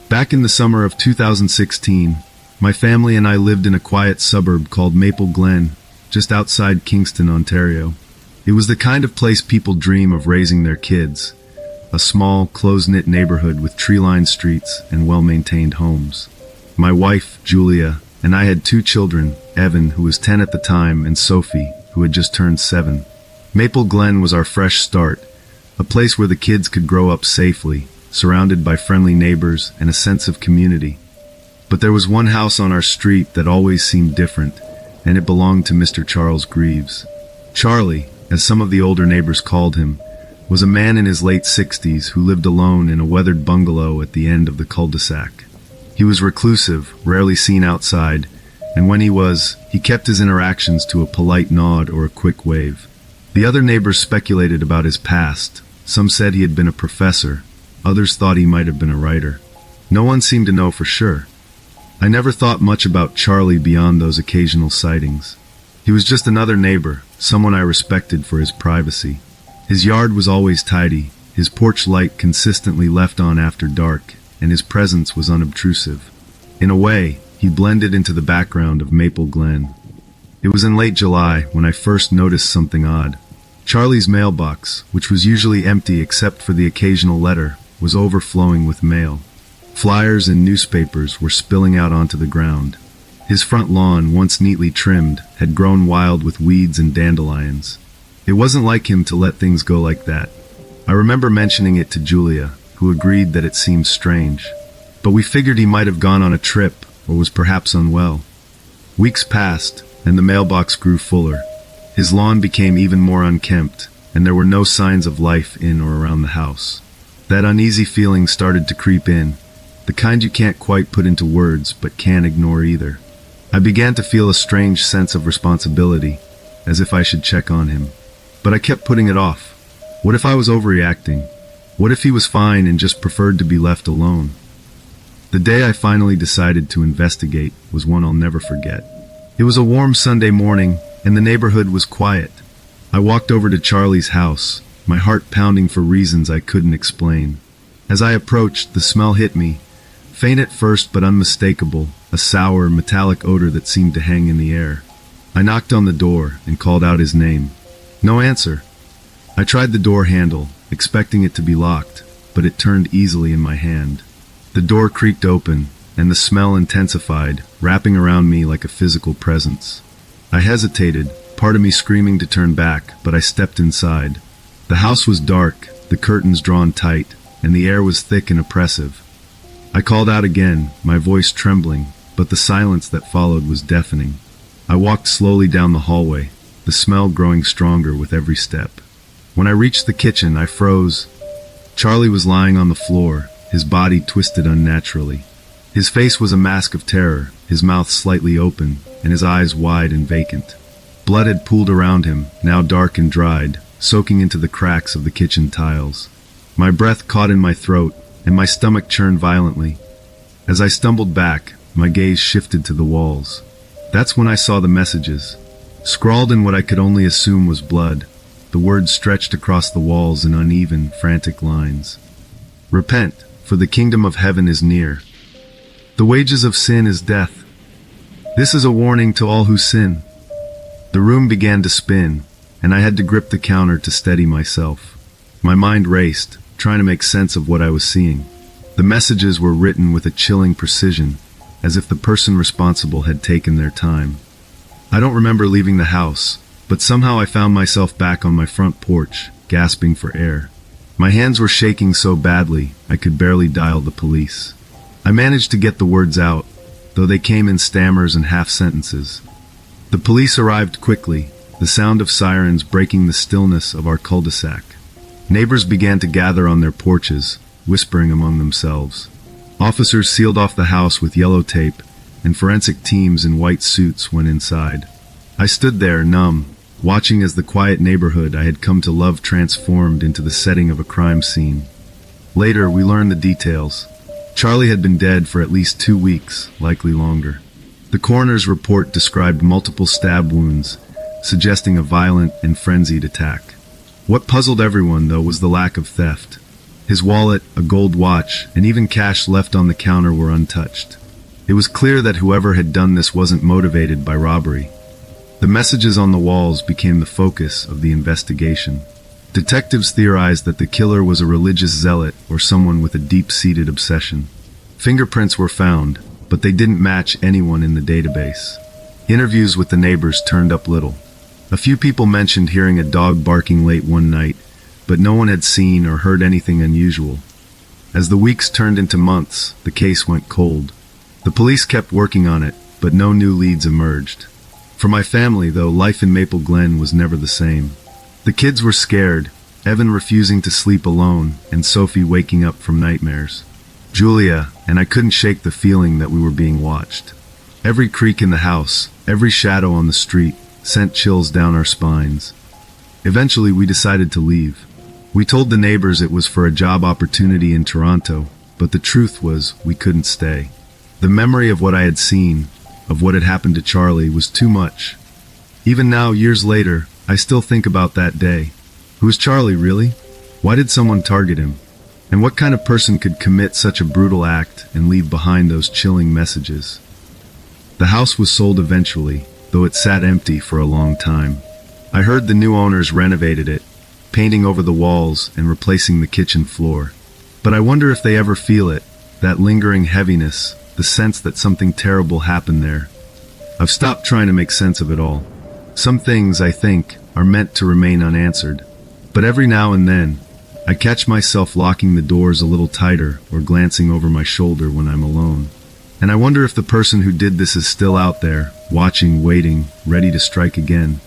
Back in the summer of 2016, my family and I lived in a quiet suburb called Maple Glen, just outside Kingston, Ontario. It was the kind of place people dream of raising their kids, a small, close-knit neighborhood with tree-lined streets and well-maintained homes. My wife, Julia, and I had two children, Evan, who was 10 at the time, and Sophie, who had just turned 7. Maple Glen was our fresh start, a place where the kids could grow up safely, surrounded by friendly neighbors and a sense of community. But there was one house on our street that always seemed different, and it belonged to Mr. Charles Greaves. Charlie, as some of the older neighbors called him, was a man in his late 60s who lived alone in a weathered bungalow at the end of the cul-de-sac. He was reclusive, rarely seen outside, and when he was, he kept his interactions to a polite nod or a quick wave. The other neighbors speculated about his past. Some said he had been a professor, others thought he might have been a writer. No one seemed to know for sure. I never thought much about Charlie beyond those occasional sightings. He was just another neighbor, someone I respected for his privacy. His yard was always tidy, his porch light consistently left on after dark, and his presence was unobtrusive. In a way, he blended into the background of Maple Glen. It was in late July when I first noticed something odd. Charlie's mailbox, which was usually empty except for the occasional letter, was overflowing with mail. Flyers and newspapers were spilling out onto the ground. His front lawn, once neatly trimmed, had grown wild with weeds and dandelions. It wasn't like him to let things go like that. I remember mentioning it to Julia, who agreed that it seemed strange. But we figured he might have gone on a trip, or was perhaps unwell. Weeks passed, and the mailbox grew fuller. His lawn became even more unkempt, and there were no signs of life in or around the house. That uneasy feeling started to creep in, the kind you can't quite put into words but can't ignore either. I began to feel a strange sense of responsibility, as if I should check on him. But I kept putting it off. What if I was overreacting? What if he was fine and just preferred to be left alone? The day I finally decided to investigate was one I'll never forget. It was a warm Sunday morning, and the neighborhood was quiet. I walked over to Charlie's house, my heart pounding for reasons I couldn't explain. As I approached, the smell hit me, faint at first but unmistakable, a sour, metallic odor that seemed to hang in the air. I knocked on the door and called out his name. No answer. I tried the door handle, expecting it to be locked, but it turned easily in my hand. The door creaked open, and the smell intensified, wrapping around me like a physical presence. I hesitated, part of me screaming to turn back, but I stepped inside. The house was dark, the curtains drawn tight, and the air was thick and oppressive. I called out again, my voice trembling, but the silence that followed was deafening. I walked slowly down the hallway, the smell growing stronger with every step. When I reached the kitchen, I froze. Charlie was lying on the floor, his body twisted unnaturally. His face was a mask of terror, his mouth slightly open, and his eyes wide and vacant. Blood had pooled around him, now dark and dried, soaking into the cracks of the kitchen tiles. My breath caught in my throat, and my stomach churned violently. As I stumbled back, my gaze shifted to the walls. That's when I saw the messages. Scrawled in what I could only assume was blood, the words stretched across the walls in uneven, frantic lines. Repent, for the kingdom of heaven is near. The wages of sin is death. This is a warning to all who sin. The room began to spin, and I had to grip the counter to steady myself. My mind raced, trying to make sense of what I was seeing. The messages were written with a chilling precision, as if the person responsible had taken their time. I don't remember leaving the house, but somehow I found myself back on my front porch, gasping for air. My hands were shaking so badly, I could barely dial the police. I managed to get the words out, though they came in stammers and half-sentences. The police arrived quickly, the sound of sirens breaking the stillness of our cul-de-sac. Neighbors began to gather on their porches, whispering among themselves. Officers sealed off the house with yellow tape, and forensic teams in white suits went inside. I stood there, numb, watching as the quiet neighborhood I had come to love transformed into the setting of a crime scene. Later, we learned the details. Charlie had been dead for at least 2 weeks, likely longer. The coroner's report described multiple stab wounds, suggesting a violent and frenzied attack. What puzzled everyone, though, was the lack of theft. His wallet, a gold watch, and even cash left on the counter were untouched. It was clear that whoever had done this wasn't motivated by robbery. The messages on the walls became the focus of the investigation. Detectives theorized that the killer was a religious zealot or someone with a deep-seated obsession. Fingerprints were found, but they didn't match anyone in the database. Interviews with the neighbors turned up little. A few people mentioned hearing a dog barking late one night, but no one had seen or heard anything unusual. As the weeks turned into months, the case went cold. The police kept working on it, but no new leads emerged. For my family, though, life in Maple Glen was never the same. The kids were scared, Evan refusing to sleep alone, and Sophie waking up from nightmares. Julia, and I couldn't shake the feeling that we were being watched. Every creak in the house, every shadow on the street, sent chills down our spines. Eventually, we decided to leave. We told the neighbors it was for a job opportunity in Toronto, but the truth was we couldn't stay. The memory of what I had seen, of what had happened to Charlie, was too much. Even now, years later, I still think about that day. Who was Charlie, really? Why did someone target him? And what kind of person could commit such a brutal act and leave behind those chilling messages? The house was sold eventually, though it sat empty for a long time. I heard the new owners renovated it, painting over the walls and replacing the kitchen floor. But I wonder if they ever feel it, that lingering heaviness, the sense that something terrible happened there. I've stopped trying to make sense of it all. Some things, I think, are meant to remain unanswered. But every now and then, I catch myself locking the doors a little tighter or glancing over my shoulder when I'm alone. And I wonder if the person who did this is still out there, watching, waiting, ready to strike again.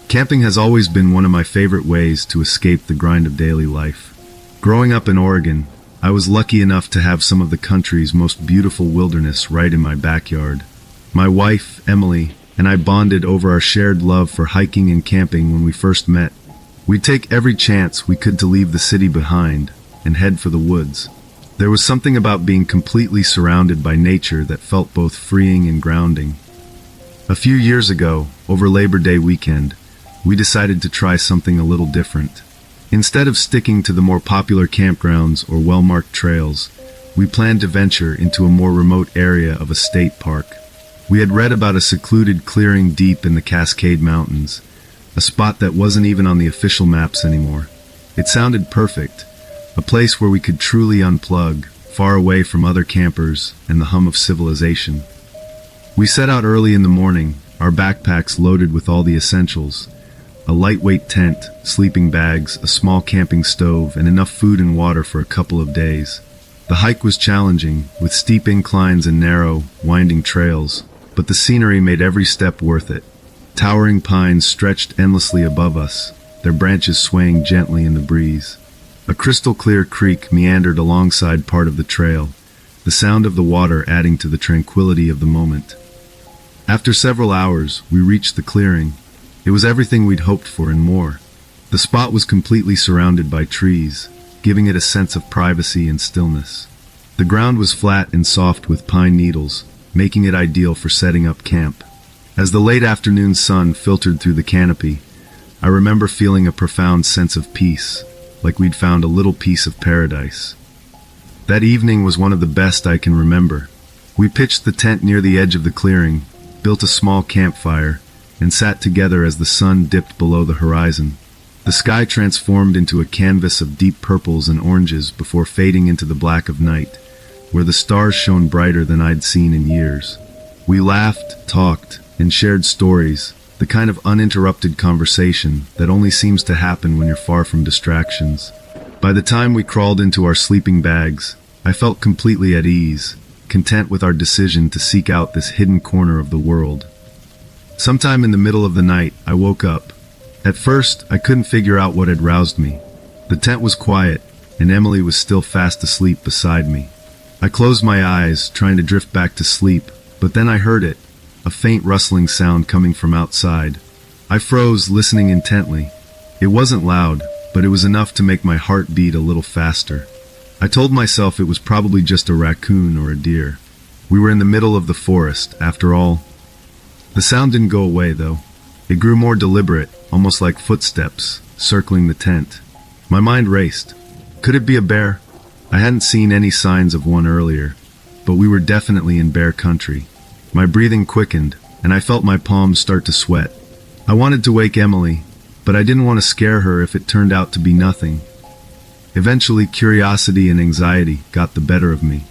Camping has always been one of my favorite ways to escape the grind of daily life. Growing up in Oregon, I was lucky enough to have some of the country's most beautiful wilderness right in my backyard. My wife, Emily, and I bonded over our shared love for hiking and camping when we first met. We'd take every chance we could to leave the city behind and head for the woods. There was something about being completely surrounded by nature that felt both freeing and grounding. A few years ago, over Labor Day weekend, we decided to try something a little different. Instead of sticking to the more popular campgrounds or well-marked trails, we planned to venture into a more remote area of a state park. We had read about a secluded clearing deep in the Cascade Mountains, a spot that wasn't even on the official maps anymore. It sounded perfect, a place where we could truly unplug, far away from other campers and the hum of civilization. We set out early in the morning, our backpacks loaded with all the essentials: a lightweight tent, sleeping bags, a small camping stove, and enough food and water for a couple of days. The hike was challenging, with steep inclines and narrow, winding trails, but the scenery made every step worth it. Towering pines stretched endlessly above us, their branches swaying gently in the breeze. A crystal-clear creek meandered alongside part of the trail, the sound of the water adding to the tranquility of the moment. After several hours, we reached the clearing. It was everything we'd hoped for and more. The spot was completely surrounded by trees, giving it a sense of privacy and stillness. The ground was flat and soft with pine needles, making it ideal for setting up camp. As the late afternoon sun filtered through the canopy, I remember feeling a profound sense of peace, like we'd found a little piece of paradise. That evening was one of the best I can remember. We pitched the tent near the edge of the clearing, built a small campfire, and sat together as the sun dipped below the horizon. The sky transformed into a canvas of deep purples and oranges before fading into the black of night, where the stars shone brighter than I'd seen in years. We laughed, talked, and shared stories, the kind of uninterrupted conversation that only seems to happen when you're far from distractions. By the time we crawled into our sleeping bags, I felt completely at ease, content with our decision to seek out this hidden corner of the world. Sometime in the middle of the night, I woke up. At first, I couldn't figure out what had roused me. The tent was quiet, and Emily was still fast asleep beside me. I closed my eyes, trying to drift back to sleep, but then I heard it, a faint rustling sound coming from outside. I froze, listening intently. It wasn't loud, but it was enough to make my heart beat a little faster. I told myself it was probably just a raccoon or a deer. We were in the middle of the forest, after all. The sound didn't go away, though. It grew more deliberate, almost like footsteps, circling the tent. My mind raced. Could it be a bear? I hadn't seen any signs of one earlier, but we were definitely in bear country. My breathing quickened, and I felt my palms start to sweat. I wanted to wake Emily, but I didn't want to scare her if it turned out to be nothing. Eventually, curiosity and anxiety got the better of me.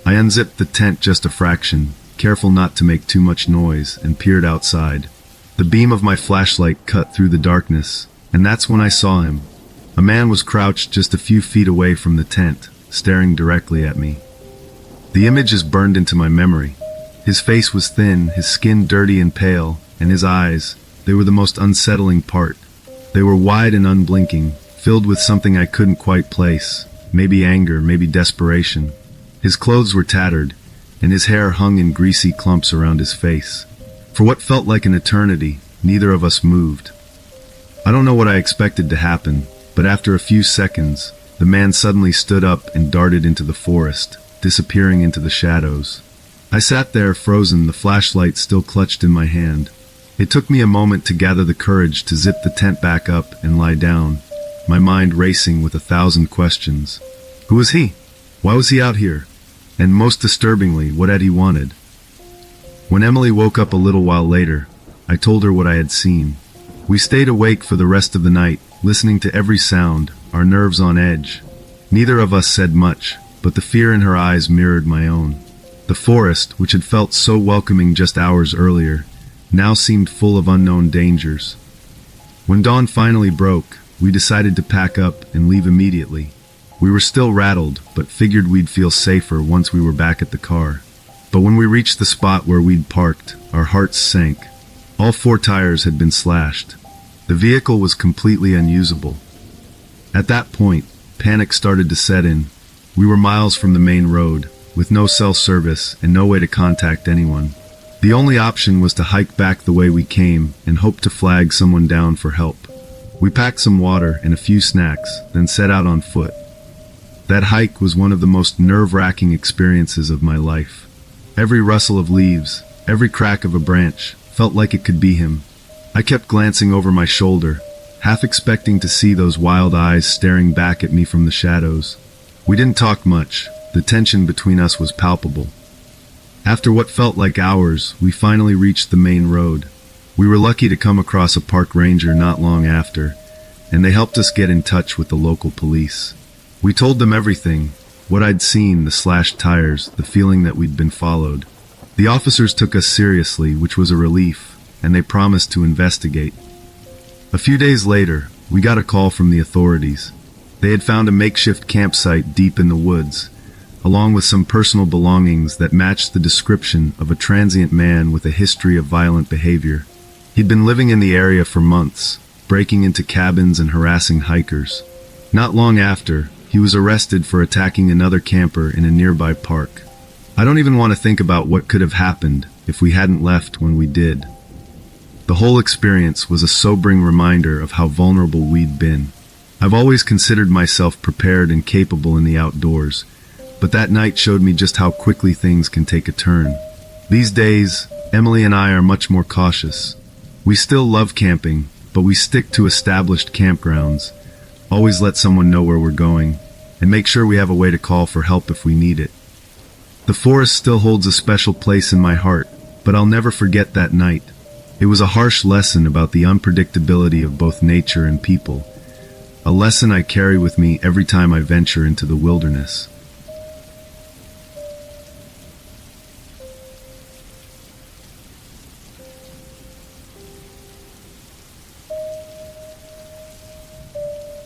I unzipped the tent just a fraction, careful not to make too much noise, and peered outside. The beam of my flashlight cut through the darkness, and that's when I saw him. A man was crouched just a few feet away from the tent, staring directly at me. The image is burned into my memory. His face was thin, his skin dirty and pale, and his eyes, they were the most unsettling part. They were wide and unblinking, filled with something I couldn't quite place, maybe anger, maybe desperation. His clothes were tattered, and his hair hung in greasy clumps around his face. For what felt like an eternity, neither of us moved. I don't know what I expected to happen, but after a few seconds, the man suddenly stood up and darted into the forest, disappearing into the shadows. I sat there frozen, the flashlight still clutched in my hand. It took me a moment to gather the courage to zip the tent back up and lie down, my mind racing with 1,000 questions. Who was he? Why was he out here? And most disturbingly, what had he wanted? When Emily woke up a little while later, I told her what I had seen. We stayed awake for the rest of the night, listening to every sound, our nerves on edge. Neither of us said much, but the fear in her eyes mirrored my own. The forest, which had felt so welcoming just hours earlier, now seemed full of unknown dangers. When dawn finally broke, we decided to pack up and leave immediately. We were still rattled, but figured we'd feel safer once we were back at the car. But when we reached the spot where we'd parked, our hearts sank. All 4 tires had been slashed. The vehicle was completely unusable. At that point, panic started to set in. We were miles from the main road, with no cell service and no way to contact anyone. The only option was to hike back the way we came and hope to flag someone down for help. We packed some water and a few snacks, then set out on foot. That hike was one of the most nerve-wracking experiences of my life. Every rustle of leaves, every crack of a branch, felt like it could be him. I kept glancing over my shoulder, half expecting to see those wild eyes staring back at me from the shadows. We didn't talk much. The tension between us was palpable. After what felt like hours, we finally reached the main road. We were lucky to come across a park ranger not long after, and they helped us get in touch with the local police. We told them everything, what I'd seen, the slashed tires, the feeling that we'd been followed. The officers took us seriously, which was a relief, and they promised to investigate. A few days later, we got a call from the authorities. They had found a makeshift campsite deep in the woods, along with some personal belongings that matched the description of a transient man with a history of violent behavior. He'd been living in the area for months, breaking into cabins and harassing hikers. Not long after, he was arrested for attacking another camper in a nearby park. I don't even want to think about what could have happened if we hadn't left when we did. The whole experience was a sobering reminder of how vulnerable we'd been. I've always considered myself prepared and capable in the outdoors, but that night showed me just how quickly things can take a turn. These days, Emily and I are much more cautious. We still love camping, but we stick to established campgrounds, always let someone know where we're going, and make sure we have a way to call for help if we need it. The forest still holds a special place in my heart, but I'll never forget that night. It was a harsh lesson about the unpredictability of both nature and people, a lesson I carry with me every time I venture into the wilderness.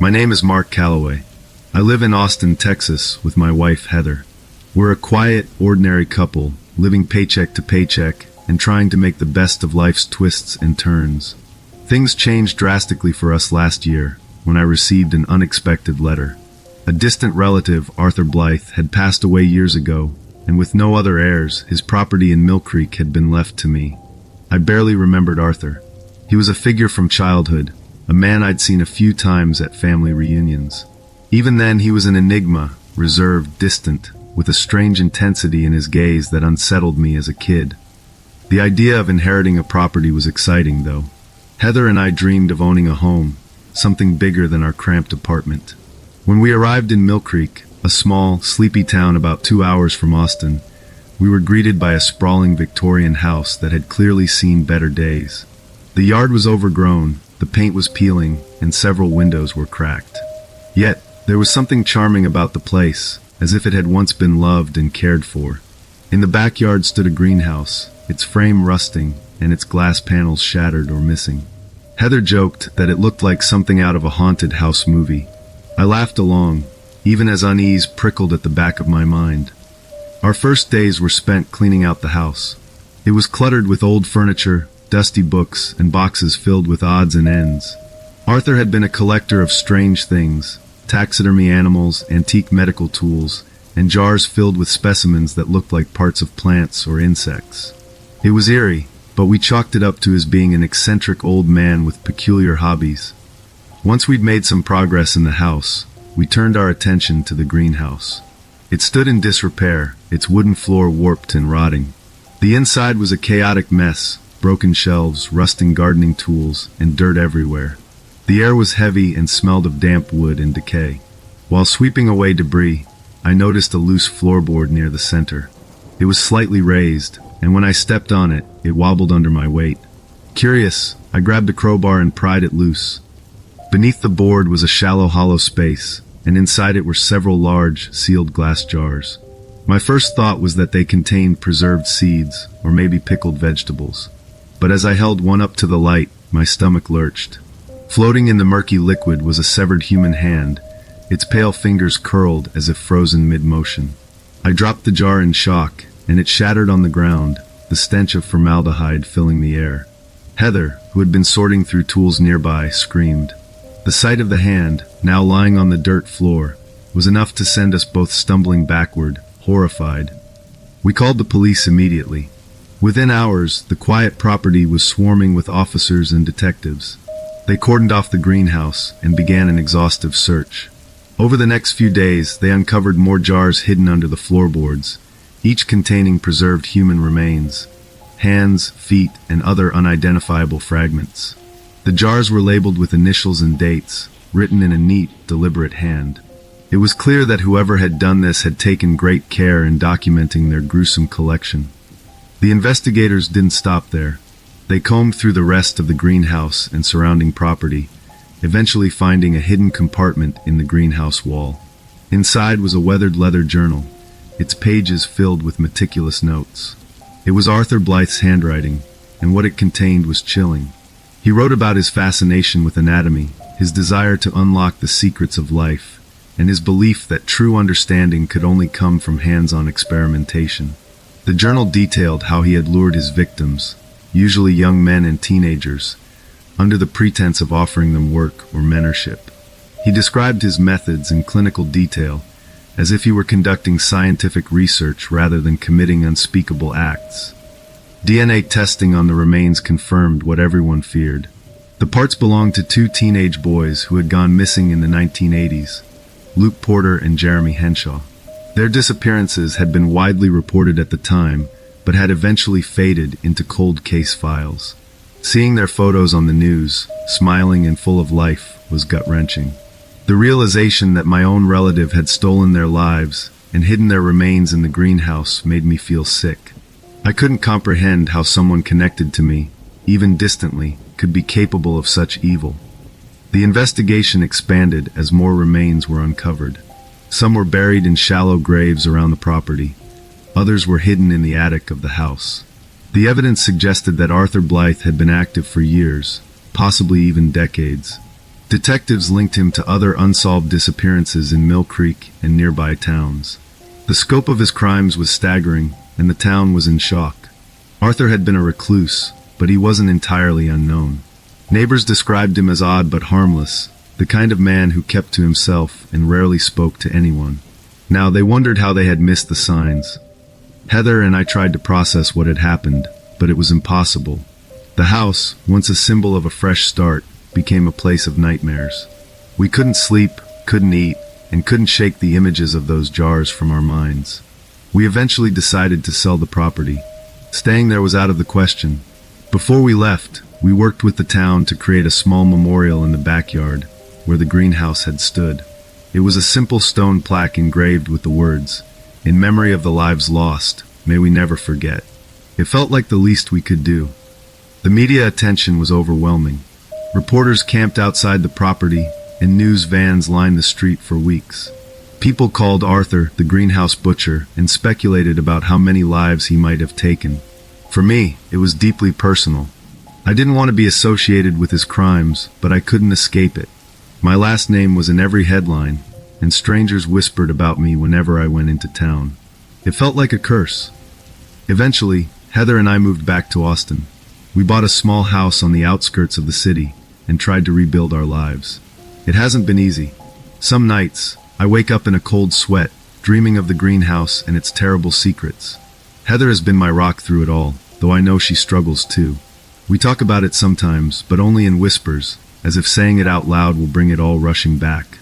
My name is Mark Calloway. I live in Austin, Texas, with my wife, Heather. We're a quiet, ordinary couple, living paycheck to paycheck and trying to make the best of life's twists and turns. Things changed drastically for us last year when I received an unexpected letter. A distant relative, Arthur Blythe, had passed away years ago, and with no other heirs, his property in Mill Creek had been left to me. I barely remembered Arthur. He was a figure from childhood, a man I'd seen a few times at family reunions. Even then, he was an enigma, reserved, distant, with a strange intensity in his gaze that unsettled me as a kid. The idea of inheriting a property was exciting, though. Heather and I dreamed of owning a home, something bigger than our cramped apartment. When we arrived in Mill Creek, a small, sleepy town about 2 hours from Austin, we were greeted by a sprawling Victorian house that had clearly seen better days. The yard was overgrown, the paint was peeling, and several windows were cracked. Yet, there was something charming about the place, as if it had once been loved and cared for. In the backyard stood a greenhouse, its frame rusting, and its glass panels shattered or missing. Heather joked that it looked like something out of a haunted house movie. I laughed along, even as unease prickled at the back of my mind. Our first days were spent cleaning out the house. It was cluttered with old furniture, dusty books, and boxes filled with odds and ends. Arthur had been a collector of strange things, taxidermy animals, antique medical tools, and jars filled with specimens that looked like parts of plants or insects. It was eerie, but we chalked it up to his being an eccentric old man with peculiar hobbies. Once we'd made some progress in the house, we turned our attention to the greenhouse. It stood in disrepair, its wooden floor warped and rotting. The inside was a chaotic mess, broken shelves, rusting gardening tools, and dirt everywhere. The air was heavy and smelled of damp wood and decay. While sweeping away debris, I noticed a loose floorboard near the center. It was slightly raised, and when I stepped on it, it wobbled under my weight. Curious, I grabbed a crowbar and pried it loose. Beneath the board was a shallow hollow space, and inside it were several large, sealed glass jars. My first thought was that they contained preserved seeds, or maybe pickled vegetables. But as I held one up to the light, my stomach lurched. Floating in the murky liquid was a severed human hand, its pale fingers curled as if frozen mid-motion. I dropped the jar in shock, and it shattered on the ground, the stench of formaldehyde filling the air. Heather, who had been sorting through tools nearby, screamed. The sight of the hand, now lying on the dirt floor, was enough to send us both stumbling backward, horrified. We called the police immediately. Within hours, the quiet property was swarming with officers and detectives. They cordoned off the greenhouse and began an exhaustive search. Over the next few days, they uncovered more jars hidden under the floorboards, each containing preserved human remains, hands, feet, and other unidentifiable fragments. The jars were labeled with initials and dates, written in a neat, deliberate hand. It was clear that whoever had done this had taken great care in documenting their gruesome collection. The investigators didn't stop there. They combed through the rest of the greenhouse and surrounding property, eventually finding a hidden compartment in the greenhouse wall. Inside was a weathered leather journal, its pages filled with meticulous notes. It was Arthur Blythe's handwriting, and what it contained was chilling. He wrote about his fascination with anatomy, his desire to unlock the secrets of life, and his belief that true understanding could only come from hands-on experimentation. The journal detailed how he had lured his victims, usually young men and teenagers, under the pretense of offering them work or mentorship. He described his methods in clinical detail, as if he were conducting scientific research rather than committing unspeakable acts. DNA testing on the remains confirmed what everyone feared. The parts belonged to two teenage boys who had gone missing in the 1980s, Luke Porter and Jeremy Henshaw. Their disappearances had been widely reported at the time, but had eventually faded into cold case files. Seeing their photos on the news, smiling and full of life, was gut-wrenching. The realization that my own relative had stolen their lives and hidden their remains in the greenhouse made me feel sick. I couldn't comprehend how someone connected to me, even distantly, could be capable of such evil. The investigation expanded as more remains were uncovered. Some were buried in shallow graves around the property. Others were hidden in the attic of the house. The evidence suggested that Arthur Blythe had been active for years, possibly even decades. Detectives linked him to other unsolved disappearances in Mill Creek and nearby towns. The scope of his crimes was staggering, and the town was in shock. Arthur had been a recluse, but he wasn't entirely unknown. Neighbors described him as odd but harmless, the kind of man who kept to himself and rarely spoke to anyone. Now they wondered how they had missed the signs. Heather and I tried to process what had happened, but it was impossible. The house, once a symbol of a fresh start, became a place of nightmares. We couldn't sleep, couldn't eat, and couldn't shake the images of those jars from our minds. We eventually decided to sell the property. Staying there was out of the question. Before we left, we worked with the town to create a small memorial in the backyard, where the greenhouse had stood. It was a simple stone plaque engraved with the words, "In memory of the lives lost, may we never forget." It felt like the least we could do. The media attention was overwhelming. Reporters camped outside the property, and news vans lined the street for weeks. People called Arthur the greenhouse butcher and speculated about how many lives he might have taken. For me, it was deeply personal. I didn't want to be associated with his crimes, but I couldn't escape it. My last name was in every headline, and strangers whispered about me whenever I went into town. It felt like a curse. Eventually, Heather and I moved back to Austin. We bought a small house on the outskirts of the city and tried to rebuild our lives. It hasn't been easy. Some nights, I wake up in a cold sweat, dreaming of the greenhouse and its terrible secrets. Heather has been my rock through it all, though I know she struggles too. We talk about it sometimes, but only in whispers, as if saying it out loud will bring it all rushing back.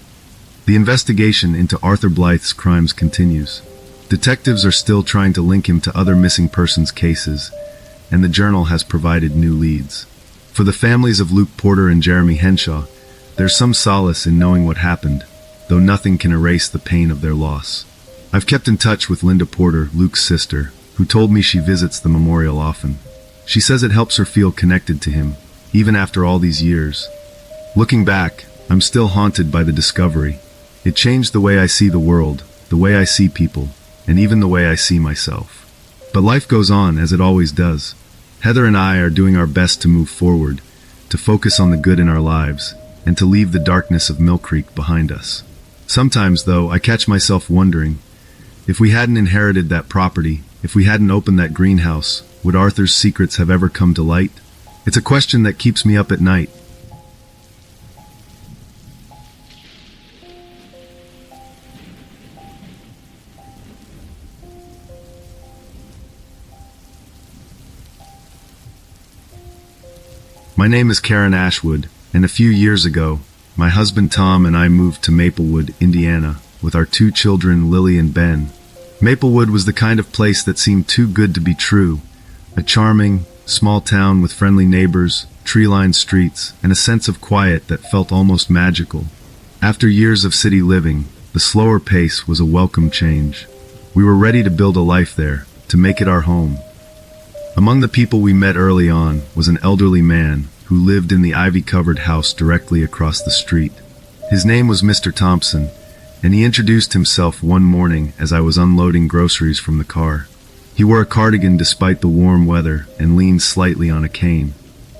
The investigation into Arthur Blythe's crimes continues. Detectives are still trying to link him to other missing persons cases, and the journal has provided new leads. For the families of Luke Porter and Jeremy Henshaw, there's some solace in knowing what happened, though nothing can erase the pain of their loss. I've kept in touch with Linda Porter, Luke's sister, who told me she visits the memorial often. She says it helps her feel connected to him, even after all these years. Looking back, I'm still haunted by the discovery. It changed the way I see the world, the way I see people, and even the way I see myself. But life goes on, as it always does. Heather and I are doing our best to move forward, to focus on the good in our lives, and to leave the darkness of Mill Creek behind us. Sometimes, though, I catch myself wondering, if we hadn't inherited that property, if we hadn't opened that greenhouse, would Arthur's secrets have ever come to light? It's a question that keeps me up at night. My name is Karen Ashwood, and a few years ago, my husband Tom and I moved to Maplewood, Indiana, with our 2 children, Lily and Ben. Maplewood was the kind of place that seemed too good to be true. A charming, small town with friendly neighbors, tree-lined streets, and a sense of quiet that felt almost magical. After years of city living, the slower pace was a welcome change. We were ready to build a life there, to make it our home. Among the people we met early on was an elderly man who lived in the ivy-covered house directly across the street. His name was Mr. Thompson, and he introduced himself one morning as I was unloading groceries from the car. He wore a cardigan despite the warm weather and leaned slightly on a cane.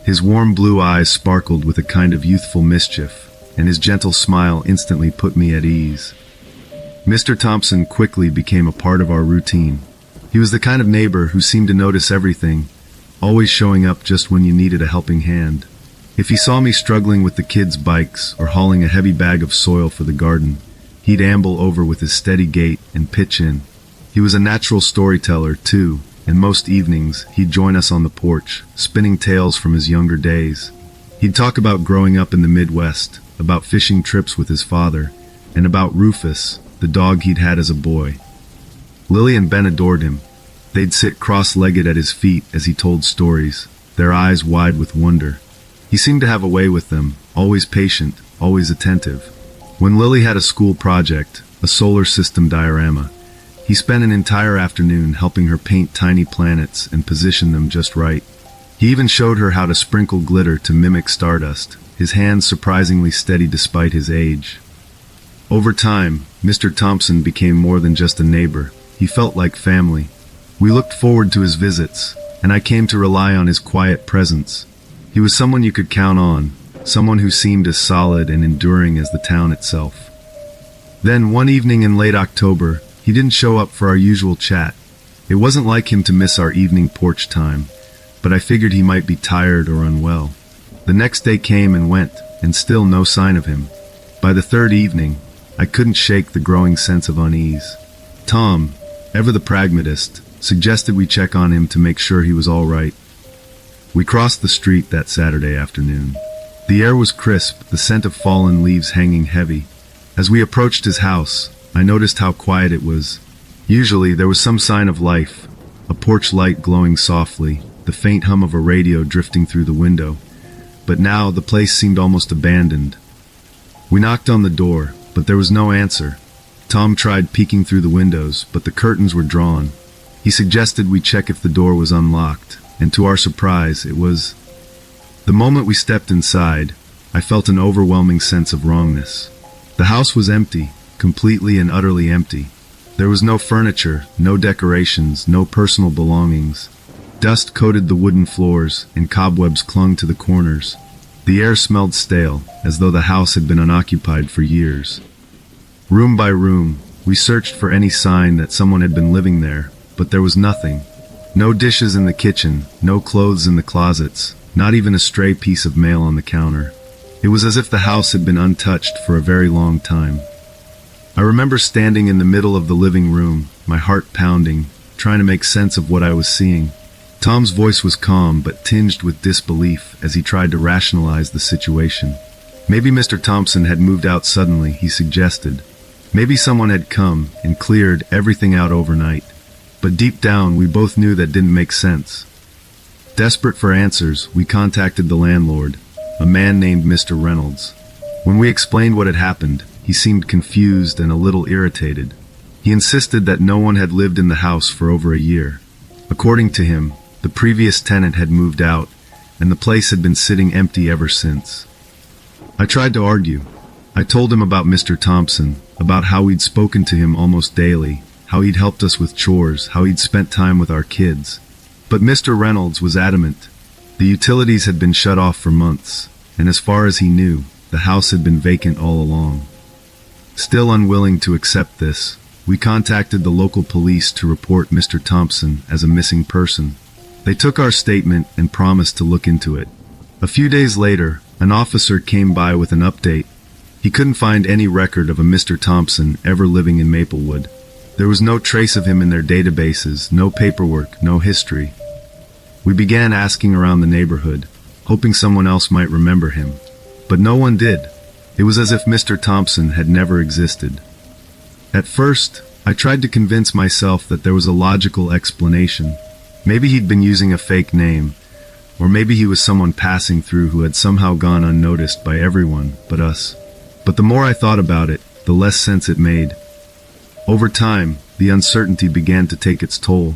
His warm blue eyes sparkled with a kind of youthful mischief, and his gentle smile instantly put me at ease. Mr. Thompson quickly became a part of our routine. He was the kind of neighbor who seemed to notice everything, always showing up just when you needed a helping hand. If he saw me struggling with the kids' bikes or hauling a heavy bag of soil for the garden, he'd amble over with his steady gait and pitch in. He was a natural storyteller, too, and most evenings he'd join us on the porch, spinning tales from his younger days. He'd talk about growing up in the Midwest, about fishing trips with his father, and about Rufus, the dog he'd had as a boy. Lily and Ben adored him. They'd sit cross-legged at his feet as he told stories, their eyes wide with wonder. He seemed to have a way with them, always patient, always attentive. When Lily had a school project, a solar system diorama, he spent an entire afternoon helping her paint tiny planets and position them just right. He even showed her how to sprinkle glitter to mimic stardust, his hands surprisingly steady despite his age. Over time, Mr. Thompson became more than just a neighbor. He felt like family. We looked forward to his visits, and I came to rely on his quiet presence. He was someone you could count on, someone who seemed as solid and enduring as the town itself. Then, one evening in late October, he didn't show up for our usual chat. It wasn't like him to miss our evening porch time, but I figured he might be tired or unwell. The next day came and went, and still no sign of him. By the 3rd evening, I couldn't shake the growing sense of unease. Tom, ever the pragmatist, suggested we check on him to make sure he was all right. We crossed the street that Saturday afternoon. The air was crisp, the scent of fallen leaves hanging heavy. As we approached his house, I noticed how quiet it was. Usually there was some sign of life, a porch light glowing softly, the faint hum of a radio drifting through the window. But now the place seemed almost abandoned. We knocked on the door, but there was no answer. Tom tried peeking through the windows, but the curtains were drawn. He suggested we check if the door was unlocked, and to our surprise, it was. The moment we stepped inside, I felt an overwhelming sense of wrongness. The house was empty, completely and utterly empty. There was no furniture, no decorations, no personal belongings. Dust coated the wooden floors, and cobwebs clung to the corners. The air smelled stale, as though the house had been unoccupied for years. Room by room, we searched for any sign that someone had been living there, but there was nothing. No dishes in the kitchen, no clothes in the closets, not even a stray piece of mail on the counter. It was as if the house had been untouched for a very long time. I remember standing in the middle of the living room, my heart pounding, trying to make sense of what I was seeing. Tom's voice was calm but tinged with disbelief as he tried to rationalize the situation. Maybe Mr. Thompson had moved out suddenly, he suggested. Maybe someone had come and cleared everything out overnight. But deep down, we both knew that didn't make sense. Desperate for answers, we contacted the landlord, a man named Mr. Reynolds. When we explained what had happened, he seemed confused and a little irritated. He insisted that no one had lived in the house for over a year. According to him, the previous tenant had moved out, and the place had been sitting empty ever since. I tried to argue. I told him about Mr. Thompson, about how we'd spoken to him almost daily, how he'd helped us with chores, how he'd spent time with our kids. But Mr. Reynolds was adamant. The utilities had been shut off for months, and as far as he knew, the house had been vacant all along. Still unwilling to accept this, we contacted the local police to report Mr. Thompson as a missing person. They took our statement and promised to look into it. A few days later, an officer came by with an update. He couldn't find any record of a Mr. Thompson ever living in Maplewood. There was no trace of him in their databases, no paperwork, no history. We began asking around the neighborhood, hoping someone else might remember him. But no one did. It was as if Mr. Thompson had never existed. At first, I tried to convince myself that there was a logical explanation. Maybe he'd been using a fake name, or maybe he was someone passing through who had somehow gone unnoticed by everyone but us. But the more I thought about it, the less sense it made. Over time, the uncertainty began to take its toll.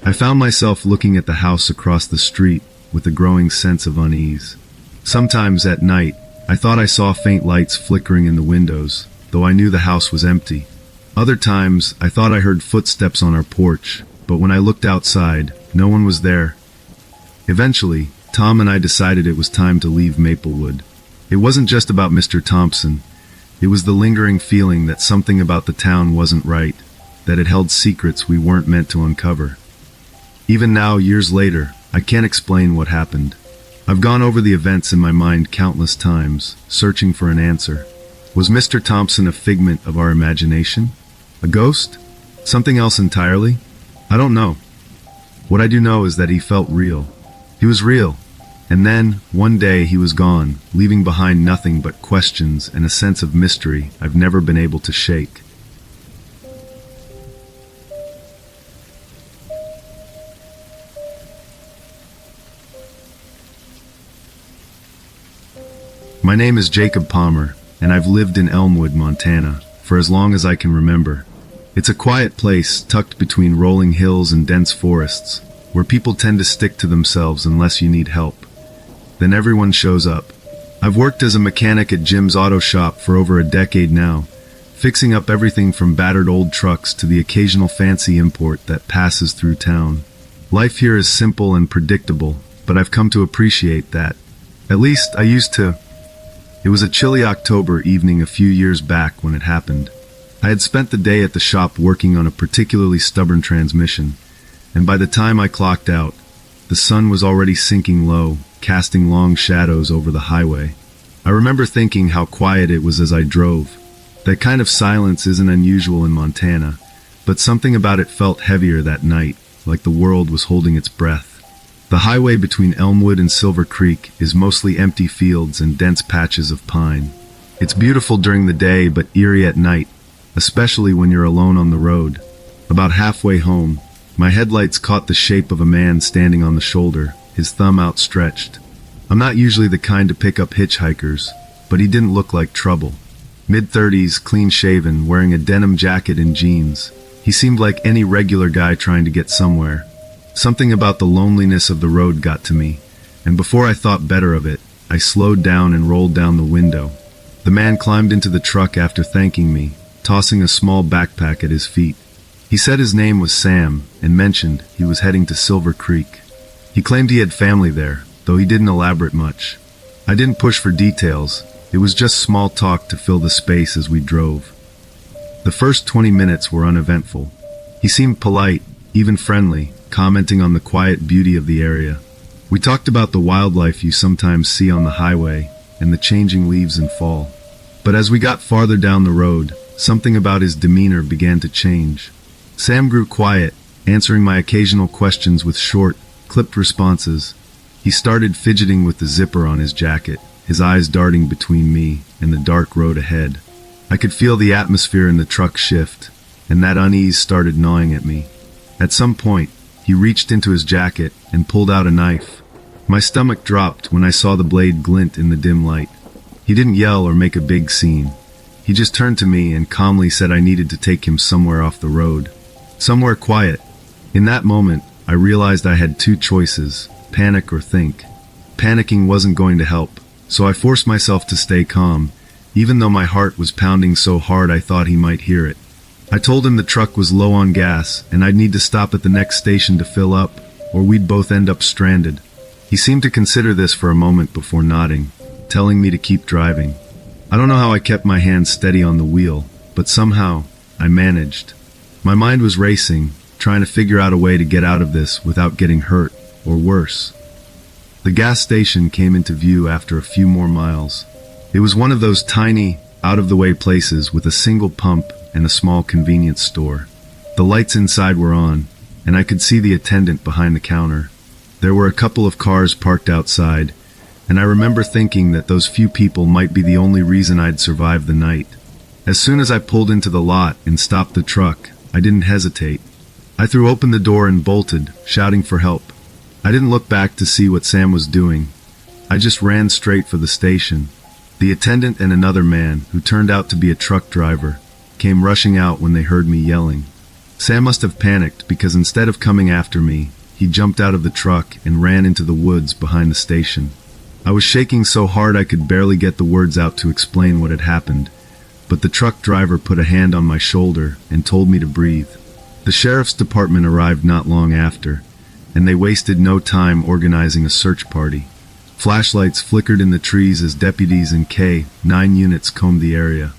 I found myself looking at the house across the street with a growing sense of unease. Sometimes at night, I thought I saw faint lights flickering in the windows, though I knew the house was empty. Other times, I thought I heard footsteps on our porch, but when I looked outside, no one was there. Eventually, Tom and I decided it was time to leave Maplewood. It wasn't just about Mr. Thompson. It was the lingering feeling that something about the town wasn't right, that it held secrets we weren't meant to uncover. Even now, years later, I can't explain what happened. I've gone over the events in my mind countless times, searching for an answer. Was Mr. Thompson a figment of our imagination? A ghost? Something else entirely? I don't know. What I do know is that he felt real. He was real. And then, one day, he was gone, leaving behind nothing but questions and a sense of mystery I've never been able to shake. My name is Jacob Palmer, and I've lived in Elmwood, Montana, for as long as I can remember. It's a quiet place tucked between rolling hills and dense forests, where people tend to stick to themselves unless you need help. Then everyone shows up. I've worked as a mechanic at Jim's auto shop for over a decade now, fixing up everything from battered old trucks to the occasional fancy import that passes through town. Life here is simple and predictable, but I've come to appreciate that. At least I used to. It was a chilly October evening a few years back when it happened. I had spent the day at the shop working on a particularly stubborn transmission, and by the time I clocked out, the sun was already sinking low, casting long shadows over the highway. I remember thinking how quiet it was as I drove. That kind of silence isn't unusual in Montana, but something about it felt heavier that night, like the world was holding its breath. The highway between Elmwood and Silver Creek is mostly empty fields and dense patches of pine. It's beautiful during the day, but eerie at night, especially when you're alone on the road. About halfway home, my headlights caught the shape of a man standing on the shoulder, his thumb outstretched. I'm not usually the kind to pick up hitchhikers, but he didn't look like trouble. Mid-30s, clean-shaven, wearing a denim jacket and jeans. He seemed like any regular guy trying to get somewhere. Something about the loneliness of the road got to me, and before I thought better of it, I slowed down and rolled down the window. The man climbed into the truck after thanking me, tossing a small backpack at his feet. He said his name was Sam, and mentioned he was heading to Silver Creek. He claimed he had family there, though he didn't elaborate much. I didn't push for details. It was just small talk to fill the space as we drove. The first 20 minutes were uneventful. He seemed polite, even friendly, commenting on the quiet beauty of the area. We talked about the wildlife you sometimes see on the highway and the changing leaves in fall. But as we got farther down the road, something about his demeanor began to change. Sam grew quiet, answering my occasional questions with short, clipped responses. He started fidgeting with the zipper on his jacket, his eyes darting between me and the dark road ahead. I could feel the atmosphere in the truck shift, and that unease started gnawing at me. At some point, he reached into his jacket and pulled out a knife. My stomach dropped when I saw the blade glint in the dim light. He didn't yell or make a big scene. He just turned to me and calmly said I needed to take him somewhere off the road. Somewhere quiet. In that moment, I realized I had two choices, panic or think. Panicking wasn't going to help, so I forced myself to stay calm, even though my heart was pounding so hard I thought he might hear it. I told him the truck was low on gas and I'd need to stop at the next station to fill up, or we'd both end up stranded. He seemed to consider this for a moment before nodding, telling me to keep driving. I don't know how I kept my hands steady on the wheel, but somehow, I managed. My mind was racing, trying to figure out a way to get out of this without getting hurt. or worse. The gas station came into view after a few more miles. It was one of those tiny, out-of-the-way places with a single pump and a small convenience store. The lights inside were on, and I could see the attendant behind the counter. There were a couple of cars parked outside, and I remember thinking that those few people might be the only reason I'd survived the night. As soon as I pulled into the lot and stopped the truck, I didn't hesitate. I threw open the door and bolted, shouting for help. I didn't look back to see what Sam was doing. I just ran straight for the station. The attendant and another man, who turned out to be a truck driver, came rushing out when they heard me yelling. Sam must have panicked because instead of coming after me, he jumped out of the truck and ran into the woods behind the station. I was shaking so hard I could barely get the words out to explain what had happened, but the truck driver put a hand on my shoulder and told me to breathe. The sheriff's department arrived not long after, and they wasted no time organizing a search party. Flashlights flickered in the trees as deputies in K-9 units combed the area.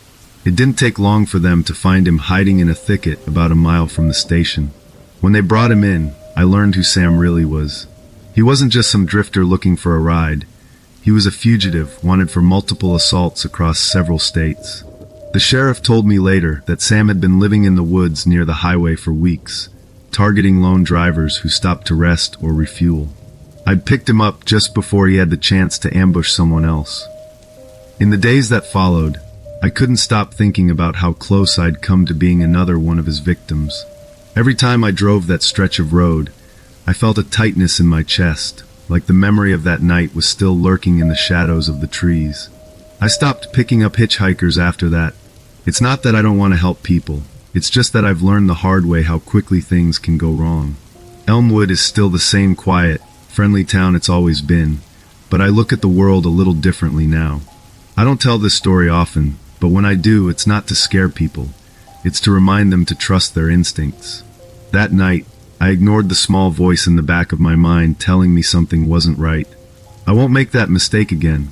It didn't take long for them to find him hiding in a thicket about a mile from the station. When they brought him in, I learned who Sam really was. He wasn't just some drifter looking for a ride. He was a fugitive wanted for multiple assaults across several states. The sheriff told me later that Sam had been living in the woods near the highway for weeks, targeting lone drivers who stopped to rest or refuel. I'd picked him up just before he had the chance to ambush someone else. In the days that followed, I couldn't stop thinking about how close I'd come to being another one of his victims. Every time I drove that stretch of road, I felt a tightness in my chest, like the memory of that night was still lurking in the shadows of the trees. I stopped picking up hitchhikers after that. It's not that I don't want to help people, it's just that I've learned the hard way how quickly things can go wrong. Elmwood is still the same quiet, friendly town it's always been, but I look at the world a little differently now. I don't tell this story often, but when I do, it's not to scare people. It's to remind them to trust their instincts. That night, I ignored the small voice in the back of my mind telling me something wasn't right. I won't make that mistake again.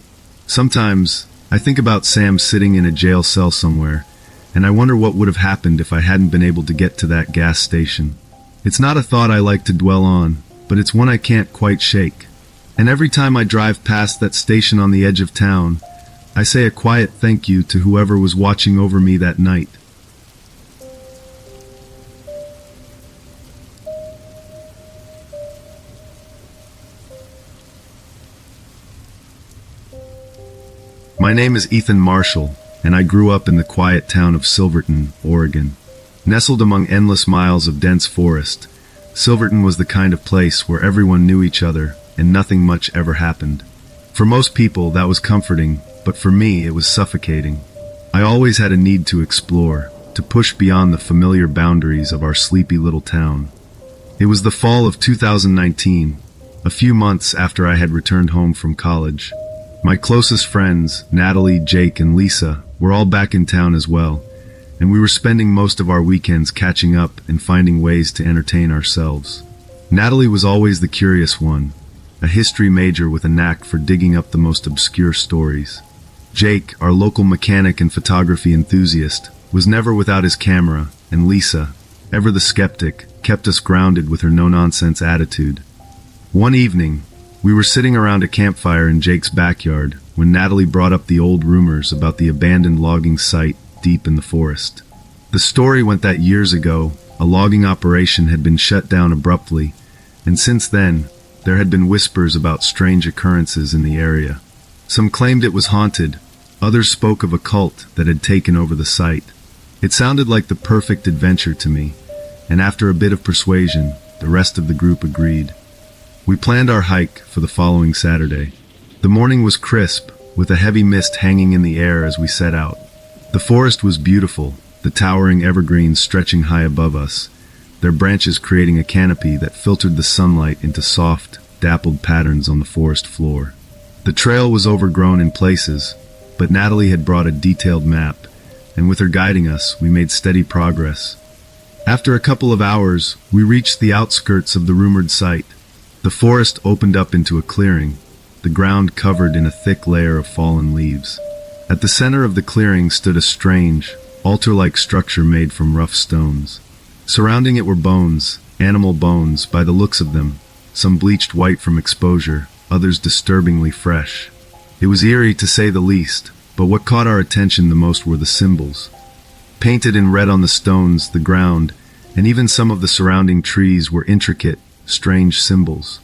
Sometimes, I think about Sam sitting in a jail cell somewhere, and I wonder what would have happened if I hadn't been able to get to that gas station. It's not a thought I like to dwell on, but it's one I can't quite shake. And every time I drive past that station on the edge of town, I say a quiet thank you to whoever was watching over me that night. My name is Ethan Marshall, and I grew up in the quiet town of Silverton, Oregon. Nestled among endless miles of dense forest, Silverton was the kind of place where everyone knew each other and nothing much ever happened. For most people, that was comforting, but for me, it was suffocating. I always had a need to explore, to push beyond the familiar boundaries of our sleepy little town. It was the fall of 2019, a few months after I had returned home from college. My closest friends, Natalie, Jake, and Lisa, were all back in town as well, and we were spending most of our weekends catching up and finding ways to entertain ourselves. Natalie was always the curious one, a history major with a knack for digging up the most obscure stories. Jake, our local mechanic and photography enthusiast, was never without his camera, and Lisa, ever the skeptic, kept us grounded with her no-nonsense attitude. One evening, we were sitting around a campfire in Jake's backyard when Natalie brought up the old rumors about the abandoned logging site deep in the forest. The story went that years ago, a logging operation had been shut down abruptly, and since then, there had been whispers about strange occurrences in the area. Some claimed it was haunted, others spoke of a cult that had taken over the site. It sounded like the perfect adventure to me, and after a bit of persuasion, the rest of the group agreed. We planned our hike for the following Saturday. The morning was crisp, with a heavy mist hanging in the air as we set out. The forest was beautiful, the towering evergreens stretching high above us, their branches creating a canopy that filtered the sunlight into soft, dappled patterns on the forest floor. The trail was overgrown in places, but Natalie had brought a detailed map, and with her guiding us, we made steady progress. After a couple of hours, we reached the outskirts of the rumored site. The forest opened up into a clearing, the ground covered in a thick layer of fallen leaves. At the center of the clearing stood a strange, altar-like structure made from rough stones. Surrounding it were bones, animal bones by the looks of them, some bleached white from exposure, others disturbingly fresh. It was eerie to say the least, but what caught our attention the most were the symbols. Painted in red on the stones, the ground, and even some of the surrounding trees were intricate, strange symbols.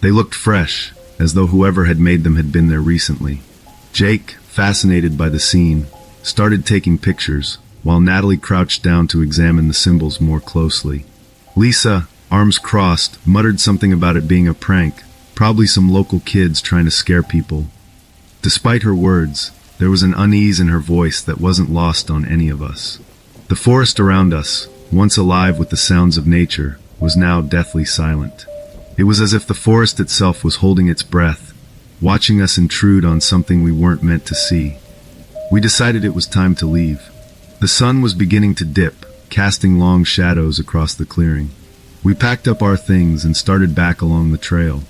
They looked fresh, as though whoever had made them had been there recently. Jake, fascinated by the scene, started taking pictures, while Natalie crouched down to examine the symbols more closely. Lisa, arms crossed, muttered something about it being a prank, probably some local kids trying to scare people. Despite her words, there was an unease in her voice that wasn't lost on any of us. The forest around us, once alive with the sounds of nature, was now deathly silent. It was as if the forest itself was holding its breath, watching us intrude on something we weren't meant to see. We decided it was time to leave. The sun was beginning to dip, casting long shadows across the clearing. We packed up our things and started back along the trail.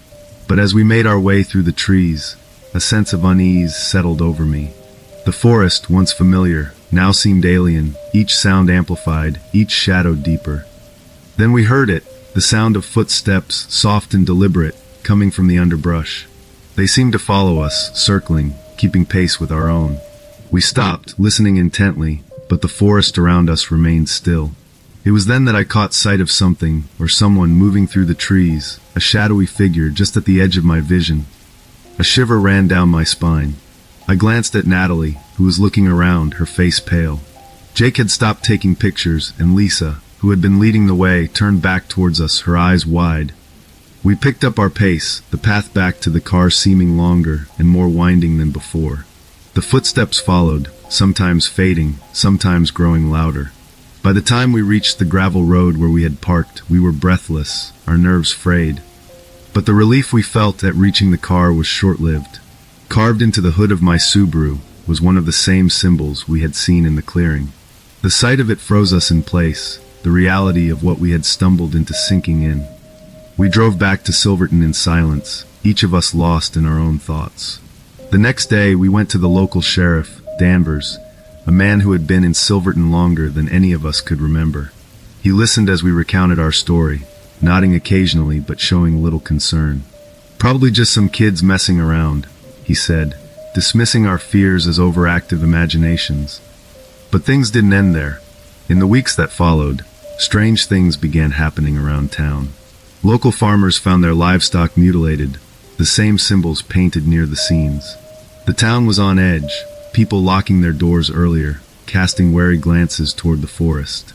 But as we made our way through the trees, a sense of unease settled over me. The forest, once familiar, now seemed alien, each sound amplified, each shadow deeper. Then we heard it, the sound of footsteps, soft and deliberate, coming from the underbrush. They seemed to follow us, circling, keeping pace with our own. We stopped, listening intently, but the forest around us remained still. It was then that I caught sight of something, or someone moving through the trees, a shadowy figure just at the edge of my vision. A shiver ran down my spine. I glanced at Natalie, who was looking around, her face pale. Jake had stopped taking pictures, and Lisa, who had been leading the way, turned back towards us, her eyes wide. We picked up our pace, the path back to the car seeming longer and more winding than before. The footsteps followed, sometimes fading, sometimes growing louder. By the time we reached the gravel road where we had parked, we were breathless, our nerves frayed. But the relief we felt at reaching the car was short-lived. Carved into the hood of my Subaru was one of the same symbols we had seen in the clearing. The sight of it froze us in place, the reality of what we had stumbled into sinking in. We drove back to Silverton in silence, each of us lost in our own thoughts. The next day we went to the local sheriff, Danvers, a man who had been in Silverton longer than any of us could remember. He listened as we recounted our story, nodding occasionally but showing little concern. "Probably just some kids messing around," he said, dismissing our fears as overactive imaginations. But things didn't end there. In the weeks that followed, strange things began happening around town. Local farmers found their livestock mutilated, the same symbols painted near the scenes. The town was on edge, people locking their doors earlier, casting wary glances toward the forest.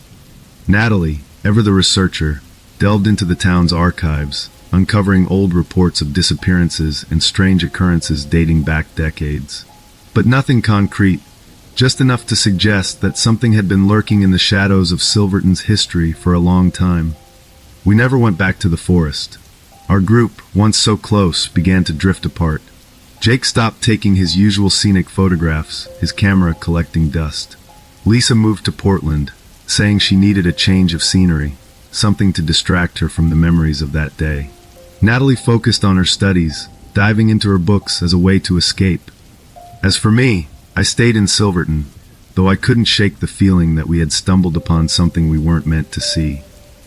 Natalie, ever the researcher, delved into the town's archives, uncovering old reports of disappearances and strange occurrences dating back decades. But nothing concrete, just enough to suggest that something had been lurking in the shadows of Silverton's history for a long time. We never went back to the forest. Our group, once so close, began to drift apart. Jake stopped taking his usual scenic photographs, his camera collecting dust. Lisa moved to Portland, saying she needed a change of scenery, something to distract her from the memories of that day. Natalie focused on her studies, diving into her books as a way to escape. As for me, I stayed in Silverton, though I couldn't shake the feeling that we had stumbled upon something we weren't meant to see.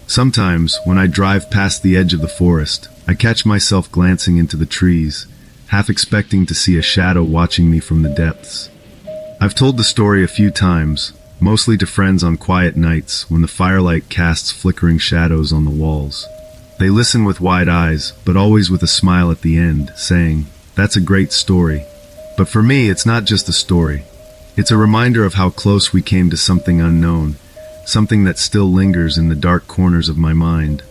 Sometimes, when I drive past the edge of the forest, I catch myself glancing into the trees, half expecting to see a shadow watching me from the depths. I've told the story a few times, mostly to friends on quiet nights when the firelight casts flickering shadows on the walls. They listen with wide eyes, but always with a smile at the end, saying, "That's a great story." But for me, it's not just a story. It's a reminder of how close we came to something unknown, something that still lingers in the dark corners of my mind.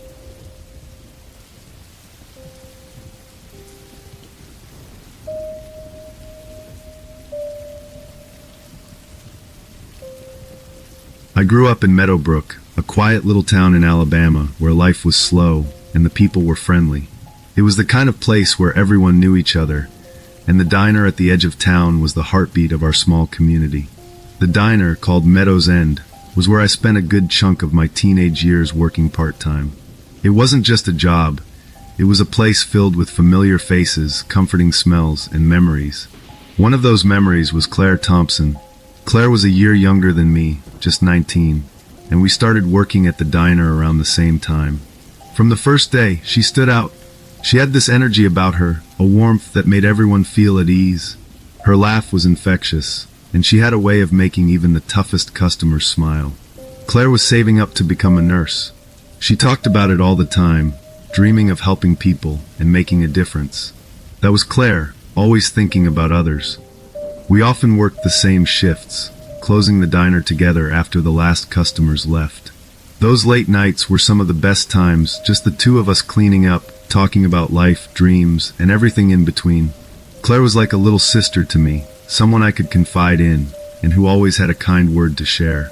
I grew up in Meadowbrook, a quiet little town in Alabama where life was slow and the people were friendly. It was the kind of place where everyone knew each other, and the diner at the edge of town was the heartbeat of our small community. The diner, called Meadows End, was where I spent a good chunk of my teenage years working part-time. It wasn't just a job, it was a place filled with familiar faces, comforting smells, and memories. One of those memories was Claire Thompson. Claire was a year younger than me, just 19, and we started working at the diner around the same time. From the first day, she stood out. She had this energy about her, a warmth that made everyone feel at ease. Her laugh was infectious, and she had a way of making even the toughest customers smile. Claire was saving up to become a nurse. She talked about it all the time, dreaming of helping people and making a difference. That was Claire, always thinking about others. We often worked the same shifts, closing the diner together after the last customers left. Those late nights were some of the best times, just the two of us cleaning up, talking about life, dreams, and everything in between. Claire was like a little sister to me, someone I could confide in, and who always had a kind word to share.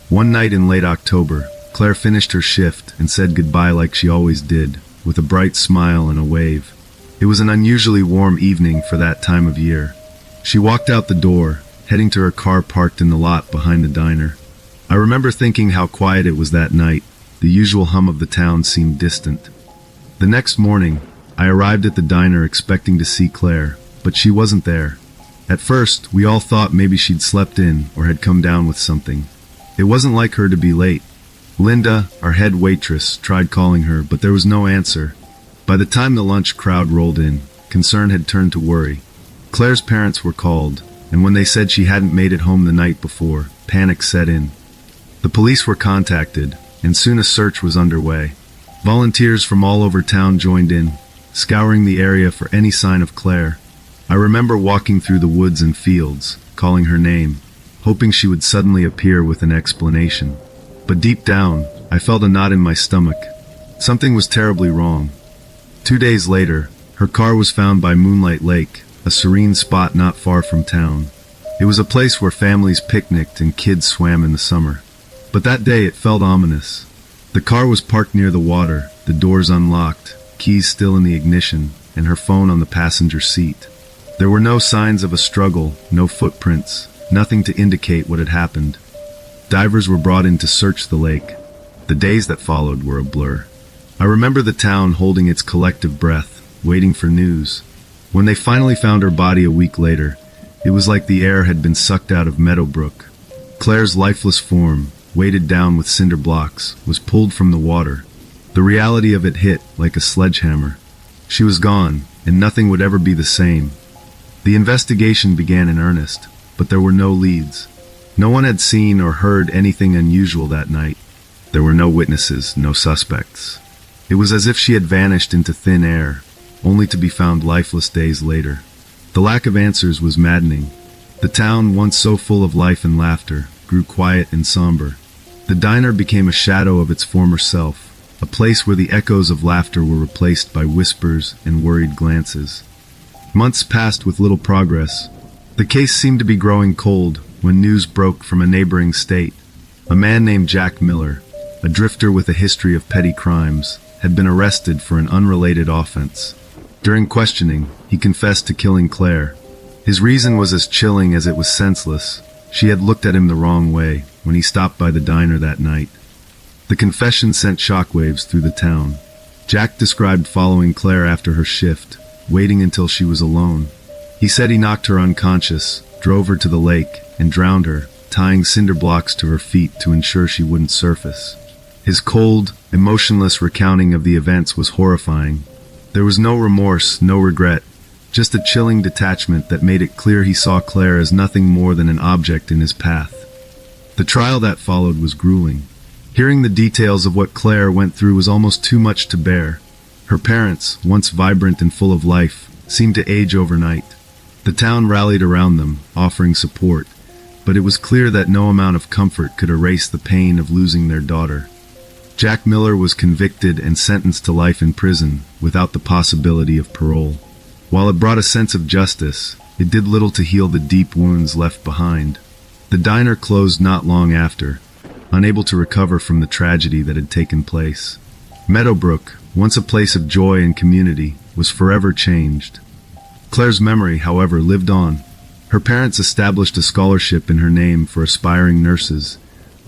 One night in late October, Claire finished her shift and said goodbye like she always did, with a bright smile and a wave. It was an unusually warm evening for that time of year. She walked out the door, heading to her car parked in the lot behind the diner. I remember thinking how quiet it was that night. The usual hum of the town seemed distant. The next morning, I arrived at the diner expecting to see Claire, but she wasn't there. At first, we all thought maybe she'd slept in or had come down with something. It wasn't like her to be late. Linda, our head waitress, tried calling her, but there was no answer. By the time the lunch crowd rolled in, concern had turned to worry. Claire's parents were called, and when they said she hadn't made it home the night before, panic set in. The police were contacted, and soon a search was underway. Volunteers from all over town joined in, scouring the area for any sign of Claire. I remember walking through the woods and fields, calling her name, hoping she would suddenly appear with an explanation. But deep down, I felt a knot in my stomach. Something was terribly wrong. 2 days later, her car was found by Moonlight Lake, a serene spot not far from town. It was a place where families picnicked and kids swam in the summer. But that day it felt ominous. The car was parked near the water, the doors unlocked, keys still in the ignition, and her phone on the passenger seat. There were no signs of a struggle, no footprints, nothing to indicate what had happened. Divers were brought in to search the lake. The days that followed were a blur. I remember the town holding its collective breath, waiting for news. When they finally found her body a week later, it was like the air had been sucked out of Meadowbrook. Claire's lifeless form, weighted down with cinder blocks, was pulled from the water. The reality of it hit like a sledgehammer. She was gone, and nothing would ever be the same. The investigation began in earnest, but there were no leads. No one had seen or heard anything unusual that night. There were no witnesses, no suspects. It was as if she had vanished into thin air, only to be found lifeless days later. The lack of answers was maddening. The town, once so full of life and laughter, grew quiet and somber. The diner became a shadow of its former self, a place where the echoes of laughter were replaced by whispers and worried glances. Months passed with little progress. The case seemed to be growing cold when news broke from a neighboring state. A man named Jack Miller, a drifter with a history of petty crimes, had been arrested for an unrelated offense. During questioning, he confessed to killing Claire. His reason was as chilling as it was senseless. She had looked at him the wrong way when he stopped by the diner that night. The confession sent shockwaves through the town. Jack described following Claire after her shift, waiting until she was alone. He said he knocked her unconscious, drove her to the lake, and drowned her, tying cinder blocks to her feet to ensure she wouldn't surface. His cold, emotionless recounting of the events was horrifying. There was no remorse, no regret, just a chilling detachment that made it clear he saw Claire as nothing more than an object in his path. The trial that followed was grueling. Hearing the details of what Claire went through was almost too much to bear. Her parents, once vibrant and full of life, seemed to age overnight. The town rallied around them, offering support, but it was clear that no amount of comfort could erase the pain of losing their daughter. Jack Miller was convicted and sentenced to life in prison without the possibility of parole. While it brought a sense of justice, it did little to heal the deep wounds left behind. The diner closed not long after, unable to recover from the tragedy that had taken place. Meadowbrook, once a place of joy and community, was forever changed. Claire's memory, however, lived on. Her parents established a scholarship in her name for aspiring nurses,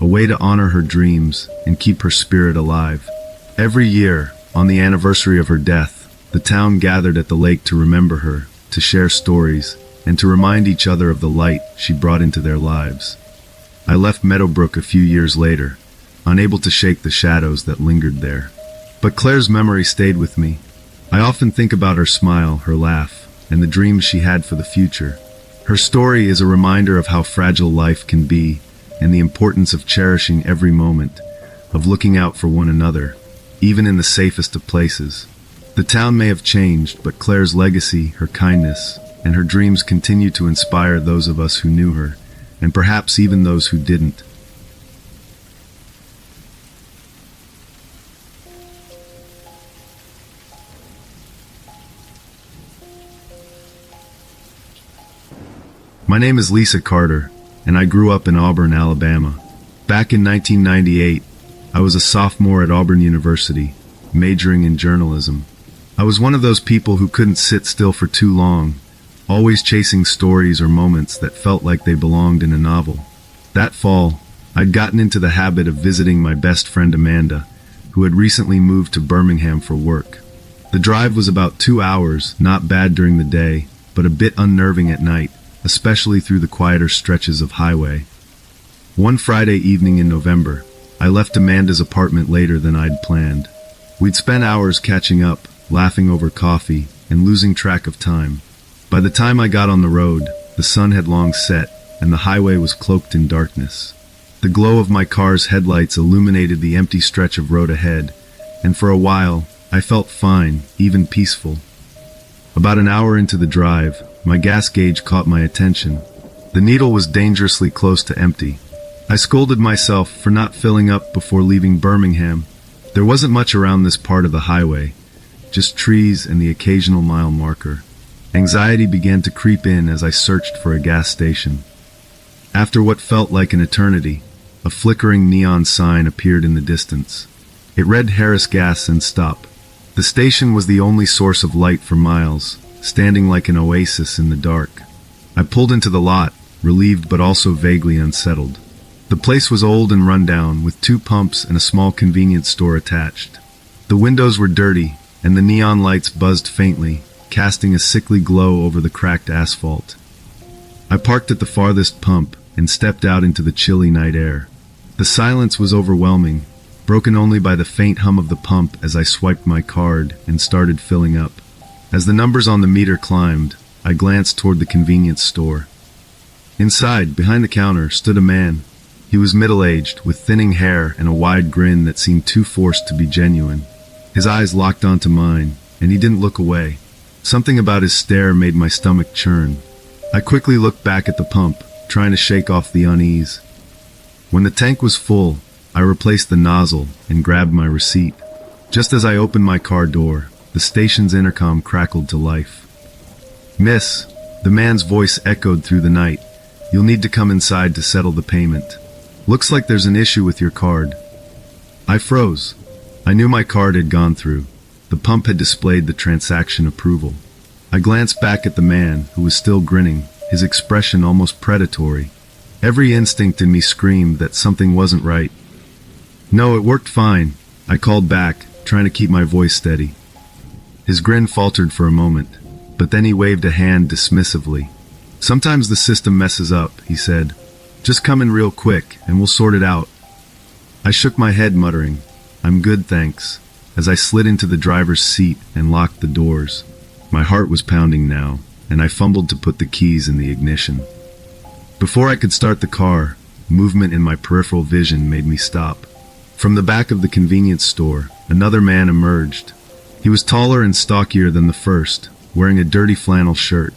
a way to honor her dreams and keep her spirit alive. Every year, on the anniversary of her death, the town gathered at the lake to remember her, to share stories, and to remind each other of the light she brought into their lives. I left Meadowbrook a few years later, unable to shake the shadows that lingered there. But Claire's memory stayed with me. I often think about her smile, her laugh, and the dreams she had for the future. Her story is a reminder of how fragile life can be and the importance of cherishing every moment, of looking out for one another, even in the safest of places. The town may have changed, but Claire's legacy, her kindness, and her dreams continue to inspire those of us who knew her, and perhaps even those who didn't. My name is Lisa Carter, and I grew up in Auburn, Alabama. Back in 1998, I was a sophomore at Auburn University, majoring in journalism. I was one of those people who couldn't sit still for too long, always chasing stories or moments that felt like they belonged in a novel. That fall, I'd gotten into the habit of visiting my best friend Amanda, who had recently moved to Birmingham for work. The drive was about 2 hours, not bad during the day, but a bit unnerving at night, especially through the quieter stretches of highway. One Friday evening in November, I left Amanda's apartment later than I'd planned. We'd spent hours catching up, laughing over coffee, and losing track of time. By the time I got on the road, the sun had long set, and the highway was cloaked in darkness. The glow of my car's headlights illuminated the empty stretch of road ahead, and for a while, I felt fine, even peaceful. About an hour into the drive, my gas gauge caught my attention. The needle was dangerously close to empty. I scolded myself for not filling up before leaving Birmingham. There wasn't much around this part of the highway, just trees and the occasional mile marker. Anxiety began to creep in as I searched for a gas station. After what felt like an eternity, a flickering neon sign appeared in the distance. It read Harris Gas and Stop. The station was the only source of light for miles, standing like an oasis in the dark. I pulled into the lot, relieved but also vaguely unsettled. The place was old and run down, with 2 pumps and a small convenience store attached. The windows were dirty, and the neon lights buzzed faintly, casting a sickly glow over the cracked asphalt. I parked at the farthest pump and stepped out into the chilly night air. The silence was overwhelming, broken only by the faint hum of the pump as I swiped my card and started filling up. As the numbers on the meter climbed, I glanced toward the convenience store. Inside, behind the counter, stood a man. He was middle-aged, with thinning hair and a wide grin that seemed too forced to be genuine. His eyes locked onto mine, and he didn't look away. Something about his stare made my stomach churn. I quickly looked back at the pump, trying to shake off the unease. When the tank was full, I replaced the nozzle and grabbed my receipt. Just as I opened my car door, the station's intercom crackled to life. "Miss," the man's voice echoed through the night, "you'll need to come inside to settle the payment. Looks like there's an issue with your card." I froze. I knew my card had gone through. The pump had displayed the transaction approval. I glanced back at the man, who was still grinning, his expression almost predatory. Every instinct in me screamed that something wasn't right. "No, it worked fine," I called back, trying to keep my voice steady. His grin faltered for a moment, but then he waved a hand dismissively. "Sometimes the system messes up," he said. "Just come in real quick, and we'll sort it out." I shook my head, muttering, "I'm good, thanks," as I slid into the driver's seat and locked the doors. My heart was pounding now, and I fumbled to put the keys in the ignition. Before I could start the car, movement in my peripheral vision made me stop. From the back of the convenience store, another man emerged. He was taller and stockier than the first, wearing a dirty flannel shirt.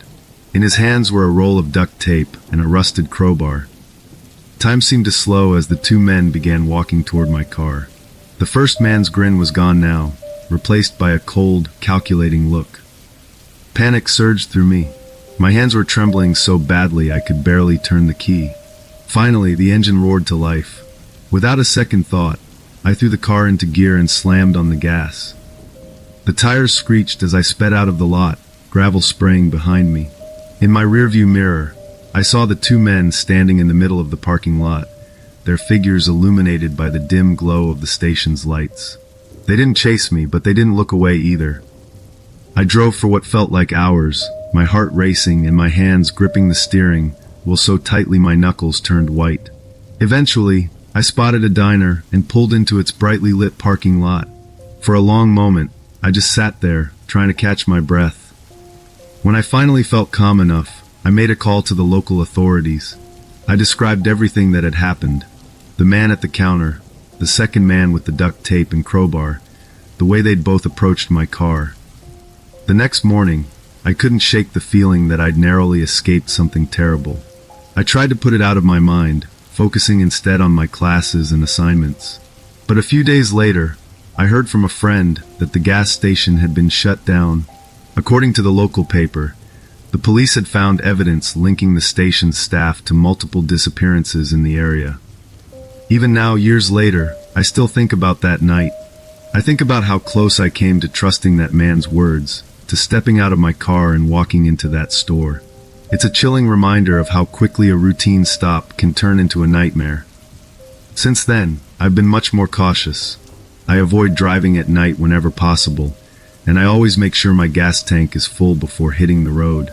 In his hands were a roll of duct tape and a rusted crowbar. Time seemed to slow as the 2 men began walking toward my car. The first man's grin was gone now, replaced by a cold, calculating look. Panic surged through me. My hands were trembling so badly I could barely turn the key. Finally, the engine roared to life. Without a second thought, I threw the car into gear and slammed on the gas. The tires screeched as I sped out of the lot, gravel spraying behind me. In my rearview mirror, I saw the 2 men standing in the middle of the parking lot, their figures illuminated by the dim glow of the station's lights. They didn't chase me, but they didn't look away either. I drove for what felt like hours, my heart racing and my hands gripping the steering, while so tightly my knuckles turned white. Eventually, I spotted a diner and pulled into its brightly lit parking lot. For a long moment, I just sat there, trying to catch my breath. When I finally felt calm enough, I made a call to the local authorities. I described everything that had happened. The man at the counter, the second man with the duct tape and crowbar, the way they'd both approached my car. The next morning, I couldn't shake the feeling that I'd narrowly escaped something terrible. I tried to put it out of my mind, focusing instead on my classes and assignments. But a few days later, I heard from a friend that the gas station had been shut down. According to the local paper, the police had found evidence linking the station's staff to multiple disappearances in the area. Even now, years later, I still think about that night. I think about how close I came to trusting that man's words, to stepping out of my car and walking into that store. It's a chilling reminder of how quickly a routine stop can turn into a nightmare. Since then, I've been much more cautious. I avoid driving at night whenever possible, and I always make sure my gas tank is full before hitting the road.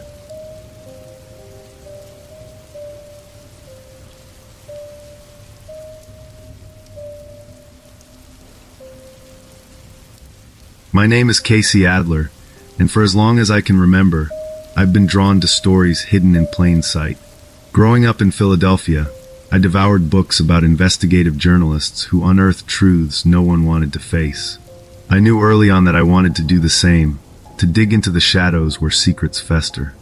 My name is Casey Adler, and for as long as I can remember, I've been drawn to stories hidden in plain sight. Growing up in Philadelphia, I devoured books about investigative journalists who unearthed truths no one wanted to face. I knew early on that I wanted to do the same, to dig into the shadows where secrets fester.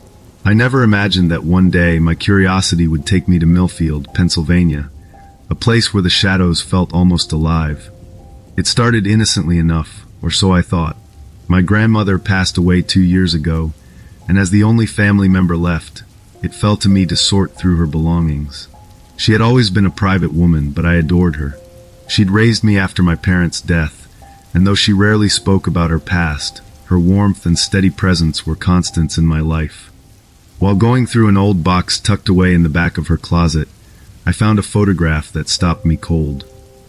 I never imagined that one day my curiosity would take me to Millfield, Pennsylvania, a place where the shadows felt almost alive. It started innocently enough, or so I thought. My grandmother passed away 2 years ago, and as the only family member left, it fell to me to sort through her belongings. She had always been a private woman, but I adored her. She'd raised me after my parents' death, and though she rarely spoke about her past, her warmth and steady presence were constants in my life. While going through an old box tucked away in the back of her closet, I found a photograph that stopped me cold.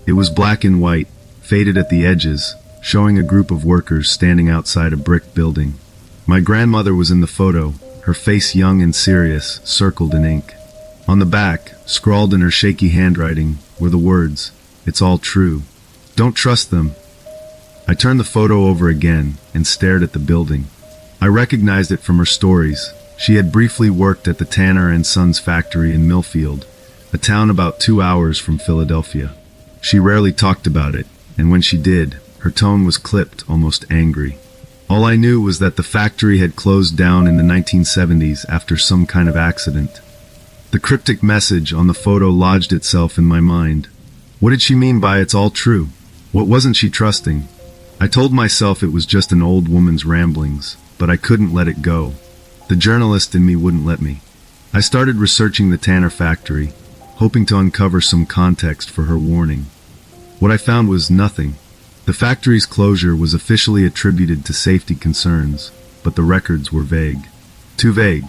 It was black and white, faded at the edges, showing a group of workers standing outside a brick building. My grandmother was in the photo, her face young and serious, circled in ink. On the back, scrawled in her shaky handwriting, were the words, "It's all true. Don't trust them." I turned the photo over again and stared at the building. I recognized it from her stories. She had briefly worked at the Tanner and Sons factory in Millfield, a town about 2 hours from Philadelphia. She rarely talked about it, and when she did, her tone was clipped, almost angry. All I knew was that the factory had closed down in the 1970s after some kind of accident. The cryptic message on the photo lodged itself in my mind. What did she mean by "it's all true"? What wasn't she trusting? I told myself it was just an old woman's ramblings, but I couldn't let it go. The journalist in me wouldn't let me. I started researching the Tanner factory, hoping to uncover some context for her warning. What I found was nothing. The factory's closure was officially attributed to safety concerns, but the records were vague. Too vague.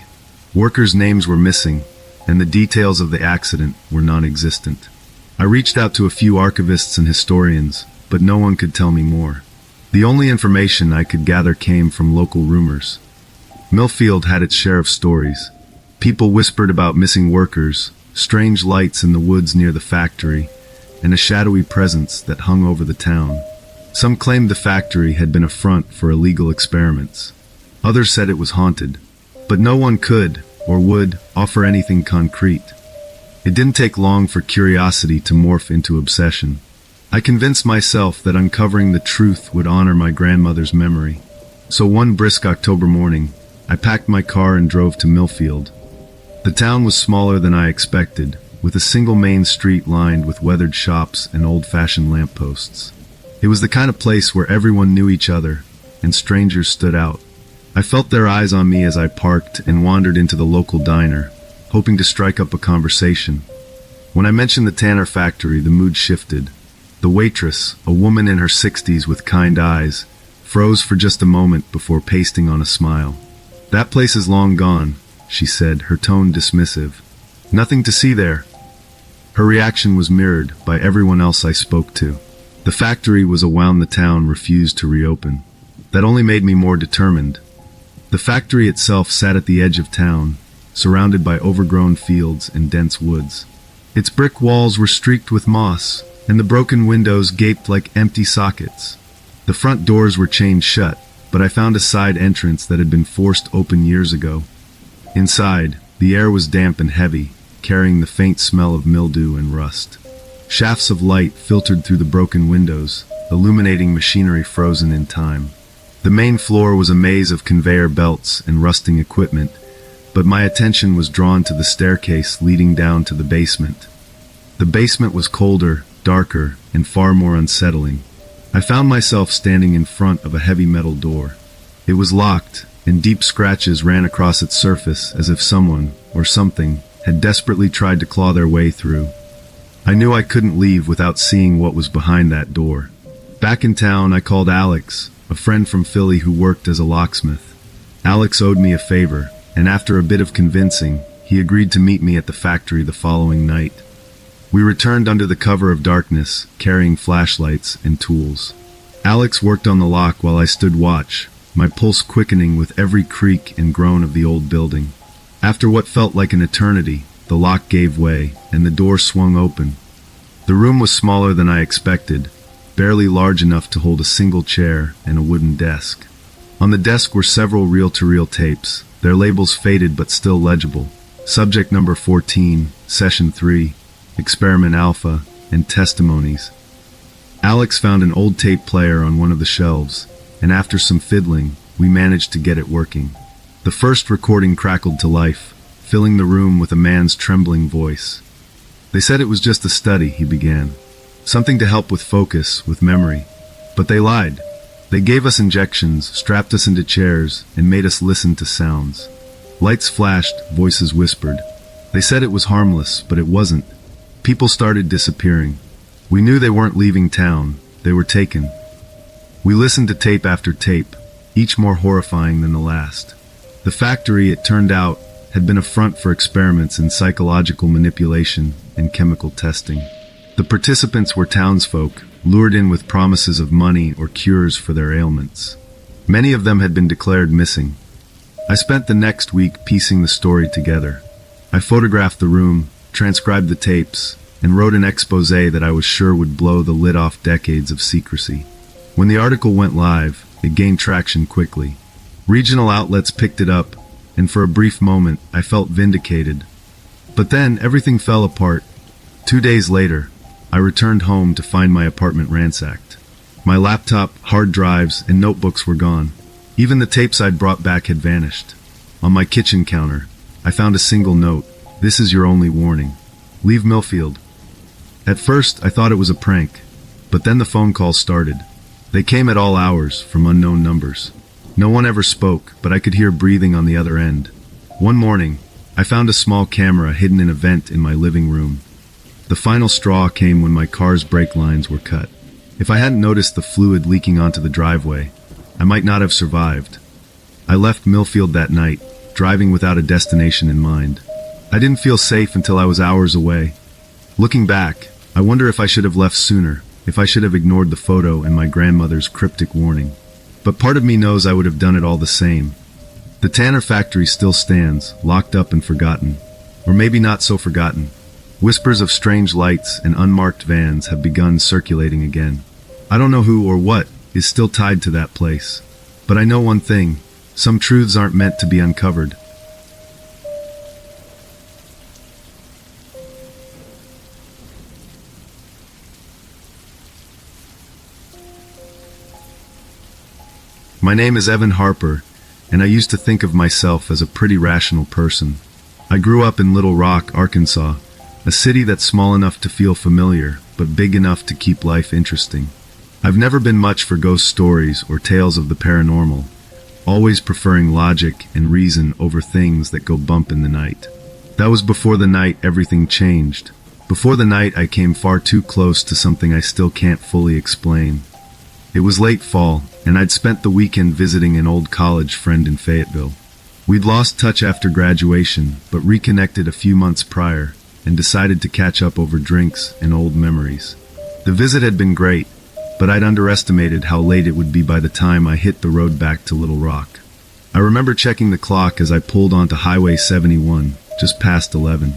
Workers' names were missing, and the details of the accident were non-existent. I reached out to a few archivists and historians, but no one could tell me more. The only information I could gather came from local rumors. Millfield had its share of stories. People whispered about missing workers, strange lights in the woods near the factory, and a shadowy presence that hung over the town. Some claimed the factory had been a front for illegal experiments. Others said it was haunted, but no one could, or would, offer anything concrete. It didn't take long for curiosity to morph into obsession. I convinced myself that uncovering the truth would honor my grandmother's memory. So one brisk October morning, I packed my car and drove to Millfield. The town was smaller than I expected, with a single main street lined with weathered shops and old-fashioned lampposts. It was the kind of place where everyone knew each other, and strangers stood out. I felt their eyes on me as I parked and wandered into the local diner, hoping to strike up a conversation. When I mentioned the Tanner factory, the mood shifted. The waitress, a woman in her 60s with kind eyes, froze for just a moment before pasting on a smile. "That place is long gone," she said, her tone dismissive. "Nothing to see there." Her reaction was mirrored by everyone else I spoke to. The factory was a wound the town refused to reopen. That only made me more determined. The factory itself sat at the edge of town, surrounded by overgrown fields and dense woods. Its brick walls were streaked with moss, and the broken windows gaped like empty sockets. The front doors were chained shut, but I found a side entrance that had been forced open years ago. Inside, the air was damp and heavy, carrying the faint smell of mildew and rust. Shafts of light filtered through the broken windows, illuminating machinery frozen in time. The main floor was a maze of conveyor belts and rusting equipment, but my attention was drawn to the staircase leading down to the basement. The basement was colder, darker, and far more unsettling. I found myself standing in front of a heavy metal door. It was locked, and deep scratches ran across its surface as if someone, or something, had desperately tried to claw their way through. I knew I couldn't leave without seeing what was behind that door. Back in town, I called Alex, a friend from Philly who worked as a locksmith. Alex owed me a favor, and after a bit of convincing, he agreed to meet me at the factory the following night. We returned under the cover of darkness, carrying flashlights and tools. Alex worked on the lock while I stood watch, my pulse quickening with every creak and groan of the old building. After what felt like an eternity, the lock gave way, and the door swung open. The room was smaller than I expected, barely large enough to hold a single chair and a wooden desk. On the desk were several reel-to-reel tapes, their labels faded but still legible. Subject number 14, Session 3, Experiment Alpha, and Testimonies. Alex found an old tape player on one of the shelves, and after some fiddling, we managed to get it working. The first recording crackled to life, filling the room with a man's trembling voice. They said it was just a study, he began. Something to help with focus, with memory. But they lied. They gave us injections, strapped us into chairs, and made us listen to sounds. Lights flashed, voices whispered. They said it was harmless, but it wasn't. People started disappearing. We knew they weren't leaving town. They were taken. We listened to tape after tape, each more horrifying than the last. The factory, it turned out, had been a front for experiments in psychological manipulation and chemical testing. The participants were townsfolk, lured in with promises of money or cures for their ailments. Many of them had been declared missing. I spent the next week piecing the story together. I photographed the room, transcribed the tapes, and wrote an expose that I was sure would blow the lid off decades of secrecy. When the article went live, it gained traction quickly. Regional outlets picked it up, and for a brief moment, I felt vindicated. But then, everything fell apart. 2 days later, I returned home to find my apartment ransacked. My laptop, hard drives, and notebooks were gone. Even the tapes I'd brought back had vanished. On my kitchen counter, I found a single note. "This is your only warning. Leave Millfield." At first, I thought it was a prank, but then the phone calls started. They came at all hours, from unknown numbers. No one ever spoke, but I could hear breathing on the other end. One morning, I found a small camera hidden in a vent in my living room. The final straw came when my car's brake lines were cut. If I hadn't noticed the fluid leaking onto the driveway, I might not have survived. I left Millfield that night, driving without a destination in mind. I didn't feel safe until I was hours away. Looking back, I wonder if I should have left sooner, if I should have ignored the photo and my grandmother's cryptic warning. But part of me knows I would have done it all the same. The Tanner factory still stands, locked up and forgotten. Or maybe not so forgotten. Whispers of strange lights and unmarked vans have begun circulating again. I don't know who or what is still tied to that place. But I know one thing, some truths aren't meant to be uncovered. My name is Evan Harper, and I used to think of myself as a pretty rational person. I grew up in Little Rock, Arkansas, a city that's small enough to feel familiar, but big enough to keep life interesting. I've never been much for ghost stories or tales of the paranormal, always preferring logic and reason over things that go bump in the night. That was before the night everything changed. Before the night I came far too close to something I still can't fully explain. It was late fall, and I'd spent the weekend visiting an old college friend in Fayetteville. We'd lost touch after graduation, but reconnected a few months prior, and decided to catch up over drinks and old memories. The visit had been great, but I'd underestimated how late it would be by the time I hit the road back to Little Rock. I remember checking the clock as I pulled onto Highway 71, just past 11.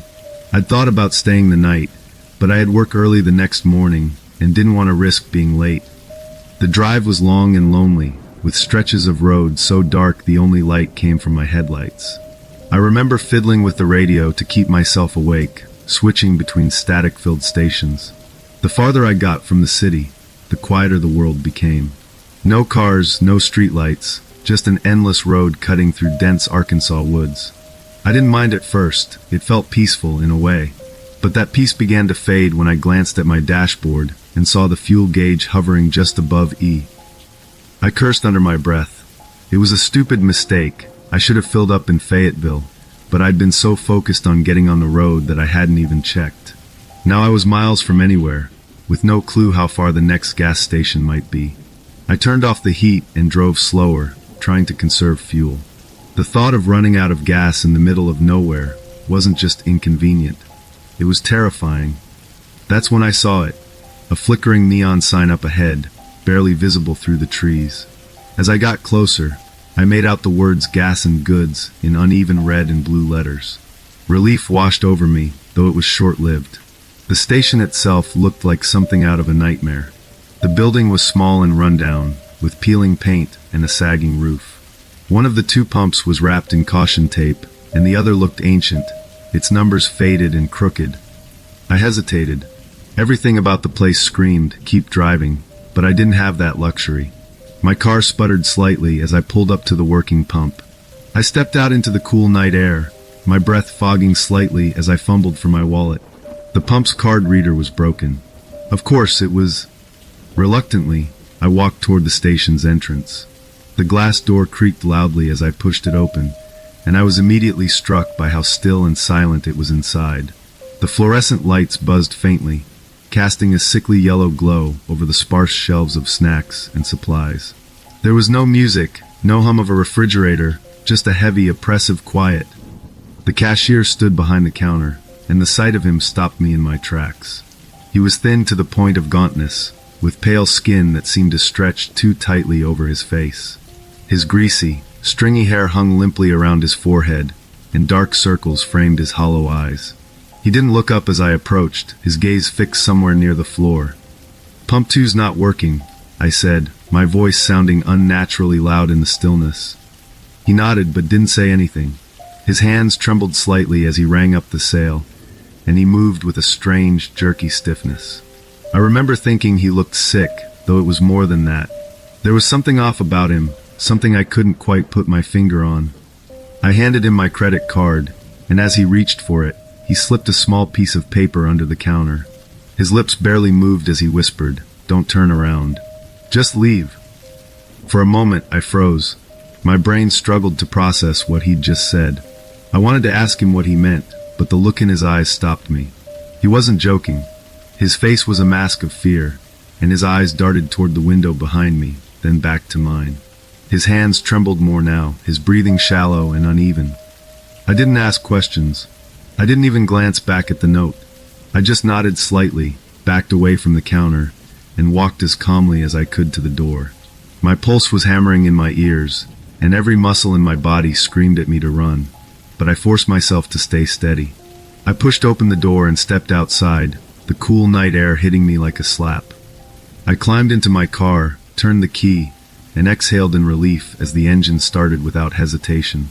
I'd thought about staying the night, but I had work early the next morning and didn't want to risk being late. The drive was long and lonely, with stretches of road so dark the only light came from my headlights. I remember fiddling with the radio to keep myself awake, switching between static-filled stations. The farther I got from the city, the quieter the world became. No cars, no streetlights, just an endless road cutting through dense Arkansas woods. I didn't mind at first, it felt peaceful in a way. But that peace began to fade when I glanced at my dashboard and saw the fuel gauge hovering just above E. I cursed under my breath. It was a stupid mistake. I should have filled up in Fayetteville, but I'd been so focused on getting on the road that I hadn't even checked. Now I was miles from anywhere, with no clue how far the next gas station might be. I turned off the heat and drove slower, trying to conserve fuel. The thought of running out of gas in the middle of nowhere wasn't just inconvenient. It was terrifying. That's when I saw it, a flickering neon sign up ahead, barely visible through the trees. As I got closer, I made out the words gas and goods in uneven red and blue letters. Relief washed over me, though it was short-lived. The station itself looked like something out of a nightmare. The building was small and rundown, with peeling paint and a sagging roof. One of the two pumps was wrapped in caution tape, and the other looked ancient, its numbers faded and crooked. I hesitated. Everything about the place screamed, keep driving, but I didn't have that luxury. My car sputtered slightly as I pulled up to the working pump. I stepped out into the cool night air, my breath fogging slightly as I fumbled for my wallet. The pump's card reader was broken. Of course, it was. Reluctantly, I walked toward the station's entrance. The glass door creaked loudly as I pushed it open, and I was immediately struck by how still and silent it was inside. The fluorescent lights buzzed faintly, casting a sickly yellow glow over the sparse shelves of snacks and supplies. There was no music, no hum of a refrigerator, just a heavy, oppressive quiet. The cashier stood behind the counter, and the sight of him stopped me in my tracks. He was thin to the point of gauntness, with pale skin that seemed to stretch too tightly over his face. His greasy, stringy hair hung limply around his forehead, and dark circles framed his hollow eyes. He didn't look up as I approached, his gaze fixed somewhere near the floor. "Pump 2's not working," I said, my voice sounding unnaturally loud in the stillness. He nodded but didn't say anything. His hands trembled slightly as he rang up the sale, and he moved with a strange, jerky stiffness. I remember thinking he looked sick, though it was more than that. There was something off about him, something I couldn't quite put my finger on. I handed him my credit card, and as he reached for it, he slipped a small piece of paper under the counter. His lips barely moved as he whispered, "Don't turn around. Just leave." For a moment, I froze. My brain struggled to process what he'd just said. I wanted to ask him what he meant, but the look in his eyes stopped me. He wasn't joking. His face was a mask of fear, and his eyes darted toward the window behind me, then back to mine. His hands trembled more now, his breathing shallow and uneven. I didn't ask questions. I didn't even glance back at the note. I just nodded slightly, backed away from the counter, and walked as calmly as I could to the door. My pulse was hammering in my ears, and every muscle in my body screamed at me to run, but I forced myself to stay steady. I pushed open the door and stepped outside, the cool night air hitting me like a slap. I climbed into my car, turned the key, and exhaled in relief as the engine started without hesitation.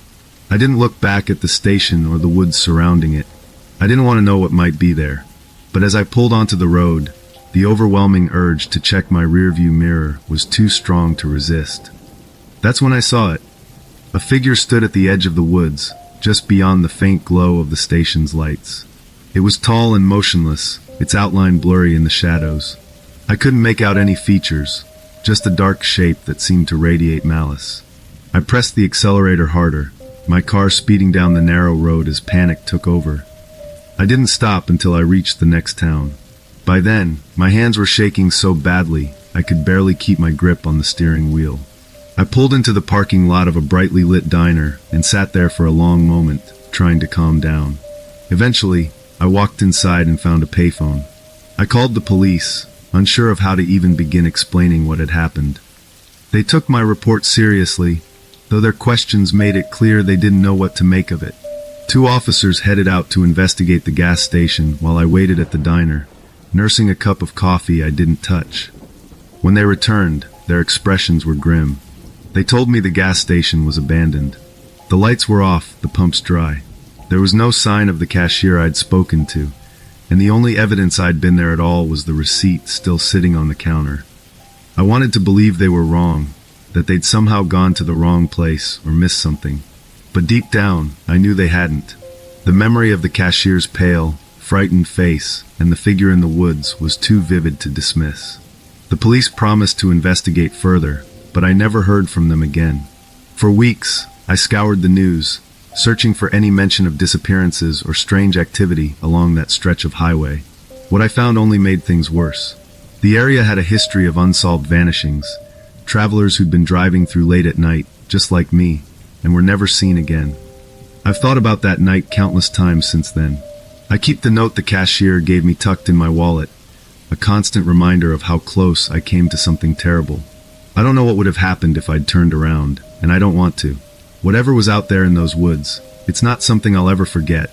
I didn't look back at the station or the woods surrounding it. I didn't want to know what might be there. But as I pulled onto the road, the overwhelming urge to check my rearview mirror was too strong to resist. That's when I saw it. A figure stood at the edge of the woods, just beyond the faint glow of the station's lights. It was tall and motionless, its outline blurry in the shadows. I couldn't make out any features, just a dark shape that seemed to radiate malice. I pressed the accelerator harder, my car speeding down the narrow road as panic took over. I didn't stop until I reached the next town. By then, my hands were shaking so badly, I could barely keep my grip on the steering wheel. I pulled into the parking lot of a brightly lit diner and sat there for a long moment, trying to calm down. Eventually, I walked inside and found a payphone. I called the police, unsure of how to even begin explaining what had happened. They took my report seriously, though their questions made it clear they didn't know what to make of it. 2 officers headed out to investigate the gas station while I waited at the diner, nursing a cup of coffee I didn't touch. When they returned, their expressions were grim. They told me the gas station was abandoned. The lights were off, the pumps dry. There was no sign of the cashier I'd spoken to, and the only evidence I'd been there at all was the receipt still sitting on the counter. I wanted to believe they were wrong, that they'd somehow gone to the wrong place or missed something. But deep down, I knew they hadn't. The memory of the cashier's pale, frightened face and the figure in the woods was too vivid to dismiss. The police promised to investigate further, but I never heard from them again. For weeks, I scoured the news, searching for any mention of disappearances or strange activity along that stretch of highway. What I found only made things worse. The area had a history of unsolved vanishings, travelers who'd been driving through late at night, just like me, and were never seen again. I've thought about that night countless times since then. I keep the note the cashier gave me tucked in my wallet, a constant reminder of how close I came to something terrible. I don't know what would have happened if I'd turned around, and I don't want to. Whatever was out there in those woods, it's not something I'll ever forget,